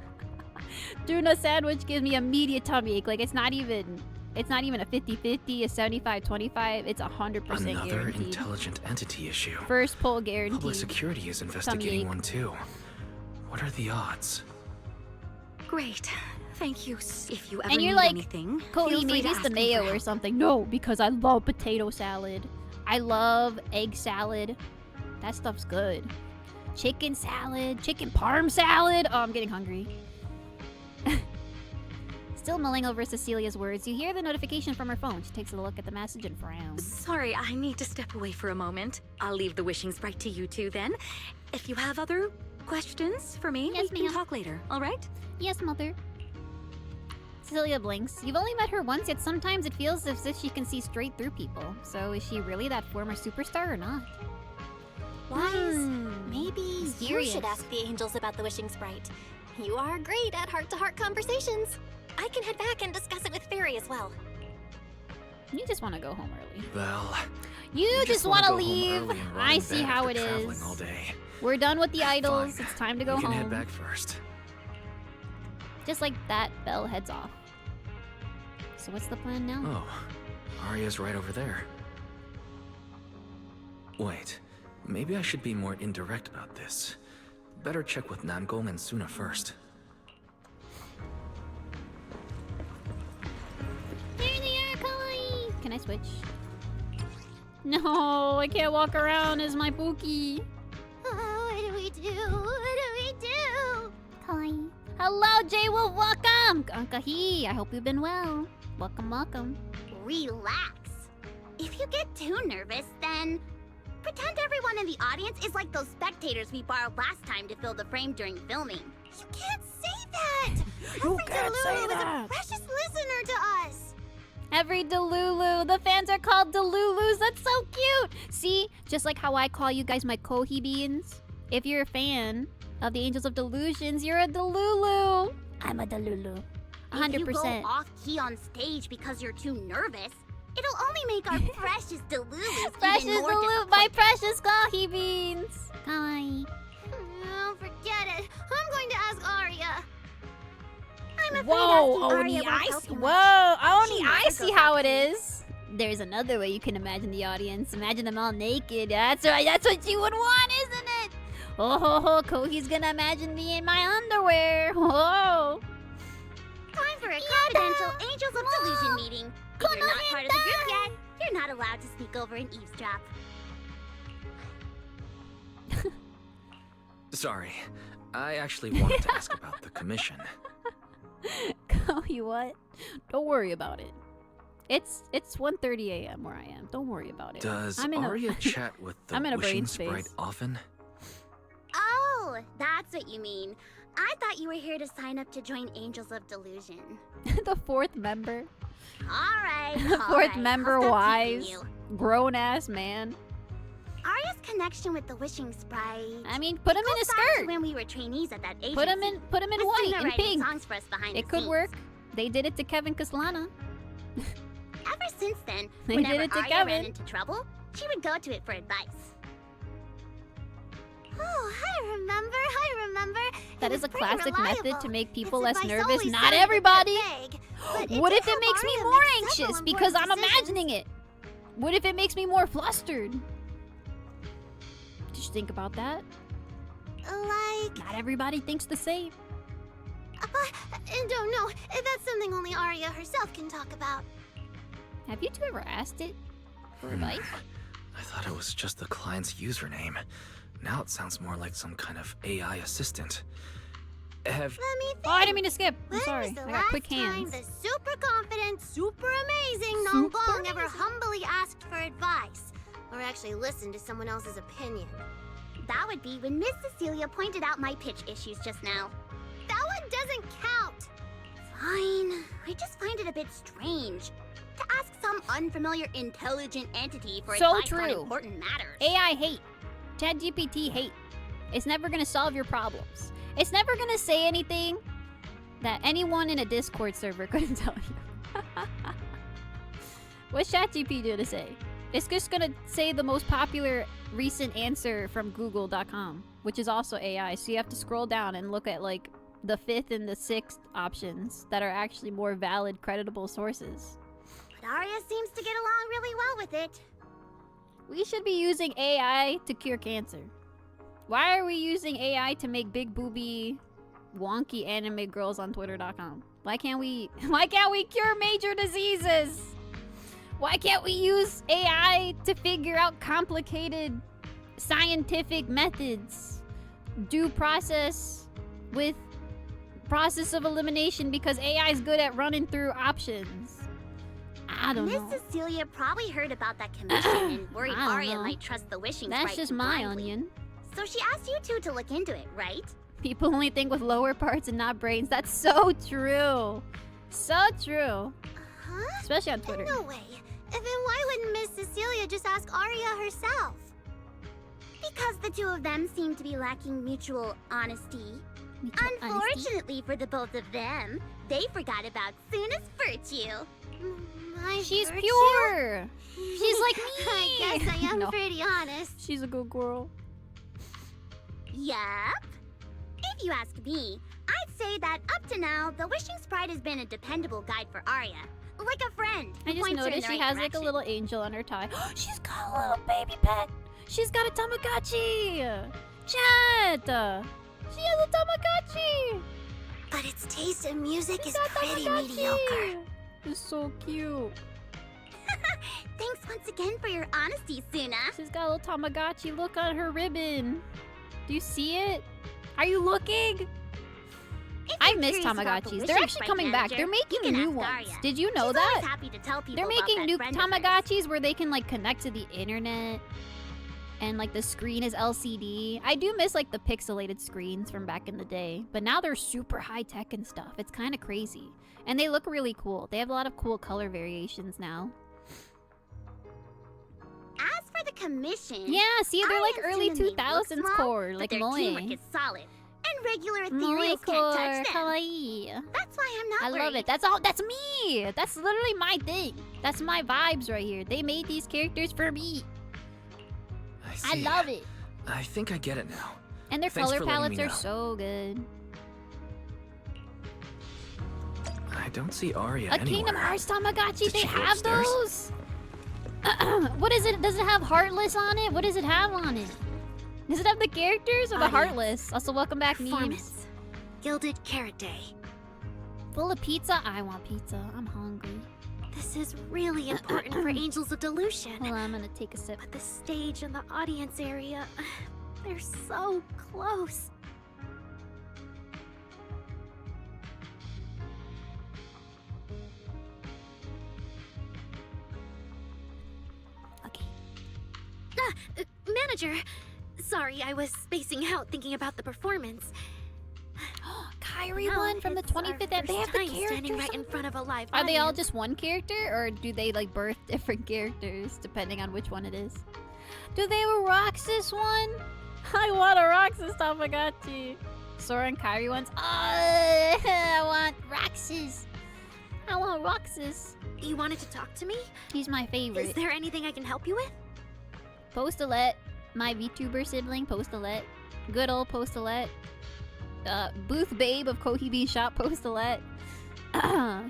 Tuna sandwich gives me immediate tummy ache. Like it's not even a 50-50, a 75-25. It's 100% Another guaranteed. intelligent entity issue. First pull guaranteed. Public security is ache. investigating one too. What are the odds? Great. Thank you. If you ever And you're need like, anything, Kohi, feel free maybe to it's the ask me for mayo or help. something. No, because I love potato salad. I love egg salad. That stuff's good. Chicken salad, chicken parm salad. Oh, I'm getting hungry. Still mulling over Cecilia's words. You hear the notification from her phone. She takes a look at the message and frowns. Sorry, I need to step away for a moment. I'll leave the wishing sprite to you two then. If you have other questions for me, Yes, we can ma'am. talk later, all right? Yes, mother. Cecilia blinks. You've only met her once, yet sometimes it feels as if she can see straight through people. So is she really that former superstar or not? Wise, maybe you Mysterious. should ask the angels about the wishing sprite. You are great at heart-to-heart conversations. I can head back and discuss it with Fairy as well. You just want to go home early. Well, You just wanna want to go home leave. early and rot I in see bed how after it traveling is. all day. We're done with the idols. Fine. It's time to go you can home. head back first. Just like that, Belle heads off. So what's the plan now? Oh, Arya's right over there. Wait, maybe I should be more indirect about this. Better check with Namgong and Sunna first. Can I switch? No, I can't walk around as my Pookie. Oh, what do we do? What do we do? Kohi. Hello, J-Wolf. Welcome. Kohi, I hope you've been well. Welcome, welcome. Relax. If you get too nervous, then pretend everyone in the audience is like those spectators we borrowed last time to fill the frame during filming. You can't say that! You Every can't say Delulu is that. a precious listener to us! Every Delulu. The fans are called Delulus. That's so cute. See, just like how I call you guys my Kohi beans. If you're a fan of the Angels of Delusions, you're a Delulu. I'm a Delulu. 100%. If you go off key on stage because you're too nervous, it'll only make our precious Delulus Precious even more Delulu, my disappointed. precious Kohi beans. Kawaii. Oh, forget it. I'm going to ask Arya. I'm afraid Whoa, asking Oni, Arya won't I help see. you much. Whoa, Oni, She I never see goes how off it key. is. There's another way you can imagine the audience. Imagine them all naked. That's right. That's what you would want, isn't it? Oh, ho, ho, Kohi's gonna imagine me in my underwear. Whoa. Time for a confidential Angels of Delusion meeting. If you're not part of the group yet, you're not allowed to sneak over and eavesdrop. Sorry, I actually wanted to ask about the commission. Kohi, what? Don't worry about it. It's 1:30 a.m. where I am. Don't worry about it. Does I'm in a- Arya chat with the I'm in a brain wishing sprite space. often? Oh, that's what you mean. I thought you were here to sign up to join Angels of Delusion. The fourth member. Alright, Fourth member I'll stop wise. teasing Grown ass man. Arya's connection with the Wishing Sprite. I mean, put him in a goes back to skirt. when we were trainees at that agency. Put him in With white Sunna and writing pink. songs for us behind It the could scenes. work. They did it to Kevin Kaslana. Ever since then, They whenever did it to Arya Kevin. ran into trouble, she would go to it for advice. Oh, I remember. That It is a was pretty classic method reliable. to make people Its less advice nervous. always Not sounded a bit everybody. vague, but What did if it help makes me Arya more make several anxious because I'm important decisions. imagining it? What if it makes me more flustered? Did you think about that? Like, Not everybody thinks the same. I don't know. That's something only Arya herself can talk about. Have you two ever asked it for advice? I thought it was just the client's username. Now it sounds more like some kind of AI assistant. Have Let me think. Oh, I didn't mean to skip. I'm When sorry. was the I got last quick time hands. the super confident, super amazing Super Nong Gong ever amazing. humbly asked for advice? Or actually listened to someone else's opinion? That would be when Miss Cecilia pointed out my pitch issues just now. That one doesn't count! Fine. I just find it a bit strange to ask some unfamiliar intelligent entity for So advice on true. important matters. AI hate. ChatGPT hate. It's never gonna solve your problems. It's never gonna say anything that anyone in a Discord server couldn't tell you. What's ChatGPT gonna say? It's just gonna say the most popular recent answer from Google.com, which is also AI. So you have to scroll down and look at like the 5th and the 6th options that are actually more valid, creditable sources. But Arya seems to get along really well with it. We should be using AI to cure cancer. Why are we using AI to make big booby wonky anime girls on Twitter.com? Why can't we cure major diseases? Why can't we use AI to figure out complicated scientific methods? Do process with process of elimination because AI is good at running through options. I don't Miss know. Cecilia probably heard about that commission and worried I don't Arya know. might trust the wishing That's sprite just too my blindly. onion. So she asked you two to look into it, right? People only think with lower parts and not brains. That's so true. So true. Huh? Especially on Twitter. No way. Then why wouldn't Miss Cecilia just ask Arya herself? Because the two of them seem to be lacking mutual honesty. Mutual honesty. Unfortunately for the both of them, they forgot about Sunna's virtue. My She's virtue? pure. She's like me. I guess I am No. pretty honest. She's a good girl. Yup. If you ask me, I'd say that up to now, the Wishing Sprite has been a dependable guide for Arya. Like a friend. I who just points her in noticed the she right has like a direction. little angel on her tie. She's got a little baby pet. She's got a Tamagotchi. Chat. She has a Tamagotchi. But its taste in music She's is got pretty Tamagotchi. mediocre. It's so cute. Thanks once again for your honesty, Sunna. She's got a little Tamagotchi look on her ribbon. Do you see it? Are you looking? I miss Tamagotchis. They're actually coming back. They're making new ones. Did you know that? Happy to tell people They're about making that new friend of hers. Tamagotchis where they can like connect to the internet. And like the screen is LCD. I do miss like the pixelated screens from back in the day. But now they're super high tech and stuff. It's kind of crazy. And they look really cool. They have a lot of cool color variations now. As for the commission, Yeah, see, they're like I early understand they look 2000s small, core. but Like their Moe. teamwork is solid, and regular Moe ethereals core, can't touch them. kawaii. That's why I'm not I worried. love it. That's all. That's me. That's literally my thing. That's my vibes right here. They made these characters for me. I see. love it. I think I get it now. And their Thanks color for letting palettes me are know. so good. I don't see Arya A anywhere. Kingdom Hearts Tamagotchi. Did They she go have upstairs? those. What is it? Does it have Heartless on it? What does it have on it? Does it have the characters or the Audience. Heartless? Also, welcome back, memes. Performance. Gilded Carrot Day. Full of pizza? I want pizza. I'm hungry. This is really important for Angels of Delusion. Hold on, I'm gonna take a sip. But the stage and the audience area, they're so close. Okay. Manager, sorry, I was spacing out thinking about the performance. Kyrie Now one from the it's our 25th. They first have the time standing characters. right in front of a live Are they all audience. just one character, or do they like birth different characters depending on which one it is? Do they have a Roxas one? I want a Roxas Tamagotchi. Sora and Kyrie ones. Oh, I want Roxas. I want Roxas. You wanted to talk to me? He's my Is favorite. there anything I can help you with? Postalet, my VTuber sibling, Postalet. Good old Postalet. Booth Babe of Kohi Bean Shop, Postalet.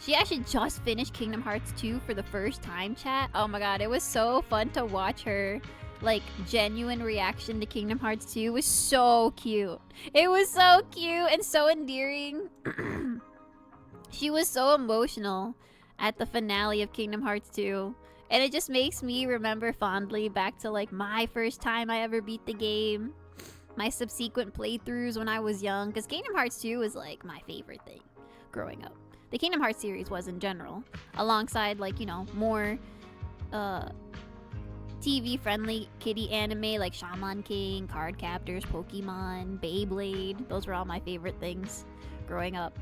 She actually just finished Kingdom Hearts 2 for the first time, chat. Oh my god, it was so fun to watch her. Like, genuine reaction to Kingdom Hearts 2 was so cute. It was so cute and so endearing. She was so emotional at the finale of Kingdom Hearts 2. And it just makes me remember fondly back to like my first time I ever beat the game. My subsequent playthroughs when I was young. Because Kingdom Hearts 2 was like my favorite thing growing up. The Kingdom Hearts series was in general. Alongside like, you know, more TV-friendly kiddie anime like Shaman King, Card Captors, Pokemon, Beyblade. Those were all my favorite things growing up.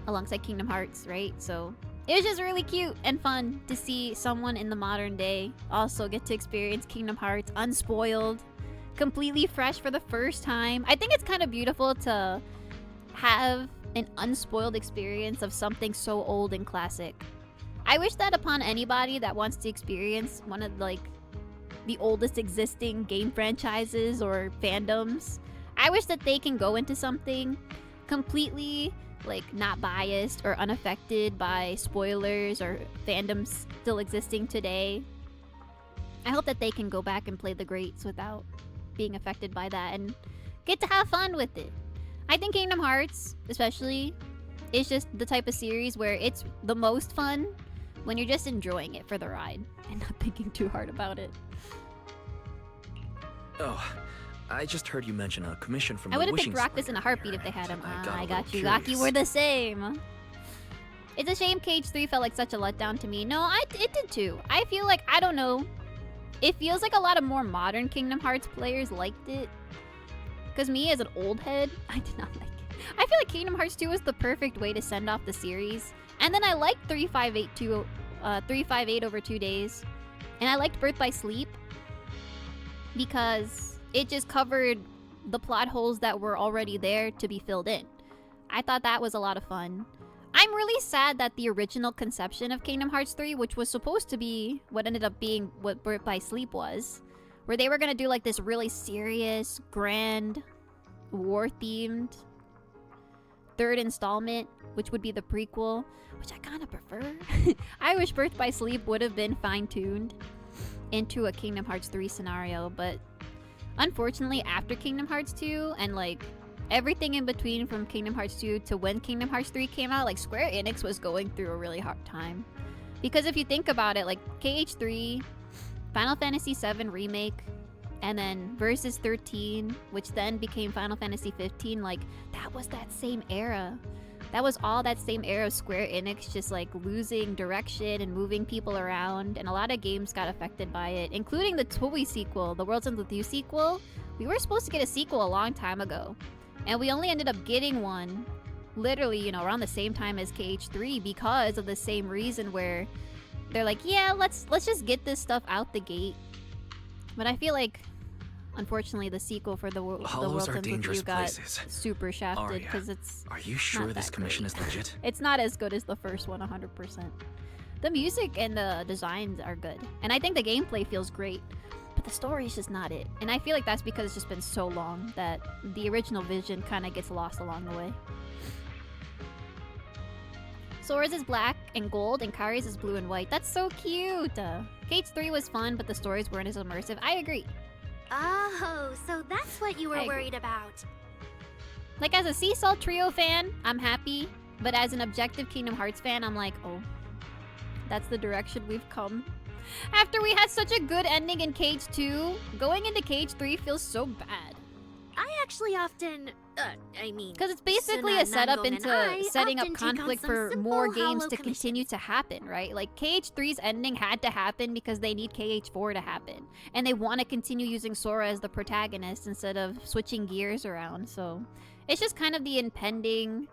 Alongside Kingdom Hearts, right? So it was just really cute and fun to see someone in the modern day also get to experience Kingdom Hearts unspoiled, completely fresh for the first time. I think it's kind of beautiful to have an unspoiled experience of something so old and classic. I wish that upon anybody that wants to experience one of like the oldest existing game franchises or fandoms, I wish that they can go into something completely like not biased or unaffected by spoilers or fandoms still existing today. I hope that they can go back and play the greats without being affected by that and get to have fun with it. I think Kingdom Hearts, especially, is just the type of series where it's the most fun when you're just enjoying it for the ride and not thinking too hard about it. Oh, I just heard you mention a commission from I the would have wishing picked Rocktus in a sprite heartbeat earlier, if they had him. and I I got got a you. little Gaki, curious. we're the same. It's a shame Cage 3 felt like such a letdown to me. No, it did too. I feel like, I don't know. It feels like a lot of more modern Kingdom Hearts players liked it. Because me, as an old head, I did not like it. I feel like Kingdom Hearts 2 was the perfect way to send off the series. And then I liked 358 over 2 days. And I liked Birth by Sleep. Because it just covered the plot holes that were already there to be filled in. I thought that was a lot of fun. I'm really sad that the original conception of Kingdom Hearts 3, which was supposed to be what ended up being what Birth by Sleep was, where they were going to do like this really serious, grand, war-themed third installment, which would be the prequel, which I kind of prefer. I wish Birth by Sleep would have been fine-tuned into a Kingdom Hearts 3 scenario, but unfortunately after Kingdom Hearts 2 and like everything in between from Kingdom Hearts 2 to when Kingdom Hearts 3 came out, like Square Enix was going through a really hard time. Because if you think about it, like KH3, Final Fantasy VII Remake, and then Versus 13, which then became Final Fantasy 15, like, that was that same era. That was all that same era of Square Enix just like losing direction and moving people around, and a lot of games got affected by it, including the Toei sequel, the Worlds End With You sequel. We were supposed to get a sequel a long time ago, and we only ended up getting one literally, you know, around the same time as KH3 because of the same reason where they're like, yeah, let's just get this stuff out the gate. But I feel like, unfortunately, the sequel for the Worlds Hollows are End With dangerous You got places. super shafted Arya, because it's Are you sure not this that commission great. is legit? It's not as good as the first one, 100%. The music and the designs are good, and I think the gameplay feels great, but the story is just not it. And I feel like that's because it's just been so long that the original vision kind of gets lost along the way. Sora's is black and gold, and Kari's is blue and white. That's so cute! KH3 was fun, but the stories weren't as immersive. I agree. Oh, so that's what you I were agree. worried about. Like, as a Sea Salt Trio fan, I'm happy. But as an objective Kingdom Hearts fan, I'm like, oh, that's the direction we've come. After we had such a good ending in Cage 2, going into Cage 3 feels so bad. I actually often, Because it's basically Sunna, a setup Nangong, and into I setting up often take on conflict some for simple more games hollow to continue to happen, right? Like, KH3's ending had to happen because they need KH4 to happen. And they want to continue using Sora as the protagonist instead of switching gears around. So, it's just kind of the impending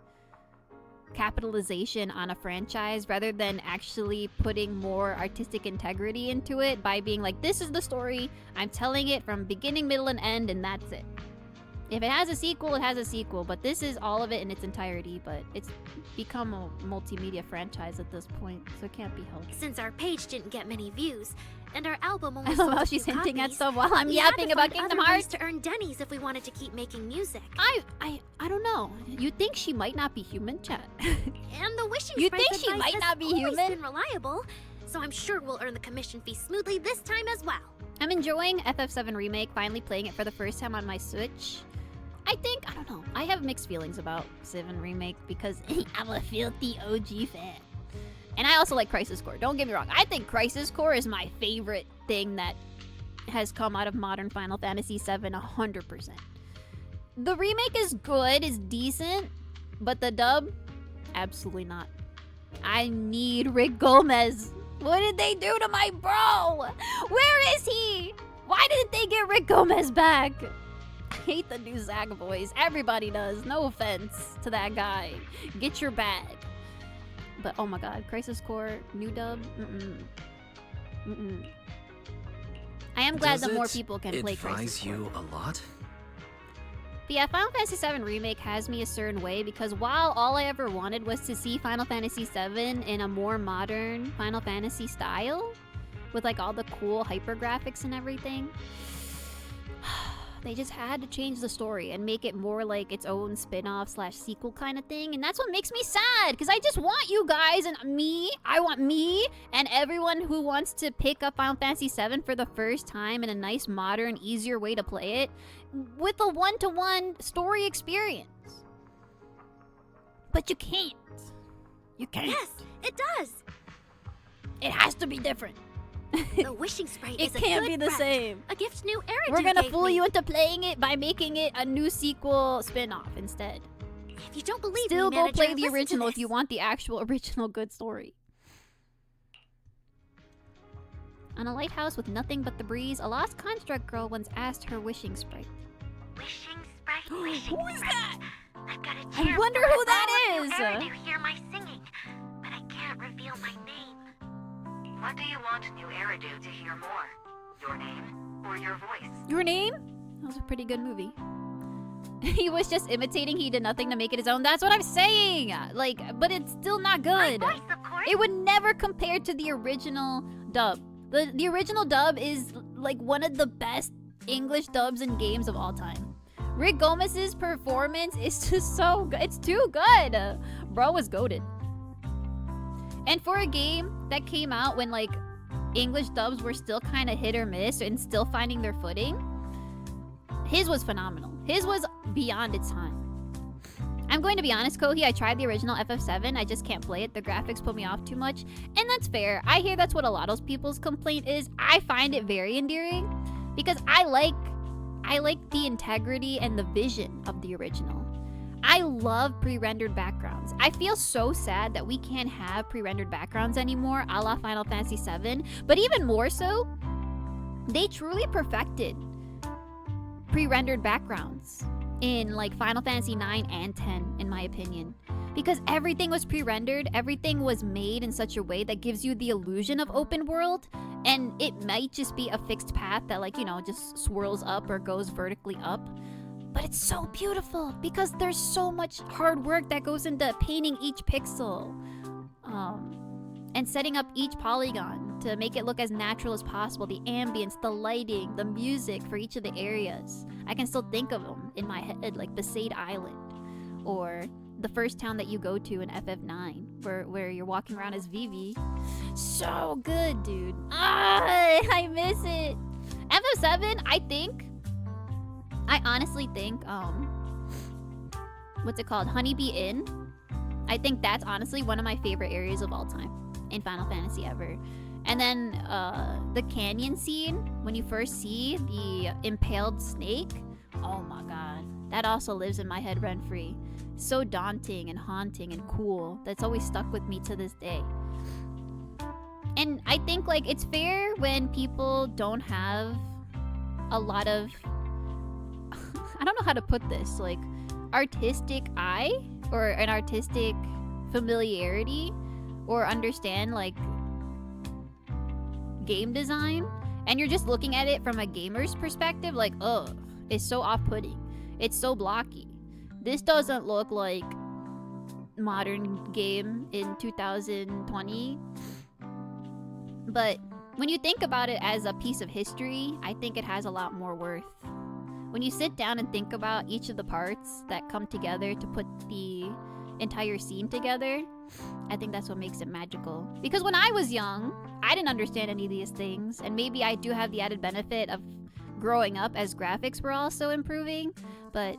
capitalization on a franchise rather than actually putting more artistic integrity into it by being like, this is the story, I'm telling it from beginning, middle, and end, and that's it. If it has a sequel, it has a sequel, but this is all of it in its entirety, but it's become a multimedia franchise at this point, so it can't be helped. since our page didn't get many views, and our album I only love sold how a she's few hinting at copies, stuff while I'm we had yapping to about find Kingdom other ways Hearts. to earn Denny's if we wanted to keep making music. I don't know. You think she might not be human, chat? And the wishing You sprite's think she advice might has not be always human? been reliable, so I'm sure we'll earn the commission fee smoothly this time as well. I'm enjoying FF7 Remake, finally playing it for the first time on my Switch. I don't know. I have mixed feelings about 7 Remake because I'm a filthy OG fan. And I also like Crisis Core. Don't get me wrong. I think Crisis Core is my favorite thing that has come out of modern Final Fantasy VII 100%. The remake is good, is decent, but the dub, absolutely not. I need Rick Gomez. What did they do to my bro? Where is he? Why didn't they get Rick Gomez back? I hate the new Zack voice. Everybody does. No offense to that guy. Get your bag. But oh my god, Crisis Core, new dub? I am glad that more people can play Crisis Core. You a lot? But yeah, Final Fantasy VII Remake has me a certain way because while all I ever wanted was to see Final Fantasy VII in a more modern Final Fantasy style, with like all the cool hypergraphics and everything, they just had to change the story and make it more like its own spin-off / sequel kind of thing. And that's what makes me sad, because I just want you guys and me, I want me and everyone who wants to pick up Final Fantasy VII for the first time in a nice, modern, easier way to play it with a one-to-one story experience. But you can't. You can't. Yes, it does. It has to be different. The wishing sprite It is a can't good be the friend. same. A gift new Eridu We're gonna gave fool me. you into playing it by making it a new sequel spin-off instead. If you don't believe Still me, go manager, play the listen to original if this. you want the actual original good story. On a lighthouse with nothing but the breeze, a lost construct girl once asked her wishing sprite. Wishing sprite, wishing Who is sprite. that? I've got a I chance wonder to who let that all of is. you Eridu hear my singing, but I can't reveal my name. What do you want new Eridu to hear more? Your name or your voice? Your name? That was a pretty good movie. He was just imitating. He did nothing to make it his own. That's what I'm saying. Like, but it's still not good. My voice, of course. It would never compare to the original dub. The original dub is like one of the best English dubs in games of all time. Rick Gomez's performance is just so good. It's too good. Bro was goated. And for a game that came out when like English dubs were still kind of hit or miss and still finding their footing, his was phenomenal. His was beyond its time. I'm going to be honest, Kohi, I tried the original FF7. I just can't play it. The graphics put me off too much. And that's fair. I hear that's what a lot of people's complaint is. I find it very endearing because I like the integrity and the vision of the original. I love pre-rendered backgrounds. I feel so sad that we can't have pre-rendered backgrounds anymore, a la Final Fantasy VII. But even more so, they truly perfected pre-rendered backgrounds in like Final Fantasy IX and 10, in my opinion. Because everything was pre-rendered, everything was made in such a way that gives you the illusion of open world, and it might just be a fixed path that, like, you know, just swirls up or goes vertically up. But it's so beautiful because there's so much hard work that goes into painting each pixel. And setting up each polygon to make it look as natural as possible. The ambience, the lighting, the music for each of the areas. I can still think of them in my head, like Besaid Island. Or the first town that you go to in FF9, where you're walking around as Vivi. So good, dude. I miss it. FF7, I honestly think, what's it called? Honeybee Inn. I think that's honestly one of my favorite areas of all time in Final Fantasy ever. And then the canyon scene, when you first see the impaled snake, oh my god. That also lives in my head rent-free. So daunting and haunting and cool. That's always stuck with me to this day. And I think, like, it's fair when people don't have a lot of... I don't know how to put this, like, artistic eye or an artistic familiarity or understand, like, game design, and you're just looking at it from a gamer's perspective, like, ugh, it's so off-putting. It's so blocky. This doesn't look like modern game in 2020. But when you think about it as a piece of history, I think it has a lot more worth. When you sit down and think about each of the parts that come together to put the entire scene together, I think that's what makes it magical. Because when I was young, I didn't understand any of these things, and maybe I do have the added benefit of growing up as graphics were also improving, but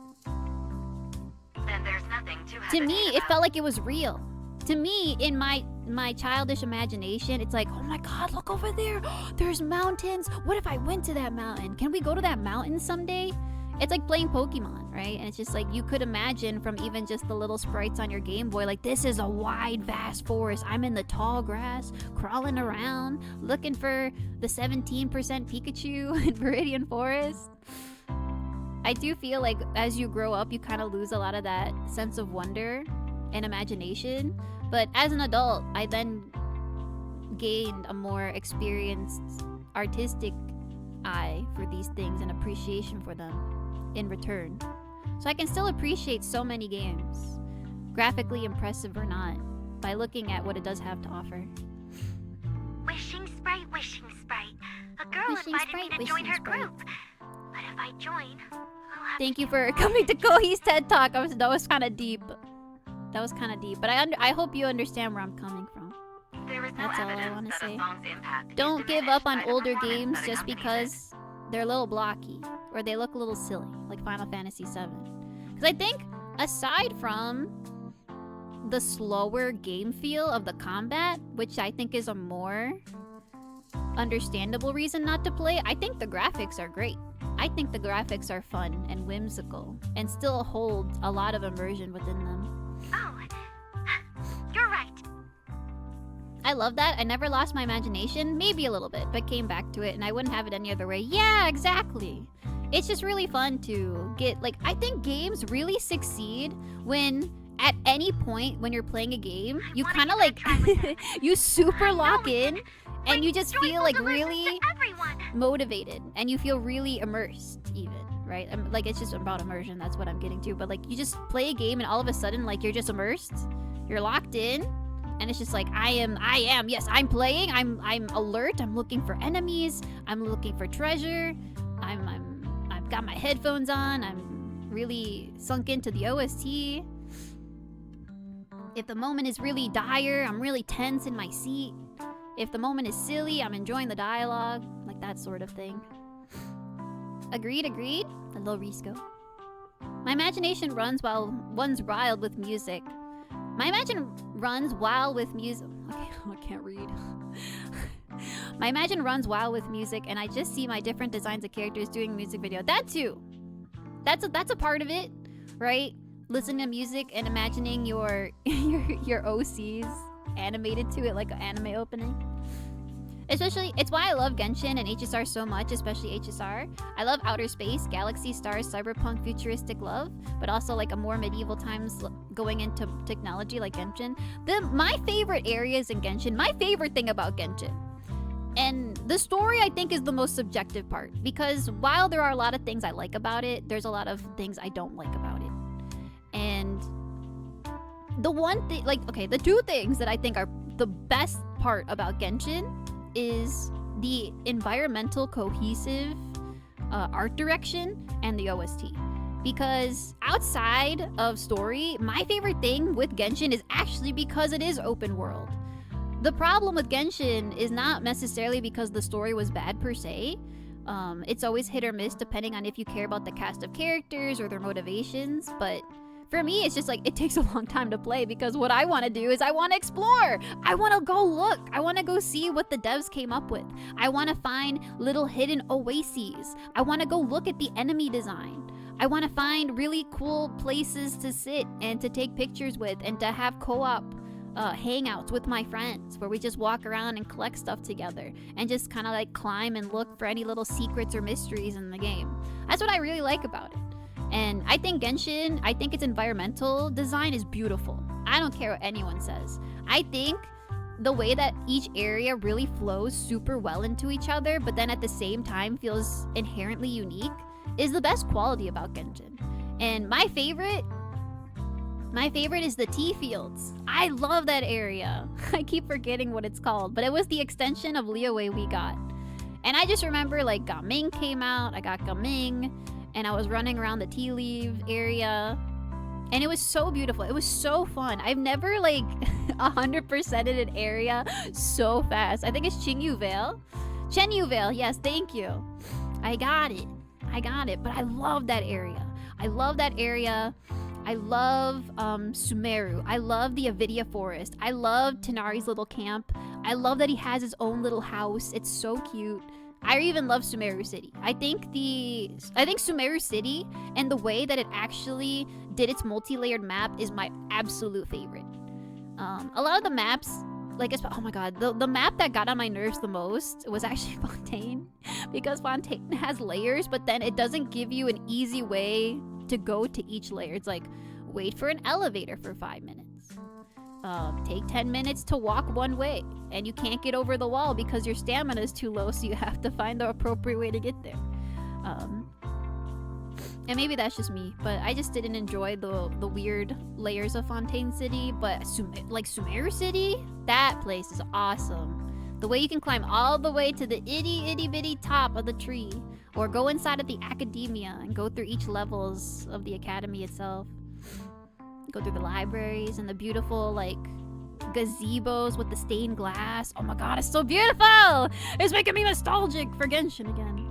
Then there's nothing to me, it felt like it was real. To me, in my childish imagination, it's like, oh my god, look over there. There's mountains. What if I went to that mountain? Can we go to that mountain someday? It's like playing Pokemon, right? And it's just like you could imagine from even just the little sprites on your Game Boy, like, this is a wide, vast forest. I'm in the tall grass, crawling around, looking for the 17% Pikachu in Viridian Forest. I do feel like as you grow up, you kind of lose a lot of that sense of wonder and imagination. But as an adult, I then gained a more experienced artistic eye for these things and appreciation for them in return. So I can still appreciate so many games, graphically impressive or not, by looking at what it does have to offer. Wishing Sprite, Wishing Sprite. A girl Wishing invited Sprite, me to join Wishing her Sprite. group. But if I join, I'll have Thank to you get for more coming to things. Kohi's TED Talk. That was kind of deep. That was kind of deep. But I hope you understand where I'm coming from. There is no That's all I evidence want to that a say. song's impact is Don't give diminished up on by the older performance games that just accompanies because they're a little blocky or they look a little silly, like Final Fantasy VII. Because I think, aside from the slower game feel of the combat, which I think is a more understandable reason not to play, I think the graphics are great. I think the graphics are fun and whimsical and still hold a lot of immersion within them. Oh, you're right. I love that. I never lost my imagination. Maybe a little bit, but came back to it, and I wouldn't have it any other way. Yeah, exactly. It's just really fun to get, like, I think games really succeed when at any point when you're playing a game, you kind of like, you super lock in, and you just feel like really motivated, and you feel really immersed even, right? Like, it's just about immersion, that's what I'm getting to. But like, you just play a game and all of a sudden, like, you're just immersed, you're locked in, and it's just like, I am, yes, I'm playing, I'm alert, I'm looking for enemies, I'm looking for treasure, I've got my headphones on, I'm really sunk into the OST. If the moment is really dire, I'm really tense in my seat. If the moment is silly, I'm enjoying the dialogue, like that sort of thing. Agreed? Hello, Risco. My imagination runs while one's wild with music. My imagine runs wild with music. Okay, I can't read. My imagine runs wild with music, and I just see my different designs of characters doing music video. That too. That's a part of it, right? Listening to music and imagining your OCs animated to it like an anime opening. Especially, it's why I love Genshin and HSR so much, especially HSR. I love outer space, galaxy, stars, cyberpunk, futuristic love, but also like a more medieval times going into technology like Genshin. My favorite areas in Genshin, my favorite thing about Genshin, and the story I think is the most subjective part, because while there are a lot of things I like about it, there's a lot of things I don't like about it. And the one thing, like, okay, the two things that I think are the best part about Genshin is the environmental cohesive art direction and the OST. Because outside of story, my favorite thing with Genshin is actually because it is open world. The problem with Genshin is not necessarily because the story was bad per se. It's always hit or miss depending on if you care about the cast of characters or their motivations, but for me, it's just like, it takes a long time to play because what I want to do is I want to explore. I want to go look. I want to go see what the devs came up with. I want to find little hidden oases. I want to go look at the enemy design. I want to find really cool places to sit and to take pictures with and to have co-op hangouts with my friends where we just walk around and collect stuff together and just kind of like climb and look for any little secrets or mysteries in the game. That's what I really like about it. And I think Genshin, I think its environmental design is beautiful. I don't care what anyone says. I think the way that each area really flows super well into each other, but then at the same time feels inherently unique, is the best quality about Genshin. And my favorite is the tea fields. I love that area. I keep forgetting what it's called, but it was the extension of Liyue we got. And I just remember like Gaming came out, I got Gaming, and I was running around the tea leaf area, and it was so beautiful. It was so fun. I've never like 100%ed an area so fast. I think it's Chenyu Vale, yes, thank you. I got it, but I love that area. I love Sumeru. I love the Avidia Forest. I love Tanari's little camp. I love that he has his own little house. It's so cute. I even love Sumeru City. I think Sumeru City and the way that it actually did its multi-layered map is my absolute favorite. A lot of the maps, like, oh my god, the map that got on my nerves the most was actually Fontaine, because Fontaine has layers, but then it doesn't give you an easy way to go to each layer. It's like, wait for an elevator for 5 minutes. Take 10 minutes to walk one way, and you can't get over the wall because your stamina is too low, so you have to find the appropriate way to get there. And maybe that's just me, but I just didn't enjoy the weird layers of Fontaine City. But like Sumeru City, that place is awesome. The way you can climb all the way to the itty bitty top of the tree, or go inside of the academia and go through each levels of the academy itself. Go through the libraries and the beautiful like gazebos with the stained glass. Oh my god, it's so beautiful! It's making me nostalgic for Genshin again.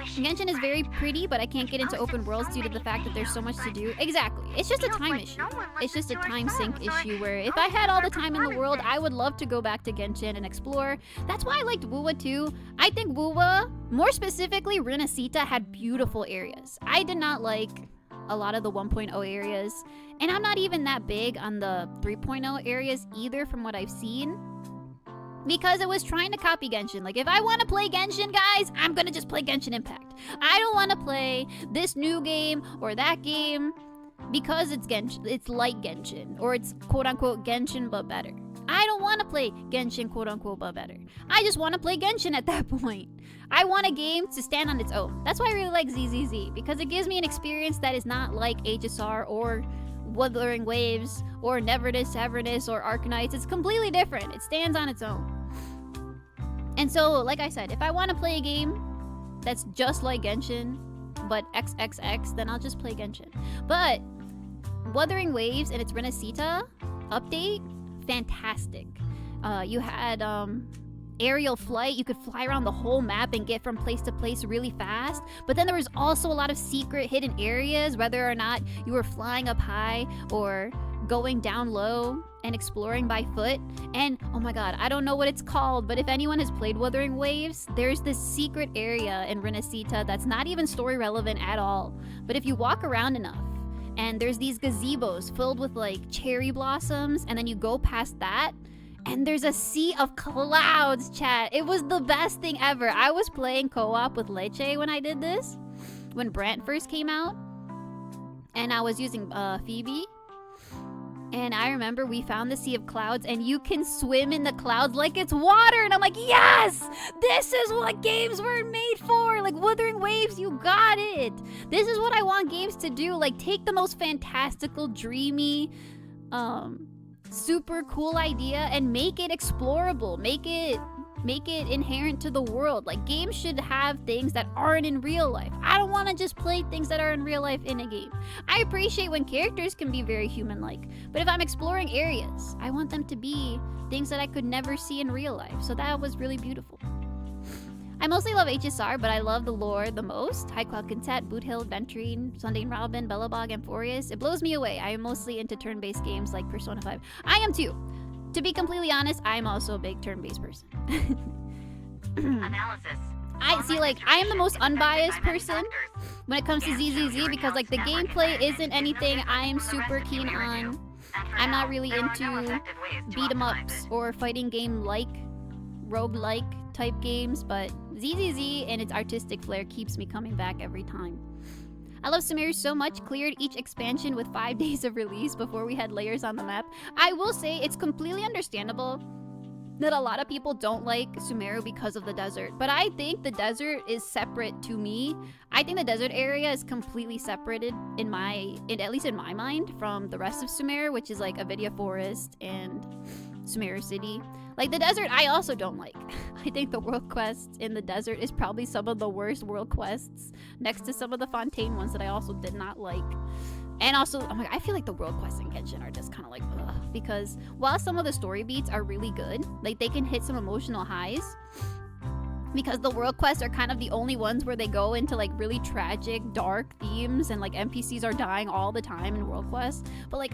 Genshin is very pretty, but I can't get into open worlds due to the fact that there's so much to do. Exactly. It's just a time issue. It's just a time sink issue where if I had all the time in the world, I would love to go back to Genshin and explore. That's why I liked Wuwa too. I think Wuwa, more specifically Renacita, had beautiful areas. I did not like a lot of the 1.0 areas, and I'm not even that big on the 3.0 areas either from what I've seen, because it was trying to copy Genshin. Like, if I want to play Genshin, guys, I'm gonna just play Genshin Impact. I don't want to play this new game or that game because it's Genshin, it's like Genshin, or it's quote-unquote Genshin but better. I don't want to play Genshin quote-unquote but better. I just want to play Genshin at that point. I want a game to stand on its own. That's why I really like ZZZ, because it gives me an experience that is not like HSR or Wuthering Waves or Neverness, Severness, or Arknights. It's completely different. It stands on its own. And so, like I said, if I want to play a game that's just like Genshin, but XXX, then I'll just play Genshin. But Wuthering Waves and its Renacita update, fantastic. You had aerial flight. You could fly around the whole map and get from place to place really fast. But then there was also a lot of secret hidden areas, whether or not you were flying up high or going down low and exploring by foot. And oh my god, I don't know what it's called, but if anyone has played Wuthering Waves, there's this secret area in Renacita that's not even story relevant at all. But if you walk around enough, and there's these gazebos filled with like cherry blossoms, and then you go past that, and there's a sea of clouds, chat. It was the best thing ever. I was playing co-op with Leche when I did this, when Brant first came out, and I was using Phoebe. And I remember we found the sea of clouds, and you can swim in the clouds like it's water. And I'm like, yes! This is what games were made for! Like, Wuthering Waves, you got it! This is what I want games to do. Like, take the most fantastical, dreamy, super cool idea and make it explorable. Make it inherent to the world. Like, games should have things that aren't in real life. I don't want to just play things that are in real life in a game. I appreciate when characters can be very human-like, but if I'm exploring areas, I want them to be things that I could never see in real life. So that was really beautiful. I mostly love HSR, but I love the lore the most. High Cloud Quintet, Boot Hill, Ventrine, Sunday Robin, Bellabog, Amphorius. It blows me away. I am mostly into turn-based games like Persona 5. I am too. To be completely honest, I'm also a big turn-based person. Analysis. I see, like, I am the most unbiased person when it comes to ZZZ because, like, the gameplay isn't anything I am super keen on. I'm not really into beat-em-ups or fighting game-like, roguelike type games, but ZZZ and its artistic flair keeps me coming back every time. I love Sumeru so much, cleared each expansion with 5 days of release before we had layers on the map. I will say it's completely understandable that a lot of people don't like Sumeru because of the desert, but I think the desert is separate to me. I think the desert area is completely separated at least in my mind from the rest of Sumeru, which is like Avidia Forest and Sumeru City. Like, the desert, I also don't like. I think the world quests in the desert is probably some of the worst world quests, next to some of the Fontaine ones that I also did not like. And also, oh my God, I feel like the world quests in Genshin are just kind of like, ugh. Because while some of the story beats are really good, like, they can hit some emotional highs, because the world quests are kind of the only ones where they go into, like, really tragic, dark themes, and, like, NPCs are dying all the time in world quests. But, like,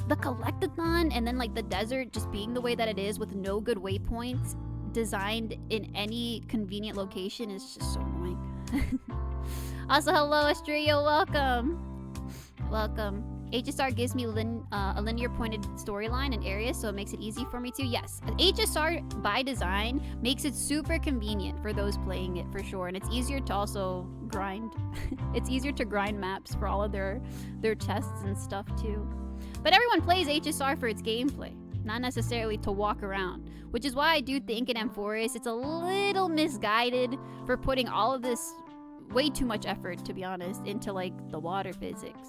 the Collectathon and then, like, the desert just being the way that it is with no good waypoints designed in any convenient location is just so annoying. Also, hello, Estrella, welcome. Welcome. HSR gives me a linear pointed storyline and area, so it makes it easy for me to. Yes, HSR by design makes it super convenient for those playing it for sure, and it's easier to also grind. It's easier to grind maps for all of their tests and stuff too. But everyone plays HSR for its gameplay, not necessarily to walk around, which is why I do think in Amphorius it's a little misguided for putting all of this way too much effort, to be honest, into like the water physics.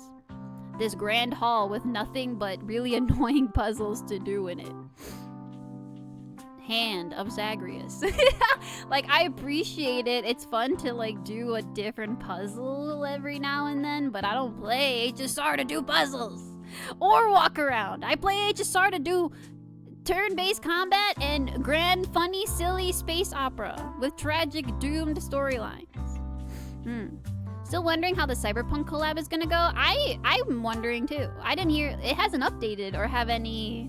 This grand hall with nothing but really annoying puzzles to do in it. Hand of Zagreus. Like, I appreciate it. It's fun to like do a different puzzle every now and then, but I don't play HSR to do puzzles or walk around. I play HSR to do turn-based combat and grand, funny, silly space opera with tragic, doomed storylines. Still wondering how the Cyberpunk collab is gonna go? I'm wondering too. I didn't hear it hasn't updated or have any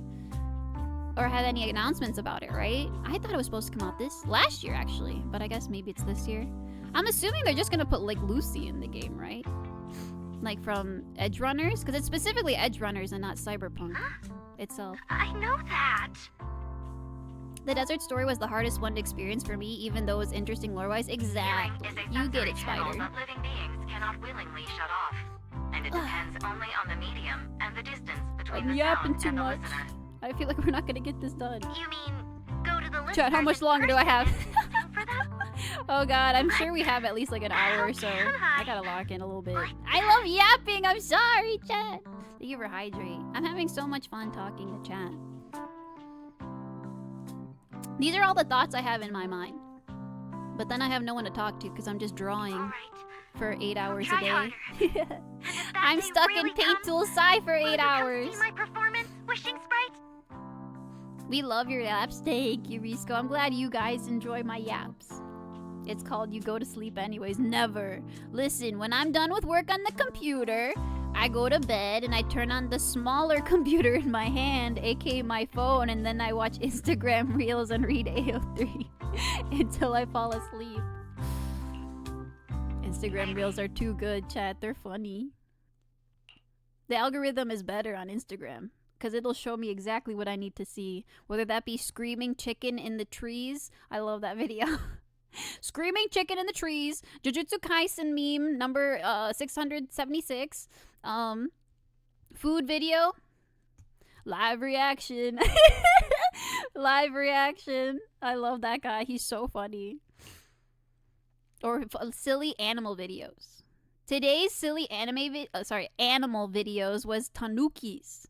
announcements about it, right? I thought it was supposed to come out last year actually, but I guess maybe it's this year. I'm assuming they're just gonna put like Lucy in the game, right? Like from Edge Runners, because it's specifically Edge Runners and not Cyberpunk itself. I know that. The desert story was the hardest one to experience for me, even though it was interesting lore-wise. Exactly. You get it, Spider. That living beings cannot willingly shut off, and it depends only on the medium and the distance between the sound and the listener. I feel like we're not gonna get this done. You mean go to the listeners? Chat, how much longer do I have? For them? Oh god, I'm sure we have at least like an hour or so. I gotta lock in a little bit. I love yapping, I'm sorry, chat. Thank you for hydrate. I'm having so much fun talking to chat. These are all the thoughts I have in my mind. But then I have no one to talk to because I'm just drawing for 8 hours a day. I'm stuck in Paint Tool Sci for 8 hours. See my performance, Wishing Sprite? We love your yaps. Thank you, Risco. I'm glad you guys enjoy my yaps. It's called You Go to Sleep Anyways. Never. Listen, when I'm done with work on the computer, I go to bed and I turn on the smaller computer in my hand, aka my phone, and then I watch Instagram Reels and read AO3 until I fall asleep. Instagram Reels are too good, chat. They're funny. The algorithm is better on Instagram because it'll show me exactly what I need to see. Whether that be screaming chicken in the trees. I love that video. Screaming chicken in the trees. Jujutsu Kaisen meme number 676. Food video. Live reaction. Live reaction. I love that guy. He's so funny. Or silly animal videos. Today's silly animal videos was tanukis.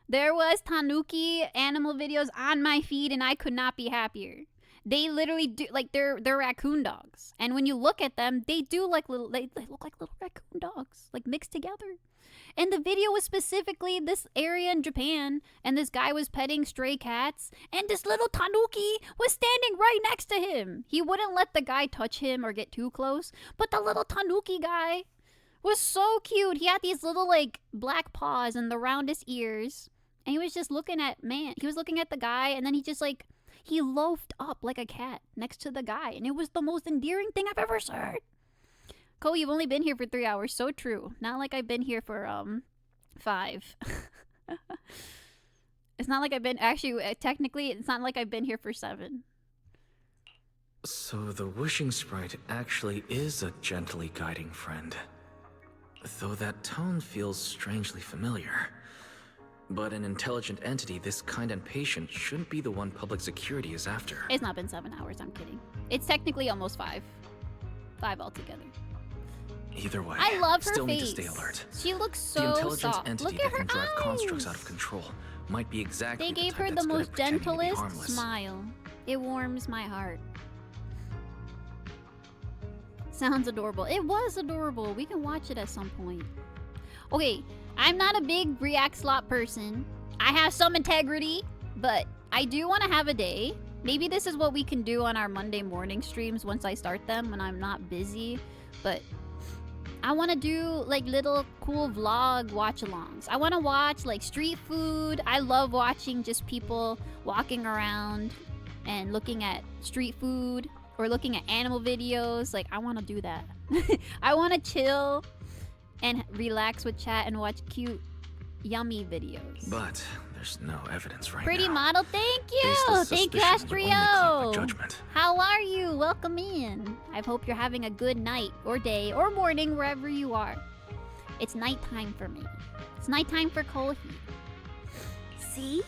There was tanuki animal videos on my feed and I could not be happier. They literally do, like, they're raccoon dogs. And when you look at them, they do like little, they look like little raccoon dogs, like mixed together. And the video was specifically this area in Japan, and this guy was petting stray cats, and this little tanuki was standing right next to him. He wouldn't let the guy touch him or get too close, but the little tanuki guy was so cute. He had these little, like, black paws and the roundest ears, and he was just looking at, he was looking at the guy, and then he just, like, he loafed up like a cat next to the guy, and it was the most endearing thing I've ever heard. Kohi, you've only been here for 3 hours. So true. Not like I've been here for 5. It's not like I've been, actually, technically, it's not like I've been here for 7. So the wishing sprite actually is a gently guiding friend. Though that tone feels strangely familiar. But an intelligent entity this kind and patient shouldn't be the one public security is after. It's not been 7 hours, I'm kidding. It's technically almost 5. 5 altogether. Either way, I love her still face. need to stay alert. She looks so the intelligent soft. entity Look at that her can drive eyes. constructs out of control might be exactly They gave the type her that's the good at most pretending to be gentlest harmless. smile. It warms my heart. Sounds adorable. It was adorable. We can watch it at some point. Okay, I'm not a big React slot person. I have some integrity, but I do want to have a day. Maybe this is what we can do on our Monday morning streams once I start them when I'm not busy. But I want to do like little cool vlog watch-alongs. I want to watch like street food. I love watching just people walking around and looking at street food or looking at animal videos. Like, I want to do that. I want to chill and relax with chat and watch cute, yummy videos. But there's no evidence right Pretty now. model, thank Based you! on Thank you, suspicion would only cloud my Astrio! judgment. How are you? Welcome in. I hope you're having a good night, or day, or morning, wherever you are. It's nighttime for me. It's nighttime for Kohi. See?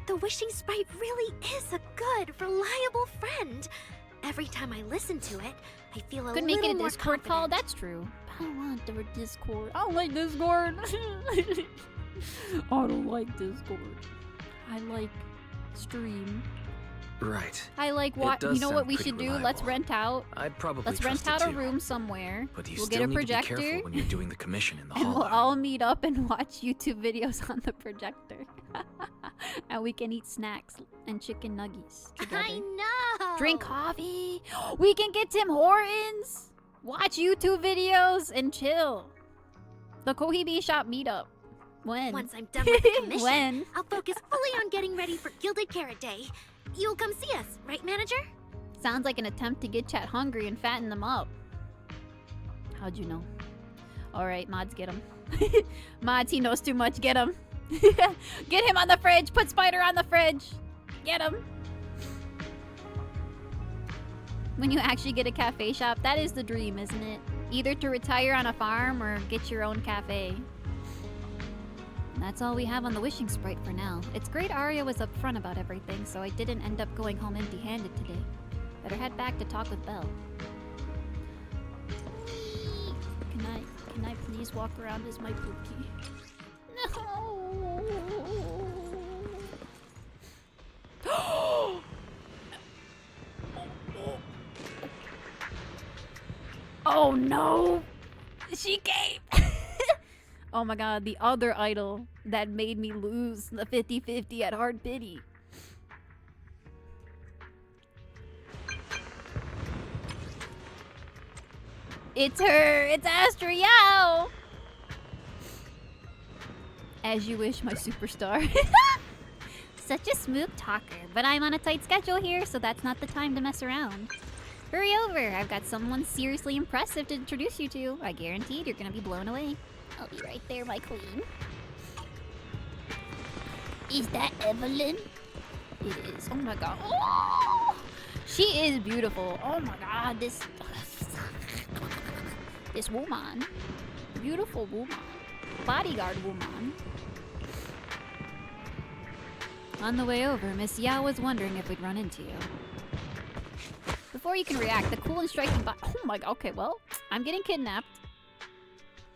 The wishing sprite really is a good, reliable friend. Every time I listen to it, I feel a Could little make it a more Discord call, confident. that's true. I don't want the Discord. I don't like Discord. I don't like Discord. I like stream. Right. I like It what does you know what sound we pretty should do? reliable. Let's rent out. I'd probably Let's rent trust it out a too. room somewhere. But you We'll still get a need to be projector. careful when you're doing the commission in the And we'll hollow. all meet up and watch YouTube videos on the projector. And we can eat snacks and chicken nuggies together. I know. Drink coffee. We can get Tim Hortons. Watch YouTube videos and chill. The Kohi Bee Shop meetup. When? Once I'm done with the commission, When? I'll focus fully on getting ready for Gilded Carrot Day. You'll come see us, right, manager? Sounds like an attempt to get chat hungry and fatten them up. How'd you know? Alright, mods, get him. Mods, he knows too much. Get him. Get him on the fridge. Put Spider on the fridge. Get him. When you actually get a cafe shop, that is the dream, isn't it? Either to retire on a farm or get your own cafe. That's all we have on the wishing sprite for now. It's great Arya was upfront about everything, so I didn't end up going home empty-handed today. Better head back to talk with Belle. Can I please walk around as my Pookie? No! Oh no! She came! Oh my god, the other idol that made me lose the 50-50 at Hard Pity. It's her! It's Astra Yao! As you wish, my superstar. Such a smooth talker, but I'm on a tight schedule here, so that's not the time to mess around. Hurry over, I've got someone seriously impressive to introduce you to. I guaranteed you're gonna be blown away. I'll be right there, my queen. Is that Evelyn? It is. Oh my god. Oh! She is beautiful. Oh my god, this woman. Beautiful woman. Bodyguard woman. On the way over, Miss Yao was wondering if we'd run into you. Before you can react, the cool and striking oh my god, okay, well, I'm getting kidnapped.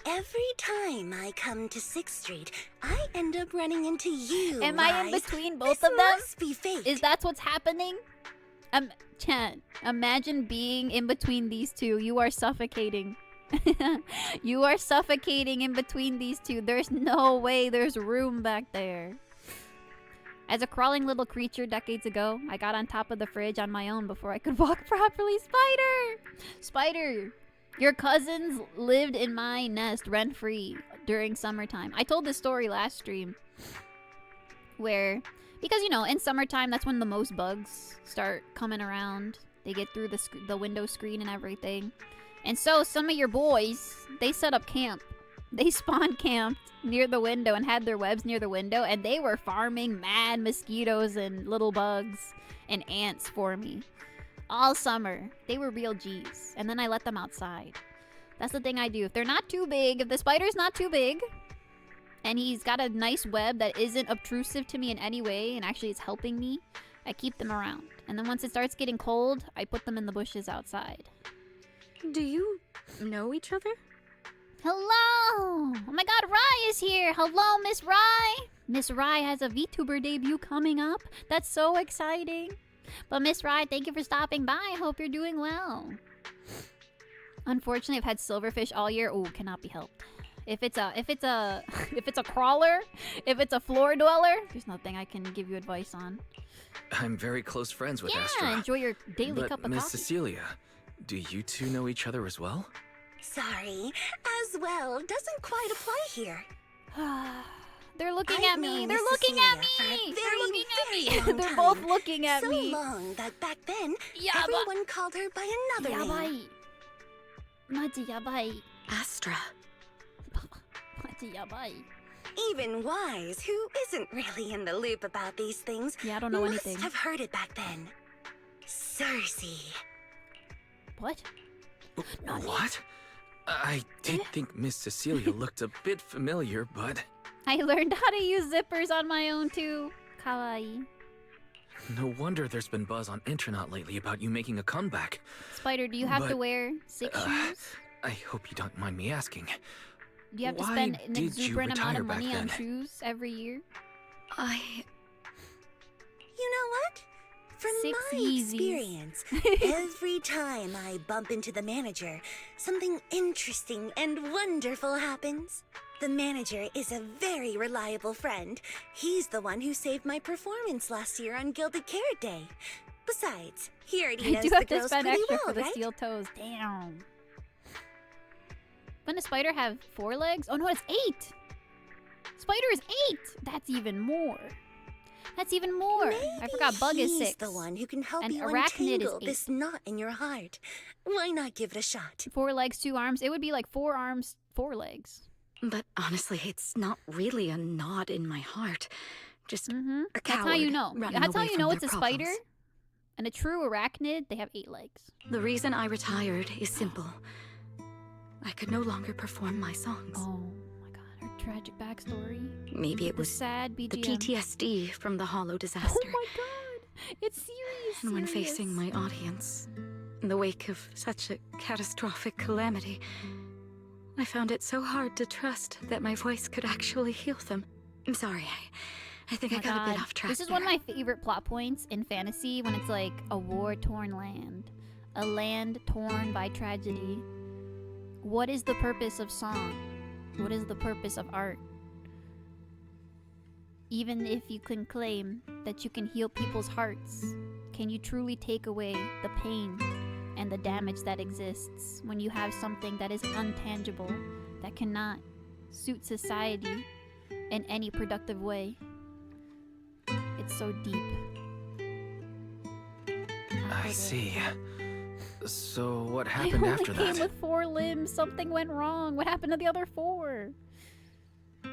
Every time I come to 6th Street, I end up running into you. Am I in between both This of them? must be fate. Is that what's happening? Chan, imagine being in between these two. You are suffocating. You are suffocating in between these two. There's no way there's room back there. As a crawling little creature decades ago, I got on top of the fridge on my own before I could walk properly. Spider, your cousins lived in my nest rent-free during summertime. I told this story last stream. Where, because you know, in summertime, that's when the most bugs start coming around. They get through the window screen and everything. And so some of your boys, they set up camp. They spawn camped near the window and had their webs near the window, and they were farming mad mosquitoes and little bugs and ants for me. All summer. They were real G's. And then I let them outside. That's the thing I do. If they're not too big, if the spider's not too big, and he's got a nice web that isn't obtrusive to me in any way, and actually is helping me, I keep them around. And then once it starts getting cold, I put them in the bushes outside. Do you know each other? Hello! Oh my god, Rai is here! Hello, Miss Rai! Miss Rai has a VTuber debut coming up. That's so exciting. But Miss Rai, thank you for stopping by. I hope you're doing well. Unfortunately, I've had silverfish all year. Ooh, cannot be helped. If it's a crawler, if it's a floor dweller, there's nothing I can give you advice on. I'm very close friends with Astra. Yeah, enjoy your daily cup of Miss coffee. Cecilia, do you two know each other as well? Sorry, as well doesn't quite apply here. They're looking I've at me. known They're Miss looking at Cecilia me. for a They're looking at very me. long They're time. both looking at so me. So long that back then, Yeah, everyone called her by another name. Maji yabai. Astra. Maji yabai. Even Wise, who isn't really in the loop about these things, Yeah, I don't know must anything. have heard it back then. Cersei. What? What? I did think Miss Cecilia looked a bit familiar, but... I learned how to use zippers on my own too. Kawaii. No wonder there's been buzz on Intronaut lately about you making a comeback. Spider, do you have to But, wear 6 shoes? I hope you don't mind me asking. Do you have to why spend an did you exuberant amount retire of back money on then? shoes every year? You know what? From 6 my Yeezys. experience, every time I bump into the manager, something interesting and wonderful happens. The manager is a very reliable friend. He's the one who saved my performance last year on Gilded Carrot Day. Besides, he already I knows do the have to girls spend pretty extra well, for the right? steel toes. Damn. Wouldn't a spider have 4 legs? Oh no, it's 8! Spider is 8! That's even more. That's even more. I forgot bug is He's 6. the one who can help And you arachnid is untangle 8. this knot in your heart. Why not give it a shot? 4 legs, 2 arms. It would be like 4 arms, 4 legs. But honestly, it's not really a knot in my heart. Just a That's coward how you know. running That's how away you from know their it's a problems. spider. And a true arachnid, they have 8 legs. The reason I retired is simple. I could no longer perform my songs. Oh my god, her tragic backstory. Maybe it The was sad BGM. the PTSD from the Hollow disaster. Oh my god, it's serious. And when facing my audience, in the wake of such a catastrophic calamity, I found it so hard to trust that my voice could actually heal them. I'm sorry, I think I got a bit off track. This is one of my favorite plot points in fantasy when it's like a war-torn land. A land torn by tragedy. What is the purpose of song? What is the purpose of art? Even if you can claim that you can heal people's hearts, can you truly take away the pain and the damage that exists when you have something that is untangible, that cannot suit society in any productive way. It's so deep. I see. So what happened after I only that? came with 4 limbs. Something went wrong. What happened to the other 4? Oh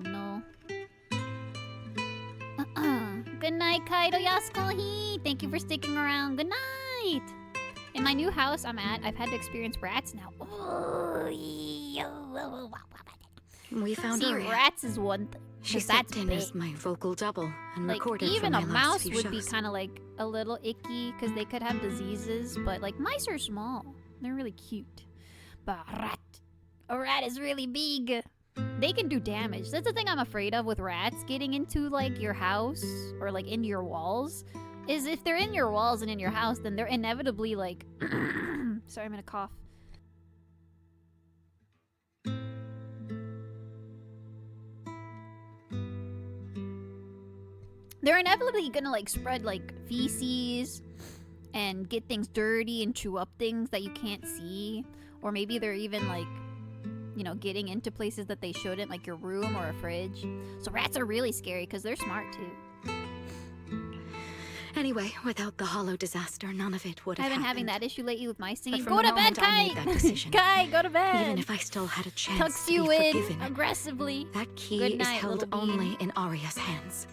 no. Good night, Kaido Yasukohi. Thank you for sticking around. Good night. In my new house I'm at, I've had to experience rats now. We found See, Aria. rats is one thing. She 'cause stepped that's in big. as my vocal double and Like, recorded even for a my last mouse few would be shows. kind of like a little icky because they could have diseases, but like mice are small. They're really cute. But a rat is really big. They can do damage. That's the thing I'm afraid of with rats getting into like your house or like into your walls. Is if they're in your walls and in your house, then they're inevitably like sorry, I'm gonna cough. They're inevitably gonna like spread like feces and get things dirty and chew up things that you can't see. Or maybe they're even like, you know, getting into places that they shouldn't, like your room or a fridge. So rats are really scary because they're smart too. Anyway, without the hollow disaster, none of it would have I've been having happened. that issue lately with my But singing. from Go the to bed, moment I made Kai! that decision, Kai, go to bed! Even if I still had a chance Tucks to you be in forgiven, aggressively. that key Good is night, held little bean. only in Aria's hands.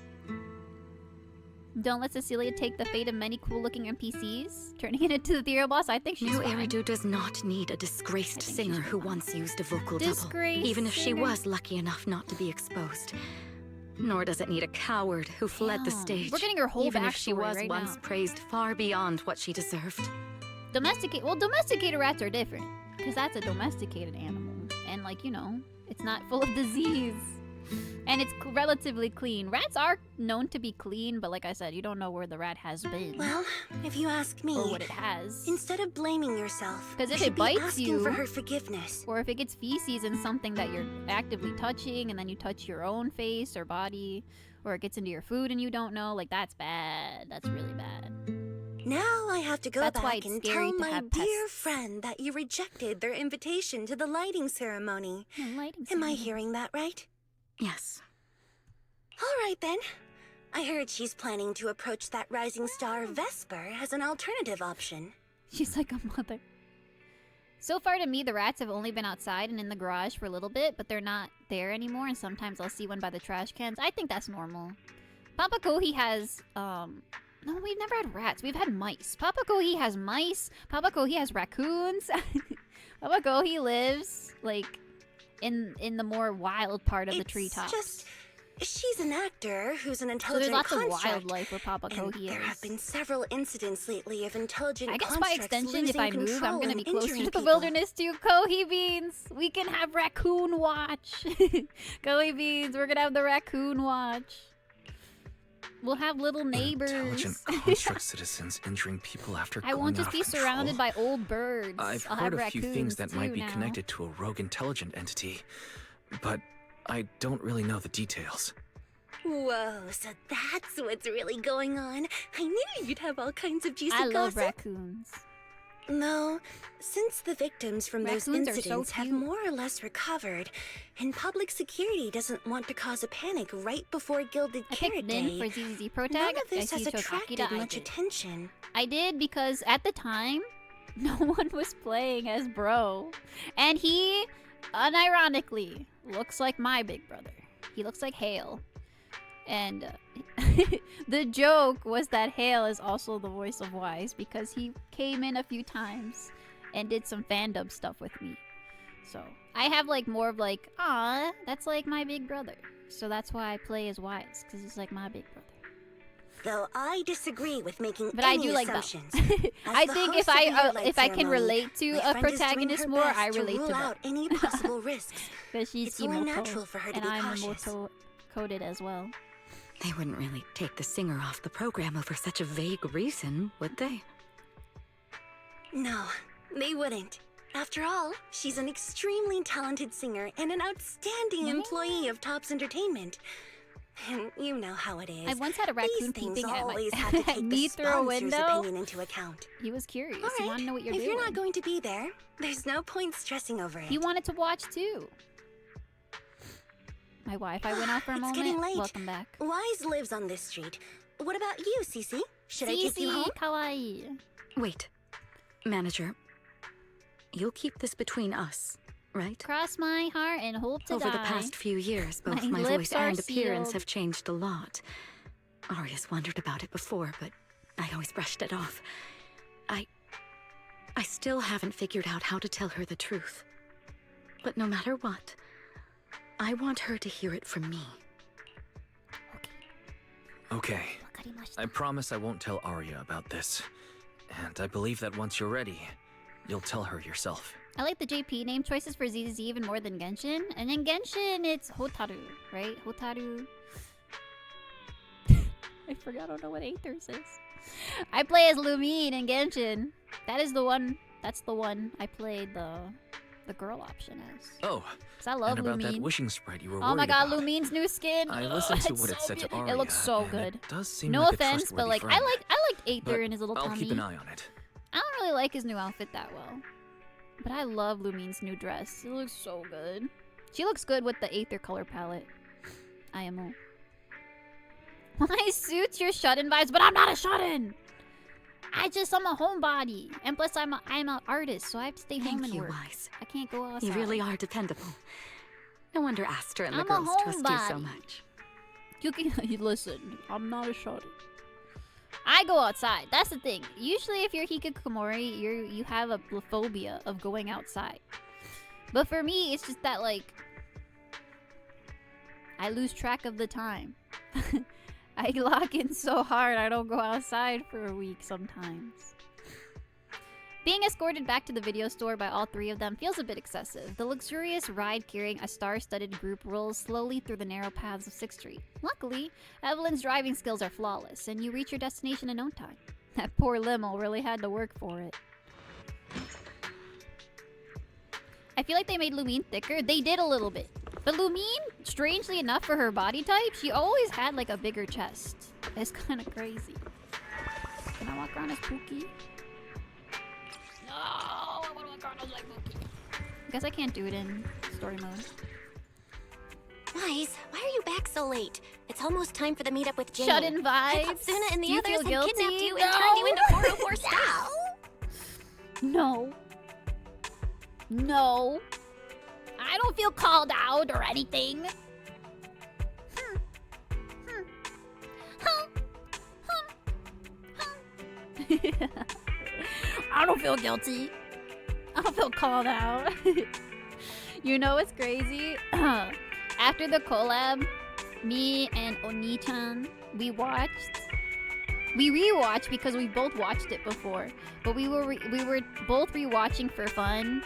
Don't let Cecilia take the fate of many cool-looking NPCs, turning it into the Ethereal boss. I think she's New fine. Eridu does not need a disgraced singer who once used a vocal double, Disgraced even if she singer. was lucky enough not to be exposed. Nor does it need a coward who fled the Damn. stage. We're getting her whole even if she backstory was right once now. praised far beyond what she deserved. Domesticated rats are different, because that's a domesticated animal, and like, you know, it's not full of disease, and it's relatively clean. Rats are known to be clean, but like I said, you don't know where the rat has been. Well, if you ask me, or what it has. instead of blaming yourself, Because you if should it be bites asking you, for her forgiveness. or if it gets feces in something that you're actively touching, and then you touch your own face or body, or it gets into your food and you don't know, like that's bad. That's really bad. Now I have to go That's why back it's and scary tell to my have dear pests. friend that you rejected their invitation to the lighting ceremony. No, lighting Am I ceremony. hearing that right? Yes. All right then. I heard she's planning to approach that rising star Vesper as an alternative option. She's like a mother. So far to me, the rats have only been outside and in the garage for a little bit, but they're not there anymore, and sometimes I'll see one by the trash cans. I think that's normal. Papa Kohi has, no, we've never had rats. We've had mice. Papa Kohi has mice. Papa Kohi has raccoons. Papa Kohi lives, like, in the more wild part of the treetops. Just, she's an actor who's an So intelligent there's lots of construct, wildlife where Papa and Kohi there is. have been several incidents lately of intelligent I guess by constructs extension, if losing I move, I'm control gonna be and closer injuring to the people. wilderness too. Kohi beans! We can have raccoon watch! Kohi beans, we're gonna have the raccoon watch. We'll have little neighbors. Intelligent construct citizens injuring people after I going won't just out be of control. surrounded by old birds. I've I'll heard have a few things that might be raccoons, too, now. connected to a rogue intelligent entity, but I don't really know the details. Whoa, so that's what's really going on. I knew you'd have all kinds of juicy I love gossip. raccoons. No, since the victims from those Raccoons are so incidents have cute. more or less recovered, and public security doesn't want to cause a panic right before Gilded I Carrot picked Nin Day, for ZZ Pro none Tag. of this I has see Chose attracted Akira, I much did. attention. I did because at the time, no one was playing as Bro. And he, unironically, looks like my big brother. He looks like Hale. And the joke was that Hale is also the voice of Wise because he came in a few times and did some fandom stuff with me. So I have like more of like, ah, that's like my big brother. So that's why I play as Wise, because he's like my big brother. Though I disagree with making But I any do like assumptions. that. As I the think host if of the I Yearlight if I can ceremony, relate to my a friend is doing protagonist her more, best I relate rule to out that. any possible risks. Because she's It's only emo natural for her to and be I'm cautious. emo coded as well. They wouldn't really take the singer off the program over such a vague reason, would they? No, they wouldn't. After all, she's an extremely talented singer and an outstanding employee of Topps Entertainment. You know how it is. I once had a raccoon These things peeping at always my have to take me the through a sponsor's window. opinion into account. He was curious. All He right, wanted to know what you're if doing. you're not going to be there, there's no point stressing over it. He wanted to watch too. My Wi-Fi went out for a It's moment. getting late. Welcome back. Wise lives on this street. What about you, Cece? Should I take you Cece, home? kawaii. Wait. Manager, you'll keep this between us, right? Cross my heart and hope to Over die. the past few years, both My my lips voice are and appearance sealed. have changed a lot. Aria's wondered about it before, but I always brushed it off. I still haven't figured out how to tell her the truth. But no matter what, I want her to hear it from me. Okay. I promise I won't tell Arya about this. And I believe that once you're ready, you'll tell her yourself. I like the JP name choices for ZZ even more than Genshin. And in Genshin, it's Hotaru, right? Hotaru. I forgot, I don't know what Aethers is. I play as Lumine in Genshin. That is the one, that's the one I played the girl option as. Oh, because I love and about Lumine. that wishing sprite you were Oh my worried god, about. Lumine's new skin. I listened to It's what it so said to beautiful. Arya. It looks so and good. It does seem No like a offense, but trustworthy like friend. I liked Aether But in his little I'll tummy. keep an eye on it. I don't really like his new outfit that well. But I love Lumine's new dress. It looks so good. She looks good with the Aether color palette. IMO. My suits your shut-in vibes, but I'm not a shut-in! I'm a homebody. And plus I'm an artist, so I have to stay home Thank and you, work. Wise. I can't go outside. You really are dependable. No wonder Astra and the I'm a girls trust you so homebody. much. You can listen. I'm not a shut-in. I go outside. That's the thing. Usually, if you're hikikomori, you have a phobia of going outside. But for me, it's just that like I lose track of the time. I lock in so hard, I don't go outside for a week sometimes. Being escorted back to the video store by all three of them feels a bit excessive. The luxurious ride carrying a star-studded group rolls slowly through the narrow paths of 6th Street. Luckily, Evelyn's driving skills are flawless, and you reach your destination in no time. That poor limo really had to work for it. I feel like they made Lumine thicker. They did a little bit. But Lumine, strangely enough for her body type, she always had like a bigger chest. It's kind of crazy. Can I walk around as Pookie? No, I want to walk around as like Pookie. I guess I can't do it in story mode. Wise, why are you back so late? It's almost time for the meetup with Jane. Shut-in I thought vibes. Sunna and the Do you others feel had guilty? kidnapped you and turned you into 404 staff. No. No. I don't feel called out or anything. I don't feel guilty. I don't feel called out. You know what's crazy? After the collab, me and Oni-chan, we rewatched because we both watched it before, but we were both rewatching for fun.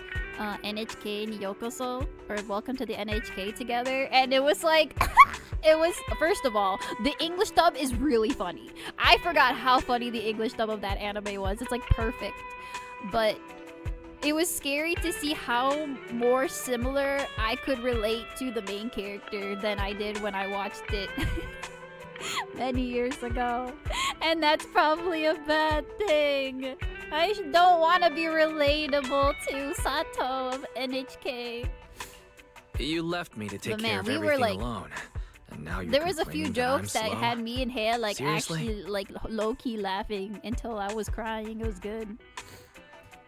NHK Niyokoso, or Welcome to the NHK together, and it was like it was, first of all, the English dub is really funny. I forgot how funny the English dub of that anime was. It's like perfect. But it was scary to see how more similar I could relate to the main character than I did when I watched it many years ago. And that's probably a bad thing. I don't want to be relatable to Sato of NHK. You left me to take But care man, of we everything were like, alone. And now you're there was a few complaining that I'm jokes that slow? had me and Hea like Seriously? actually like low-key laughing until I was crying. It was good.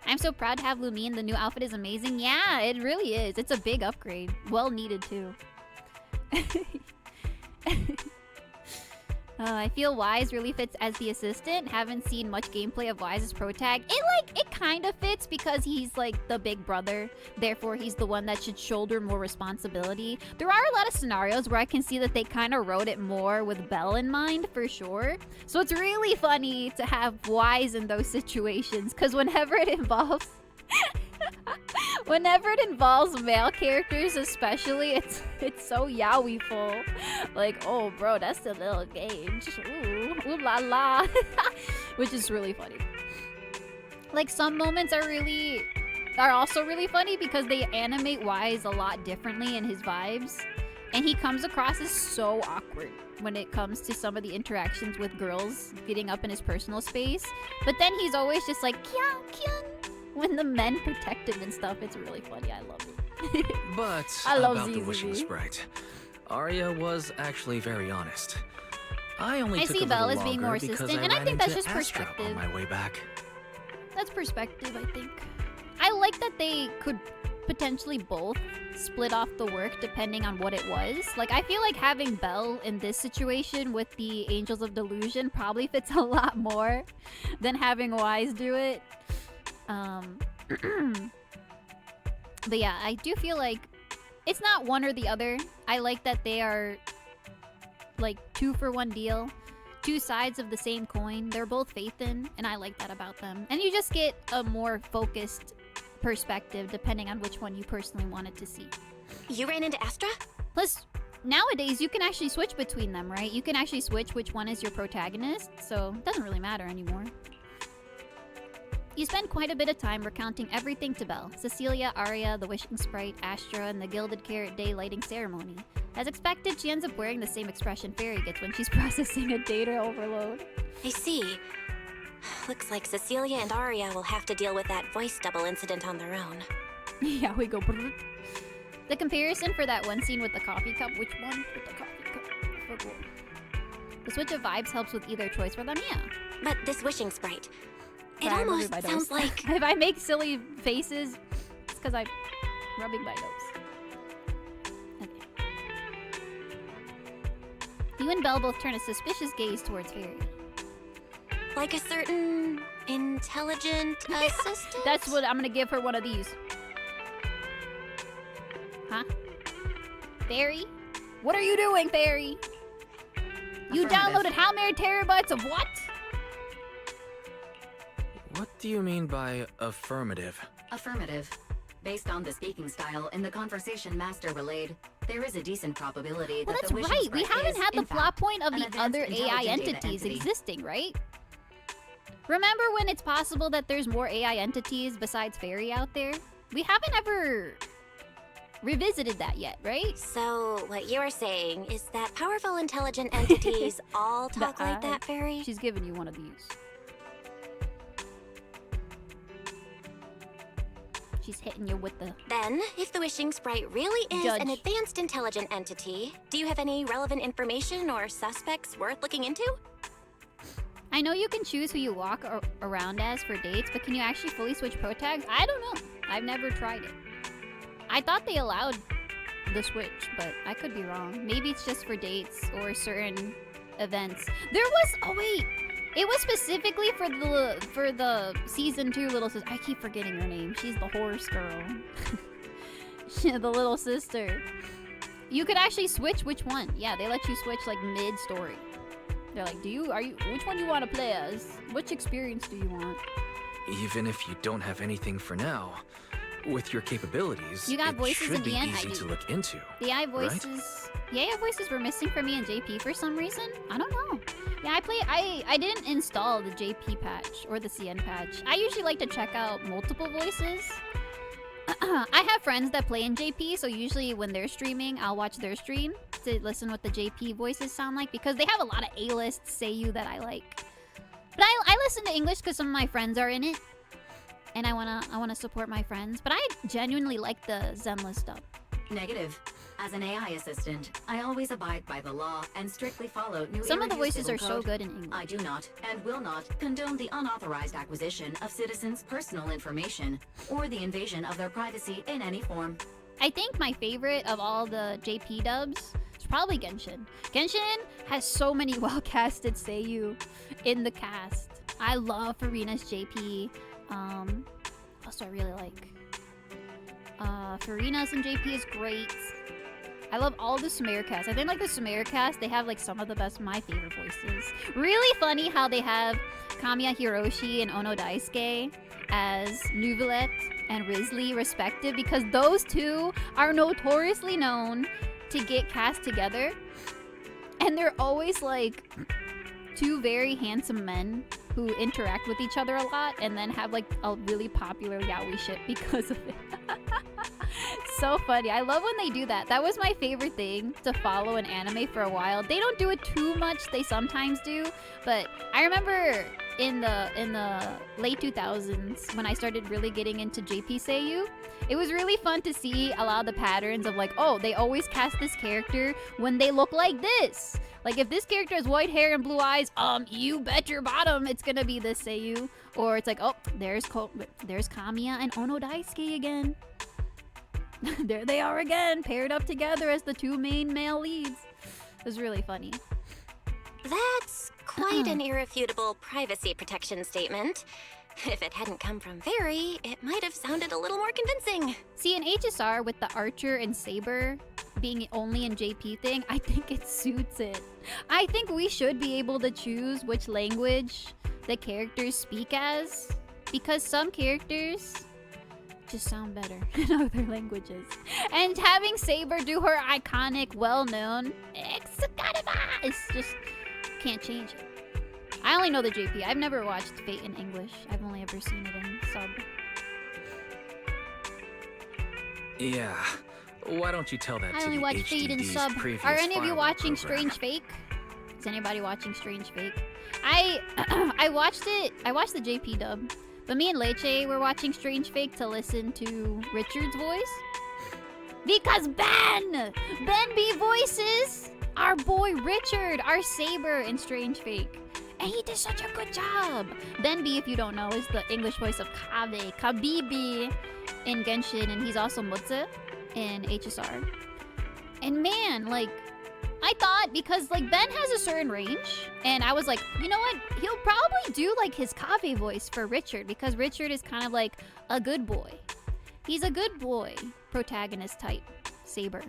I'm so proud to have Lumine. The new outfit is amazing. Yeah, it really is. It's a big upgrade. Well needed too. I feel Wise really fits as the assistant. Haven't seen much gameplay of Wise as pro tag. It kind of fits because he's like the big brother. Therefore, he's the one that should shoulder more responsibility. There are a lot of scenarios where I can see that they kind of wrote it more with Belle in mind, for sure. So it's really funny to have Wise in those situations, because whenever it involves male characters, especially, it's so yaoi-ful. Like, oh bro, that's the little gauge. Ooh la la. Which is really funny. Like, some moments are also really funny because they animate Wise a lot differently in his vibes. And he comes across as so awkward when it comes to some of the interactions with girls getting up in his personal space. But then he's always just like, kyun, kyun. When the men protect him and stuff, it's really funny. I love it. But I love about the ZZ. wishing sprite, Arya was actually very honest. I only I took see a Belle little as being longer more because assistant, I and I ran think that's into just Astra perspective. on my way back. That's perspective, I think. I like that they could potentially both split off the work depending on what it was. Like, I feel like having Belle in this situation with the Angels of Delusion probably fits a lot more than having Wise do it. But yeah, I do feel like it's not one or the other. I like that they are like 2-for-1 deal. Two sides of the same coin. They're both faith in, and I like that about them. And you just get a more focused perspective depending on which one you personally wanted to see. You ran into Astra? Plus, nowadays you can actually switch between them, right? You can actually switch which one is your protagonist, so it doesn't really matter anymore. You spend quite a bit of time recounting everything to Belle. Cecilia, Arya, the Wishing Sprite, Astra, and the Gilded Carrot Day lighting ceremony. As expected, she ends up wearing the same expression Fairy gets when she's processing a data overload. I see. Looks like Cecilia and Arya will have to deal with that voice double incident on their own. Yeah, we go. Brrr. The comparison for that one scene with the coffee cup. Which one? With the coffee cup. I forgot. The switch of vibes helps with either choice for them, yeah. But this Wishing Sprite, it Sorry, I'm almost rubbing my sounds nose. like... If I make silly faces, it's because I'm rubbing my nose. Okay. You and Belle both turn a suspicious gaze towards Fairy. Like a certain intelligent assistant? That's what I'm gonna give her one of these. Huh? Fairy? What are you doing, Fairy? You downloaded how many terabytes of what? What do you mean by affirmative? Affirmative. Based on the speaking style in the conversation Master relayed, there is a decent probability Well, that that's the Wishing right. Sprite We haven't is, had the in plot fact, point of an the advanced other AI intelligent data entities entity. existing, right? Remember when it's possible that there's more AI entities besides Fairy out there? We haven't ever revisited that yet, right? So, what you're saying is that powerful intelligent entities all talk like that, Fairy? She's giving you one of these. She's hitting you with the... Then, if the Wishing Sprite really is Judge. an advanced intelligent entity, do you have any relevant information or suspects worth looking into? I know you can choose who you walk around as for dates, but can you actually fully switch pro tags? I don't know. I've never tried it. I thought they allowed the switch, but I could be wrong. Maybe it's just for dates or certain events. There was... Oh, wait. It was specifically for the season 2 little sister. I keep forgetting her name. She's the horse girl. The little sister. You could actually switch which one. Yeah, they let you switch like mid-story. They're like, which one do you want to play as? Which experience do you want? Even if you don't have anything for now, with your capabilities, You got it voices should in be the end, easy I do. to look into. The AI right? voices... The AI voices were missing for me and JP for some reason. I don't know. Yeah, I didn't install the JP patch or the CN patch. I usually like to check out multiple voices. I have friends that play in JP, so usually when they're streaming, I'll watch their stream to listen what the JP voices sound like because they have a lot of A-list Seiyu that I like. But I listen to English because some of my friends are in it. And I wanna support my friends. But I genuinely like the Zenless dub. Negative. As an AI assistant, I always abide by the law and strictly follow new Some of the Irreducible voices are so code. good in English. I do not and will not condone the unauthorized acquisition of citizens' personal information or the invasion of their privacy in any form. I think my favorite of all the JP dubs is probably Genshin. Genshin has so many well-casted Seiyu in the cast. I love Farina's JP. Also I really like Farina's in JP is great. I love all the Sumeru cast. I think like the Sumeru cast, they have like some of the best, my favorite voices. Really funny how they have Kamiya Hiroshi and Ono Daisuke as Nuvolette and Risley respective because those two are notoriously known to get cast together. And they're always like two very handsome men who interact with each other a lot and then have like a really popular yaoi ship because of it. so funny. I love when they do that. That was my favorite thing to follow an anime for a while. They don't do it too much. They sometimes do, but I remember in the late 2000s when I started really getting into JP Seiyu, it was really fun to see a lot of the patterns of like, oh, they always cast this character when they look like this. Like if this character has white hair and blue eyes, you bet your bottom it's gonna be this Seiyu. Or it's like, oh, there's Kamiya and Ono Daisuke again. There they are again, paired up together as the two main male leads. It was really funny. That's quite an irrefutable privacy protection statement. If it hadn't come from Very, it might have sounded a little more convincing. See, in HSR with the Archer and Saber being only in JP thing, I think it suits it. I think we should be able to choose which language the characters speak as, because some characters just sound better in other languages. And having Saber do her iconic, well-known it's just can't change it. I only know the JP. I've never watched Fate in English. I've only ever seen it in sub. Yeah. Why don't you tell that I to only the watch Fate in HDD's sub. previous Are any of you firewall watching program? Strange Fake? Is anybody watching Strange Fake? I watched it. I watched the JP dub. But me and Leche were watching Strange Fake to listen to Richard's voice. Because Ben B voices our boy Richard, our Saber in Strange Fake. And he did such a good job. Ben B, if you don't know, is the English voice of Kabibi in Genshin, and he's also Mutsu in HSR. And man, like, I thought, because like Ben has a certain range, and I was like, you know what? He'll probably do like his Kave voice for Richard, because Richard is kind of like a good boy. He's a good boy protagonist type Saber.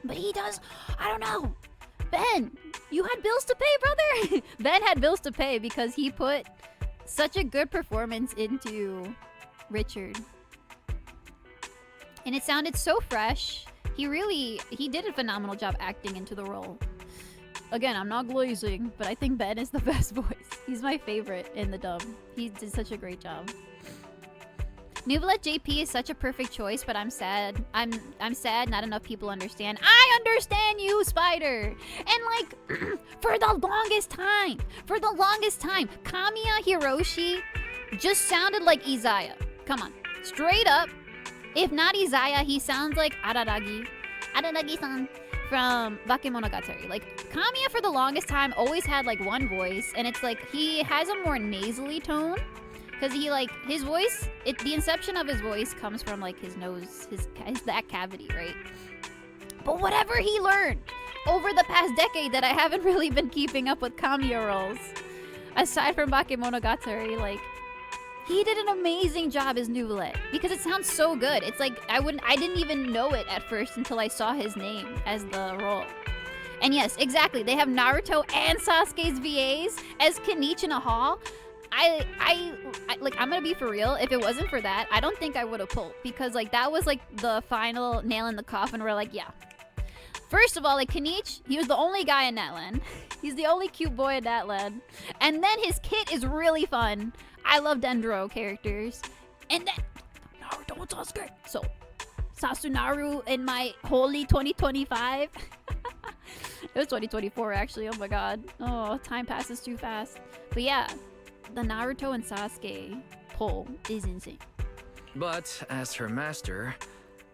But he does, I don't know. Ben, you had bills to pay, brother. Ben had bills to pay because he put such a good performance into Richard. And it sounded so fresh. He did a phenomenal job acting into the role. Again, I'm not glazing, but I think Ben is the best voice. He's my favorite in the dub. He did such a great job. Nuvolet JP is such a perfect choice, but I'm sad. I'm sad not enough people understand. I understand you, Spider! And like, for the longest time, Kamiya Hiroshi just sounded like Izaya. Come on. Straight up. If not Izaya, he sounds like Araragi-san from Bakemonogatari. Like, Kamiya for the longest time always had like one voice, and it's like he has a more nasally tone. Because he, like, his voice, the inception of his voice comes from, like, his nose, that cavity, right? But whatever he learned over the past decade that I haven't really been keeping up with Kamiya roles, aside from Bakemonogatari, like, he did an amazing job as Nuvolet. Because it sounds so good. It's like, I didn't even know it at first until I saw his name as the role. And yes, exactly, they have Naruto and Sasuke's VAs as Kenichi in a hall. Like, I'm gonna be for real. If it wasn't for that, I don't think I would have pulled, because like that was like the final nail in the coffin. We're like, yeah. First of all, like Kenichi, he was the only guy in Natland. He's the only cute boy in Natland. And then his kit is really fun. I love Dendro characters. And then Naruto and Sasuke. So Sasunaru in my holy 2025. It was 2024 actually. Oh my god. Oh, time passes too fast. But yeah. The Naruto and Sasuke pull is insane. But as her master,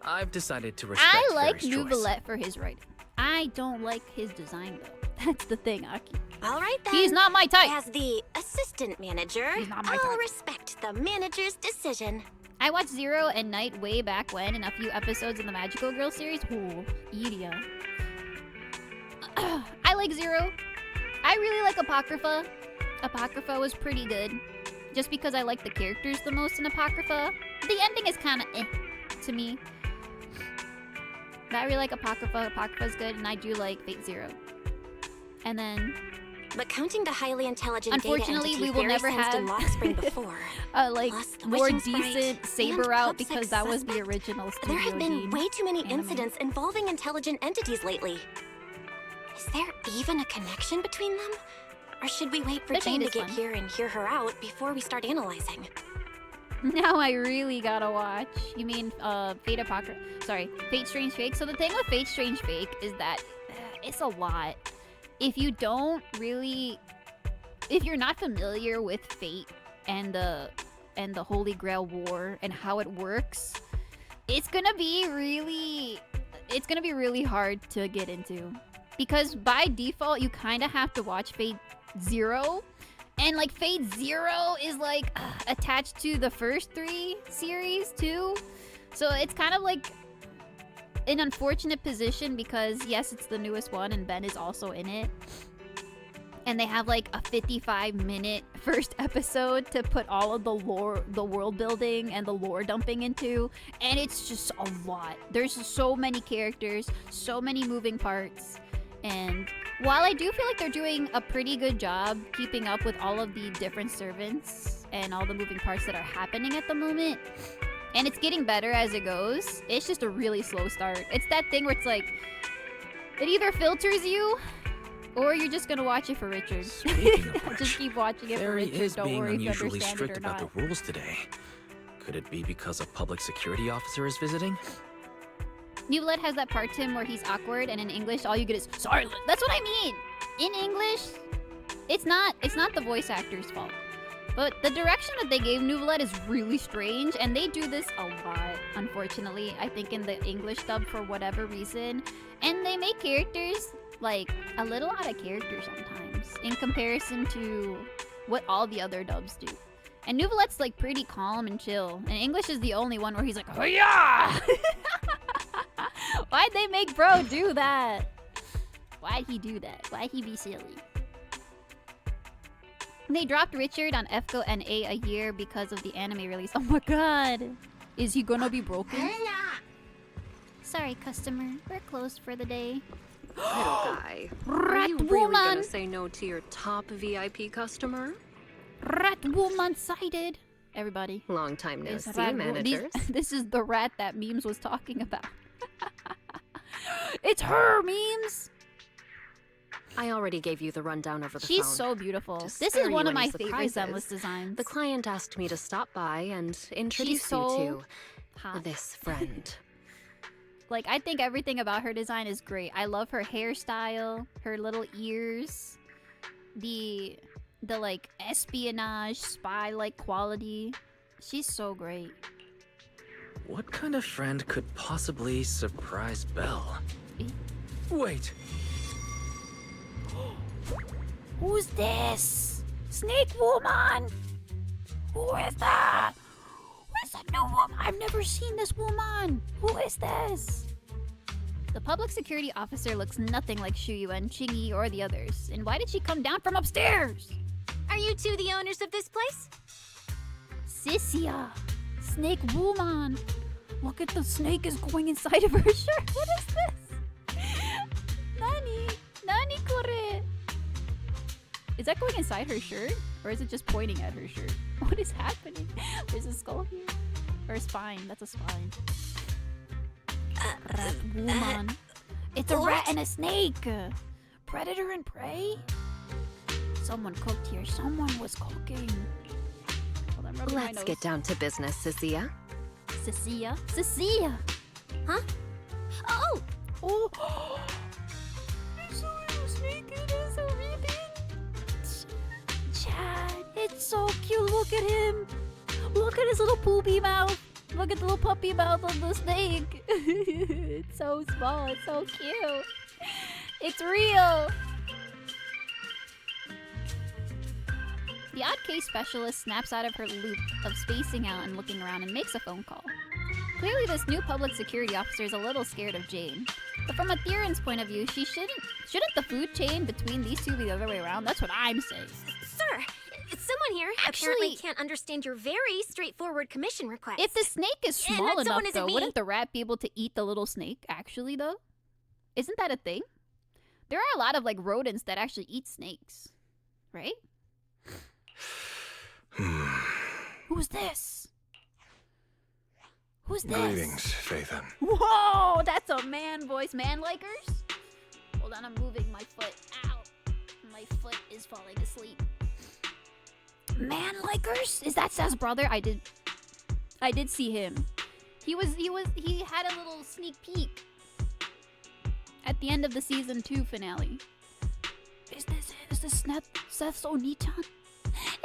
I've decided to respect I like Fairy's choice. Nuvolet for his writing. I don't like his design though. That's the thing, Aki. All right then. He's not my type. As the assistant manager, I'll respect the manager's decision. I watched Zero and Night way back when in a few episodes in the Magical Girl series. Ooh, Iria. I like Zero. I really like Apocrypha. Apocrypha was pretty good. Just because I like the characters the most in Apocrypha. The ending is kind of eh to me. But I really like Apocrypha. Apocrypha's good, and I do like Fate Zero. And then... But counting the highly intelligent unfortunately, data we will never have in Lock Spring before. Like more decent Saber route, because that was the original Studio There have been Gene way too many anime. incidents involving intelligent entities lately. Is there even a connection between them? Or should we wait for The Jane Fate to is get fun. here and hear her out before we start analyzing? Now I really gotta watch. You mean Fate Strange Fake. So the thing with Fate Strange Fake is that it's a lot. If you're not familiar with Fate and the Holy Grail War and how it works, it's gonna be really hard to get into. Because by default, you kind of have to watch Fate Zero. And, like, Fate Zero is, like, attached to the first 3 series, too. So it's kind of, like, an unfortunate position because, yes, it's the newest one and Ben is also in it. And they have, like, a 55-minute first episode to put all of the lore, the world building and the lore dumping into. And it's just a lot. There's so many characters, so many moving parts. And while I do feel like they're doing a pretty good job keeping up with all of the different servants and all the moving parts that are happening at the moment, and it's getting better as it goes, it's just a really slow start. It's that thing where it's like, it either filters you, or you're just gonna watch it for Richard. Speaking of which, Just keep watching it for Barry Richard. is Don't being worry if you unusually understand strict it or about not. the rules today. Could it be because a public security officer is visiting? Newlet has that part to him where he's awkward, and in English, all you get is silent. That's what I mean. In English, it's not the voice actor's fault. But the direction that they gave Newlet is really strange, and they do this a lot, unfortunately, I think in the English dub for whatever reason. And they make characters, like, a little out of character sometimes, in comparison to what all the other dubs do. And Newlet's, like, pretty calm and chill. And English is the only one where he's like, oh yeah! Why'd they make bro do that? Why'd he do that? Why'd he be silly? They dropped Richard on FGO NA a year because of the anime release. Oh my god! Is he gonna be broken? Sorry, customer. We're closed for the day. Little guy, are Rat you really woman! gonna say no to your top VIP customer? Rat woman sighted! Everybody. Long time no It's see, rat managers. This is the rat that Memes was talking about. It's her, Memes! I already gave you the rundown over the She's phone. so beautiful. To This spare is one you of my any favorite surprises, Zenless designs. The client asked me to stop by and introduce so you to hot. this friend. Like, I think everything about her design is great. I love her hairstyle, her little ears, the like espionage spy-like quality. She's so great. What kind of friend could possibly surprise Belle? Wait, Who's this? Snake woman? Who is that? Who is that new woman? I've never seen this woman. Who is this? The public security officer looks nothing like Shuyuan, Chingy, or the others. And why did she come down from upstairs? Are you two the owners of this place? Sissia. Snake woman. Look at the snake is going inside of her shirt. What is this? Nani? Nani kore? Is that going inside her shirt? Or is it just pointing at her shirt? What is happening? There's a skull here. Or a spine. That's a spine. Rat woman. It's a rat and a snake. Predator and prey? Someone cooked here. Someone was cooking. Hold on, rubbing my Let's nose. get down to business, Cecilia. Cecilia? Cecilia! Huh? Oh! Oh! There's a little snake and there's a ribbon. Chad, it's so cute. Look at him. Look at his little poopy mouth. Look at the little puppy mouth of the snake. It's so small. It's so cute. It's real. The odd case specialist snaps out of her loop of spacing out and looking around and makes a phone call. Clearly this new public security officer is a little scared of Jane. But from a Theron's point of view, shouldn't the food chain between these two be the other way around? That's what I'm saying. Sir, someone here apparently can't understand your very straightforward commission request. If the snake is And small that enough, someone isn't though, me. wouldn't the rat be able to eat the little snake, actually, though? Isn't that a thing? There are a lot of, like, rodents that actually eat snakes. Right? Who's this? Who's this? Greetings, Phaethon. Whoa, that's a man voice. Man-likers? Hold on, I'm moving my foot. Ow. My foot is falling asleep. Man-likers? Is that Seth's brother? I did I did see him. He had a little sneak peek at the end of the season 2 finale. Is this Seth's Oni-chan?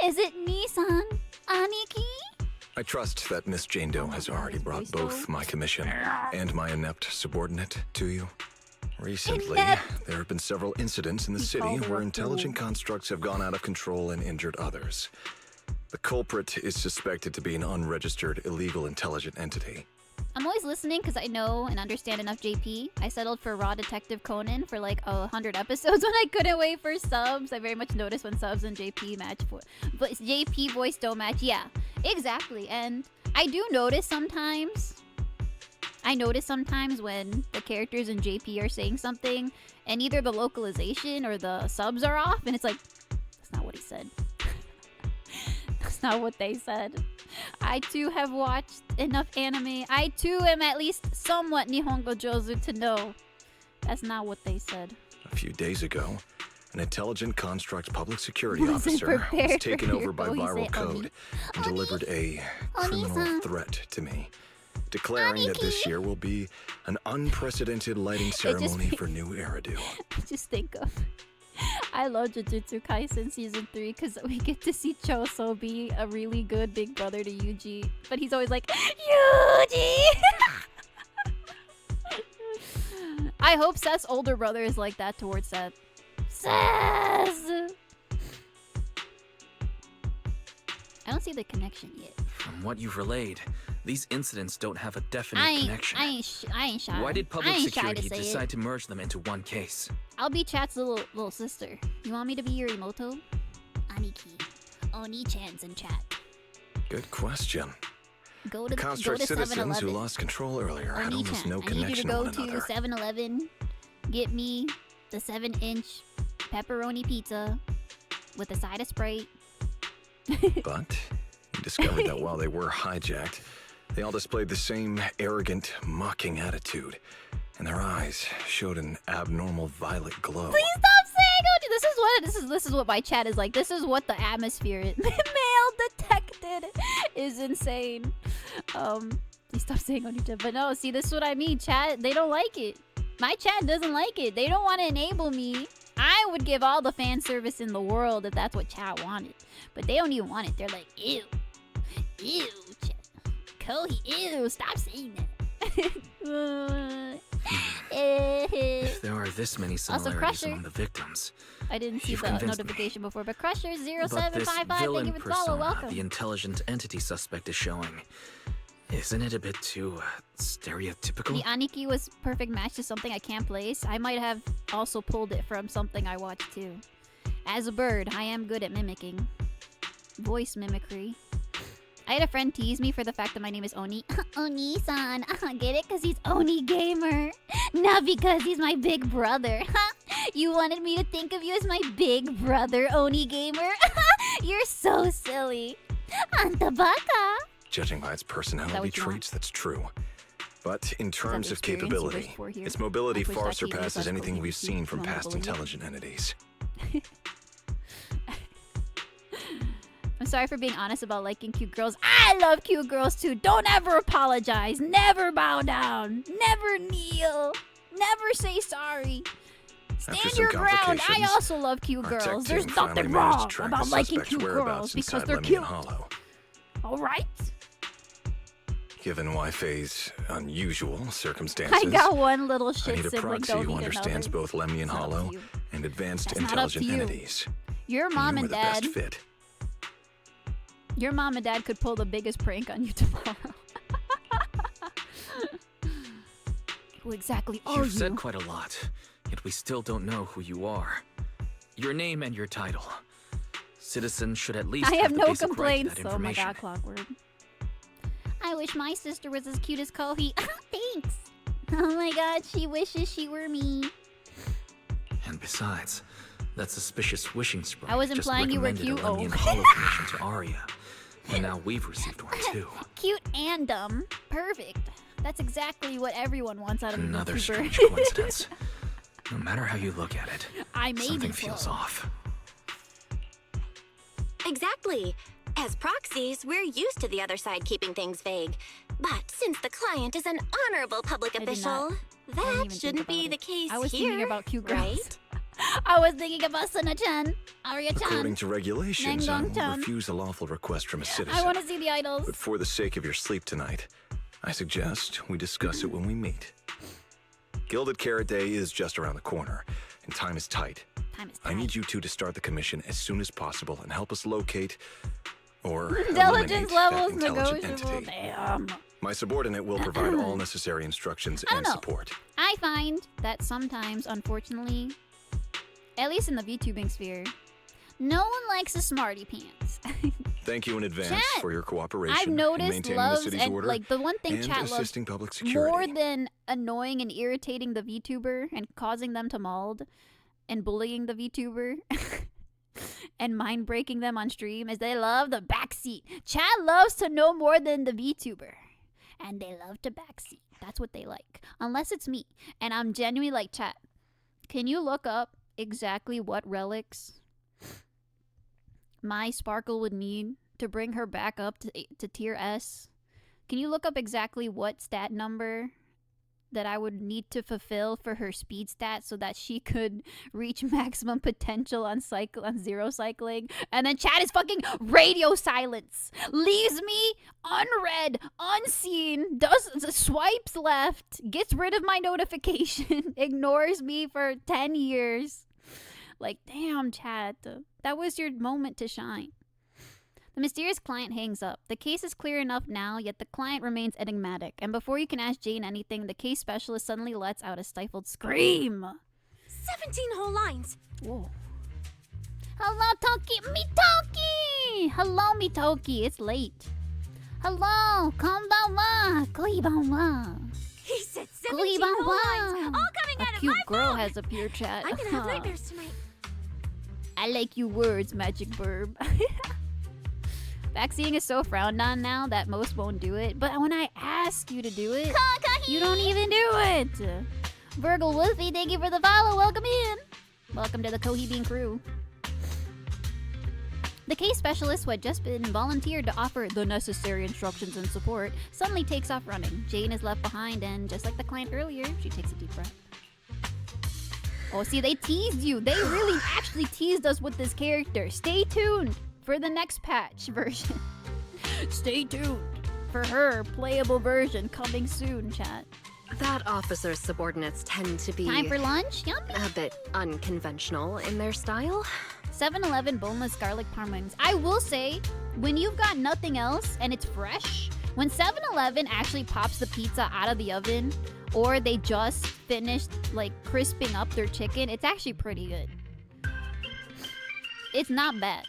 Is it Nissan Aniki? I trust that Miss Jane Doe has already brought both my commission and my inept subordinate to you. Recently, there have been several incidents in the city where intelligent constructs have gone out of control and injured others. The culprit is suspected to be an unregistered, illegal intelligent entity. I'm always listening because I know and understand enough JP. I settled for Raw Detective Conan for like 100 episodes when I couldn't wait for subs. I very much notice when subs and JP match. But JP voice don't match. Yeah, exactly. And I do notice sometimes. When the characters in JP are saying something and either the localization or the subs are off. And it's like, that's not what he said. That's not what they said. I too have watched enough anime. I too am at least somewhat Nihongo Jozu to know that's not what they said. A few days ago, an intelligent construct public security officer was taken over by Viral Code and delivered a criminal threat to me, declaring that this year will be an unprecedented lighting ceremony for new Eridu. Just think of... I love Jujutsu Kaisen Season 3 because we get to see Choso be a really good big brother to Yuji. But he's always like, Yuji! I hope Seth's older brother is like that towards Seth. Seth! I don't see the connection yet. From what you've relayed, these incidents don't have a definite connection. I ain't shy. Why did public security decide to merge them into one case? I'll be Chat's little sister. You want me to be your Imoto? Aniki. Oni-chan's in Chat. Good question. Go to construct citizens who lost control earlier had almost no connection to one another. I need you to go to 7-Eleven, get me the 7-inch pepperoni pizza with a side of Sprite. But you discovered that while they were hijacked, they all displayed the same arrogant, mocking attitude, and their eyes showed an abnormal violet glow. Please stop saying this is what my chat is like. This is what the atmosphere is. Male detected is insane. Please stop saying on YouTube. But no, see, this is what I mean. Chat, they don't like it. My chat doesn't like it. They don't want to enable me. I would give all the fan service in the world if that's what chat wanted. But they don't even want it. They're like, ew. Ew, chat. Kohi, ew, stop saying that. If there are this many similarities among the victims, I didn't see the notification before, but Crusher but 0755, this thank villain you for the follow, persona welcome. the intelligent entity suspect is showing, isn't it a bit too stereotypical? The Aniki was perfect match to something I can't place. I might have also pulled it from something I watched too. As a bird, I am good at mimicking. Voice mimicry. I had a friend tease me for the fact that my name is Oni. Oni-san. Get it? Because he's Oni Gamer. Not because he's my big brother. You wanted me to think of you as my big brother, Oni Gamer? You're so silly. Anta baka. Judging by its personality traits, that's true. But in terms of capability, its mobility far surpasses anything we've seen from past intelligent entities. I'm sorry for being honest about liking cute girls. I love cute girls too. Don't ever apologize. Never bow down. Never kneel. Never say sorry. Stand your ground. I also love cute girls. There's nothing wrong about liking cute girls because they're cute. Alright? Given Wai-Fei's unusual circumstances, I got one little shit I need a sibling. proxy who understands both Lemnian Hollow and advanced intelligent entities. Your mom and dad. The best fit. Your mom and dad could pull the biggest prank on you tomorrow. Who exactly are you? You've said quite a lot, yet we still don't know who you are. Your name and your title. Citizens should at least I have the no basic complaints. right to that Oh my information. god, Clockwork. I wish my sister was as cute as Kohi. Thanks. Oh my god, she wishes she were me. And besides, that suspicious wishing sprite I was just implying you were recommended cute. a Lemnian Hollow commission to Arya. And now we've received one too. Cute and dumb. Perfect. That's exactly what everyone wants out of Another a YouTuber. strange coincidence. No matter how you look at it, I may something be feels slow. off. Exactly. As proxies, we're used to the other side keeping things vague. But since the client is an honorable public official, that shouldn't be the case here. I was thinking about cute girls. Right? I was thinking about Sunna-chan, Arya-chan. According to regulations, I will Nangong-chan. refuse a lawful request from a citizen. I want to see the idols. But for the sake of your sleep tonight, I suggest we discuss it when we meet. Gilded Carrot Day is just around the corner, and time is tight. I need you two to start the commission as soon as possible and help us locate or Intelligence eliminate levels that intelligent negotiable. entity. Damn. My subordinate will provide all necessary instructions and support. I find that sometimes, unfortunately, at least in the VTubing sphere, no one likes a smarty pants. Thank you in advance Chat, for your cooperation I've in noticed maintaining loves the city's and order like the one thing and chat loves assisting public security. more than annoying and irritating the VTuber and causing them to mauled and bullying the VTuber and mind breaking them on stream is they love the backseat. Chat loves to know more than the VTuber, and they love to backseat. That's what they like, unless it's me. And I'm genuinely like, chat, can you look up exactly what relics my Sparkle would need to bring her back up to tier S? Can you look up exactly what stat number that I would need to fulfill for her speed stat so that she could reach maximum potential on zero cycling? And then chat is fucking radio silence, leaves me unread, unseen, swipes left, gets rid of my notification, ignores me for 10 years. Like, damn, chat, that was your moment to shine. The mysterious client hangs up. The case is clear enough now, yet the client remains enigmatic. And before you can ask Jane anything, the case specialist suddenly lets out a stifled scream. 17 whole lines. Whoa. Hello, Toki! Mitoki! Hello, Mitoki. It's late. Hello, konbanwa. Koibanwa. He said 17 whole lines, all coming out A of cute my girl mouth. has appeared, chat. I'm gonna have nightmares tonight. I like you words, magic verb. Backseating is so frowned on now that most won't do it. But when I ask you to do it, you don't even do it. Virgil Wolfie, thank you for the follow. Welcome in. Welcome to the Kohi Bean crew. The case specialist, who had just been volunteered to offer the necessary instructions and support, suddenly takes off running. Jane is left behind, and just like the client earlier, she takes a deep breath. Oh, see, they teased you. They really actually teased us with this character. Stay tuned for the next patch version. Stay tuned for her playable version coming soon, chat. That officer's subordinates tend to be Time for lunch? Yummy. a bit unconventional in their style. 7-Eleven boneless garlic parm wings. I will say, when you've got nothing else and it's fresh, when 7-Eleven actually pops the pizza out of the oven, or they just finished like crisping up their chicken, it's actually pretty good. It's not bad.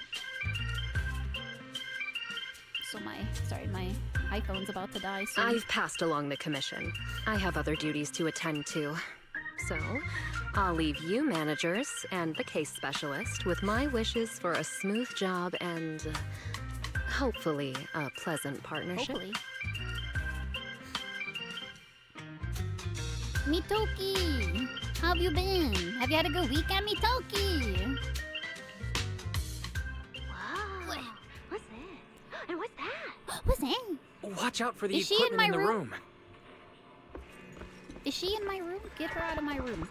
So my iPhone's about to die soon. I've passed along the commission. I have other duties to attend to. So, I'll leave you managers and the case specialist with my wishes for a smooth job and hopefully a pleasant partnership. Hopefully. Mitoki, how have you been? Have you had a good weekend, Mitoki? Whoa. What's this? And what's that? What's that? Watch out for the Is she in equipment my in the room? room. Is she in my room? Get her out of my room.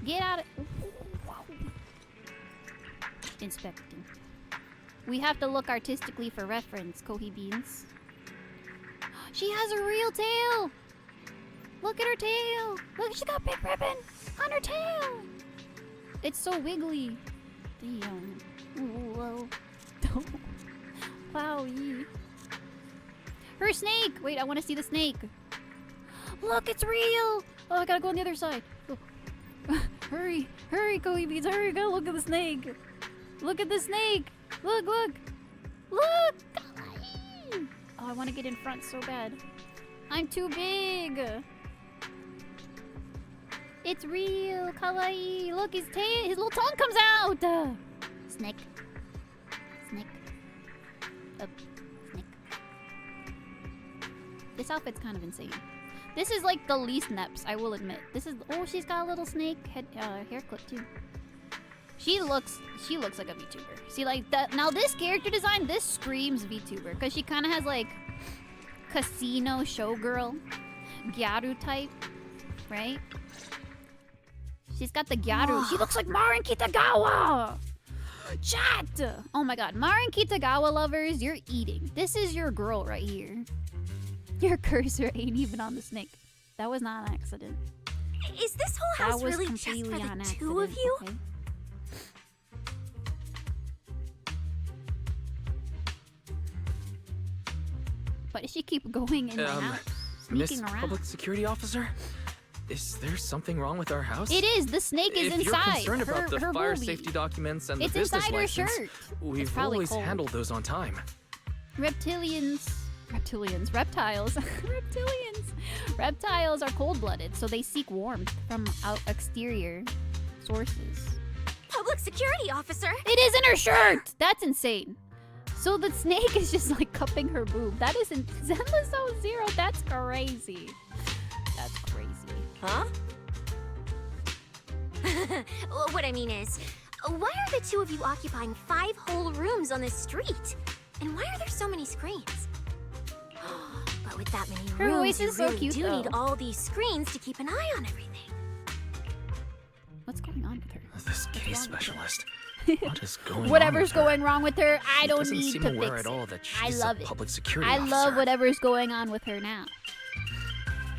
Get out of... Inspecting. We have to look artistically for reference, Kohi Beans. She has a real tail! Look at her tail! Look, she got pink ribbon on her tail! It's so wiggly. Damn. Whoa. Wowie. Her snake! Wait, I want to see the snake. Look, it's real! Oh, I gotta go on the other side. Oh. Hurry, hurry, Kohi Beans, hurry, gotta look at the snake. Look at the snake! Look, look! Look! Kawaii! Oh, I want to get in front so bad. I'm too big! It's real! Kawaii! Look, his tail, his little tongue comes out! Snake. Snake. Up. Snake. This outfit's kind of insane. This is like the least neps, I will admit. This is... Oh, she's got a little snake hair clip too. She looks like a VTuber. See, like that. Now this character design, this screams VTuber because she kind of has like casino showgirl, gyaru type, right? She's got the gyaru. She looks like Marin Kitagawa. Chat. Oh my God, Marin Kitagawa lovers, you're eating. This is your girl right here. Your cursor ain't even on the snake. That was not an accident. Is this whole house really just for the two of you? Okay? Why does she keep going in my house? Miss Sneaking around. Public Security Officer? Is there something wrong with our house? It is. The snake is if inside. You're concerned about the her fire boobie. safety documents and It's the business inside her license, shirt. we've always handled those on time. Reptilians, reptiles, reptiles are cold-blooded, so they seek warmth from exterior sources. Public Security Officer! It is in her shirt! That's insane. So the snake is just like cupping her boob. That is Zenless 0. That's crazy. That's crazy. Huh? What I mean is, why are the two of you occupying 5 whole rooms on this street? And why are there so many screens? But with that many Her rooms, voice you is so really cute, do though. need all these screens to keep an eye on everything. What's going on with her? This case specialist. What is going Whatever's on with her? going wrong with her, I She don't doesn't need seem to aware fix at all it. that I she's love a it. public security I officer. love whatever's going on with her now.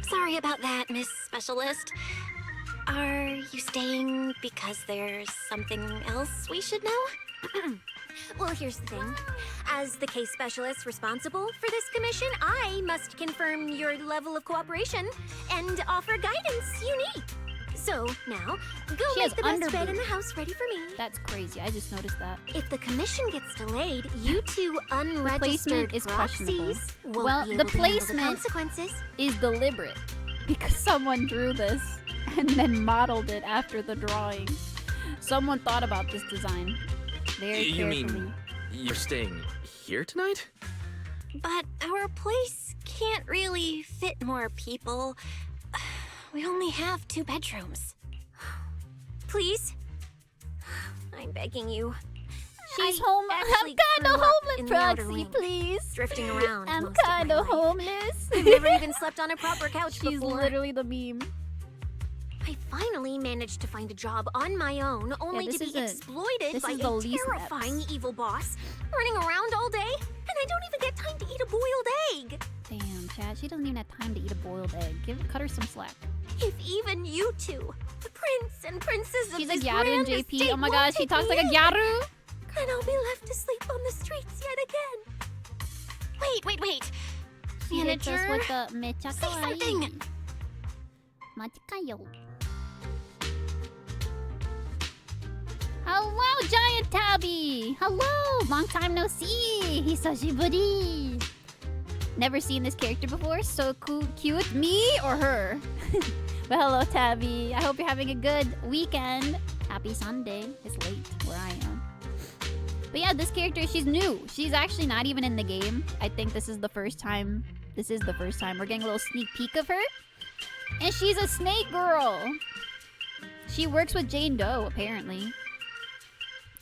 Sorry about that, Miss Specialist. Are you staying because there's something else we should know? Well, here's the thing. As the case specialist responsible for this commission, I must confirm your level of cooperation and offer guidance you need. So, now, go She make has the best bed in underboob. the house ready for me. That's crazy. I just noticed that. If the commission gets delayed, you two unregistered placement is questionable. proxies won't Well, be the able to handle placement consequences. is deliberate because someone drew this and then modeled it after the drawing. Someone thought about this design very You carefully. mean you're staying here tonight? But our place can't really fit more people. We only have 2 bedrooms. Please? I'm begging you. She's I home. actually I'm kind of grew up in homeless, the outer Proxy, ring, please. drifting around I'm most of kind my of life. homeless. I've never even slept on a proper couch She's before. literally the meme. I finally managed to find a job on my own, only this to be isn't- exploited this by is a the least terrifying evil boss, running around all day, and I don't even get time to eat a boiled egg. Damn, Chad. She doesn't even have time to eat a boiled egg. Cut her some slack. If even you two, the prince and princess of She's a this Gyaru in grand JP. estate Oh my won't god, she take talks me like a in, Gyaru. and I'll be left to sleep on the streets yet again. Wait. She hits us Manager, with the mecha say something. Machikayo. Hello, Giant Tabby! Hello! Long time no see! Hisashiburi! Never seen this character before, so cute. Me or her? Well, hello, Tabby. I hope you're having a good weekend. Happy Sunday. It's late where I am. But yeah, this character, she's new. She's actually not even in the game. I think this is the first time. We're getting a little sneak peek of her. And she's a snake girl. She works with Jane Doe, apparently.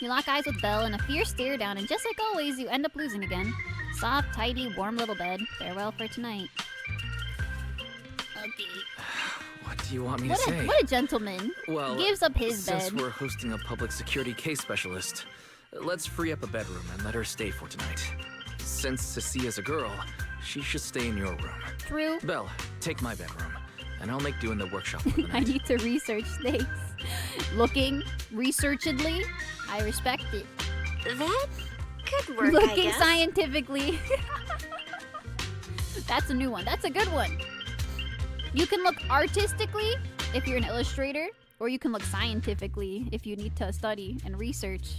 You lock eyes with Belle in a fierce stare down, and just like always, you end up losing again. Soft, tidy, warm little bed. Farewell for tonight. Okay. What do you want me to say? What a gentleman. Well, He gives up his since bed. we're hosting a public security case specialist, let's free up a bedroom and let her stay for tonight. Since Cecia's a girl, she should stay in your room. True. Belle, take my bedroom, and I'll make do in the workshop for the I night. need to research snakes. Looking researchedly, I respect it. That could work, I Looking guess. scientifically. That's a new one. That's a good one. You can look artistically if you're an illustrator, or you can look scientifically if you need to study and research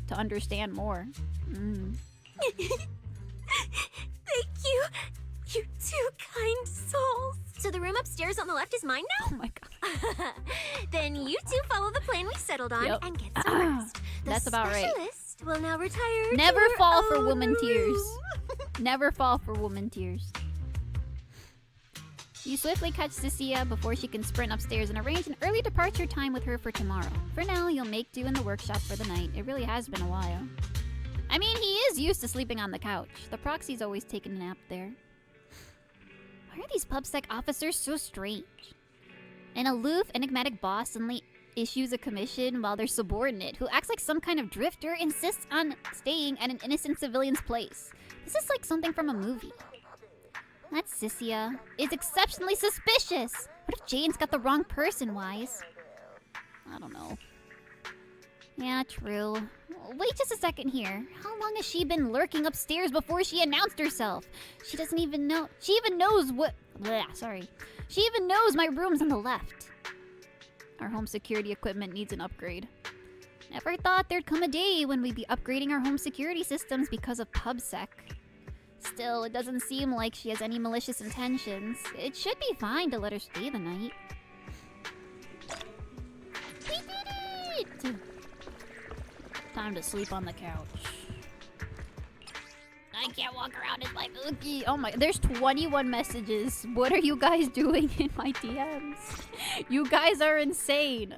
to understand more. Thank you. You 2 kind souls. So the room upstairs on the left is mine now? Oh my god. Then you 2 follow the plan we settled on Yep. and get some rest. The That's about right. specialist will now retire to Never her fall for own woman tears. room. Never fall for woman tears. You swiftly catch Cecilia before she can sprint upstairs and arrange an early departure time with her for tomorrow. For now, you'll make do in the workshop for the night. It really has been a while. I mean, he is used to sleeping on the couch. The proxy's always taken a nap there. Why are these PubSec officers so strange? An aloof, enigmatic boss suddenly issues a commission while their subordinate, who acts like some kind of drifter, insists on staying at an innocent civilian's place. This is like something from a movie. That Cecilia is exceptionally suspicious. What if Jane's got the wrong person, Wise? I don't know. Yeah, true. Wait just a second here. How long has she been lurking upstairs before she announced herself? She doesn't even know. She even knows what. Bleh, sorry. She even knows my room's on the left. Our home security equipment needs an upgrade. Never thought there'd come a day when we'd be upgrading our home security systems because of PubSec. Still, it doesn't seem like she has any malicious intentions. It should be fine to let her stay the night. We did it! Time to sleep on the couch. I can't walk around in my oogie. Oh my, there's 21 messages. What are you guys doing in my DMs? You guys are insane.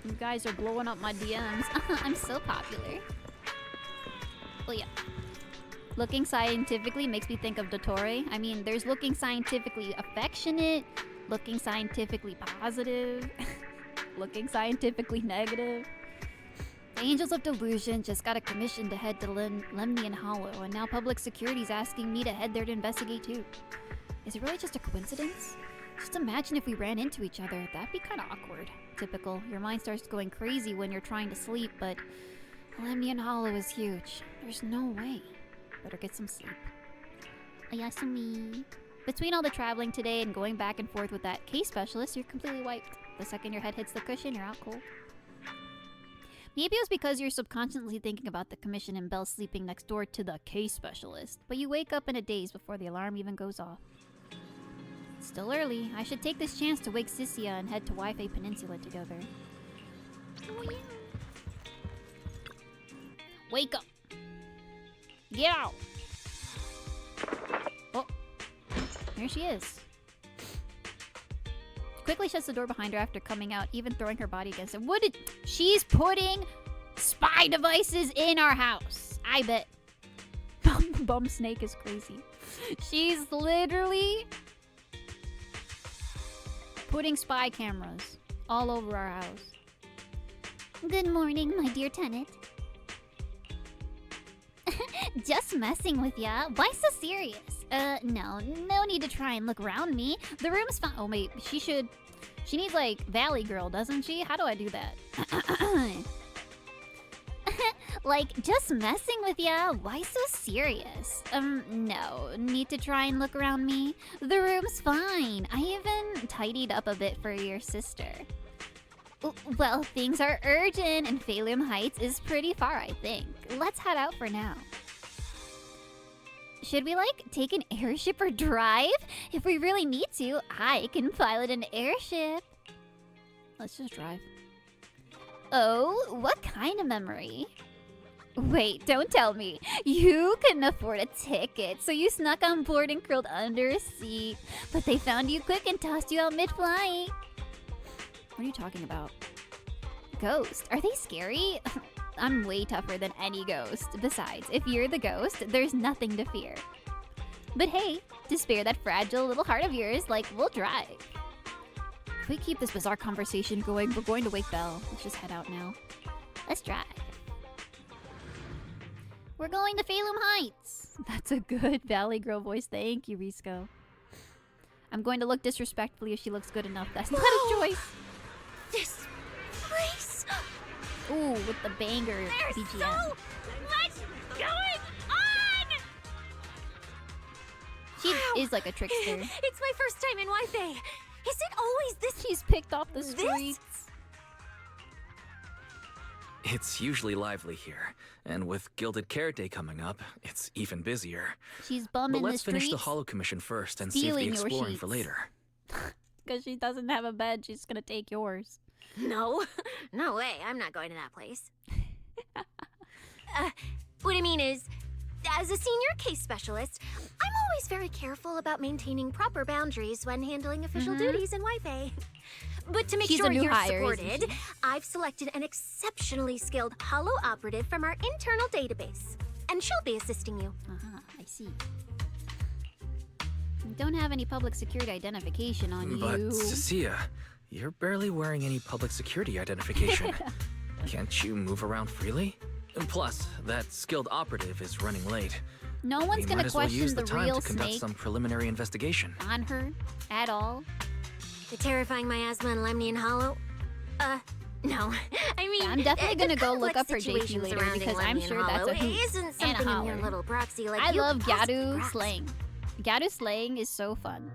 You guys are blowing up my DMs. I'm so popular. Oh yeah. Looking scientifically makes me think of Dottore. I mean, there's looking scientifically affectionate, looking scientifically positive, looking scientifically negative. The Angels of Delusion just got a commission to head to Lemnian Hollow, and now public security's asking me to head there to investigate too. Is it really just a coincidence? Just imagine if we ran into each other. That'd be kind of awkward. Typical. Your mind starts going crazy when you're trying to sleep, but Lemnian Hollow is huge. There's no way. Better get some sleep. Ayasumi. Between all the traveling today and going back and forth with that case specialist, you're completely wiped. The second your head hits the cushion, you're out cold. Maybe it was because you're subconsciously thinking about the commission and Belle sleeping next door to the case specialist, but you wake up in a daze before the alarm even goes off. It's still early. I should take this chance to wake Cecilia and head to Wi-Fi Peninsula together. Oh, yeah. Wake up! Get out! Oh, there she is. Quickly shuts the door behind her after coming out, even throwing her body against it. What did... She's putting spy devices in our house. I bet. Bum Snake is crazy. She's literally putting spy cameras all over our house. Good morning, my dear tenant. Just messing with ya. Why so serious? No need to try and look around me. The room's fine. Oh wait, she needs like Valley Girl, doesn't she? How do I do that? Like, just messing with ya. Why so serious? No need to try and look around me. The room's fine. I even tidied up a bit for your sister. Well, things are urgent and Phalium Heights is pretty far, I think. Let's head out for now. Should we, like, take an airship or drive? If we really need to, I can pilot an airship. Let's just drive. Oh, what kind of memory? Wait, don't tell me. You couldn't afford a ticket, so you snuck on board and curled under a seat. But they found you quick and tossed you out mid-flight. What are you talking about? Ghost? Are they scary? I'm way tougher than any ghost. Besides, if you're the ghost, there's nothing to fear. But hey, to spare that fragile little heart of yours, like, we'll drive. If we keep this bizarre conversation going, we're going to wake Belle. Let's just head out now. Let's drive. We're going to Phalium Heights. That's a good Valley Girl voice. Thank you, Risco. I'm going to look disrespectfully if she looks good enough. That's not a choice. This place. Ooh, with the banger There's BGM. so much going on. She is like a trickster. It's my first time in Wi-Fi. Is it always this? She's picked off the streets. It's usually lively here, and with Gilded Carrot Day coming up, it's even busier. She's bumming But let's the finish the streets, Hollow Commission first and save the stealing your exploring for sheets. later. Because she doesn't have a bed, she's gonna take yours. No. No way. I'm not going to that place. What I mean is, As a senior case specialist, I'm always very careful about maintaining proper boundaries when handling official duties in Wi-Fi. But to make She's a sure new you're hire, isn't supported, I've selected an exceptionally skilled holo operative from our internal database. And she'll be assisting you. I see. You don't have any public security identification on But, you. Cecilia, you're barely wearing any public security identification. Can't you move around freely? And plus, that skilled operative is running late. No one's We gonna might as well question use the the time real to conduct snake some preliminary investigation. on her at all. The terrifying miasma and Lemnian Hollow? No. I mean, I'm definitely gonna the go look up her complex JP situation later surrounding because I'm Lemnian sure that's Hollow a hoot isn't and something a in your holler. little proxy like I you love could possibly Gyaru grasp. slaying. Gyaru slaying is so fun.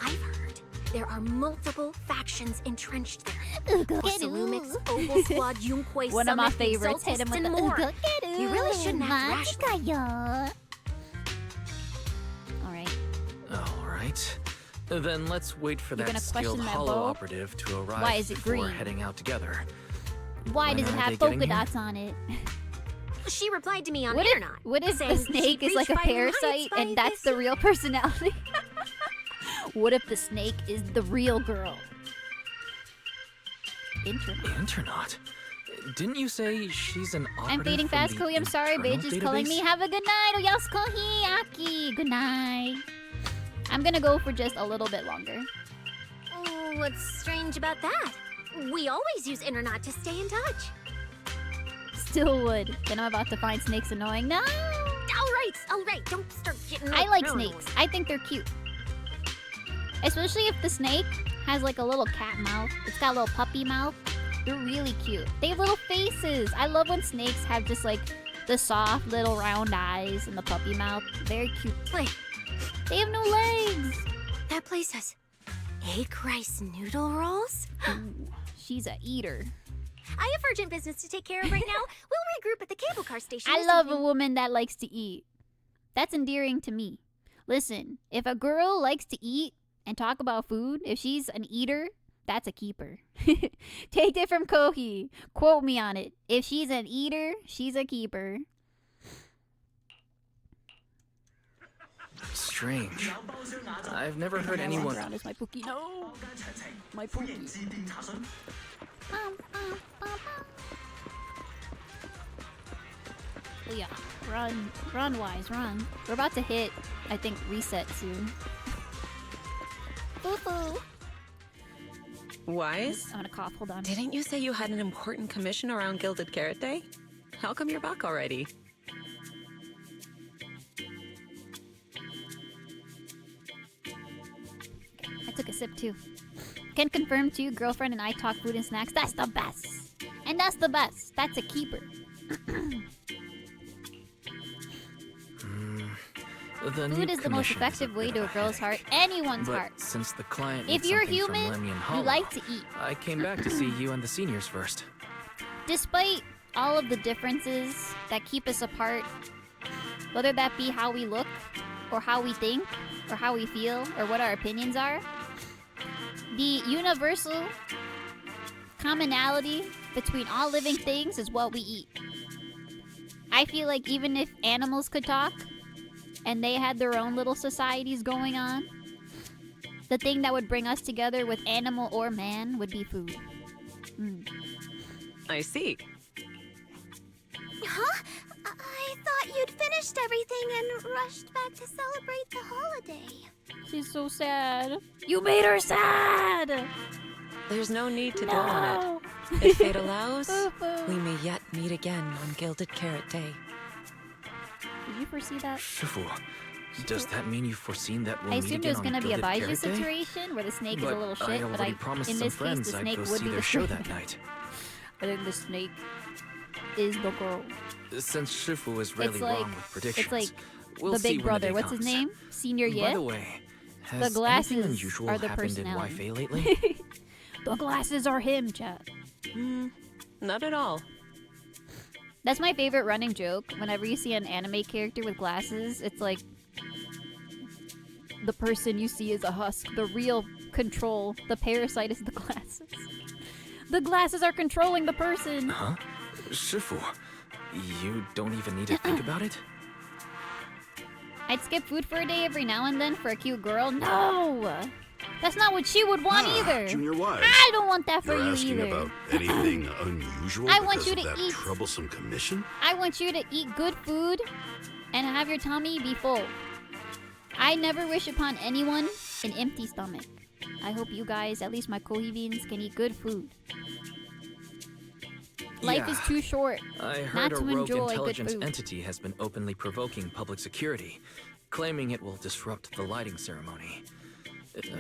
I've heard there are multiple factions entrenched there. Salumix, Oval Squad, Yunquay, One of my Summit, the favorites. Hit him Exaltists, with and the more. Uga You really shouldn't act rashly. Alright. Alright. Then let's wait for You're that gonna question skilled my holo bow? operative to arrive Why is it before green? heading out together. Why When does it are have they polka getting here? dots on it? She replied to me on What if, Airnaut. what if the saying snake she'd is like a reach final heights parasite by and that's the real personality? What if the snake is the real girl? Internaut? Didn't you say she's an operative I'm fading from fast, the Kohi. I'm sorry, internal bitch is calling database? me. Have a good night. Oh, yes, Kohi. Aki. Good night. I'm gonna go for just a little bit longer. Oh, what's strange about that? We always use Internet to stay in touch. Still would. Then I'm about to find snakes annoying. No! All right. Don't start getting I all like paranoid. snakes. I think they're cute. Especially if the snake has like a little cat mouth. It's got a little puppy mouth. They're really cute. They have little faces. I love when snakes have just like the soft little round eyes and the puppy mouth. Very cute. Wait. They have no legs. That place has egg rice noodle rolls? Ooh, she's a eater. I have urgent business to take care of right now. We'll regroup at the cable car station. I this love a evening. woman that likes to eat. That's endearing to me. Listen, if a girl likes to eat and talk about food, if she's an eater, that's a keeper. Take it from Kohi. Quote me on it. If she's an eater, she's a keeper. Strange. I've never heard anyone. Around is my Pookie. No! My Pookie. Oh yeah, run, Wise, run. We're about to hit, I think, reset soon. Boo-boo. Wise? I'm gonna cough, hold on. Didn't you say you had an important commission around Gilded Carrot Day? How come you're back already? I took a sip too. Can confirm too, girlfriend and I talk food and snacks. That's the best. And that's the best. That's a keeper. The new Food is the most commission effective a way bit to a of girl's headache. heart, anyone's But heart. since the client If needs you're something from human, Lemnian you Hollow, like to eat. I came back to see you and the seniors first. Despite all of the differences that keep us apart, whether that be how we look, or how we think, or how we feel, or what our opinions are, the universal commonality between all living things is what we eat. I feel like even if animals could talk, and they had their own little societies going on, the thing that would bring us together with animal or man would be food. I see. Huh? I thought you'd finished everything and rushed back to celebrate the holiday. She's so sad. You made her sad! There's no need to No. dwell on it. If fate allows, Boo-boo. we may yet meet again on Gilded Carrot Day. Did you foresee that? Shifu, does that mean you've foreseen that we'll I meet assumed again it was on gonna be a Gilded Baiju Carrot Day? situation where the snake is But a little I shit, but already promised in some this case friends the I'd snake go would see be their the show snake. that night. I think the snake is the girl. Since Shifu is rarely It's like- wrong with predictions, It's like we'll the see big when brother. day What's his comes. name? Senior By Yip? the way, The has glasses anything unusual are the happened in personality. Wi-Fi lately? The glasses are him, chat. Not at all. That's my favorite running joke. Whenever you see an anime character with glasses, it's like the person you see is a husk. The real control, the parasite is the glasses. The glasses are controlling the person. Huh? Shifu, you don't even need to think about it? I'd skip food for a day every now and then for a cute girl. No! That's not what she would want either. Junior Wise. I don't want that for You're you asking either. about anything unusual I want because you of to that eat. troublesome commission? I want you to eat good food and have your tummy be full. I never wish upon anyone an empty stomach. I hope you guys, at least my Kohi beans, can eat good food. Life is too short I heard not a to rogue enjoy good intelligence food. entity has been openly provoking public security, claiming it will disrupt the lighting ceremony.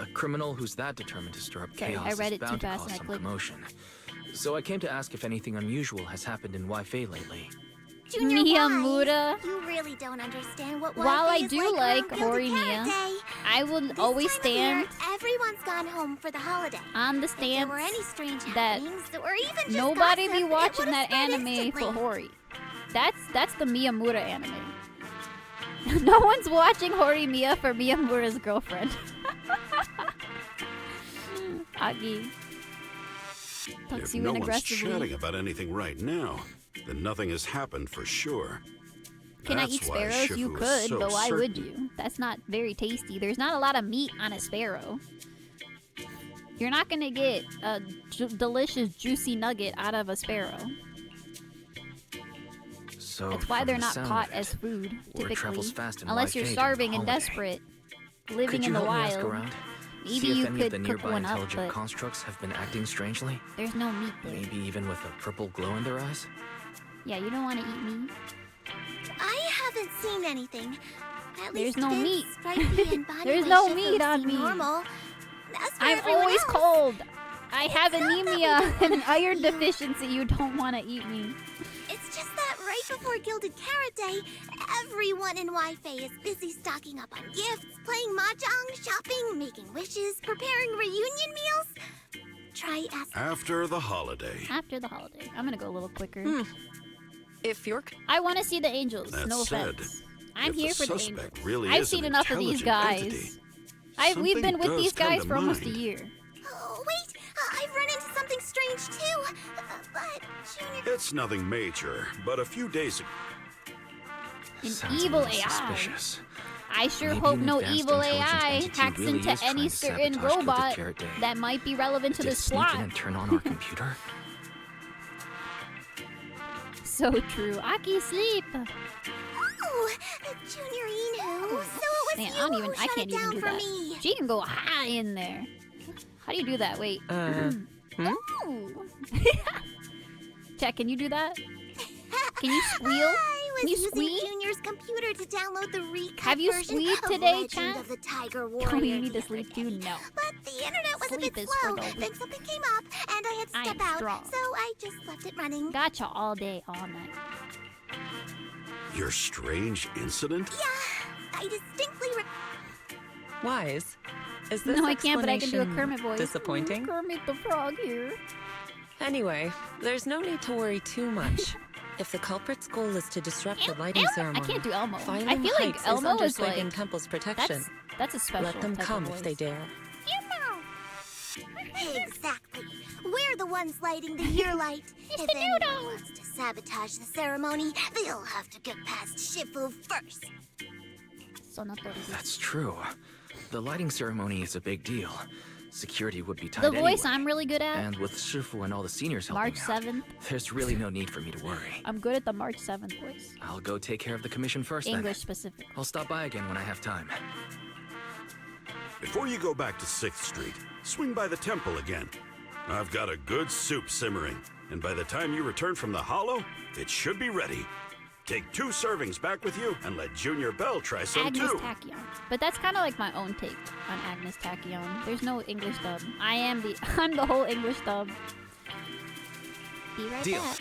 A criminal who's that determined to stir up Sorry, chaos I read is it too bound to fast cause and I some clicked. commotion. So I came to ask if anything unusual has happened in Wi-Fi lately. Junior Miyamura. Wise, you really don't understand what While I Wi-Fi is do like like around Hori Gilded Mia, Carrot Day. I will This always time of year, stand everyone's gone home for the holiday. on the If there stance were any strange that happenings, or even just nobody gossip, be it watching would've that spread anime instantly. for Hori. That's the Miyamura anime. No one's watching Hori Mia for Miyamura's girlfriend. Agi tucks If you no in one's aggressively. chatting about anything right now, then nothing has happened for sure. Can I That's eat why sparrows? You Shifu is could, so but why would certain. you? That's not very tasty. There's not a lot of meat on a sparrow. You're not gonna get a delicious, juicy nugget out of a sparrow. So That's why from they're the not sound caught of it, as food, word typically. travels fast in Unless you're Wi-Fi during starving the and holiday. desperate, living Could you in the help me ask wild. around? Maybe See if you any of the could cook nearby one up, intelligent but constructs have been acting strangely. there's no meat there. Maybe even with a purple glow in their eyes. Yeah, you don't want to eat me. I haven't seen anything. At There's least no Vince, meat. Stripey, and Bonnie There's Way no Shifu meat on seem me. Normal. As for I'm everyone always else, cold. I have not that we anemia and an don't iron you. deficiency. You don't want to eat me. It's just that right before Gilded Carrot Day, everyone in Wi-Fi is busy stocking up on gifts, playing mahjong, shopping, making wishes, preparing reunion meals. Try asking. After the holiday. After the holiday. I'm gonna go a little quicker. If you're I want to see the angels. That no said, offense. I'm if here the for the suspect angels. really I've is seen an enough of these intelligent guys. entity, We've been something with these does come guys to for almost a mind. year. Oh, wait, I've run into something strange too. But Junior. It's nothing major, but a few days ago. An Sounds a evil little AI. suspicious. I sure Maybe hope an no advanced evil intelligent AI entity hacks really into is trying any to certain sabotage Gilded robot Carrot Day. that might be relevant to Did it this sneak in plot. and turn on our computer? So true. Aki, sleep. Oh, Junior Inu. So it was Man, you I don't even. who I shut can't it even down do for that. me. She can go high in there. How do you do that? Wait. Ooh. Chat, can you do that? Can you squeal? I Can you was using squeal? Junior's computer to download the recut Have you version squealed of today, Legend chat? of the Tiger Oh, Warrior you need the to sleep other too? day. No. But the internet was Sleep a bit is for slow. the weak. Then something came up, and I had to I step am out. strong. So I just left it running. Gotcha all day, all night. Your strange incident? Yeah, I distinctly. Wise. Is this No, I can't, but I can do a explanation Kermit voice. disappointing? Kermit the Frog here. Anyway, there's no need to worry too much. If the culprit's goal is to disrupt the lighting I ceremony, can't do Elmo. I Firelink feel like Heights Elmo is under is Swabian like Temple's protection. that's a special. Let them type come of if they voice. dare. Exactly. We're the ones lighting the year light. If anyone wants to sabotage the ceremony, they'll have to get past Shifu first. That's true. The lighting ceremony is a big deal. Security would be tight The voice anyway. I'm really good at. And with Shifu and all the seniors helping March out, 7th. there's really no need for me to worry. I'm good at the March 7th voice. I'll go take care of the commission first English then. specific. I'll stop by again when I have time. Before you go back to 6th Street, swing by the temple again. I've got a good soup simmering, and by the time you return from the hollow, it should be ready. Take 2 servings back with you, and let Junior Bell try some Agnes too. Tachyon. But that's kind of like my own take on Agnes Tachyon. There's no English dub. I'm the whole English dub. Be right Deal. back.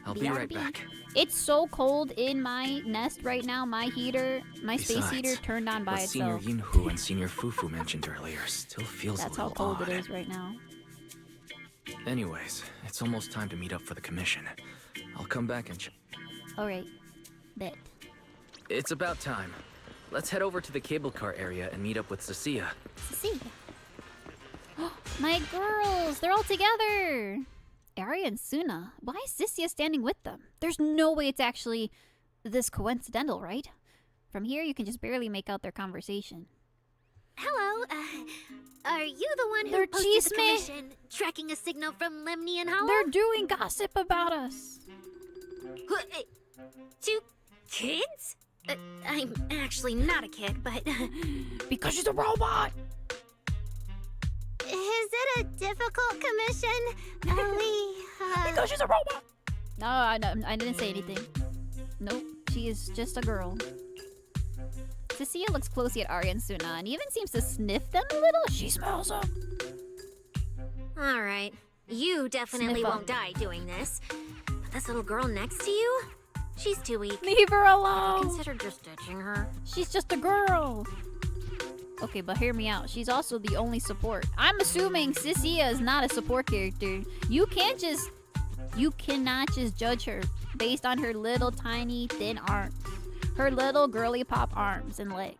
I'll be right back. It's so cold in my nest right now. My heater, my space Besides, heater turned on by what Senior itself. Yinhu and Senior Fufu mentioned earlier still feels That's a how little cold odd. it is right now. Anyways, it's almost time to meet up for the commission. I'll come back and Alright. Bet. It's about time. Let's head over to the cable car area and meet up with Cecilia. See. My girls! They're all together! Arya and Sunna. Why is Cecilia standing with them? There's no way it's actually this coincidental, right? From here, you can just barely make out their conversation. Hello, are you the one who They're posted the chisme. commission, tracking a signal from Lemnian Hollow? They're doing gossip about us. Two kids? I'm actually not a kid, but... Because she's a robot! Is it a difficult commission? Because she's a robot! No, I didn't say anything. Nope, she is just a girl. Cecilia looks closely at Arya and Sunna and even seems to sniff them a little. She smells them. Alright, you definitely Sniff 'em. won't die doing this. But this little girl next to you? She's too weak. Leave her alone! Consider just ditching her. She's just a girl. Okay, but hear me out. She's also the only support. I'm assuming Cecilia is not a support character. You cannot just judge her based on her little tiny thin arms. Her little girly pop arms and legs.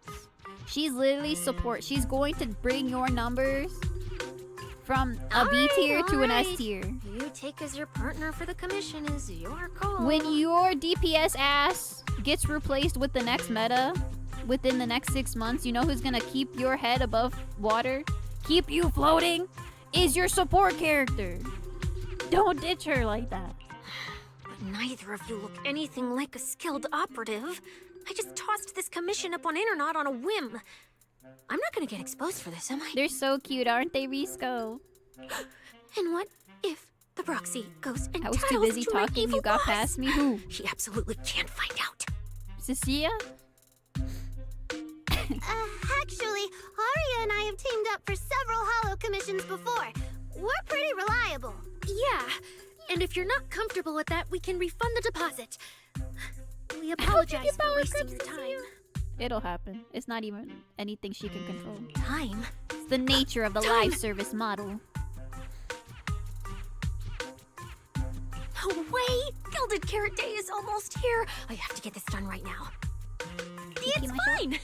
She's literally support. She's going to bring your numbers from a B tier to an S tier. You take as your partner for the commission is your call. When your DPS ass gets replaced with the next meta within the next 6 months, you know who's gonna keep your head above water? Keep you floating? Is your support character. Don't ditch her like that. But neither of you look anything like a skilled operative. I just tossed this commission up on Internet on a whim. I'm not gonna get exposed for this, am I? They're so cute, aren't they, Risco? And what if the proxy goes and I was too tattles busy to my talking, evil you got boss? past me. Who? She absolutely can't find out. Cecilia? Actually, Arya and I have teamed up for several Hollow commissions before. We're pretty reliable. Yeah, and if you're not comfortable with that, we can refund the deposit. We apologize for wasting your time. It'll happen. It's not even anything she can control. Time? It's the nature of the live service model. No way! Gilded Carrot Day is almost here. I have to get this done right now. It's fine.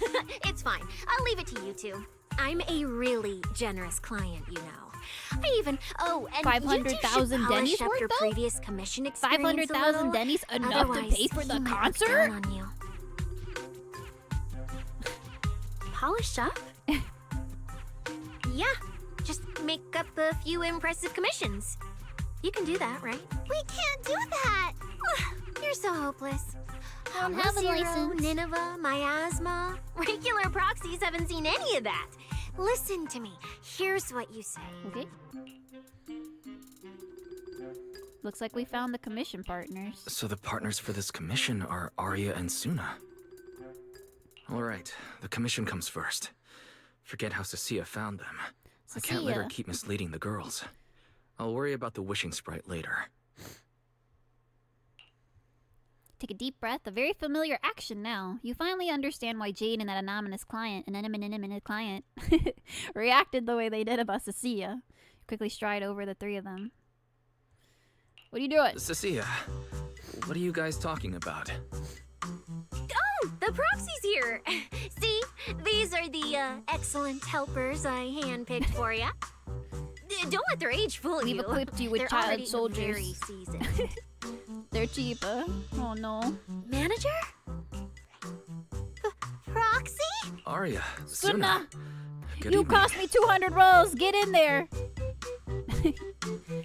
It's fine. I'll leave it to you two. I'm a really generous client, you know. I even... Oh, and 500,000 Denny's up worth, your though? previous commission experience 500,000 Denny's enough to pay for the concert? On you. Polish up? Yeah, just make up a few impressive commissions. You can do that, right? We can't do that. You're so hopeless. I don't have a Zero, license. Nineveh, miasma. Regular proxies haven't seen any of that. Listen to me. Here's what you say. Okay. Looks like we found the commission partners. So the partners for this commission are Arya and Sunna. Alright, the commission comes first. Forget how Cecilia found them. I can't let her Cecilia. keep misleading the girls. I'll worry about the wishing sprite later. Take a deep breath, a very familiar action now. You finally understand why Jade and that anonymous client, reacted the way they did about Cecilia. Quickly stride over the three of them. What are you doing? Cecilia, what are you guys talking about? Oh, the proxy's here. See, these are the excellent helpers I handpicked for ya. Don't let their age fool We've you. equipped you with They're child already soldiers. Very seasoned. They're cheaper. Oh no. Manager? Proxy? Arya, Sunna, Good you evening. cost me 200 rolls. Get in there.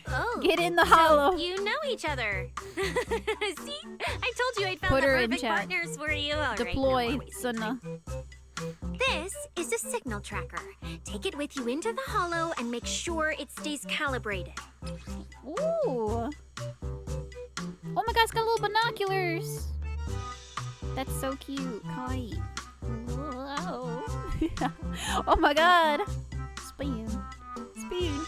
Oh, Get in the so hollow. you know each other. See, I told you I'd found Put the her in perfect chat. partners for you. All right, no Deploy, more wasting Sunna. This is a signal tracker. Take it with you into the hollow and make sure it stays calibrated. Ooh. Oh my god, it's got little binoculars. That's so cute. Kawaii. Whoa. Oh my god. Spin. Spin.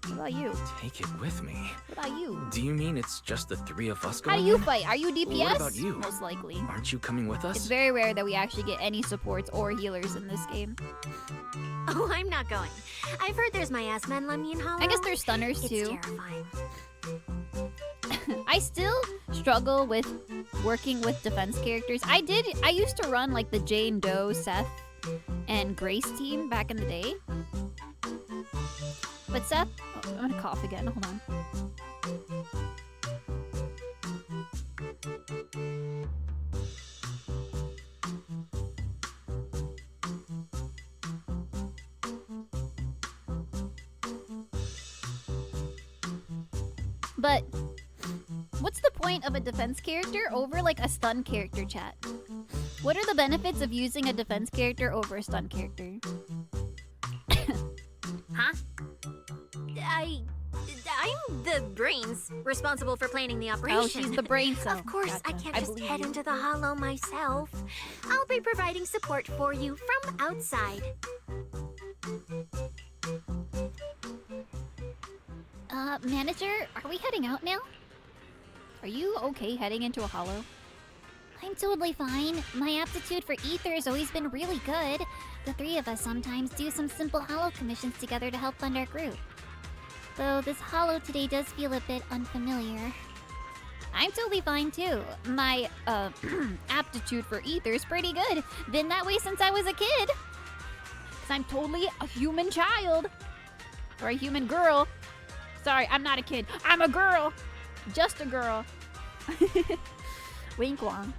What about you? Take it with me. What about you? Do you mean it's just the three of us How going do you in? fight? Are you DPS? What about you? Most likely. Aren't you coming with us? It's very rare that we actually get any supports or healers in this game. Oh, I'm not going. I've heard there's miasma in Lemnian Hollow. I guess there's stunners It's too. terrifying. I still struggle with working with defense characters. I used to run like the Jane Doe, Seth, and Grace team back in the day. But Seth, oh, I'm gonna cough again. Hold on. But what's the point of a defense character over like a stun character, chat? What are the benefits of using a defense character over a stun character? Huh? I'm the brains responsible for planning the operation. Oh, she's the brain cell. Of course, I Gotcha. can't I just believe head you. into the hollow myself. I'll be providing support for you from outside. Manager, are we heading out now? Are you okay heading into a hollow? I'm totally fine. My aptitude for ether has always been really good. The three of us sometimes do some simple hollow commissions together to help fund our group. Though this hollow today does feel a bit unfamiliar. I'm totally fine too. My aptitude for ether is pretty good. Been that way since I was a kid. Cause I'm totally a human child. Or a human girl. Sorry, I'm not a kid. I'm a girl. Just a girl. Wink wonk.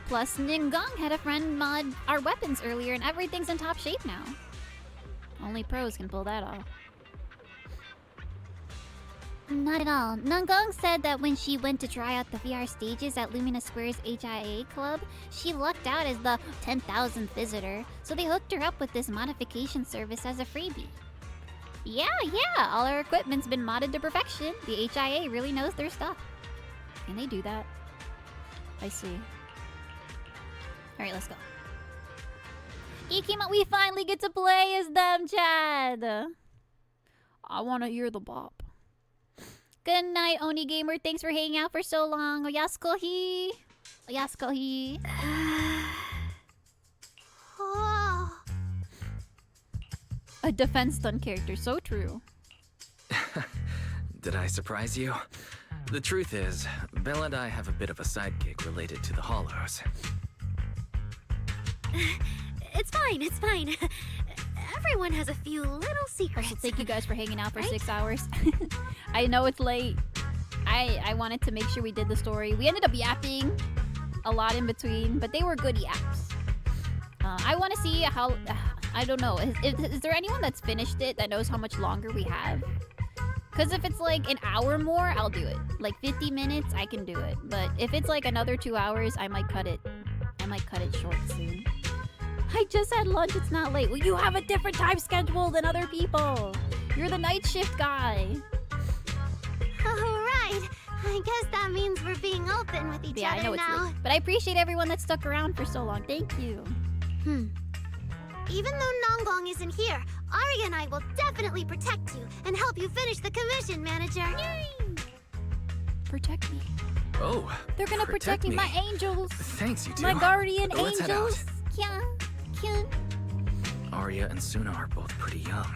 Plus, Ningong had a friend mod our weapons earlier and everything's in top shape now. Only pros can pull that off. Not at all. Nangong said that when she went to try out the VR stages at Lumina Square's HIA club, she lucked out as the 10,000th visitor, so they hooked her up with this modification service as a freebie. Yeah, all our equipment's been modded to perfection. The HIA really knows their stuff. Can they do that? I see. Alright, let's go. Ikima, we finally get to play as them, Chad! I wanna hear the bop. Good night, Oni Gamer. Thanks for hanging out for so long. Oyas Kohi! Oyas Kohi! Oh. A defense stun character, so true. Did I surprise you? The truth is, Belle and I have a bit of a side gig related to the Hollows. It's fine. Everyone has a few little secrets. Also, thank you guys for hanging out for 6 hours. I know it's late. I wanted to make sure we did the story. We ended up yapping a lot in between, but they were good yaps. I want to see how... I don't know. Is there anyone that's finished it that knows how much longer we have? Because if it's like an hour more, I'll do it. Like 50 minutes, I can do it. But if it's like another 2 hours, I might cut it. I might cut it short soon. I just had lunch, it's not late. Well, you have a different time schedule than other people. You're the night shift guy. Alright, I guess that means we're being open with each Yeah, other I know it's now. late. But I appreciate everyone that stuck around for so long. Thank you. Even though Nongong isn't here, Arya and I will definitely protect you and help you finish the commission, Manager. Yay! Protect me. Oh, They're gonna protect me. me. My angels. Thanks, you two. My guardian Let's head out. angels. Kyun. Arya and Sunna are both pretty young.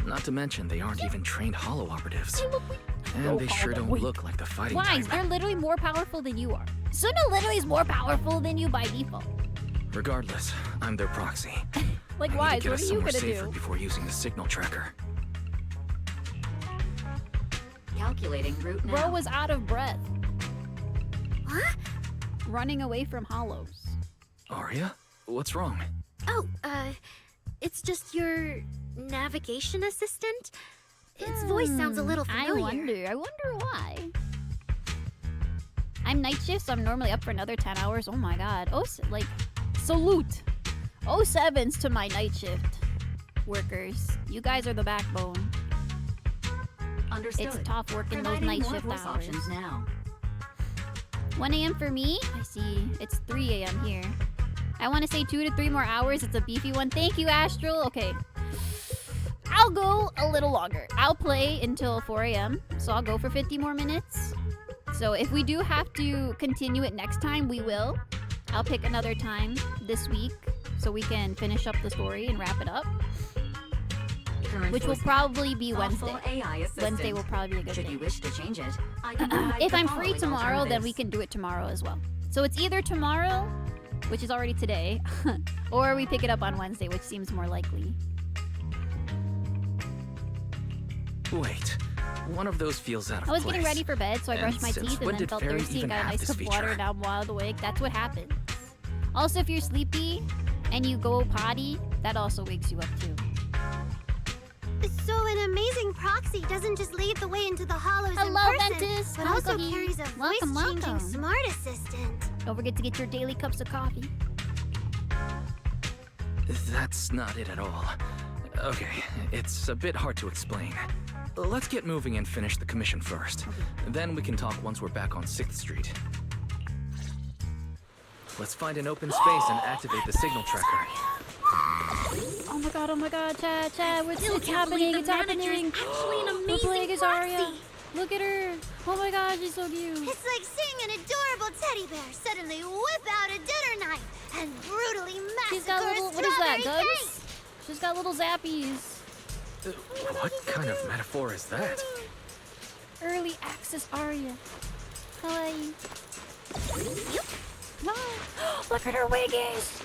Not to mention, they aren't even trained Hollow operatives. And they sure don't look like the fighting Why? type. They're literally more powerful than you are. Sunna literally is more powerful than you by default. Regardless, I'm their proxy. Like, I why? need to get What us are you somewhere gonna safer do? before using the signal tracker. Calculating route now. Bro was out of breath. What? Running away from hollows. Arya? What's wrong? Oh, it's just your navigation assistant. Its voice sounds a little familiar. I wonder why. I'm night shift, so I'm normally up for another 10 hours. Oh my god. Oh, like, salute. 07s to my night shift workers. You guys are the backbone. Understood. It's tough working those Providing night more shift voice hours. options now. 1 a.m. for me? I see. It's 3 a.m. here. I want to say 2 to 3 more hours. It's a beefy one. Thank you, Astral. Okay. I'll go a little longer. I'll play until 4 a.m. So I'll go for 50 more minutes. So if we do have to continue it next time, we will. I'll pick another time this week so we can finish up the story and wrap it up. Current Which will voice probably be thoughtful Wednesday. AI assistant. Wednesday will probably be a good Should day. you wish to change it, I can provide If the I'm free following tomorrow, then we alternatives. can do it tomorrow as well. So it's either tomorrow, which is already today, or we pick it up on Wednesday, which seems more likely. Wait, one of those feels out of I was place. getting ready for bed, so I And brushed my since teeth and when then did felt Fairy thirsty and even got a have nice this cup of water, feature? and now I'm wide awake. That's what happens. Also, if you're sleepy and you go potty, that also wakes you up too. So an amazing proxy doesn't just lead the way into the hollows Hello, in person, Ventus. but Hi, also Kohi. carries a Welcome, voice-changing welcome. smart assistant. Don't forget to get your daily cups of coffee. That's not it at all. Okay, it's a bit hard to explain. Let's get moving and finish the commission first. Then we can talk once we're back on 6th Street. Let's find an open space and activate the signal tracker. Oh my god, Chad, it's happening, it's happening. Actually an We're amazing playing as Arya. proxy. Look at her. Oh my god, she's so cute. It's like seeing an adorable teddy bear suddenly whip out a dinner knife and brutally She's got massacre little, a what is that, strawberry guns? cake. She's got little zappies. What kind of metaphor is that? Early access Arya. Kawaii. Come on. Look at her wiggies.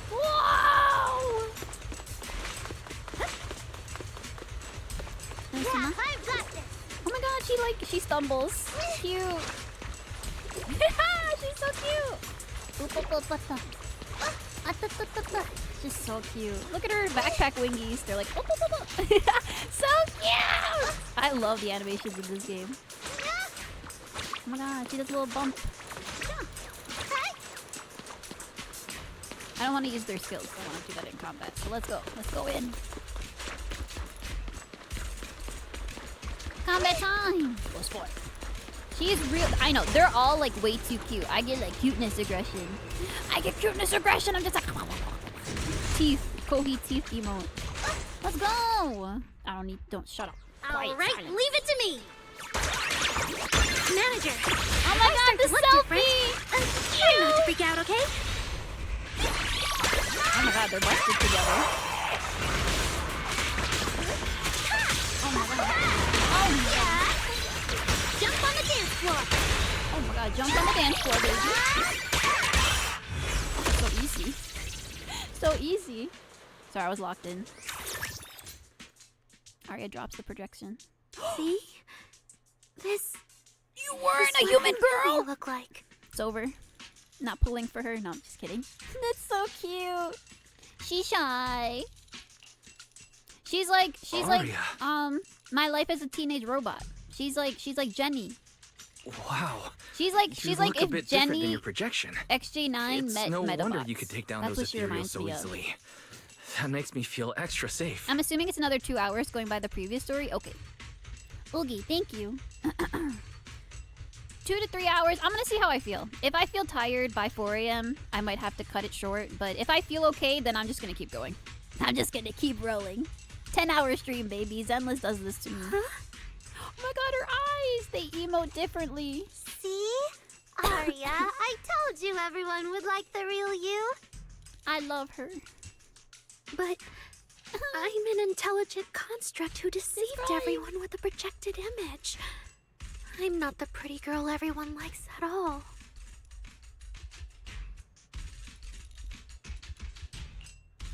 Whoa! Nice Yeah, enough. I've got this. Oh my god, she stumbles. Cute. She's so cute. She's so cute. Look at her backpack wingies. They're like, so cute. I love the animations in this game. Oh my god, she does a little bump. I don't want to use their skills. I want to do that in combat. So let's go. Let's go in. Combat time! Go sport. She's real. I know. They're all like way too cute. I get like cuteness aggression. I get cuteness aggression. I'm just like teeth. Kohi teeth emote. Let's go. I don't need. Don't shut up. Quiet, All right, silence. leave it to me. Manager. Oh my god, the selfie! Try not to freak out, okay? Oh my god, they're busted together. Oh my god. Oh my god. Jump on the dance floor. Oh my god, jump on the dance floor, baby. So easy. So easy. Sorry, I was locked in. Arya drops the projection. See? This... You weren't this a human what I girl! look like. It's over. Not pulling for her. No, I'm just kidding. That's so cute. She's shy. She's like my life as a teenage robot. She's like Jenny. Wow. She's like You look a if bit different than Jenny your projection. XJ9 It's met no Metabots. wonder you could take down That's those what she Ethereals reminds so me of. easily. That makes me feel extra safe. I'm assuming it's another 2 hours going by the previous story. Okay. Oogie, thank you. 2 to 3 hours. I'm gonna see how I feel. If I feel tired by 4 a.m., I might have to cut it short. But if I feel okay, then I'm just gonna keep going. I'm just gonna keep rolling. 10-hour stream, baby. Zenless does this to me. Oh my god, her eyes! They emote differently. See? Arya, I told you everyone would like the real you. I love her. But I'm an intelligent construct who deceived everyone with a projected image. I'm not the pretty girl everyone likes at all.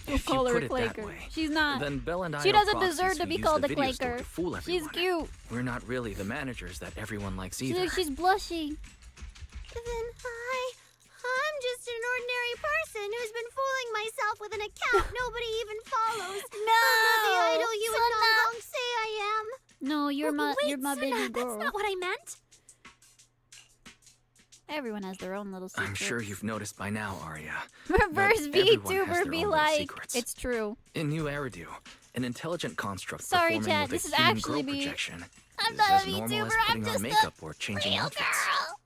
We'll If call you her put a it that clanker. way, She's not. Then Belle and I She are doesn't proxies deserve to who be use called the a video store clanker. to fool She's everyone. cute. We're not really the managers that everyone likes either. She's blushy. Then I'm just an ordinary person who's been fooling myself with an account nobody even follows. No! I'm not the idol you and Sunna! Nongong say I am. No, you're my Sunna, baby girl. That's not what I meant. Everyone has their own little secrets. I'm sure you've noticed by now, Arya. Reverse that everyone has VTuber their be own little like, secrets. it's true. In New Eridu, an intelligent construct Sorry, performing chat, with this a is human actually girl me. projection I'm is not a as normal VTuber, as I'm putting on just makeup a or changing real outfits. girl.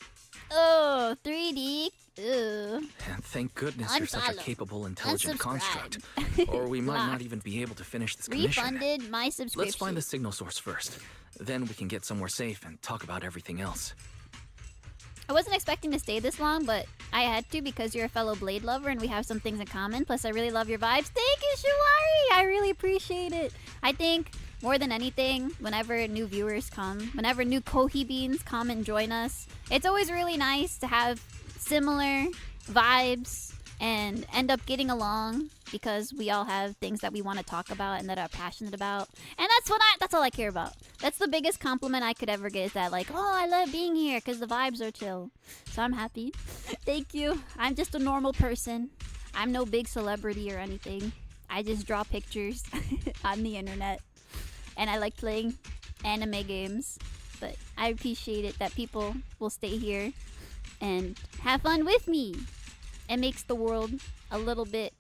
Oh, 3D. Ugh. And thank goodness you're such a Unfollow. capable, intelligent construct. Unsubscribe. Or we might not Blocked. even be able to finish this commission. Refunded my subscription. Let's find the signal source first. Then we can get somewhere safe and talk about everything else. I wasn't expecting to stay this long, but I had to because you're a fellow Blade lover and we have some things in common. Plus, I really love your vibes. Thank you, Shuari! I really appreciate it. I think, more than anything, whenever new viewers come, whenever new Kohi beans come and join us, it's always really nice to have similar vibes and end up getting along because we all have things that we want to talk about and that are passionate about. And that's all I care about. That's the biggest compliment I could ever get is that like, oh, I love being here because the vibes are chill. So I'm happy. Thank you. I'm just a normal person. I'm no big celebrity or anything. I just draw pictures on the internet. and I like playing anime games. But I appreciate it that people will stay here and have fun with me. It makes the world a little bit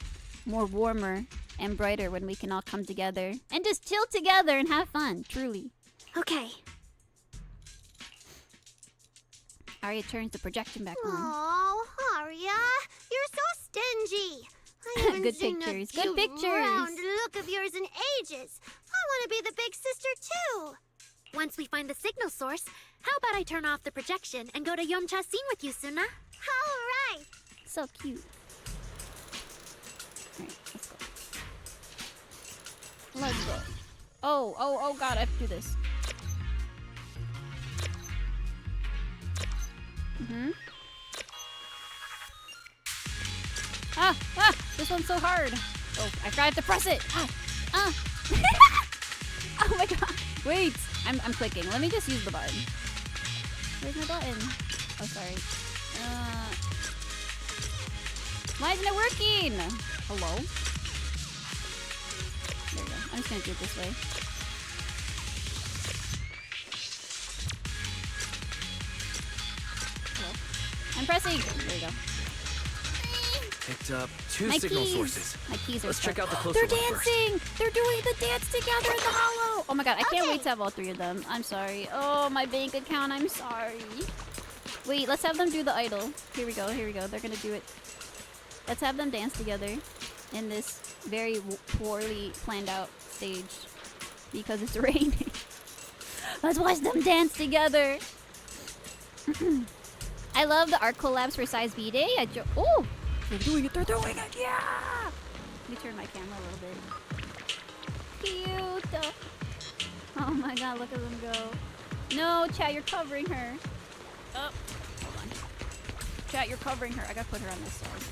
more warmer and brighter when we can all come together and just chill together and have fun, truly. Okay. Arya turns the projection back on. Oh, Arya, you're so stingy. I haven't Good seen pictures, a good cute, pictures. round look of yours in ages. I want to be the big sister too. Once we find the signal source, how about I turn off the projection and go to Yomcha scene with you, Sunna? All right. So cute. Alright, let's go. Let's go. Oh god, I have to do this. This one's so hard. Oh, I tried to press it. Oh my god. Wait, I'm clicking. Let me just use the button. Where's my button? Oh, sorry. Why isn't it working? Hello? There we go. I'm just gonna do it this way. Hello? I'm pressing. There we go. Picked up 2 My signal keys. sources. My keys are Let's stuck. check out the closer They're one first. dancing! They're doing the dance together in the hollow! Oh my god, I can't wait to have all 3 of them. I'm sorry. Oh, my bank account, I'm sorry. Wait, let's have them do the idol. Here we go, here we go. They're gonna do it. Let's have them dance together in this very poorly planned out stage because it's raining. Let's watch them dance together. I love the art collabs for Size B-Day. Oh! They're doing it, yeah! Let me turn my camera a little bit. Cute! Oh my god, look at them go. No, chat, you're covering her. Oh, hold on. Chat, you're covering her. I gotta put her on this side.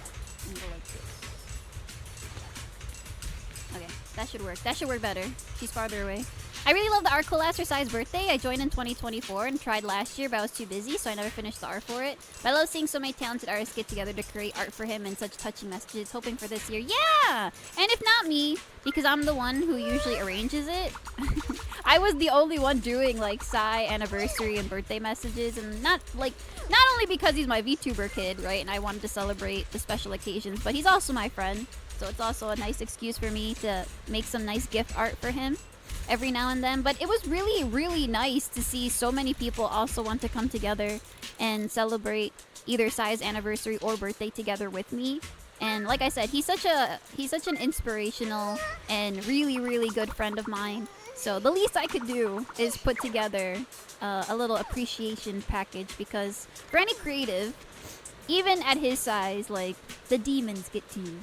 And go like this. Okay, that should work. That should work better. She's farther away. I really love the art collabs for Sai's birthday. I joined in 2024 and tried last year, but I was too busy, so I never finished the art for it. But I love seeing so many talented artists get together to create art for him and such touching messages. Hoping for this year. Yeah! And if not me, because I'm the one who usually arranges it, I was the only one doing like Sai anniversary and birthday messages, and not only because he's my VTuber kid, right? And I wanted to celebrate the special occasions, but he's also my friend. So it's also a nice excuse for me to make some nice gift art for him every now and then. But it was really, really nice to see so many people also want to come together and celebrate either Sai's anniversary or birthday together with me. And like I said, he's such an inspirational and really, really good friend of mine. So the least I could do is put together a little appreciation package, because for any creative, even at his size, like, the demons get to you.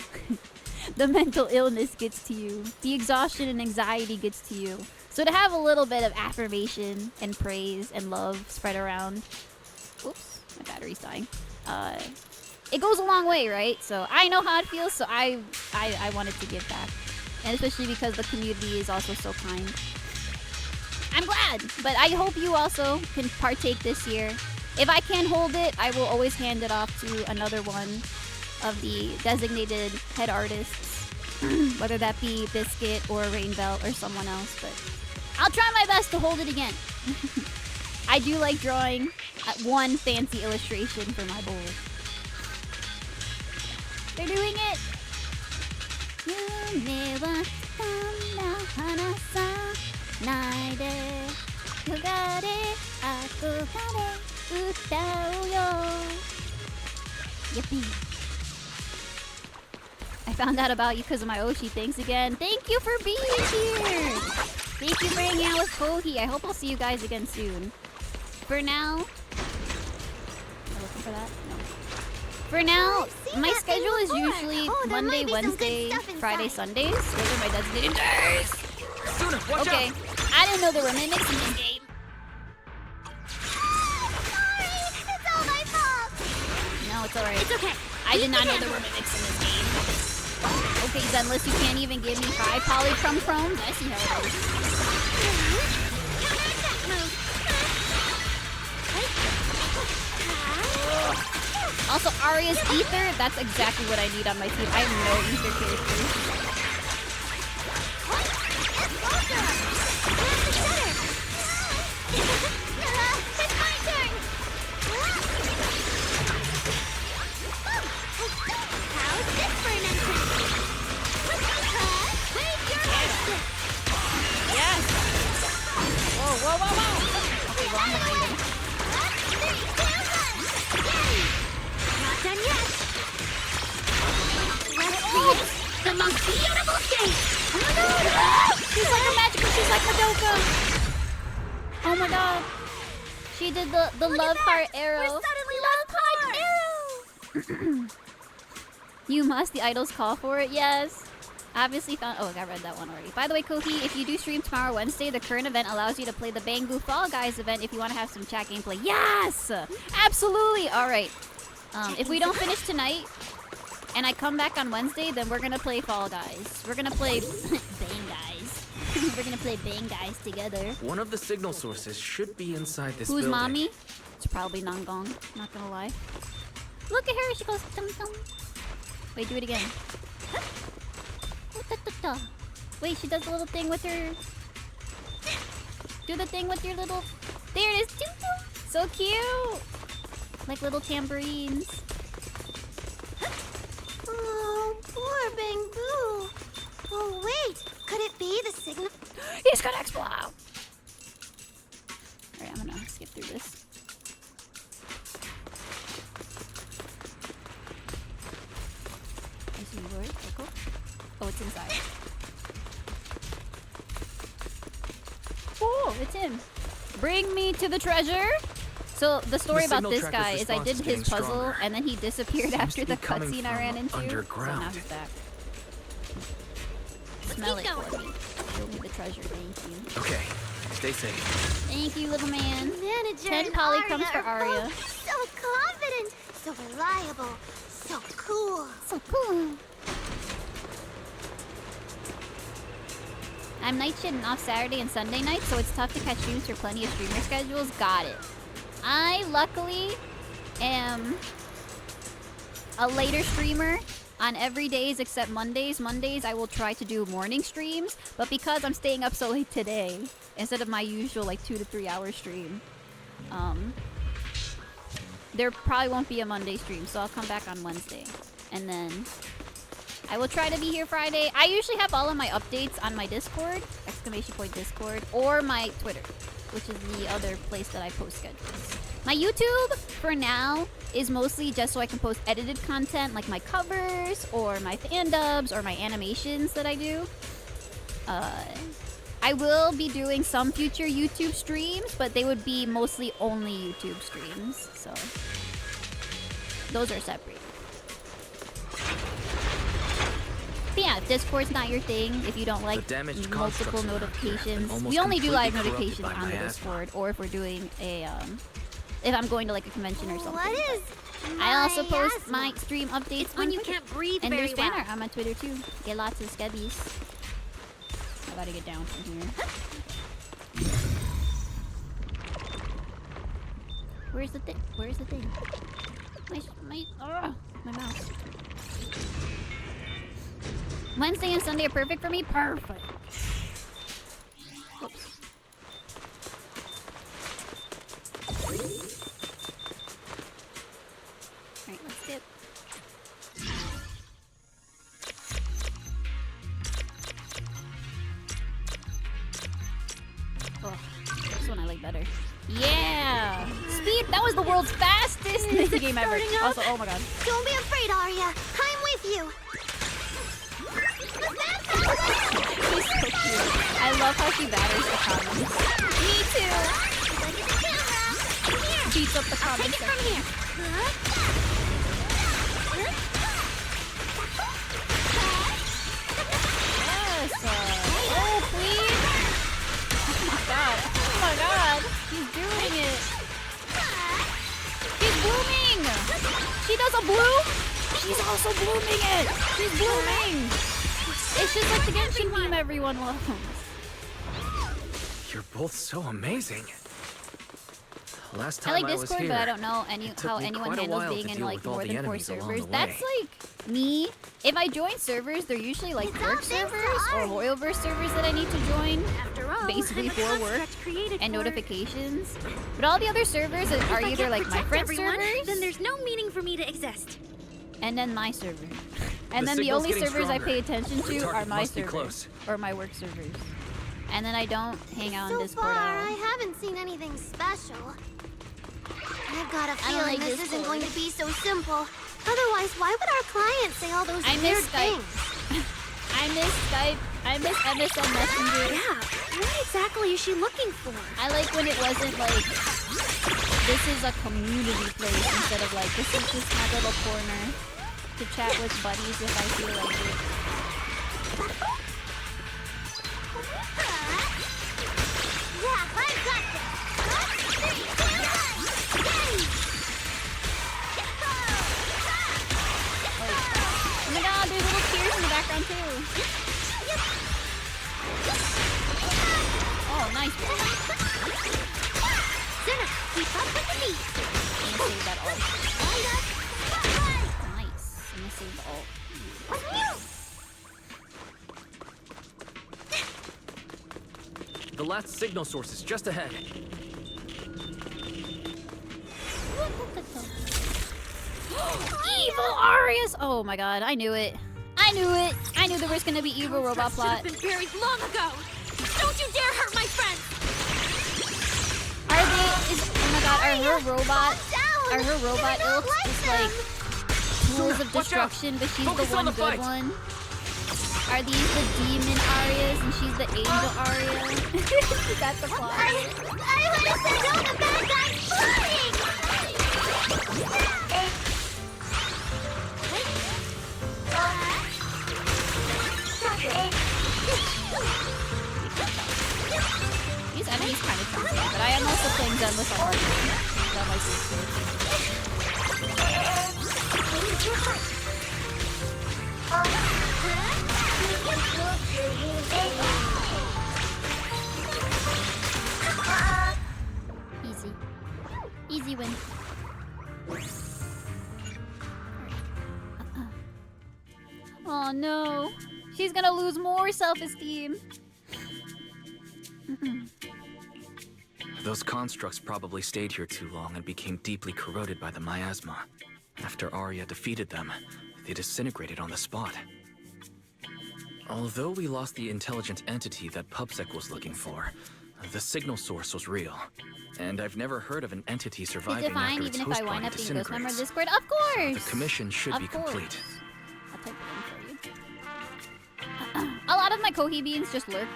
The mental illness gets to you. The exhaustion and anxiety gets to you. So to have a little bit of affirmation and praise and love spread around... Oops, my battery's dying. It goes a long way, right? So I know how it feels, so I wanted to give back. And especially because the community is also so kind. I'm glad! But I hope you also can partake this year. If I can't hold it, I will always hand it off to another one of the designated head artists, whether that be Biscuit or Rainbelt or someone else, but I'll try my best to hold it again. I do like drawing one fancy illustration for my bowl. They're doing it! Yippee! I found out about you because of my Oshi. Thanks again. Thank you for being here. Thank you for hanging out with Kohi. I hope I'll see you guys again soon. For now... Am I looking for that? No. For now, my schedule is usually Monday, Wednesday, Friday, Sundays. Those are my designated days. Okay. I didn't know there were mimics in this game. It's all my fault. No, it's alright. It's okay. I did not know there were mimics in this game. Okay, Zenless, you can't even give me 5 polychromes? I see how it is. Also, Arya's Ether, that's exactly what I need on my team. I have no Ether characters. It's my turn! How's this for an entrance? Wave your magic! Yes! Whoa, whoa, whoa, whoa! Okay, well, I'm behind him. 3, 2, 1! Yay! Not done yet! Let's create the most beautiful shape! Oh my god! She's like a magical, she's like Madoka! Oh my god. She did the love heart arrow. We're suddenly love heart arrow! You must, the idols call for it, yes. Obviously found, oh, I read that one already. By the way, Kohi, if you do stream tomorrow, Wednesday, the current event allows you to play the Bangu Fall Guys event if you want to have some chat gameplay. Yes! Absolutely! Alright. If we don't finish tonight, and I come back on Wednesday, then we're gonna play Fall Guys. We're gonna play Bang Guys. We're gonna play Bang Guys together. One of the signal sources should be inside this Who's building. mommy? It's probably Nangong, not gonna lie. Look at her, she goes tum tum. Wait, do it again. Wait, she does the little thing with her. Do the thing with your little. There it is. So cute. Like little tambourines. Oh, poor Bangu. Oh, wait. Could it be the signal? He's gonna explode. Alright, I'm gonna skip through this. I see you, Lord. Echo. Oh, it's inside. Oh, it's him. Bring me to the treasure. So the story about this guy is I did his puzzle and then he disappeared after the cutscene I ran into. Underground. So now he's back. Smell it for me. Show me the treasure, thank you. Okay, stay safe. Thank you, little man. Manager 10 and poly Arya crumbs for are Arya. both so confident, so reliable, so cool. So cool. I'm night shift and off Saturday and Sunday night, so it's tough to catch streams for plenty of streamer schedules. Got it. I luckily am a later streamer on every days except Mondays. Mondays I will try to do morning streams, but because I'm staying up so late today, instead of my usual like 2 to 3 hour stream, there probably won't be a Monday stream, so I'll come back on Wednesday. And then I will try to be here Friday. I usually have all of my updates on my Discord, !Discord, or my Twitter, which is the other place that I post schedules. My YouTube, for now, is mostly just so I can post edited content, like my covers, or my fan dubs, or my animations that I do. I will be doing some future YouTube streams, but they would be mostly only YouTube streams, so those are separate. But yeah, if Discord's not your thing, if you don't like multiple notifications, we only do live notifications on the Discord, or if we're doing a, if I'm going to like a convention or something. What is I also post my stream updates It's when on you Twitter. can't breathe And very there's fan well. art on my Twitter too. Get lots of skebbies. I gotta get down from here. Where's the thing? Where's the thing? My mouse. Wednesday and Sunday are perfect for me? Perfect. Whoops. Alright, let's skip. Oh, this one I like better. Yeah! Speed! That was the world's fastest Disney game ever. Also, oh my god. Don't be afraid, Arya. I'm with you. She's so cute. I love how she batters the comments. Me too! Beats up the comments. Take it from here. Yes! Oh, please! Oh my god. Oh my god. She's doing it. She's blooming! She does a bloom? She's also blooming it! She's blooming! It's just like the Genshin meme everyone loves. You're both so amazing. Last I time like I was Discord, here, but I don't know it took how me anyone quite a handles while being to in deal like with all more the than 4 enemies along servers. the That's way. like me. If I join servers, they're usually like work servers or Royalverse servers that I need to join. basically and the for work construct created and for- notifications. But all the other servers are I either can't like my protect friend's everyone, servers, then there's no meaning for me to exist. and then my server. And The then the signal's only getting servers I stronger. pay attention The to target are my must be servers close. or my work servers. And then I don't hang out on So Discord far, at all. I haven't seen anything special. I've got a I don't feeling like this Discord. isn't going to be so simple. Otherwise, why would our clients say all those I weird miss Skype. things? I miss Skype. I miss MSN Messenger. Yeah, what exactly is she looking for? I like when it wasn't like, this is a community place instead of like, this is just my little corner to chat with buddies if I feel like it. Yeah, I've got this. 3, 2, 1, yay! Oh my god, there's little tears in the background too. Oh, nice. Sunna, keep up with the beat. I'm gonna save that ult. Nice. I'm gonna save the ult. The last signal source is just ahead. Evil Arias! Oh my god, I knew it. I knew it. I knew there was gonna be evil robot Should have plot. been buried long ago. Don't you dare hurt my friends. Are they? Oh my god, are her robot? Are her robot ilks just like tools of Watch out. destruction, but she's Focus the on one the good fight. one? Are these the demon Arias and she's the angel Aria? Is that the plot? I would have said all the bad guys flying! These enemies kind of chunky, but I am also playing them with a hard game. That might be easy. Easy win. Oh no. She's gonna lose more self-esteem. Those constructs probably stayed here too long and became deeply corroded by the miasma. After Arya defeated them, they disintegrated on the spot. Although we lost the intelligent entity that PubSec was looking for, the signal source was real. And I've never heard of an entity Is surviving it fine after its even if I host wind body up being ghost member of disintegrates. Discord? Of course! The commission should be Of course. complete. I'll type it in for you. A lot of my Kohi beans just lurk.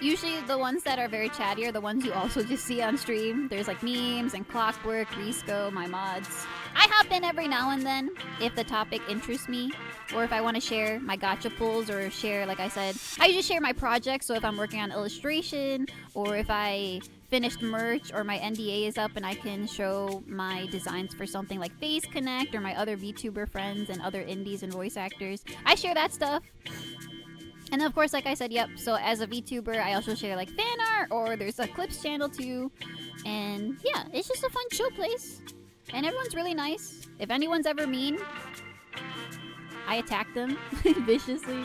Usually the ones that are very chatty are the ones you also just see on stream. There's like memes and Clockwork, Risco, my mods. I hop in every now and then if the topic interests me, or if I want to share my gacha pulls, or share, like I said, I usually share my projects. So if I'm working on illustration, or if I finished merch, or my NDA is up and I can show my designs for something like Face Connect or my other VTuber friends and other indies and voice actors, I share that stuff. And then of course, like I said, yep, so as a VTuber, I also share like fan art, or there's a clips channel too. And yeah, it's just a fun chill place. And everyone's really nice. If anyone's ever mean, I attack them viciously.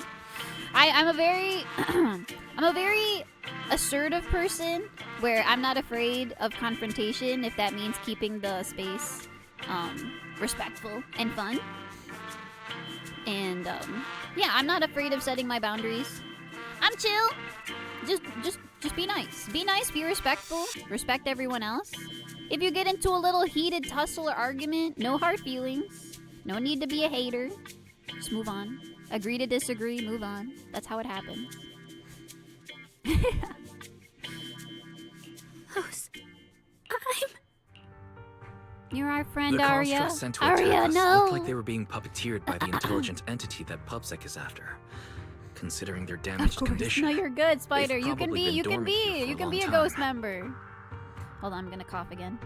I'm a very I'm a very assertive person where I'm not afraid of confrontation if that means keeping the space respectful and fun. And yeah, I'm not afraid of setting my boundaries. I'm chill. Just be nice. Be nice, be respectful, respect everyone else. If you get into a little heated tussle or argument, no hard feelings. No need to be a hater. Just move on. Agree to disagree, move on. That's how it happens. Who's... You're our friend, The Arya. constructs sent to Arya, attack us no! look like they were being puppeteered by the intelligent entity that PubSec is after. Considering their damaged condition. No, you're good, Spider. They've You can probably be, been you can dormant here be, for you a can long be a time. ghost member. Hold on, I'm gonna cough again.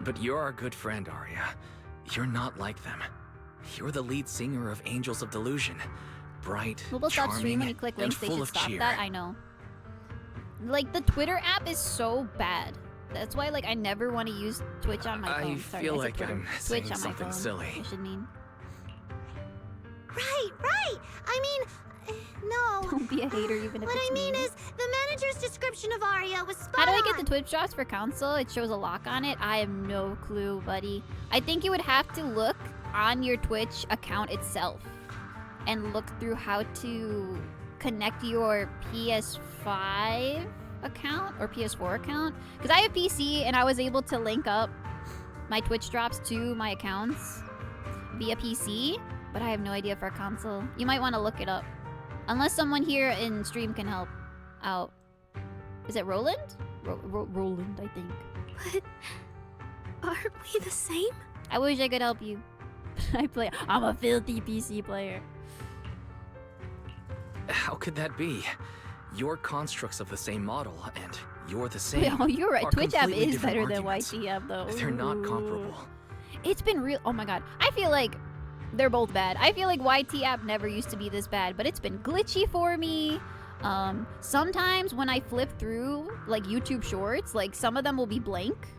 But you're our good friend, Arya. You're not like them. You're the lead singer of Angels of Delusion. Bright, We'll stop charming, streaming when you click and links. They full should of stop cheer. that. I know. Like the Twitter app is so bad. That's why, like, I never want to use Twitch on my I phone. Sorry, feel I said like Twitter. I'm Twitch saying on my something phone. silly. I should mean. Right. I mean, No. Don't be a hater even if What it's I mean me. is, the manager's description of Arya was spot How do I on. get the Twitch drops for console? It shows a lock on it. I have no clue, buddy. I think you would have to look on your Twitch account itself and look through how to connect your PS5 account or PS4 account. Because I have PC and I was able to link up my Twitch drops to my accounts via PC, but I have no idea for a console. You might want to look it up. Unless someone here in stream can help out. Is it Roland? Roland, I think. But aren't we the same? I wish I could help you. I'm a filthy PC player. How could that be? You're constructs of the same model, and you're the same. Oh, you're right. are Twitch app completely is different better than arguments. YT app, though. They're not Ooh. comparable. It's been real. Oh my god. I feel like they're both bad. I feel like YT app never used to be this bad, but it's been glitchy for me. Sometimes when I flip through like YouTube shorts, like some of them will be blank.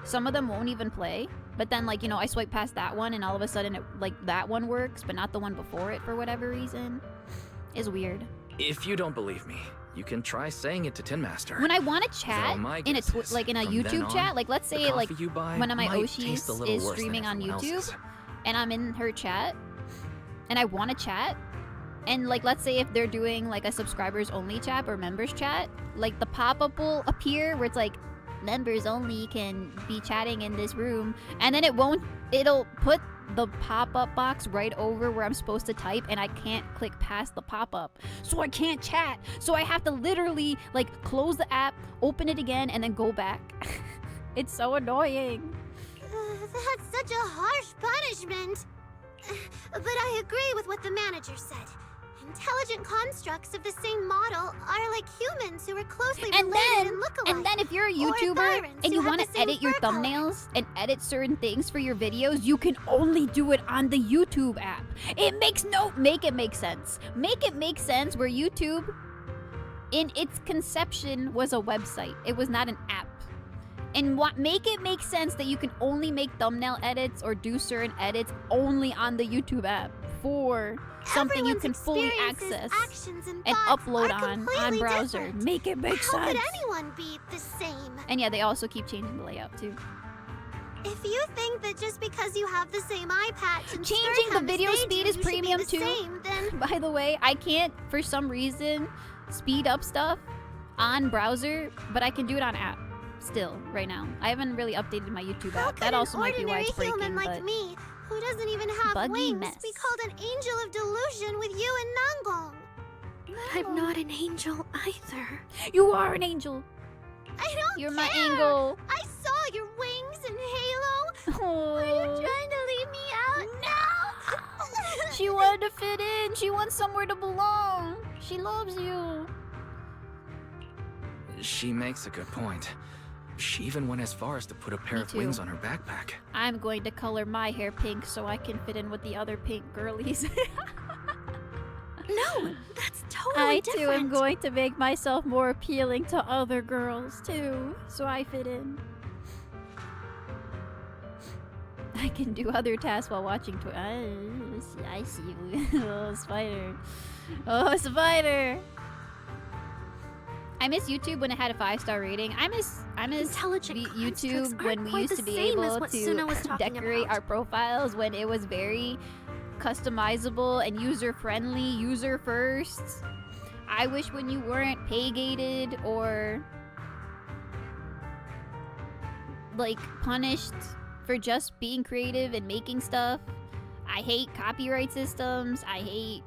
Some of them won't even play. But then like, you know, I swipe past that one and all of a sudden it, like that one works, but not the one before it for whatever reason. It's weird. If you don't believe me, you can try saying it to Tin Master. When I want to chat Though my in a guess is, like in a from then YouTube on, chat, like let's the say like coffee you buy one of my might Oshis taste a little is worse than streaming on everyone YouTube else's. and I'm in her chat and I want to chat and like let's say if they're doing like a subscribers only chat or members chat, like the pop-up will appear where it's like members only can be chatting in this room, and then it'll put the pop-up box right over where I'm supposed to type and I can't click past the pop-up, so I can't chat, so I have to literally like close the app, open it again, and then go back. It's so annoying. That's such a harsh punishment. But I agree with what the manager said. Intelligent constructs of the same model are like humans who are closely related and look alike. And then if you're a Or YouTuber tyrants and who you have want the to same edit your fur color. thumbnails and edit certain things for your videos, you can only do it on the YouTube app. It makes make it make sense. Make it make sense where YouTube, in its conception, was a website. It was not an app. And make it make sense that you can only make thumbnail edits or do certain edits only on the YouTube app for something you can fully Experiences, access actions, and and thoughts upload are on completely browser. different. Make it make How sense. could anyone be the same? And yeah, they also keep changing the layout too. If you think that just because you have the same eye patch and Changing skirt the on video stage speed you is should be premium the too. same, then By the way, I can't for some reason speed up stuff on browser, but I can do it on app still right now. I haven't really updated my YouTube how app. could That also an might be why ordinary it's breaking, human like but me, who doesn't even have Buggy wings, mess. be called an angel of delusion with you and Nangong? I'm not an angel either. you are an angel. I don't You're care. my angel. I saw your wings and halo. Oh. Are you trying to leave me out? No! She wanted to fit in. She wants somewhere to belong. She loves you. She makes a good point. She even went as far as to put a pair Me of too. wings on her backpack. I'm going to color my hair pink so I can fit in with the other pink girlies. No, that's totally I different. too am going to make myself more appealing to other girls too, so I fit in. I can do other tasks while watching I see you. Oh, spider. Oh, spider. I miss YouTube when it had a 5-star rating. I miss Intelligent constructs YouTube aren't when we quite used the to be same as able what to Sunna was talking decorate about. our profiles when it was very customizable and user-friendly, user-first. I wish when you weren't pay-gated or like punished for just being creative and making stuff. I hate copyright systems. I hate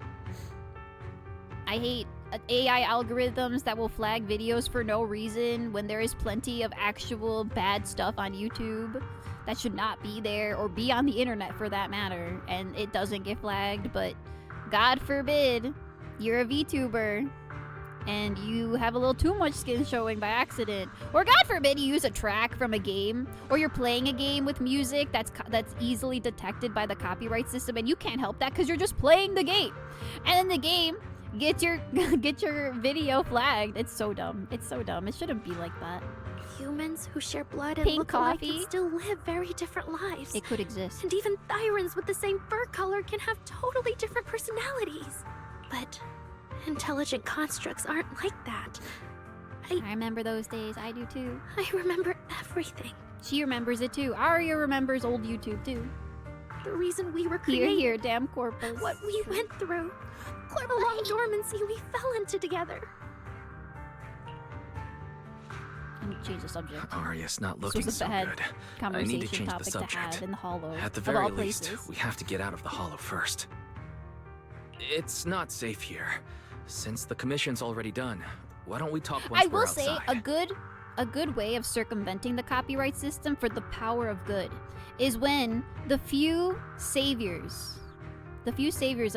AI algorithms that will flag videos for no reason when there is plenty of actual bad stuff on YouTube that should not be there or be on the internet for that matter, and it doesn't get flagged. But God forbid you're a VTuber and you have a little too much skin showing by accident, or God forbid you use a track from a game, or you're playing a game with music that's easily detected by the copyright system and you can't help that because you're just playing the game, and then the game get your video flagged. It's so dumb. It's so dumb. It shouldn't be like that. Humans who share blood and Pink look alike coffee. can still live very different lives. It could exist. And even Thyrans with the same fur color can have totally different personalities. But Intelligent constructs aren't like that. I remember those days. I do too. I remember everything. She remembers it too. Arya remembers old YouTube too. The reason we were Here, created. here, damn Corpus. What we went through. A long dormancy we fell into together. And change the subject. Arya's not This looking was a so bad good. I conversation need to change the topic to subject. have in the Hollow. At the of very all least, places. we have to get out of the Hollow first. It's not safe here. Since the commission's already done, why don't we talk once I we're will say outside? a good way of circumventing the copyright system for the power of good is when the few saviors of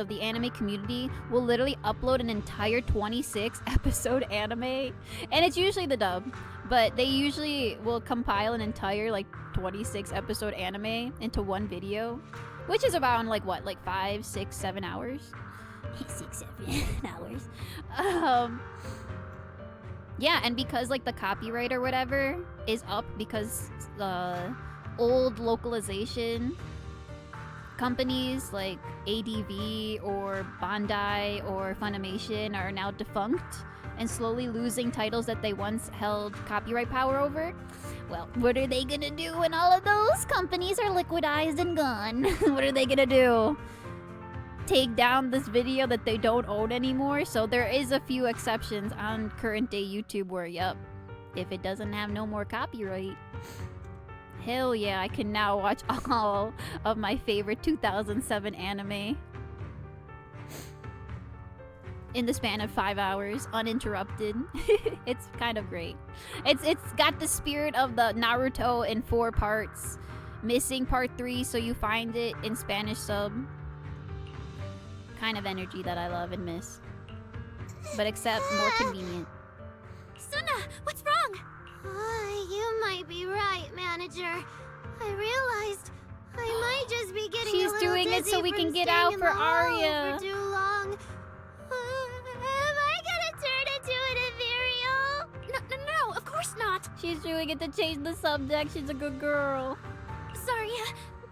the anime community will literally upload an entire 26 episode anime, and it's usually the dub, but they usually will compile an entire like 26 episode anime into one video, which is around like what, like 5, 6, 7 hours. 6, 7 hours. Yeah, and because like the copyright or whatever is up because old localization companies like ADV or Bandai or Funimation are now defunct and slowly losing titles that they once held copyright power over. Well, what are they gonna do when all of those companies are liquidized and gone? What are they gonna do? Take down this video that they don't own anymore? So there is a few exceptions on current day YouTube where, yep, if it doesn't have no more copyright, hell yeah, I can now watch all of my favorite 2007 anime in the span of 5 hours, uninterrupted. It's kind of great. It's got the spirit of the Naruto in 4 parts, missing part 3, so you find it in Spanish sub. Kind of energy that I love and miss, but except more convenient. Sunna, what's wrong? You might be right, manager. I realized I might just be getting She's a little doing it dizzy so we from can get staying out in for the hall Arya. for too long. Am I gonna turn into an ethereal? No, of course not. She's doing it to change the subject. She's a good girl. Sorry,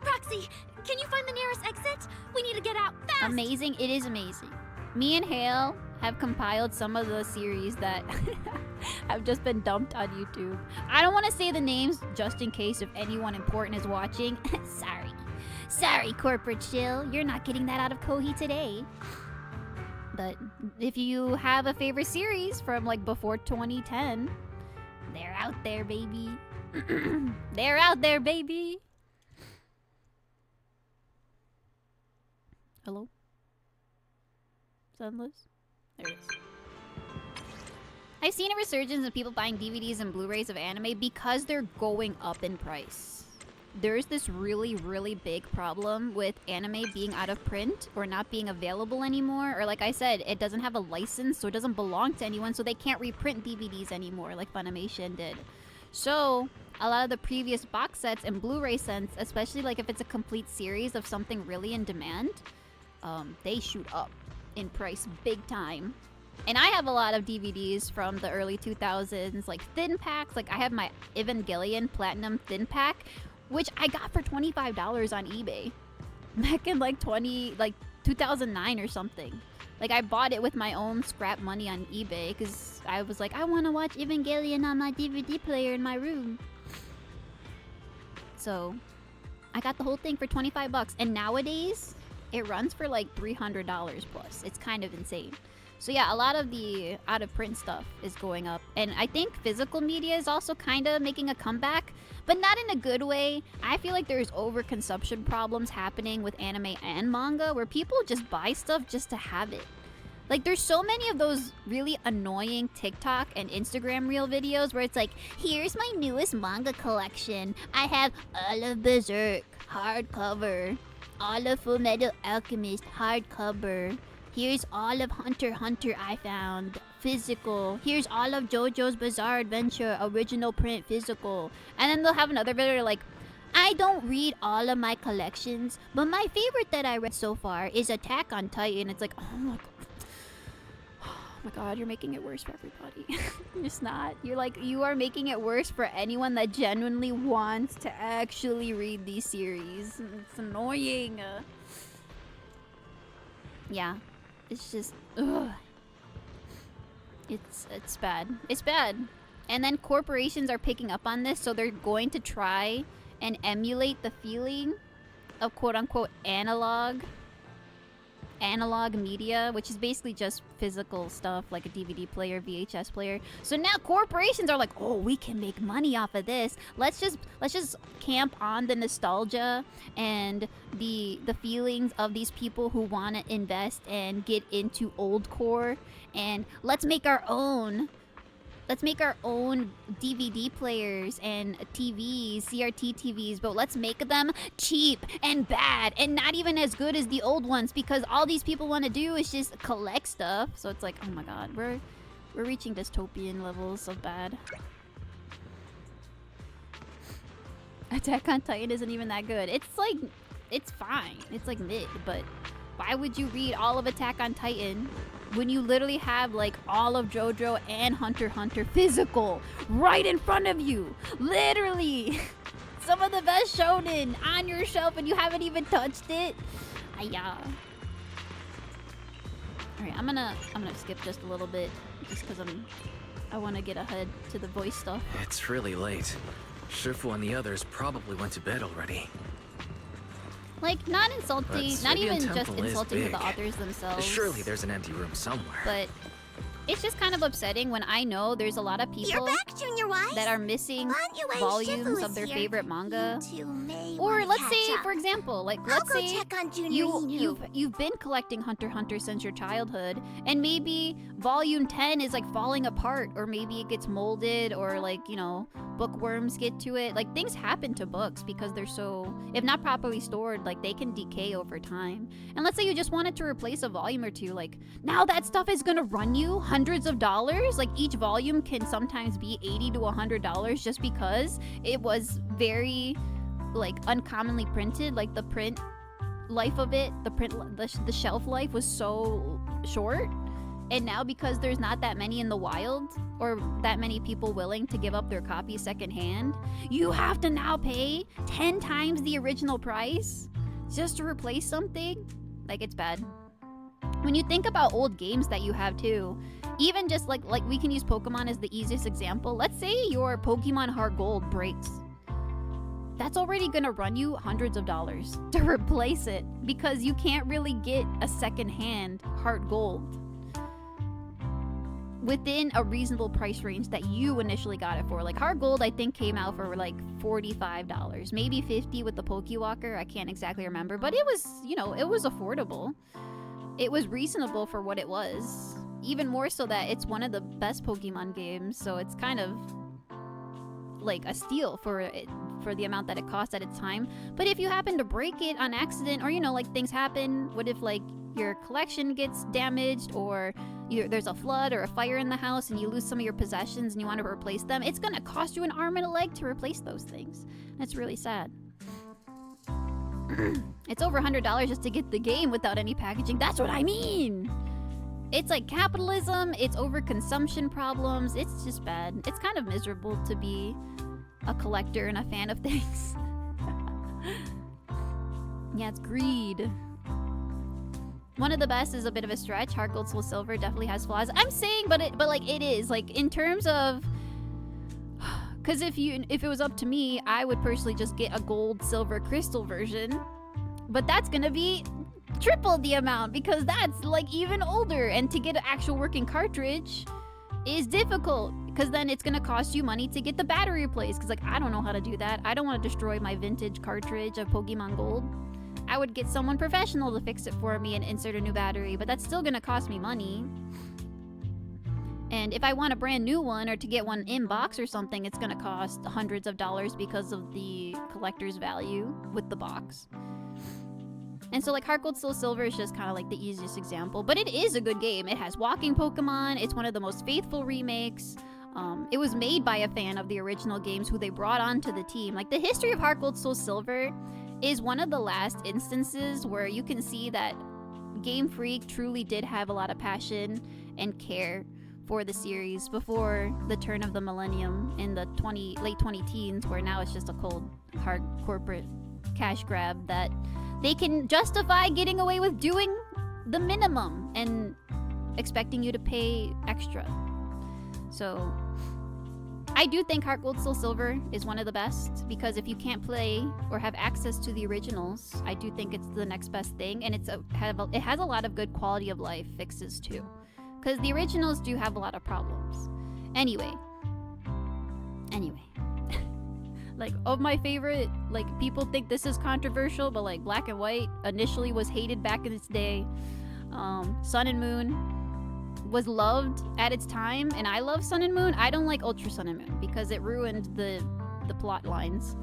Proxy, can you find the nearest exit? We need to get out fast. Amazing. It is amazing. Me and Hale have compiled some of the series that have just been dumped on YouTube. I don't want to say the names just in case if anyone important is watching. Sorry, corporate shill. You're not getting that out of Kohi today. But if you have a favorite series from like before 2010, they're out there, baby. They're out there, baby. Hello? Sunless? There it is. I've seen a resurgence of people buying DVDs and Blu-rays of anime because they're going up in price. There's this really, really big problem with anime being out of print or not being available anymore. Or like I said, it doesn't have a license, so it doesn't belong to anyone, so they can't reprint DVDs anymore like Funimation did. So a lot of the previous box sets and Blu-ray sets, especially like if it's a complete series of something really in demand, they shoot up in price big time. And I have a lot of DVDs from the early 2000s, like thin packs. Like I have my Evangelion Platinum thin pack, which I got for $25 on eBay back in like 2009 or something. Like I bought it with my own scrap money on eBay because I was like, I want to watch Evangelion on my DVD player in my room. So I got the whole thing for 25 bucks, and nowadays it runs for like $300 plus. It's kind of insane. So yeah, a lot of the out-of-print stuff is going up. And I think physical media is also kind of making a comeback, but not in a good way. I feel like there's overconsumption problems happening with anime and manga where people just buy stuff just to have it. Like, there's so many of those really annoying TikTok and Instagram reel videos where it's like, here's my newest manga collection. I have all of Berserk, hardcover. All of Fullmetal Alchemist, hardcover. Here's all of Hunter x Hunter I found, physical. Here's all of JoJo's Bizarre Adventure, original print, physical. And then they'll have another video like, I don't read all of my collections, but my favorite that I read so far is Attack on Titan. It's like, oh my god. Oh my god, you're making it worse for everybody. It's not. You're like, you are making it worse for anyone that genuinely wants to actually read these series. It's annoying. Yeah. It's just, ugh. It's bad. It's bad. And then corporations are picking up on this, so they're going to try and emulate the feeling of quote-unquote analog media, which is basically just physical stuff like a DVD player, VHS player. So now corporations are like, oh, we can make money off of this. Let's just camp on the nostalgia and the feelings of these people who want to invest and get into old core, and let's make our own DVD players and TVs, CRT TVs, but let's make them cheap and bad and not even as good as the old ones, because all these people want to do is just collect stuff. So it's like, oh my god, we're reaching dystopian levels of bad. Attack on Titan isn't even that good. It's like, it's fine. It's like mid, but why would you read all of Attack on Titan when you literally have like all of JoJo and Hunter x Hunter physical right in front of you? Literally. Some of the best shonen on your shelf and you haven't even touched it. Aya. Alright, I'm gonna skip just a little bit just because I want to get ahead to the voice stuff. It's really late. Shifu and the others probably went to bed already. Like, not insulting, not even just insulting to the authors themselves. Surely there's an empty room somewhere. But it's just kind of upsetting when I know there's a lot of people that are missing volumes of their favorite manga. Or let's say, for example, like let's say you've been collecting Hunter x Hunter since your childhood, and maybe volume 10 is like falling apart, or maybe it gets molded, or like, you know, bookworms get to it. Like, things happen to books because they're so, if not properly stored, like they can decay over time. And let's say you just wanted to replace a volume or two, like now that stuff is gonna run you hundreds of dollars. Like, each volume can sometimes be $80 to $100 just because it was very like uncommonly printed. Like, the print life of it, the shelf life was so short. And now because there's not that many in the wild, or that many people willing to give up their copies secondhand, you have to now pay 10 times the original price just to replace something. Like, it's bad. When you think about old games that you have too, even just like we can use Pokemon as the easiest example. Let's say your Pokemon Heart Gold breaks. That's already gonna run you hundreds of dollars to replace it, because you can't really get a secondhand Heart Gold within a reasonable price range that you initially got it for. Like, Heart Gold I think came out for like $45, maybe $50 with the Pokewalker. I can't exactly remember, but it was, you know, it was affordable. It was reasonable for what it was. Even more so that it's one of the best Pokemon games, so it's kind of like a steal for the amount that it cost at its time. But if you happen to break it on accident, or, you know, like, things happen, what if like your collection gets damaged, or there's a flood or a fire in the house and you lose some of your possessions and you want to replace them, it's gonna cost you an arm and a leg to replace those things. That's really sad. It's over $100 just to get the game without any packaging. That's what I mean! It's like capitalism, it's overconsumption problems, it's just bad. It's kind of miserable to be a collector and a fan of things. Yeah, it's greed. One of the best is a bit of a stretch. Heart Gold Soul Silver definitely has flaws. I'm saying, but like, it is like, in terms of, because if it was up to me, I would personally just get a gold, silver, crystal version. But that's gonna be triple the amount, because that's like even older, and to get an actual working cartridge is difficult, because then it's gonna cost you money to get the battery replaced, because like, I don't know how to do that. I don't want to destroy my vintage cartridge of Pokemon Gold. I would get someone professional to fix it for me and insert a new battery, but that's still gonna cost me money. And if I want a brand new one, or to get one in box or something, it's gonna cost hundreds of dollars because of the collector's value with the box. And so like, Heart Gold Soul Silver is just kind of like the easiest example, but it is a good game. It has walking Pokemon. It's one of the most faithful remakes. It was made by a fan of the original games who they brought onto the team. Like, the history of Heart Gold Soul Silver is one of the last instances where you can see that Game Freak truly did have a lot of passion and care for the series before the turn of the millennium in the late 2010s, where now it's just a cold, hard corporate cash grab that they can justify getting away with doing the minimum and expecting you to pay extra. So I do think Heart Gold Soul Silver is one of the best, because if you can't play or have access to the originals, I do think it's the next best thing, and it has a lot of good quality of life fixes too, because the originals do have a lot of problems. Anyway, like, of my favorite, like, people think this is controversial, but like Black and White initially was hated back in its day. Sun and Moon was loved at its time, and I love Sun and Moon. I don't like Ultra Sun and Moon because it ruined the plot lines.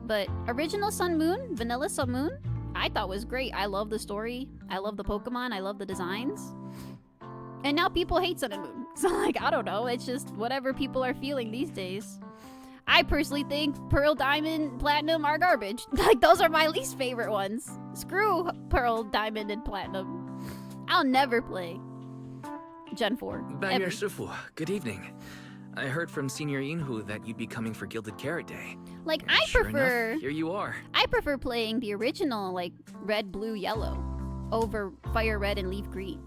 But original Sun Moon, Vanilla Sun Moon, I thought was great. I love the story. I love the Pokemon. I love the designs. And now people hate Sun and Moon. So like, I don't know. It's just whatever people are feeling these days. I personally think Pearl, Diamond, Platinum are garbage. Like, those are my least favorite ones. Screw Pearl, Diamond, and Platinum. I'll never play Gen 4. Banyer Shifu, good evening. I heard from Senior Yinhu that you'd be coming for Gilded Carrot Day. Like, And I sure prefer... enough, here you are. I prefer playing the original, like, red, blue, yellow over fire red and leaf green.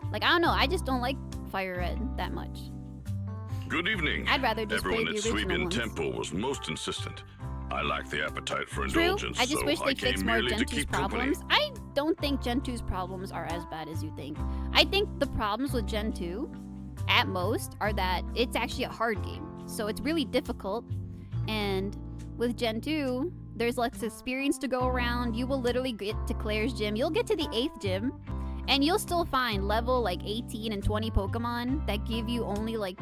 Like, I don't know. I just don't like fire red that much. Good evening. I'd rather just Everyone play at the original Sweebian ones. Temple was most insistent. I lack the appetite for True, indulgence, I just so wish I they came fixed more merely Gen to 2's keep company. problems. I don't think Gen 2's problems are as bad as you think. I think the problems with Gen 2, at most, are that it's actually a hard game. So it's really difficult. And with Gen 2, there's less experience to go around. You will literally get to Claire's gym. You'll get to the 8th gym, and you'll still find level like 18 and 20 Pokemon that give you only like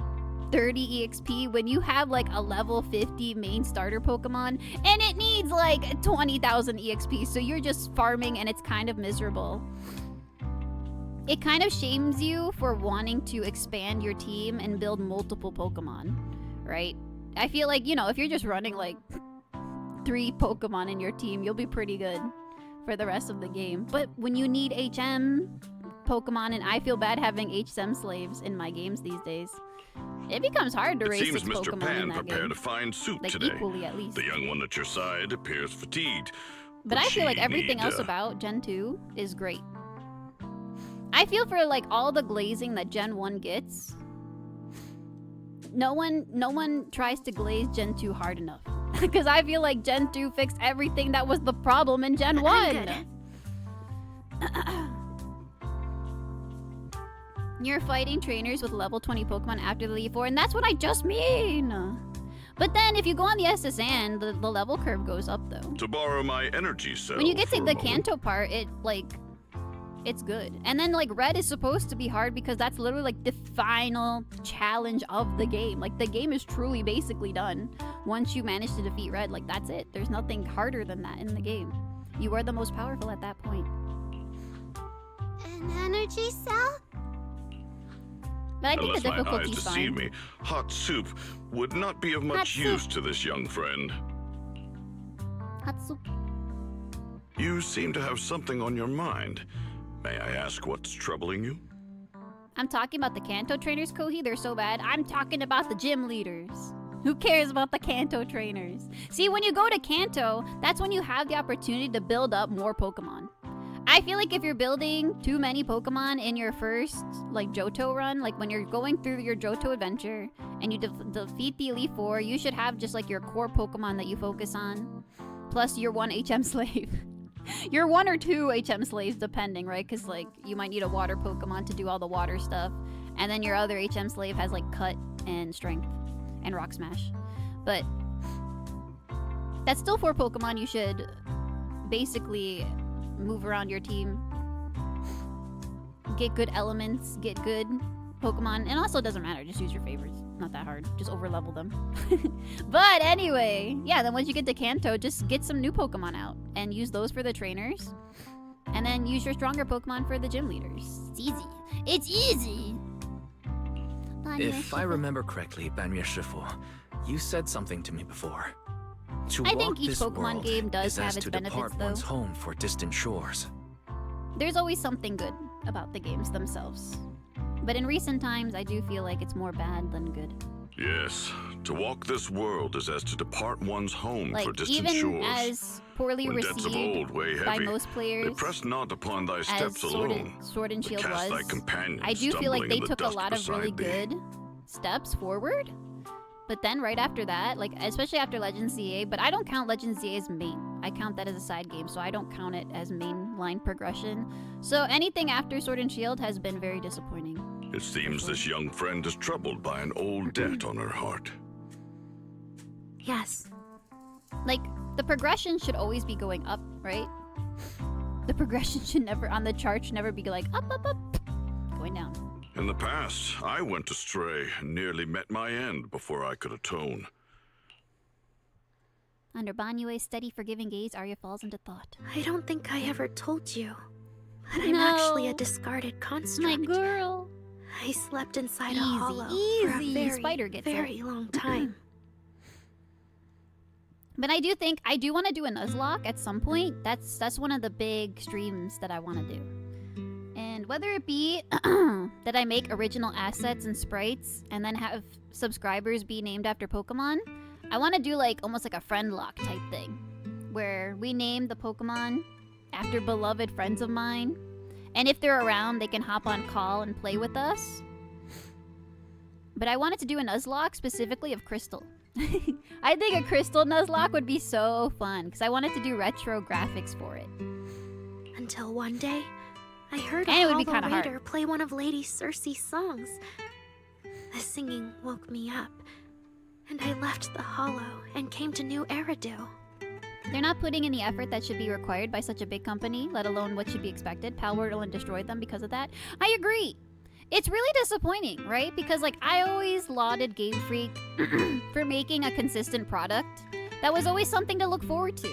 30 EXP when you have like a level 50 main starter Pokemon, and it needs like 20,000 EXP, so you're just farming and it's kind of miserable. It kind of shames you for wanting to expand your team and build multiple Pokemon, right? I feel like, you know, if you're just running like 3 Pokemon in your team, you'll be pretty good for the rest of the game. But when you need HM Pokemon, and I feel bad having HM slaves in my games these days, it becomes hard to It raise seems 6 Mr. Pokemon Pan in that prepared game. a fine soup Like, today. equally at least. The young one at your side appears fatigued. But I feel like she everything need, else about Gen 2 is great. I feel for like all the glazing that Gen 1 gets, no one tries to glaze Gen 2 hard enough. Because I feel like Gen 2 fixed everything that was the problem in Gen 1. You're fighting trainers with level 20 Pokemon after the Elite Four, and that's what I just mean. But then if you go on the SSN, the level curve goes up though. To borrow my energy cell When you get to for a the moment. Kanto part, it's good. And then like red is supposed to be hard because that's literally like the final challenge of the game. Like the game is truly basically done once you manage to defeat red. Like that's it. There's nothing harder than that in the game. You are the most powerful at that point. An energy cell? But I think Unless the my eyes difficulty's deceive fine. me, hot soup would not be of much use to this young friend. Hot soup. You seem to have something on your mind. May I ask what's troubling you? I'm talking about the Kanto trainers, Kohi. They're so bad. I'm talking about the gym leaders. Who cares about the Kanto trainers? See, when you go to Kanto, that's when you have the opportunity to build up more Pokemon. I feel like if you're building too many Pokemon in your first, like, Johto run, like, when you're going through your Johto adventure and you defeat the Elite Four, you should have just, like, your core Pokemon that you focus on, plus your 1 HM slave. Your 1 or 2 HM slaves, depending, right? Because, like, you might need a water Pokemon to do all the water stuff, and then your other HM slave has, like, Cut and Strength and Rock Smash. But that's still 4 Pokemon you should basically move around your team, get good elements, get good Pokemon, and also it doesn't matter, just use your favorites. Not that hard, just over level them. But anyway, yeah, then once you get to Kanto, just get some new Pokemon out and use those for the trainers, and then use your stronger Pokemon for the gym leaders. It's easy. It's easy. If I remember correctly, Banmir Shifu, you said something to me before. To I walk think each this Pokemon world game does is have as its to benefits, depart though. one's home for distant shores. There's always something good about the games themselves. But in recent times, I do feel like it's more bad than good. Yes, to walk this world is as to depart one's home Like, for distant even shores. as poorly When debts of received old weigh by heavy, most they players press not upon thy as steps Sword alone. and Shield cast thy was, companions I do feel like stumbling they in the took a dust lot of really beside thee. good steps forward. But then right after that, like especially after Legends ZA, but I don't count Legends ZA as main. I count that as a side game, so I don't count it as main line progression. So anything after Sword and Shield has been very disappointing. It seems this young friend is troubled by an old debt on her heart. Yes. Like, the progression should always be going up, right? The progression should never, on the chart, should never be like up, up, up, going down. In the past, I went astray and nearly met my end before I could atone. Under Banyue's steady forgiving gaze, Arya falls into thought. I don't think I ever told you that I'm actually a discarded construct. My girl. I slept inside Easy, a hollow for a easy. Spider gets very it. long time. But I do think I do want to do a Nuzlocke at some point. That's one of the big streams that I want to do. And whether it be that I make original assets and sprites and then have subscribers be named after Pokemon, I want to do like almost like a friend lock type thing where we name the Pokemon after beloved friends of mine. And if they're around, they can hop on call and play with us. But I wanted to do a Nuzlocke specifically of Crystal. I think a Crystal Nuzlocke would be so fun because I wanted to do retro graphics for it. Until one day, I heard And it a would be hollow kinda hard. waiter play one of Lady Cersei's songs. The singing woke me up, and I left the hollow and came to New Eridu. They're not putting in the effort that should be required by such a big company, let alone what should be expected. Palworld destroyed them because of that. I agree. It's really disappointing, right? Because like I always lauded Game Freak for making a consistent product. That was always something to look forward to.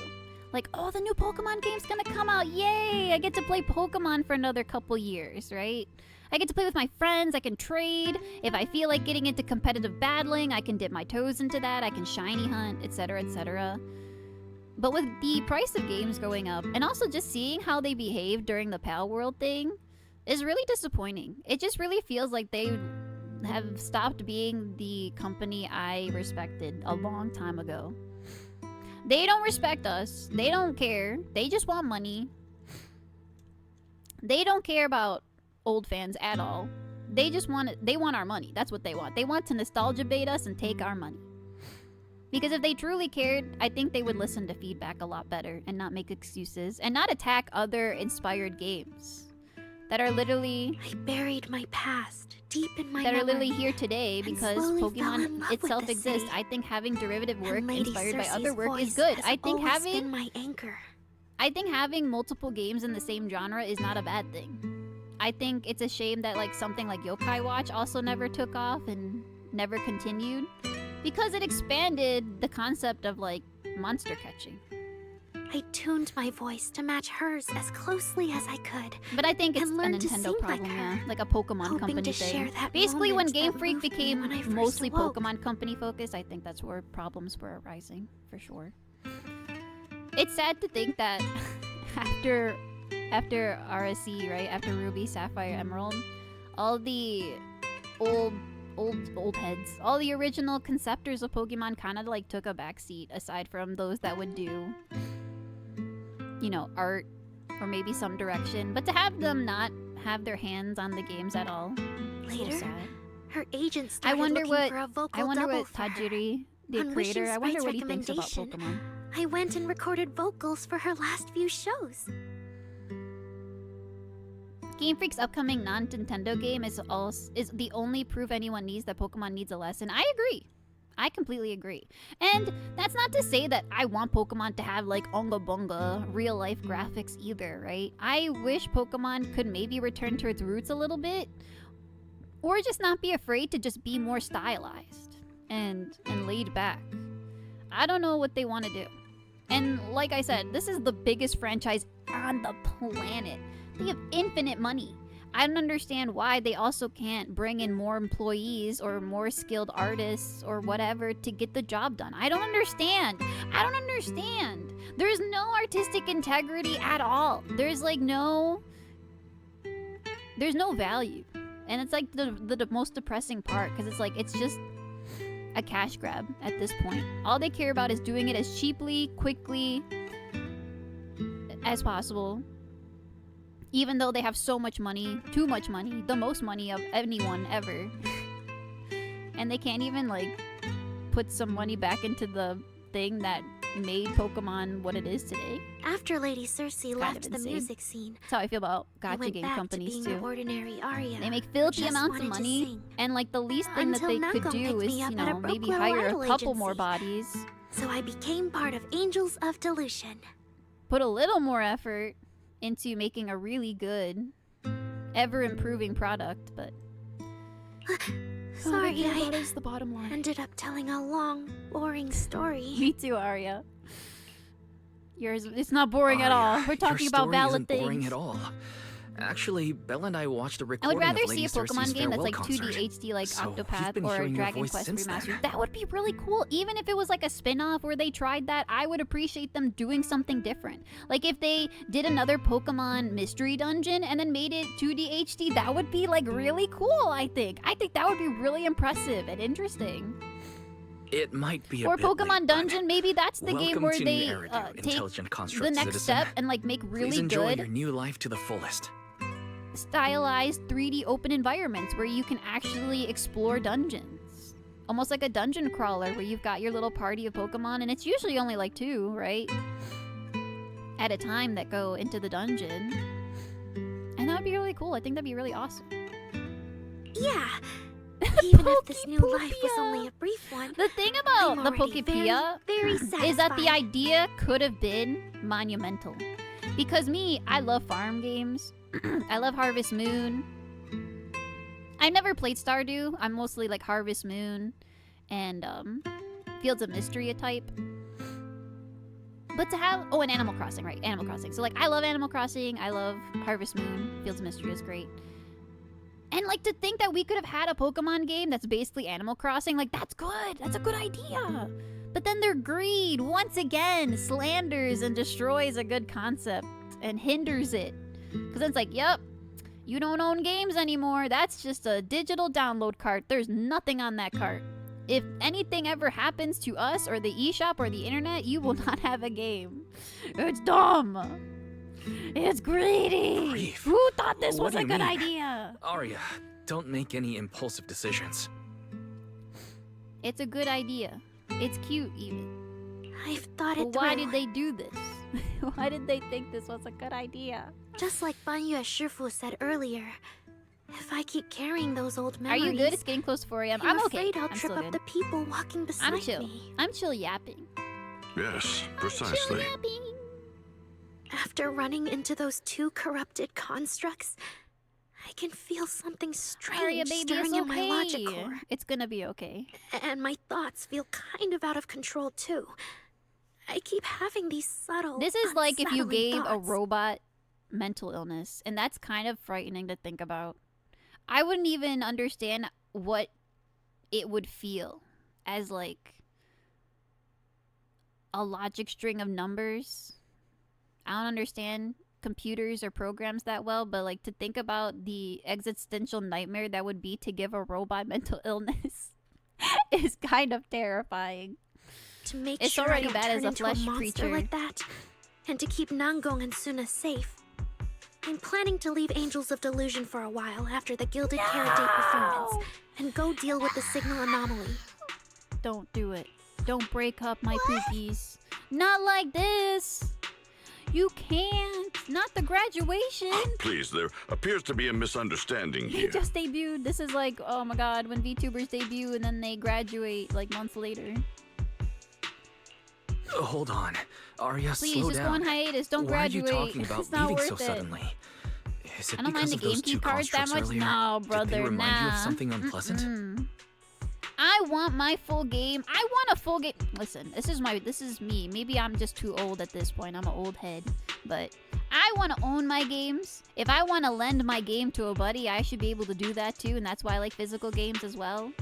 Like, oh, the new Pokemon game's gonna come out. Yay! I get to play Pokemon for another couple years, right? I get to play with my friends. I can trade. If I feel like getting into competitive battling, I can dip my toes into that. I can shiny hunt, etc., etc. But with the price of games going up, and also just seeing how they behave during the Palworld thing, is really disappointing. It just really feels like they have stopped being the company I respected a long time ago. They don't respect us. They don't care. They just want money. They don't care about old fans at all. They just want it. They want our money. That's what they want. They want to nostalgia bait us and take our money. Because if they truly cared, I think they would listen to feedback a lot better and not make excuses and not attack other inspired games that are literally I buried my past deep in my that are memory literally here today and because slowly fell in Pokemon love with itself the exists. city. I think having derivative work And Lady inspired by Cersei's other work is voice good. has I think always having been my anchor. I think having multiple games in the same genre is not a bad thing. I think it's a shame that like something like Yokai Watch also never took off and never continued because it expanded the concept of like monster catching. I tuned my voice to match hers as closely as I could. But I think it's a learned to Nintendo sing problem, like yeah. her, Like a Pokemon hoping company to thing. share that Basically, when moment Game that Freak moved me became when I first mostly awoke. Pokemon company focused, I think that's where problems were arising, for sure. It's sad to think that after RSE, right, after Ruby, Sapphire, Emerald, all the old heads, all the original conceptors of Pokemon kind of like took a backseat, aside from those that would do, you know, art or maybe some direction. But to have them not have their hands on the games at all, it's so Later, sad. her agent I started wonder looking what for a vocal I wonder double what for her. Tajiri, the On creator, Wishing I wonder Sprite's what he thinks about recommendation, Pokemon. I went and recorded vocals for her last few shows. Game Freak's upcoming non-Nintendo game is the only proof anyone needs that Pokemon needs a lesson. I agree. I completely agree. And that's not to say that I want Pokemon to have like Onga Bonga real-life graphics either, right? I wish Pokemon could maybe return to its roots a little bit, or just not be afraid to just be more stylized and laid back. I don't know what they want to do. And like I said, this is the biggest franchise on the planet. They have infinite money. I don't understand why they also can't bring in more employees or more skilled artists or whatever to get the job done. I don't understand. I don't understand. There's no artistic integrity at all. There's no value. And it's like the most depressing part because it's like it's just a cash grab at this point. All they care about is doing it as cheaply, quickly as possible. Even though they have so much money, too much money, the most money of anyone ever. and they can't even like put some money back into the thing that made Pokemon what it is today. After Lady Cersei left the insane. music scene, That's how I feel about I gacha went game back companies to being too. an ordinary Arya. They make who filthy just amounts of wanted to money, sing. and like the least thing that Until they could Nungo do picked is, me up you at a know, maybe Brook hire a Little couple more agency. bodies, So I became part of Angels of Delusion. put a little more effort into making a really good, ever improving product, but Sorry, that I is the bottom line. ended up telling a long, boring story. Me too, Arya. Yours, it's not boring at Arya, all. We're talking your about story valid isn't things. boring at all. Actually, Bella and I watched a I recording would rather of see Lady a Pokemon Cersei's game that's farewell like 2D concert. HD, like So, you've Octopath been or hearing your Dragon voice Quest since then. Remastered. That would be really cool. Even if it was like a spin-off where they tried that, I would appreciate them doing something different. Like if they did another Pokemon mystery dungeon and then made it 2D HD, that would be like really cool, I think. I think that would be really impressive and interesting. It might be a Or bit Pokemon late, Dungeon, maybe that's the welcome game where to they Eridu, take Intelligent the Construct next citizen. step and like make Please really enjoy good your new life to the fullest. stylized 3D open environments where you can actually explore dungeons. Almost like a dungeon crawler where you've got your little party of Pokemon, and it's usually only like 2, right? At a time that go into the dungeon. And that would be really cool. I think that'd be really awesome. Yeah. Even if this new life was only a brief one. The thing about I'm the already Pokepia very is that the satisfied. idea could have been monumental. Because me, I love farm games. I love Harvest Moon. I never played Stardew. I'm mostly like Harvest Moon and Fields of Mystery type. But to have and Animal Crossing, right? Animal Crossing. So like I love Animal Crossing. I love Harvest Moon. Fields of Mystery is great. And like to think that we could have had a Pokemon game that's basically Animal Crossing, like that's good. That's a good idea. But then their greed once again slanders and destroys a good concept and hinders it. Because then it's like, yep, you don't own games anymore. That's just a digital download cart. There's nothing on that cart. If anything ever happens to us or the eShop or the internet, you will not have a game. It's dumb. It's greedy. Grief. Who thought this What was do a you good mean? idea? Arya, don't make any impulsive decisions. It's a good idea. It's cute, even. I've thought But it why through. did they do this? Why did they think this was a good idea? Just like Banyu Shifu said earlier, if I keep carrying those old Are memories, you good? It's getting close to 4 a.m. I'm I'm okay. afraid I'll I'm trip still up good. the people walking beside I'm chill. me. I'm chill yapping. Yes, precisely. After running into those 2 corrupted constructs, I can feel something strange Arya, baby, stirring it's in my logic okay. core. It's gonna be okay. And my thoughts feel kind of out of control too. I keep having these subtle, This is like if you unsettling gave a thoughts. robot mental illness, and that's kind of frightening to think about. I wouldn't even understand what it would feel as like a logic string of numbers. I don't understand computers or programs that well, but like to think about the existential nightmare that would be to give a robot mental illness is kind of terrifying. To make It's sure already I don't bad turn as a into flesh a monster creature. like that, and to keep Nangong and Sunna safe. I'm planning to leave Angels of Delusion for a while after the Gilded Carrot Day performance, and go deal with the signal anomaly. Don't do it. Don't break up my poopies. Not like this. You can't. Not the graduation. Please, there appears to be a misunderstanding They here. just debuted. This is like, oh my god, when VTubers debut and then they graduate like months later. Hold on. Arya, Please, slow just down. go on hiatus. Don't Why graduate. are you talking about It's not leaving worth so it. suddenly? Is it I don't mind because the of those 2 GameCube cards that constructs much. earlier? No, Did brother, they remind you of nah. something unpleasant? Mm-mm. I want my full game. I want a full game. Listen, this is me. Maybe I'm just too old at this point. I'm an old head. But I want to own my games. If I want to lend my game to a buddy, I should be able to do that too. And that's why I like physical games as well.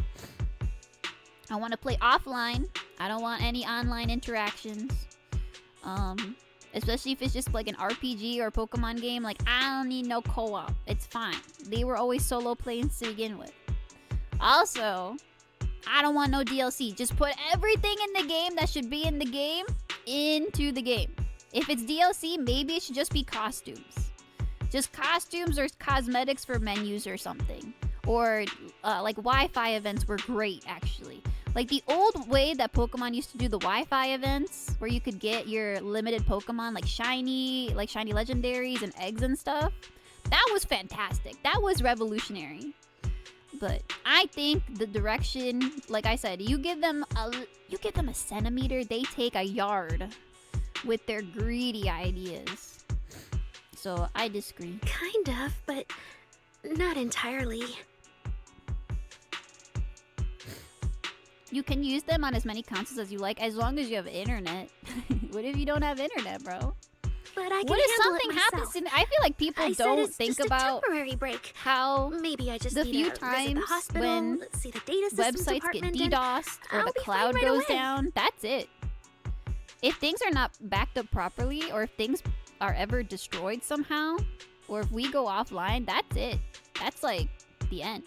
I want to play offline. I don't want any online interactions. Especially if it's just like an RPG or a Pokemon game. Like, I don't need no co-op. It's fine. They were always solo playing to begin with. Also, I don't want no DLC. Just put everything in the game that should be in the game into the game. If it's DLC, maybe it should just be costumes. Just costumes or cosmetics for menus or something. or like Wi-Fi events were great actually. Like the old way that Pokemon used to do the Wi-Fi events, where you could get your limited Pokemon like shiny legendaries and eggs and stuff. That was fantastic. That was revolutionary. But I think the direction, like I said, you give them a centimeter, they take a yard with their greedy ideas. So I disagree. Kind of, but not entirely. You can use them on as many consoles as you like, as long as you have internet. What if you don't have internet, bro? But I can what if handle something it myself. happens? I feel like people I said don't it's think just about a temporary break. how maybe I just the need few to visit times the hospital, when see the data systems websites get department, and DDoSed or I'll the be cloud fine right goes away. down. That's it. If things are not backed up properly, or if things are ever destroyed somehow, or if we go offline, that's it. That's like the end.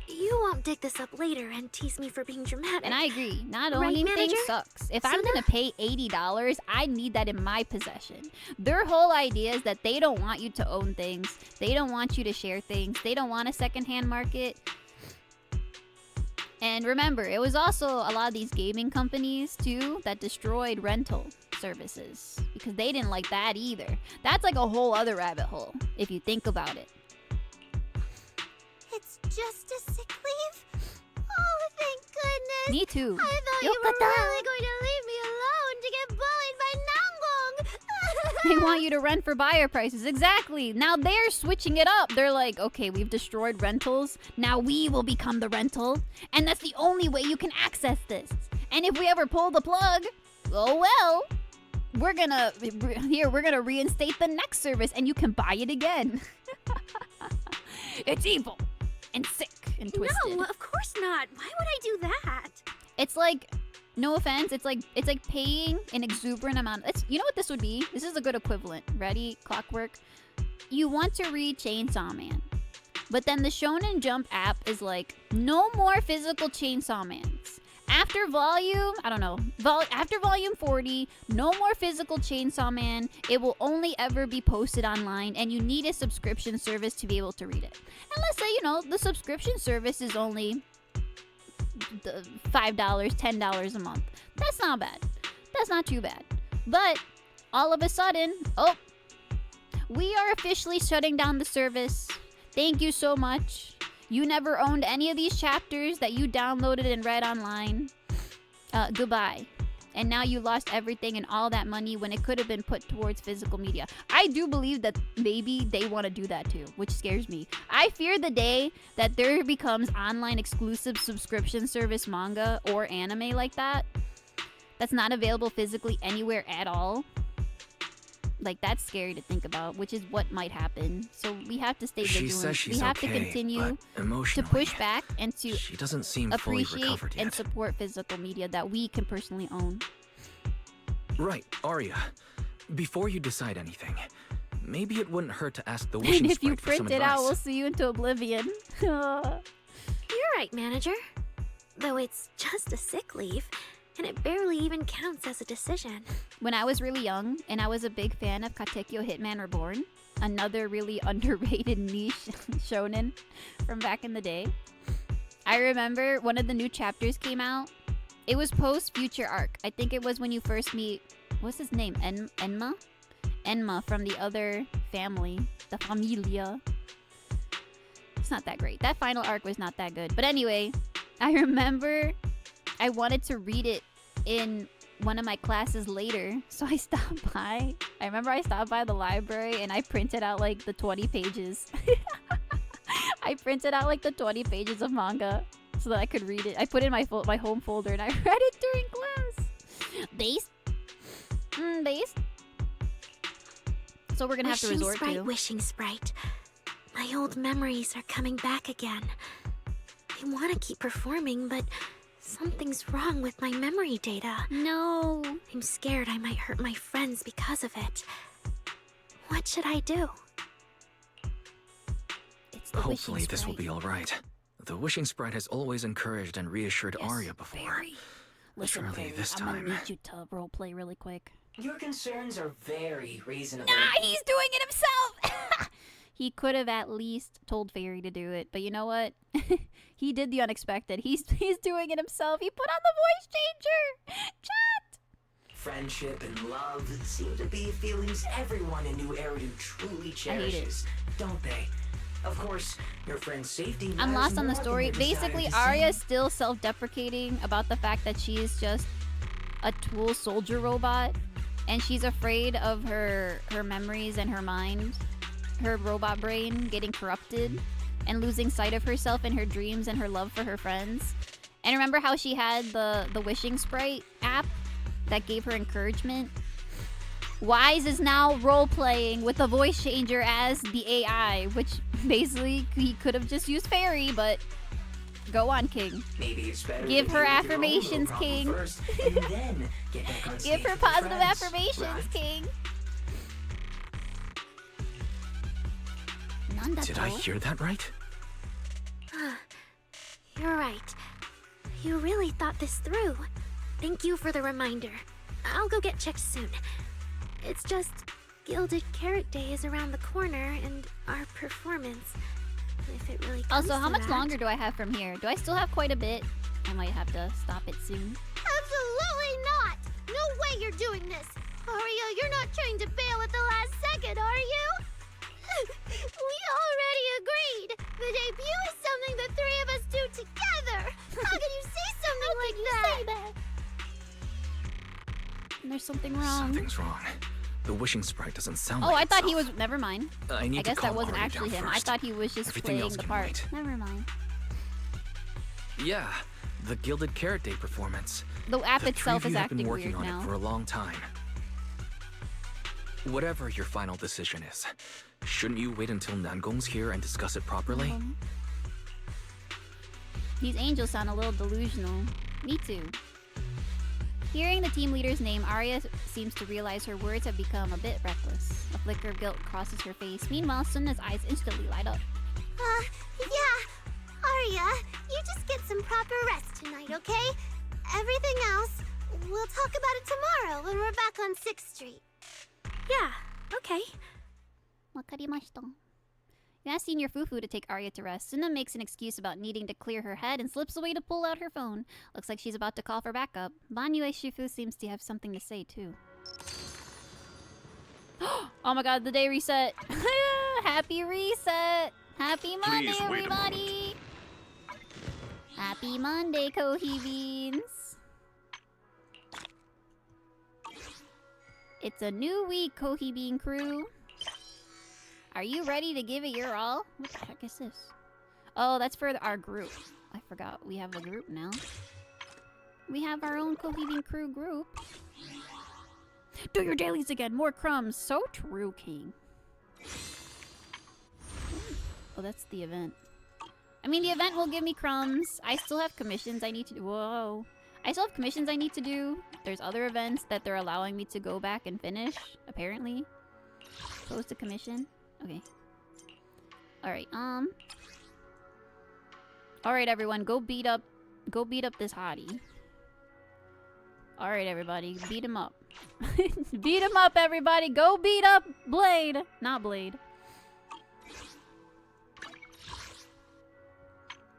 You won't dig this up later and tease me for being dramatic. And I agree. Not Right, owning things manager? sucks. If I'm Sunna? gonna pay $80, I need that in my possession. Their whole idea is that they don't want you to own things. They don't want you to share things. They don't want a secondhand market. And remember, it was also a lot of these gaming companies too that destroyed rental services because they didn't like that either. That's like a whole other rabbit hole if you think about it. It's just a sick leave? Oh, thank goodness. Me too. I thought you were really going to leave me alone to get bullied by Nanggong. They want you to rent for buyer prices. Exactly. Now they're switching it up. They're like, okay, we've destroyed rentals. Now we will become the rental. And that's the only way you can access this. And if we ever pull the plug, oh well. We're gonna reinstate the next service and you can buy it again. It's evil and sick and twisted. No, of course not. Why would I do that? It's like, no offense, it's like paying an exuberant amount. You know what this would be? This is a good equivalent. Ready? Clockwork. You want to read Chainsaw Man, but then the Shonen Jump app is like, no more physical Chainsaw Mans. After volume, after volume 40, no more physical Chainsaw Man. It will only ever be posted online, and you need a subscription service to be able to read it. And let's say, the subscription service is only $5, $10 a month. That's not bad. That's not too bad. But all of a sudden, we are officially shutting down the service. Thank you so much. You never owned any of these chapters that you downloaded and read online. Goodbye. And now you lost everything and all that money when it could have been put towards physical media. I do believe that maybe they want to do that too, which scares me. I fear the day that there becomes online exclusive subscription service manga or anime like that that's not available physically anywhere at all. Like, that's scary to think about, which is what might happen. So we have to stay vigilant. She says she's we have okay, to continue but emotionally, to push back and to she doesn't seem fully appreciate recovered yet. and support physical media that we can personally own. Right, Arya. Before you decide anything, maybe it wouldn't hurt to ask the wishing And if you sprite for some print it out, advice. we'll see you into oblivion. You're right, manager. Though it's just a sick leave, and it barely even counts as a decision. When I was really young, and I was a big fan of Katekyo Hitman Reborn, another really underrated niche shonen from back in the day, I remember one of the new chapters came out. It was post-Future Arc. I think it was when you first meet, what's his name? Enma? Enma from the other family, the Familia. It's not that great. That final arc was not that good. But anyway, I remember I wanted to read it in one of my classes later, so I stopped by. I remember I stopped by the library and I printed out like the 20 pages. I printed out like the 20 pages of manga so that I could read it. I put it in my home folder and I read it during class. Based? Based? So we're gonna have to resort to. Wishing sprite. My old memories are coming back again. I want to keep performing, but something's wrong with my memory data. No. I'm scared I might hurt my friends because of it. What should I do? Hopefully this will be alright. The wishing sprite has always encouraged and reassured Arya before. Listen, Surely Fairy, this I'm gonna time. need you to roleplay really quick. Your concerns are very reasonable. Nah, he's doing it himself! he could have at least told Fairy to do it. But you know what? He did the unexpected. He's doing it himself. He put on the voice changer. Chat. Friendship and love seem to be feelings everyone in New Eridu truly cherishes, don't they? Of course, your friend's safety. I'm lost on the matters more story. than your desire Basically, to Arya is see. still self-deprecating about the fact that she's just a tool soldier robot, and she's afraid of her memories and her mind, her robot brain getting corrupted and losing sight of herself and her dreams and her love for her friends. And remember how she had the wishing sprite app that gave her encouragement? Wise is now role-playing with a voice changer as the AI, which basically he could have just used Fairy, but go on, King. Maybe it's better Give to her deal with your own little affirmations, problem King. first, and then get back on Give stage her with your positive friends, affirmations, right? King. Did I hear that right? You're right. You really thought this through. Thank you for the reminder. I'll go get checked soon. It's just Gilded Carrot Day is around the corner, and our performance. If it really comes Also, how to much that. longer do I have from here? Do I still have quite a bit? I might have to stop it soon. Absolutely not! No way you're doing this! Arya, you're not trying to bail at the last second, are you? We already agreed! The debut is something the three of us do together! How can you say something like that? There's something wrong. Something's wrong. The wishing sprite doesn't sound Oh, like I thought he itself. was. Never mind. I need to guess that calm wasn't Arya actually down him. I first. thought he was just Everything playing else the can part. wait. Never mind. Yeah, the Gilded Carrot Day performance. The app The itself three of is you have been acting working weird on now. it for a long time. Whatever your final decision is, shouldn't you wait until Nangong's here and discuss it properly? These angels sound a little delusional. Me too. Hearing the team leader's name, Arya seems to realize her words have become a bit reckless. A flicker of guilt crosses her face. Meanwhile, Sunna's eyes instantly light up. Yeah. Arya, you just get some proper rest tonight, okay? Everything else, we'll talk about it tomorrow when we're back on 6th Street. Yeah, okay. Wakarimashita. You ask Senior Fufu to take Arya to rest. Sunna makes an excuse about needing to clear her head and slips away to pull out her phone. Looks like she's about to call for backup. Banyue Shifu seems to have something to say too. Oh my god, the day reset. Happy reset. Happy Monday, Please wait a everybody. Happy Monday, Kohi Beans. It's a new week, Kohi Bean crew. Are you ready to give it your all? What the heck is this? Oh, that's for our group. I forgot. We have a group now. We have our own Kohi Bean crew group. Do your dailies again. More crumbs. So true, King. Oh, that's the event. I mean, the event will give me crumbs. I still have commissions I need to do. Whoa. I still have commissions I need to do. There's other events that they're allowing me to go back and finish, apparently. Post a commission. Okay. Alright, Alright, everyone, go beat up this hottie. Alright, everybody, beat him up. Beat him up, everybody! Go beat up Blade! Not Blade.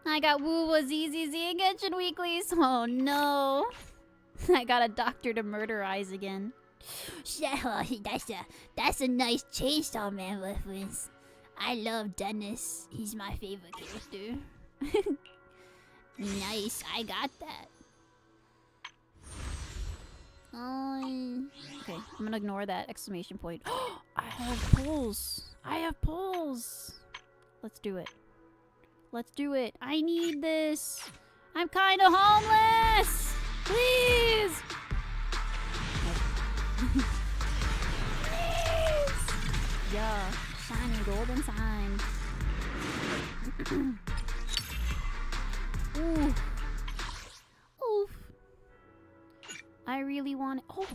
I got Woo ZZZ and Genshin Weeklies. Oh no. I got a doctor to murderize again. That's a nice Chainsaw Man reference. I love Dennis. He's my favorite character. Nice, I got that. Okay, I'm gonna ignore that exclamation point. I have pulls. I have pulls. Let's do it. Let's do it. I need this. I'm kind of homeless. Please. Please. Yeah, shiny golden sign. Ooh. Oof. I really want it. Oh,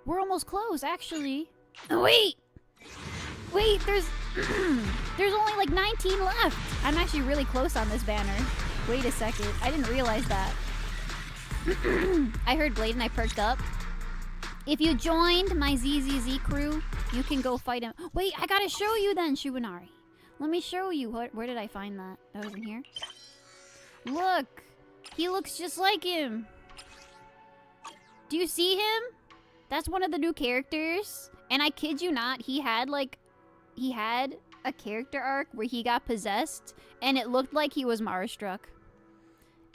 we're almost close, actually. Oh, wait. Wait, there's only like 19 left. I'm actually really close on this banner. Wait a second. I didn't realize that. I heard Blade and I perked up. If you joined my ZZZ crew You can go fight him. Wait, I gotta show you then, Shubinari. Let me show you. Where did I find that? That was in here? Look! He looks just like him. Do you see him? That's one of the new characters. And I kid you not, he had a character arc where he got possessed and it looked like he was Mara-struck.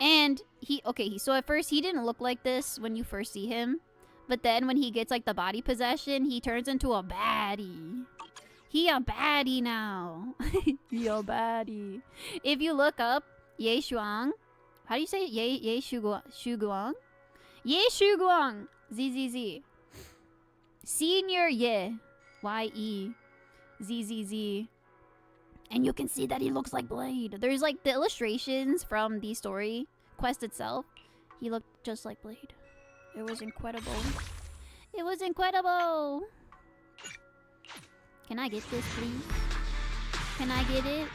And so at first he didn't look like this when you first see him. But then when he gets like the body possession, he turns into a baddie. He a baddie now. He a baddie. If you look up Ye Shuang, how do you say it? Ye Shuguang? Ye Shuguang. ZZZ. Senior Ye. Y-E. ZZZ. And you can see that he looks like Blade. There's like the illustrations from the story quest itself. He looked just like Blade. It was incredible. It was incredible. Can I get this, please? Can I get it?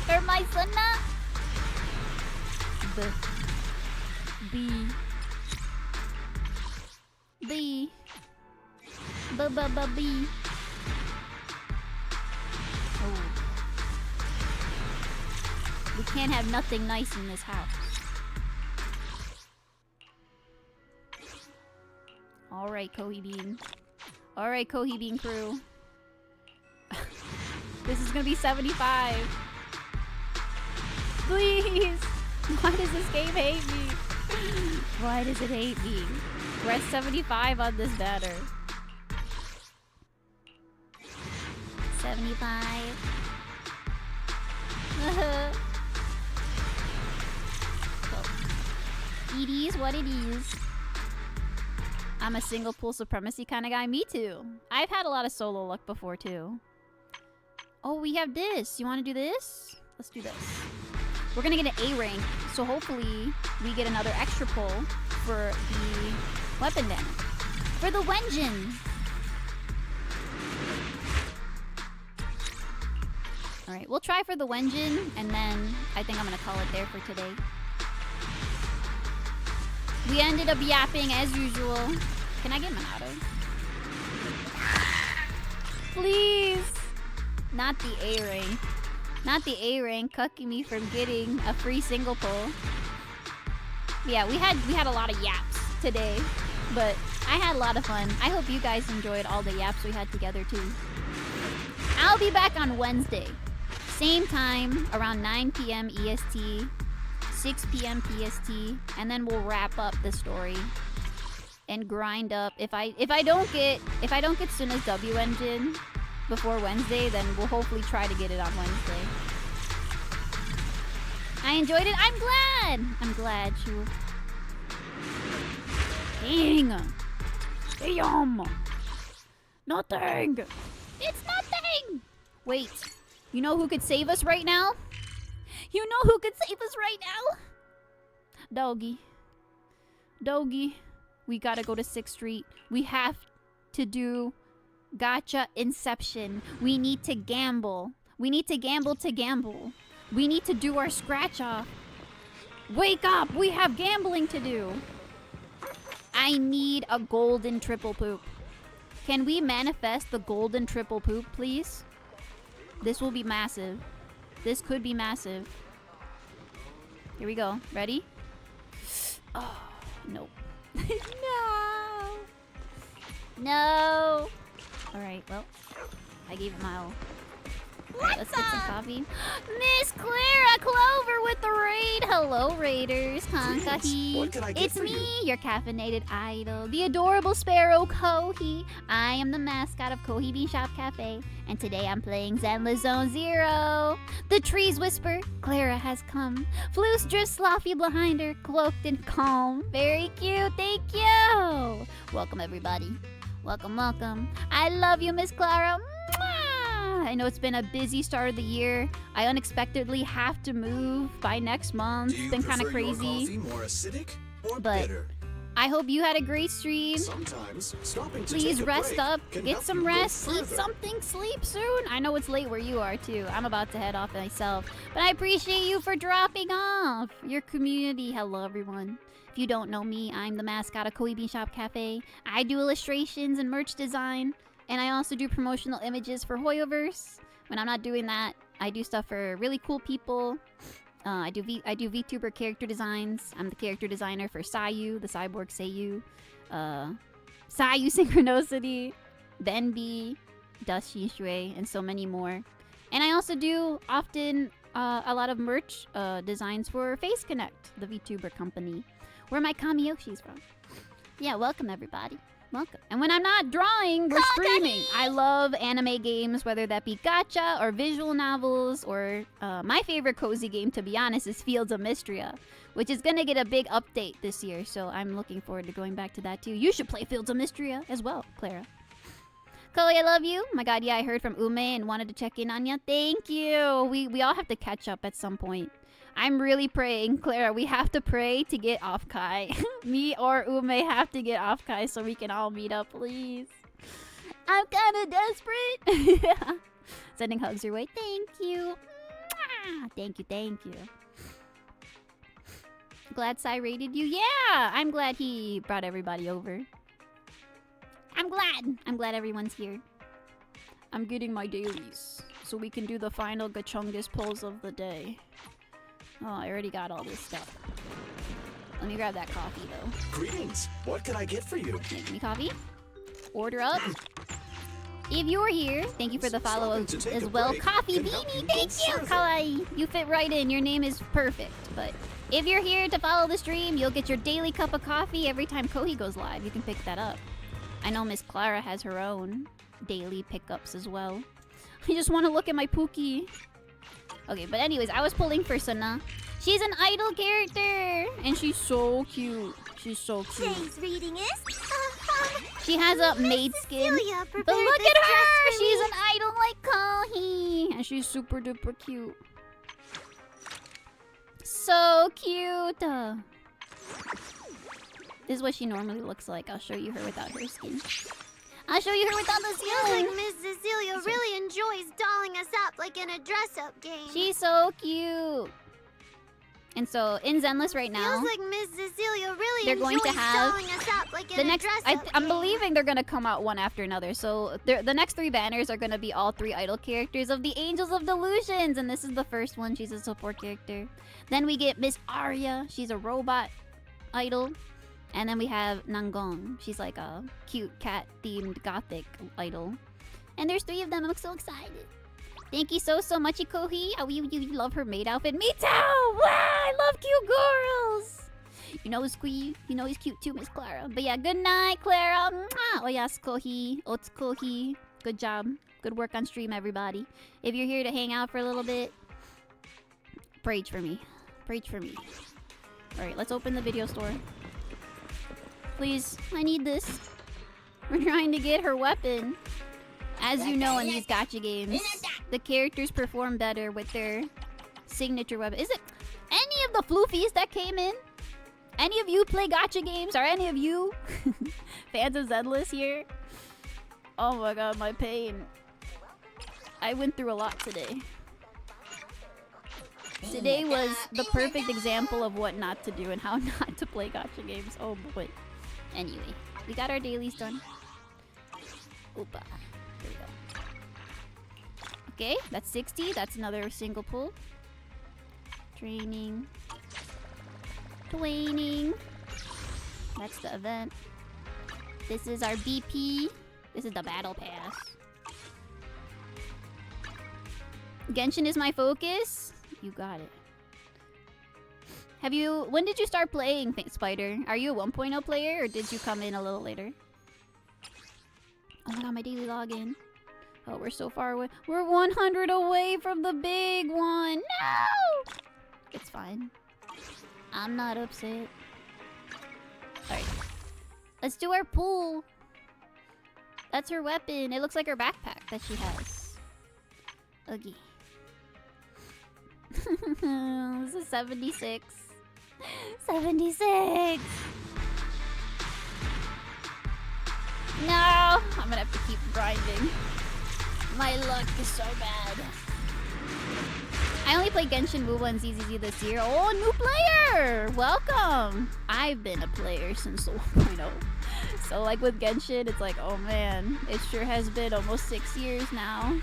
For my Sunna? B. Oh. We can't have nothing nice in this house. Alright, Kohi Bean. Alright, Kohi Bean crew. This is gonna be 75. Please! Why does this game hate me? Why does it hate me? We're at 75 on this batter. 75. So, it is what it is. I'm a single pool supremacy kind of guy. Me too. I've had a lot of solo luck before too. Oh, we have this. You want to do this? Let's do this. We're gonna get an A rank, so hopefully we get another extra pull for the weapon damage. For the Wenjin! Alright, we'll try for the Wenjin, and then I think I'm gonna call it there for today. We ended up yapping as usual. Can I get my auto? Please! Not the A rank. Not the A rank cucking me from getting a free single pull. Yeah, we had a lot of yaps today, but I had a lot of fun. I hope you guys enjoyed all the yaps we had together too. I'll be back on Wednesday. Same time, around 9 p.m. EST, 6 p.m. PST, and then we'll wrap up the story and grind up. If I don't get Sunna's W engine before Wednesday, then we'll hopefully try to get it on Wednesday. I enjoyed it. I'm glad. I'm glad, Shu. Dang. Damn. Nothing. It's nothing. Wait. You know who could save us right now? You know who could save us right now? Doggy. Doggy. We gotta go to 6th Street. We have to do Gacha Inception. We need to gamble. We need to gamble to gamble. We need to do our scratch off. Wake up! We have gambling to do. I need a golden triple poop. Can we manifest the golden triple poop, please? This will be massive. This could be massive. Here we go. Ready? Oh, nope. No! No! Alright, well, I gave it my all. Alright, let's get some coffee. Miss Clara Clover with the raid! Hello, Raiders. Kankahi. It's me, your caffeinated idol, the adorable sparrow Kohi. I am the mascot of Kohi Bean Shop Cafe, and today I'm playing Zenless Zone Zero. The trees whisper, Clara has come. Floose drifts sloppy behind her, cloaked and calm. Very cute, thank you! Welcome, everybody. Welcome, welcome. I love you, Miss Clara. Mwah! I know it's been a busy start of the year. I unexpectedly have to move by next month. It's been kind of crazy. Your coffee more acidic or but bitter? I hope you had a great stream. Sometimes stopping to Please take a rest break up, can get help some you grow rest, eat further. something, sleep soon. I know it's late where you are too. I'm about to head off myself. But I appreciate you for dropping off. Your community. Hello, everyone. If you don't know me, I'm the mascot of Kohi Bean Shop Cafe. I do illustrations and merch design. And I also do promotional images for Hoyoverse. When I'm not doing that, I do stuff for really cool people. I do VTuber character designs. I'm the character designer for Sayu, the cyborg Seiyu, Sayu Synchronicity, Benbi, Dashi Shui, and so many more. And I also do often a lot of merch designs for Face Connect, the VTuber company, where my Kamiyoshi's from. Yeah, welcome everybody. Welcome. And when I'm not drawing, we're streaming. I love anime games, whether that be gacha or visual novels, or my favorite cozy game, to be honest, is Fields of Mystria, which is going to get a big update this year, so I'm looking forward to going back to that too. You should play Fields of Mystria as well, Clara. Kohi, I love you. My god, yeah, I heard from Ume and wanted to check in on you. Thank you. We all have to catch up at some point. I'm really praying, Clara. We have to pray to get off Kai. Me or Ume have to get off Kai so we can all meet up, please. I'm kind of desperate. Yeah. Sending hugs your way. Thank you. Thank you, thank you. Glad Sai rated you. Yeah, I'm glad he brought everybody over. I'm glad everyone's here. I'm getting my dailies so we can do the final Gachungus pulls of the day. Oh, I already got all this stuff. Let me grab that coffee, though. Greetings. What can I get for you? Give me coffee. Order up. If you're here, thank you for the follow as well. Coffee Beanie, thank you, Kawaii. You fit right in. Your name is perfect. But if you're here to follow the stream, you'll get your daily cup of coffee every time Kohi goes live. You can pick that up. I know Miss Clara has her own daily pickups as well. I just want to look at my Pookie. Okay, but anyways, I was pulling for Sunna. She's an idol character, and she's so cute. She's so cute. Today's reading is... She has a maid skin. But look at her! She's an idol like Kohi. And she's super duper cute. So cute. This is what she normally looks like. I'll show you her without her skin. I'll show you her without the skin. Feels like Miss Cecilia really enjoys dolling us up like in a dress-up game. She's so cute. And so in Zenless right now, feels like Miss Cecilia really they're going to have dolling us up like in the a next. dress-up I'm game. believing they're gonna come out one after another. So the next 3 banners are gonna be all 3 idol characters of the Angels of Delusions, and this is the first one. She's a support character. Then we get Miss Arya. She's a robot idol. And then we have Nangong. She's like a cute cat-themed gothic idol. And there's 3 of them. I'm so excited. Thank you so much, Kohi. Oh, you love her maid outfit. Me too! Wow, I love cute girls! You know he's cute too, Miss Clara. But yeah, good night, Clara. Mwah! Oh yes, Kohi. Ots Kohi. Good job. Good work on stream, everybody. If you're here to hang out for a little bit, preach for me. Preach for me. Alright, let's open the video store. Please, I need this. We're trying to get her weapon. As you know in these gacha games, the characters perform better with their signature weapon. Is it any of the floofies that came in? Any of you play gacha games? Are any of you fans of Zenless here? Oh my god, my pain. I went through a lot today. Today was the perfect example of what not to do and how not to play gacha games. Oh boy. Anyway, we got our dailies done. Oopa. There we go. Okay, that's 60. That's another single pull. Training. Twaning. That's the event. This is our BP. This is the battle pass. Genshin is my focus. You got it. When did you start playing, Spider? Are you a 1.0 player or did you come in a little later? Oh my god, my daily login. Oh, we're so far away. We're 100 away from the big one. No! It's fine. I'm not upset. Alright. Let's do our pull. That's her weapon. It looks like her backpack that she has. Oogie. This is 76. 76! No! I'm gonna have to keep grinding. My luck is so bad. I only played Genshin, WoW, and ZZZ this year. Oh, new player! Welcome! I've been a player since the 1.0. So like with Genshin, it's like, oh man, it sure has been almost 6 years now.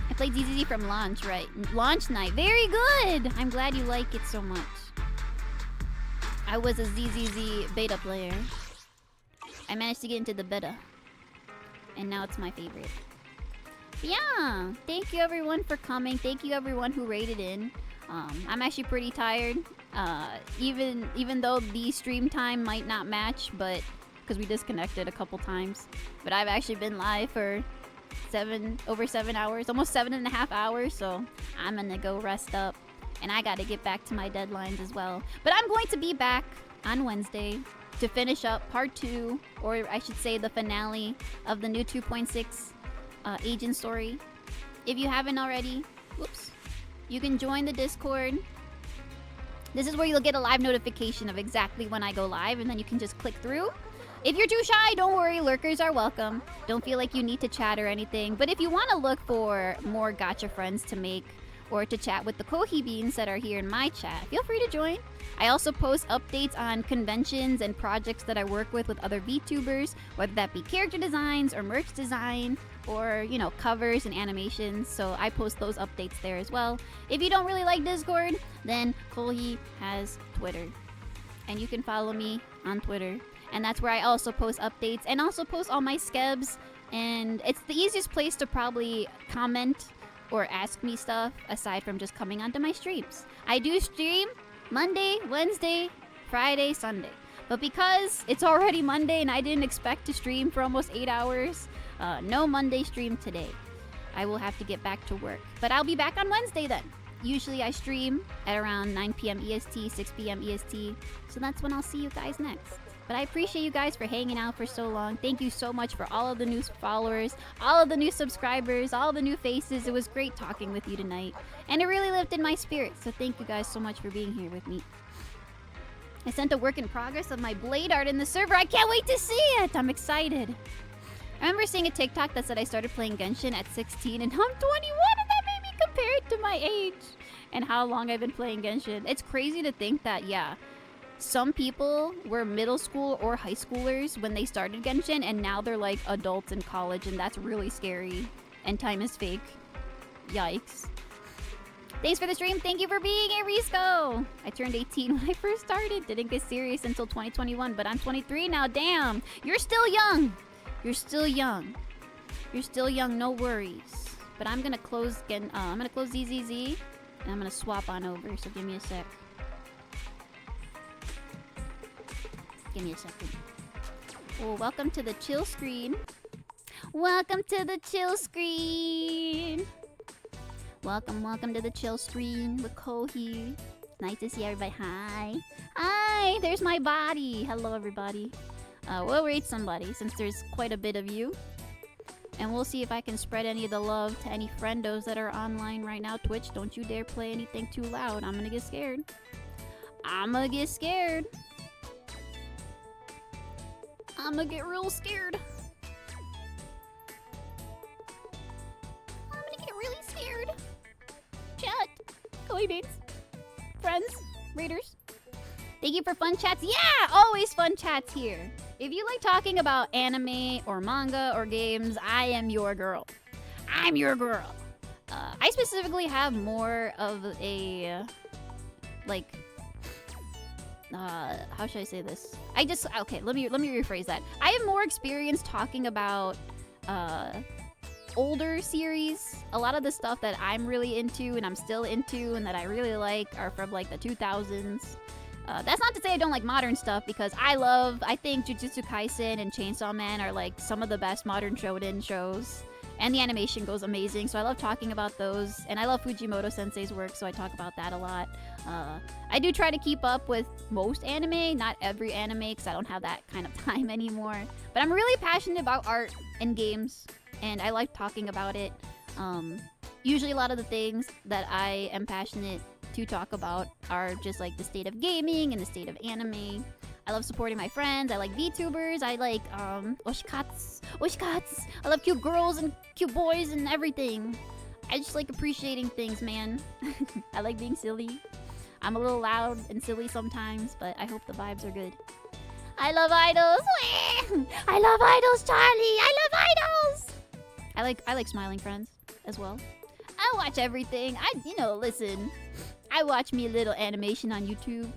I played ZZZ from launch, right? Launch night. Very good! I'm glad you like it so much. I was a ZZZ beta player. I managed to get into the beta. And now it's my favorite. But yeah, thank you everyone for coming. Thank you everyone who rated in. I'm actually pretty tired. Even though the stream time might not match, but because we disconnected a couple times. But I've actually been live for over 7 hours, almost 7.5 hours, so I'm gonna go rest up. And I gotta get back to my deadlines as well. But I'm going to be back on Wednesday to finish up part 2, or I should say the finale of the new 2.6 agent story. If you haven't already, whoops, you can join the Discord. This is where you'll get a live notification of exactly when I go live, and then you can just click through. If you're too shy, don't worry, lurkers are welcome. Don't feel like you need to chat or anything. But if you want to look for more gacha friends to make, or to chat with the Kohi beans that are here in my chat, feel free to join. I also post updates on conventions and projects that I work with other VTubers, whether that be character designs or merch design, or, you know, covers and animations. So I post those updates there as well. If you don't really like Discord, then Kohi has Twitter. And you can follow me on Twitter. And that's where I also post updates and also post all my skebs. And it's the easiest place to probably comment or ask me stuff aside from just coming onto my streams. I do stream Monday, Wednesday, Friday, Sunday. But because it's already Monday and I didn't expect to stream for almost 8 hours, no Monday stream today. I will have to get back to work. But I'll be back on Wednesday then. Usually I stream at around 9 p.m. EST, 6 p.m. EST. So that's when I'll see you guys next. But I appreciate you guys for hanging out for so long. Thank you so much for all of the new followers, all of the new subscribers, all the new faces. It was great talking with you tonight. And it really lifted my spirits. So thank you guys so much for being here with me. I sent a work in progress of my blade art in the server. I can't wait to see it. I'm excited. I remember seeing a TikTok that said I started playing Genshin at 16 and I'm 21, and that made me compare it to my age and how long I've been playing Genshin. It's crazy to think that, yeah, some people were middle school or high schoolers when they started Genshin, and now they're like adults in college, and that's really scary. And time is fake. Yikes. Thanks for the stream. Thank you for being here, Risco. I turned 18 when I first started. Didn't get serious until 2021, but I'm 23 now. Damn. You're still young. You're still young. You're still young. No worries. But I'm gonna close again. I'm gonna close ZZZ, and I'm gonna swap on over. So give me a sec. Give me a second. Oh, welcome to the chill screen. Welcome to the chill screen. Welcome to the chill screen with Kohi. Nice to see everybody. Hi. Hi, there's my body. Hello, everybody. We'll rate somebody since there's quite a bit of you. And we'll see if I can spread any of the love to any friendos that are online right now. Twitch, don't you dare play anything too loud. I'm gonna get scared. I'm gonna get scared. I'm gonna get real scared. I'm gonna get really scared. Chat. Kohi Bates. Friends. Raiders. Thank you for fun chats. Yeah! Always fun chats here. If you like talking about anime or manga or games, I am your girl. I'm your girl. I specifically have more of a... like... how should I say this? Okay, let me rephrase that. I have more experience talking about older series. A lot of the stuff that I'm really into and I'm still into and that I really like are from like the 2000s. That's not to say I don't like modern stuff, because I think Jujutsu Kaisen and Chainsaw Man are like some of the best modern shonen shows. And the animation goes amazing, so I love talking about those. And I love Fujimoto Sensei's work, so I talk about that a lot. I do try to keep up with most anime, not every anime, because I don't have that kind of time anymore. But I'm really passionate about art and games, and I like talking about it. Usually a lot of the things that I am passionate to talk about are just like the state of gaming and the state of anime. I love supporting my friends. I like VTubers. I like oshikats. I love cute girls and cute boys and everything. I just like appreciating things, man. I like being silly. I'm a little loud and silly sometimes, but I hope the vibes are good. I love idols. I love idols, Charlie. I love idols. I like Smiling Friends as well. I watch everything. Listen. I watch me a little animation on YouTube.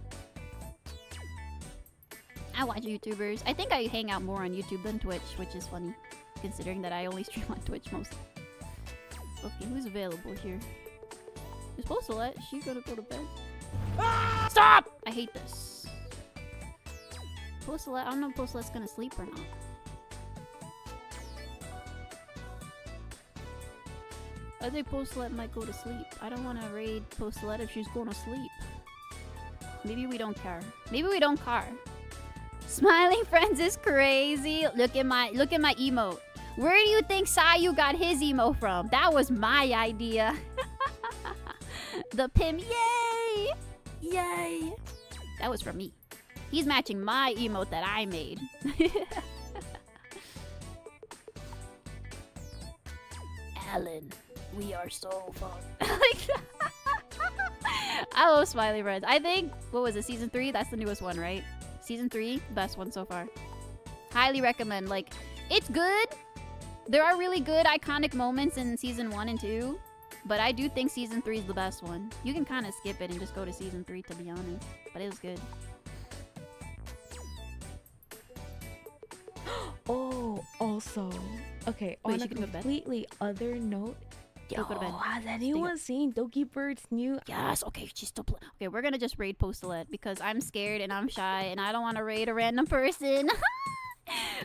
I watch YouTubers. I think I hang out more on YouTube than Twitch, which is funny, considering that I only stream on Twitch mostly. Okay, who's available here? Is Postelet? She gonna go to bed? Stop! I hate this. Postelet, I don't know if Postelet's gonna sleep or not. I think Postelet might go to sleep. I don't want to raid Postelet if she's going to sleep. Maybe we don't care. Maybe we don't care. Smiling Friends is crazy. Look at my emote. Where do you think Sayu got his emo from? That was my idea. The Pim, yay! Yay! That was from me. He's matching my emote that I made. Alan, we are so fun. I love Smiley Friends. I think, what was it, Season 3? That's the newest one, right? Season 3, best one so far. Highly recommend. Like, it's good. There are really good iconic moments in Season 1 and 2. But I do think Season 3 is the best one. You can kind of skip it and just go to Season 3, to be honest. But it was good. Oh, also, okay, Wait, on a she can go to bed? completely other note, Go to bed. has anyone seen Doki Bird's new? Yes, okay, she's still playing. Okay, we're gonna just raid Postelet because I'm scared and I'm shy and I don't want to raid a random person.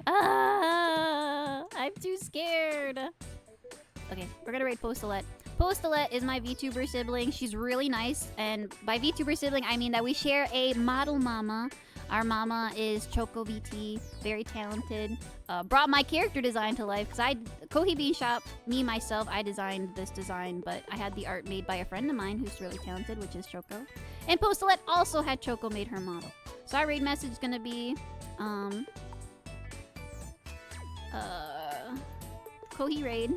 I'm too scared. Okay, we're gonna raid Postelet. Postelet is my VTuber sibling. She's really nice, and by VTuber sibling, I mean that we share a model mama. Our mama is Choco VT, very talented. Brought my character design to life because Kohi Bean Shop, myself, I designed this design, but I had the art made by a friend of mine who's really talented, which is Choco. And Postelet also had Choco made her model. So our raid message is gonna be, Kohi raid,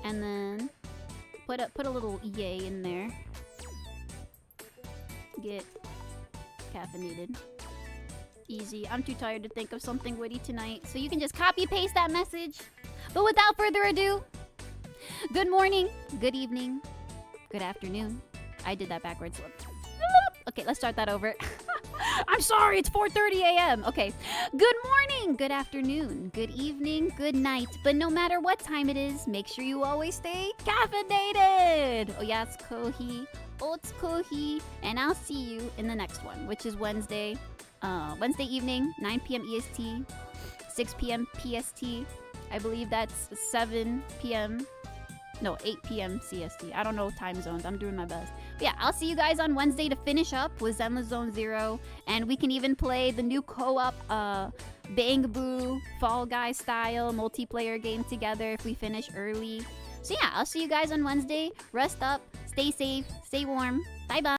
and then put a little yay in there. Get caffeinated. Easy. I'm too tired to think of something witty tonight, so you can just copy paste that message. But without further ado, good morning, good evening, good afternoon. I did that backwards. Okay, let's start that over. I'm sorry, it's 4:30 a.m. Okay. Good morning, good afternoon, good evening, good night. But no matter what time it is, make sure you always stay caffeinated. Oh yeah, it's Kohi. Oh, it's Kohi. And I'll see you in the next one, which is Wednesday evening, 9 p.m. EST, 6 p.m. PST. I believe that's 7 p.m. No, 8 p.m. CST. I don't know time zones. I'm doing my best. But yeah, I'll see you guys on Wednesday to finish up with Zenless Zone Zero. And we can even play the new co-op Bang-Boo Fall Guy style multiplayer game together if we finish early. So yeah, I'll see you guys on Wednesday. Rest up, stay safe, stay warm. Bye-bye.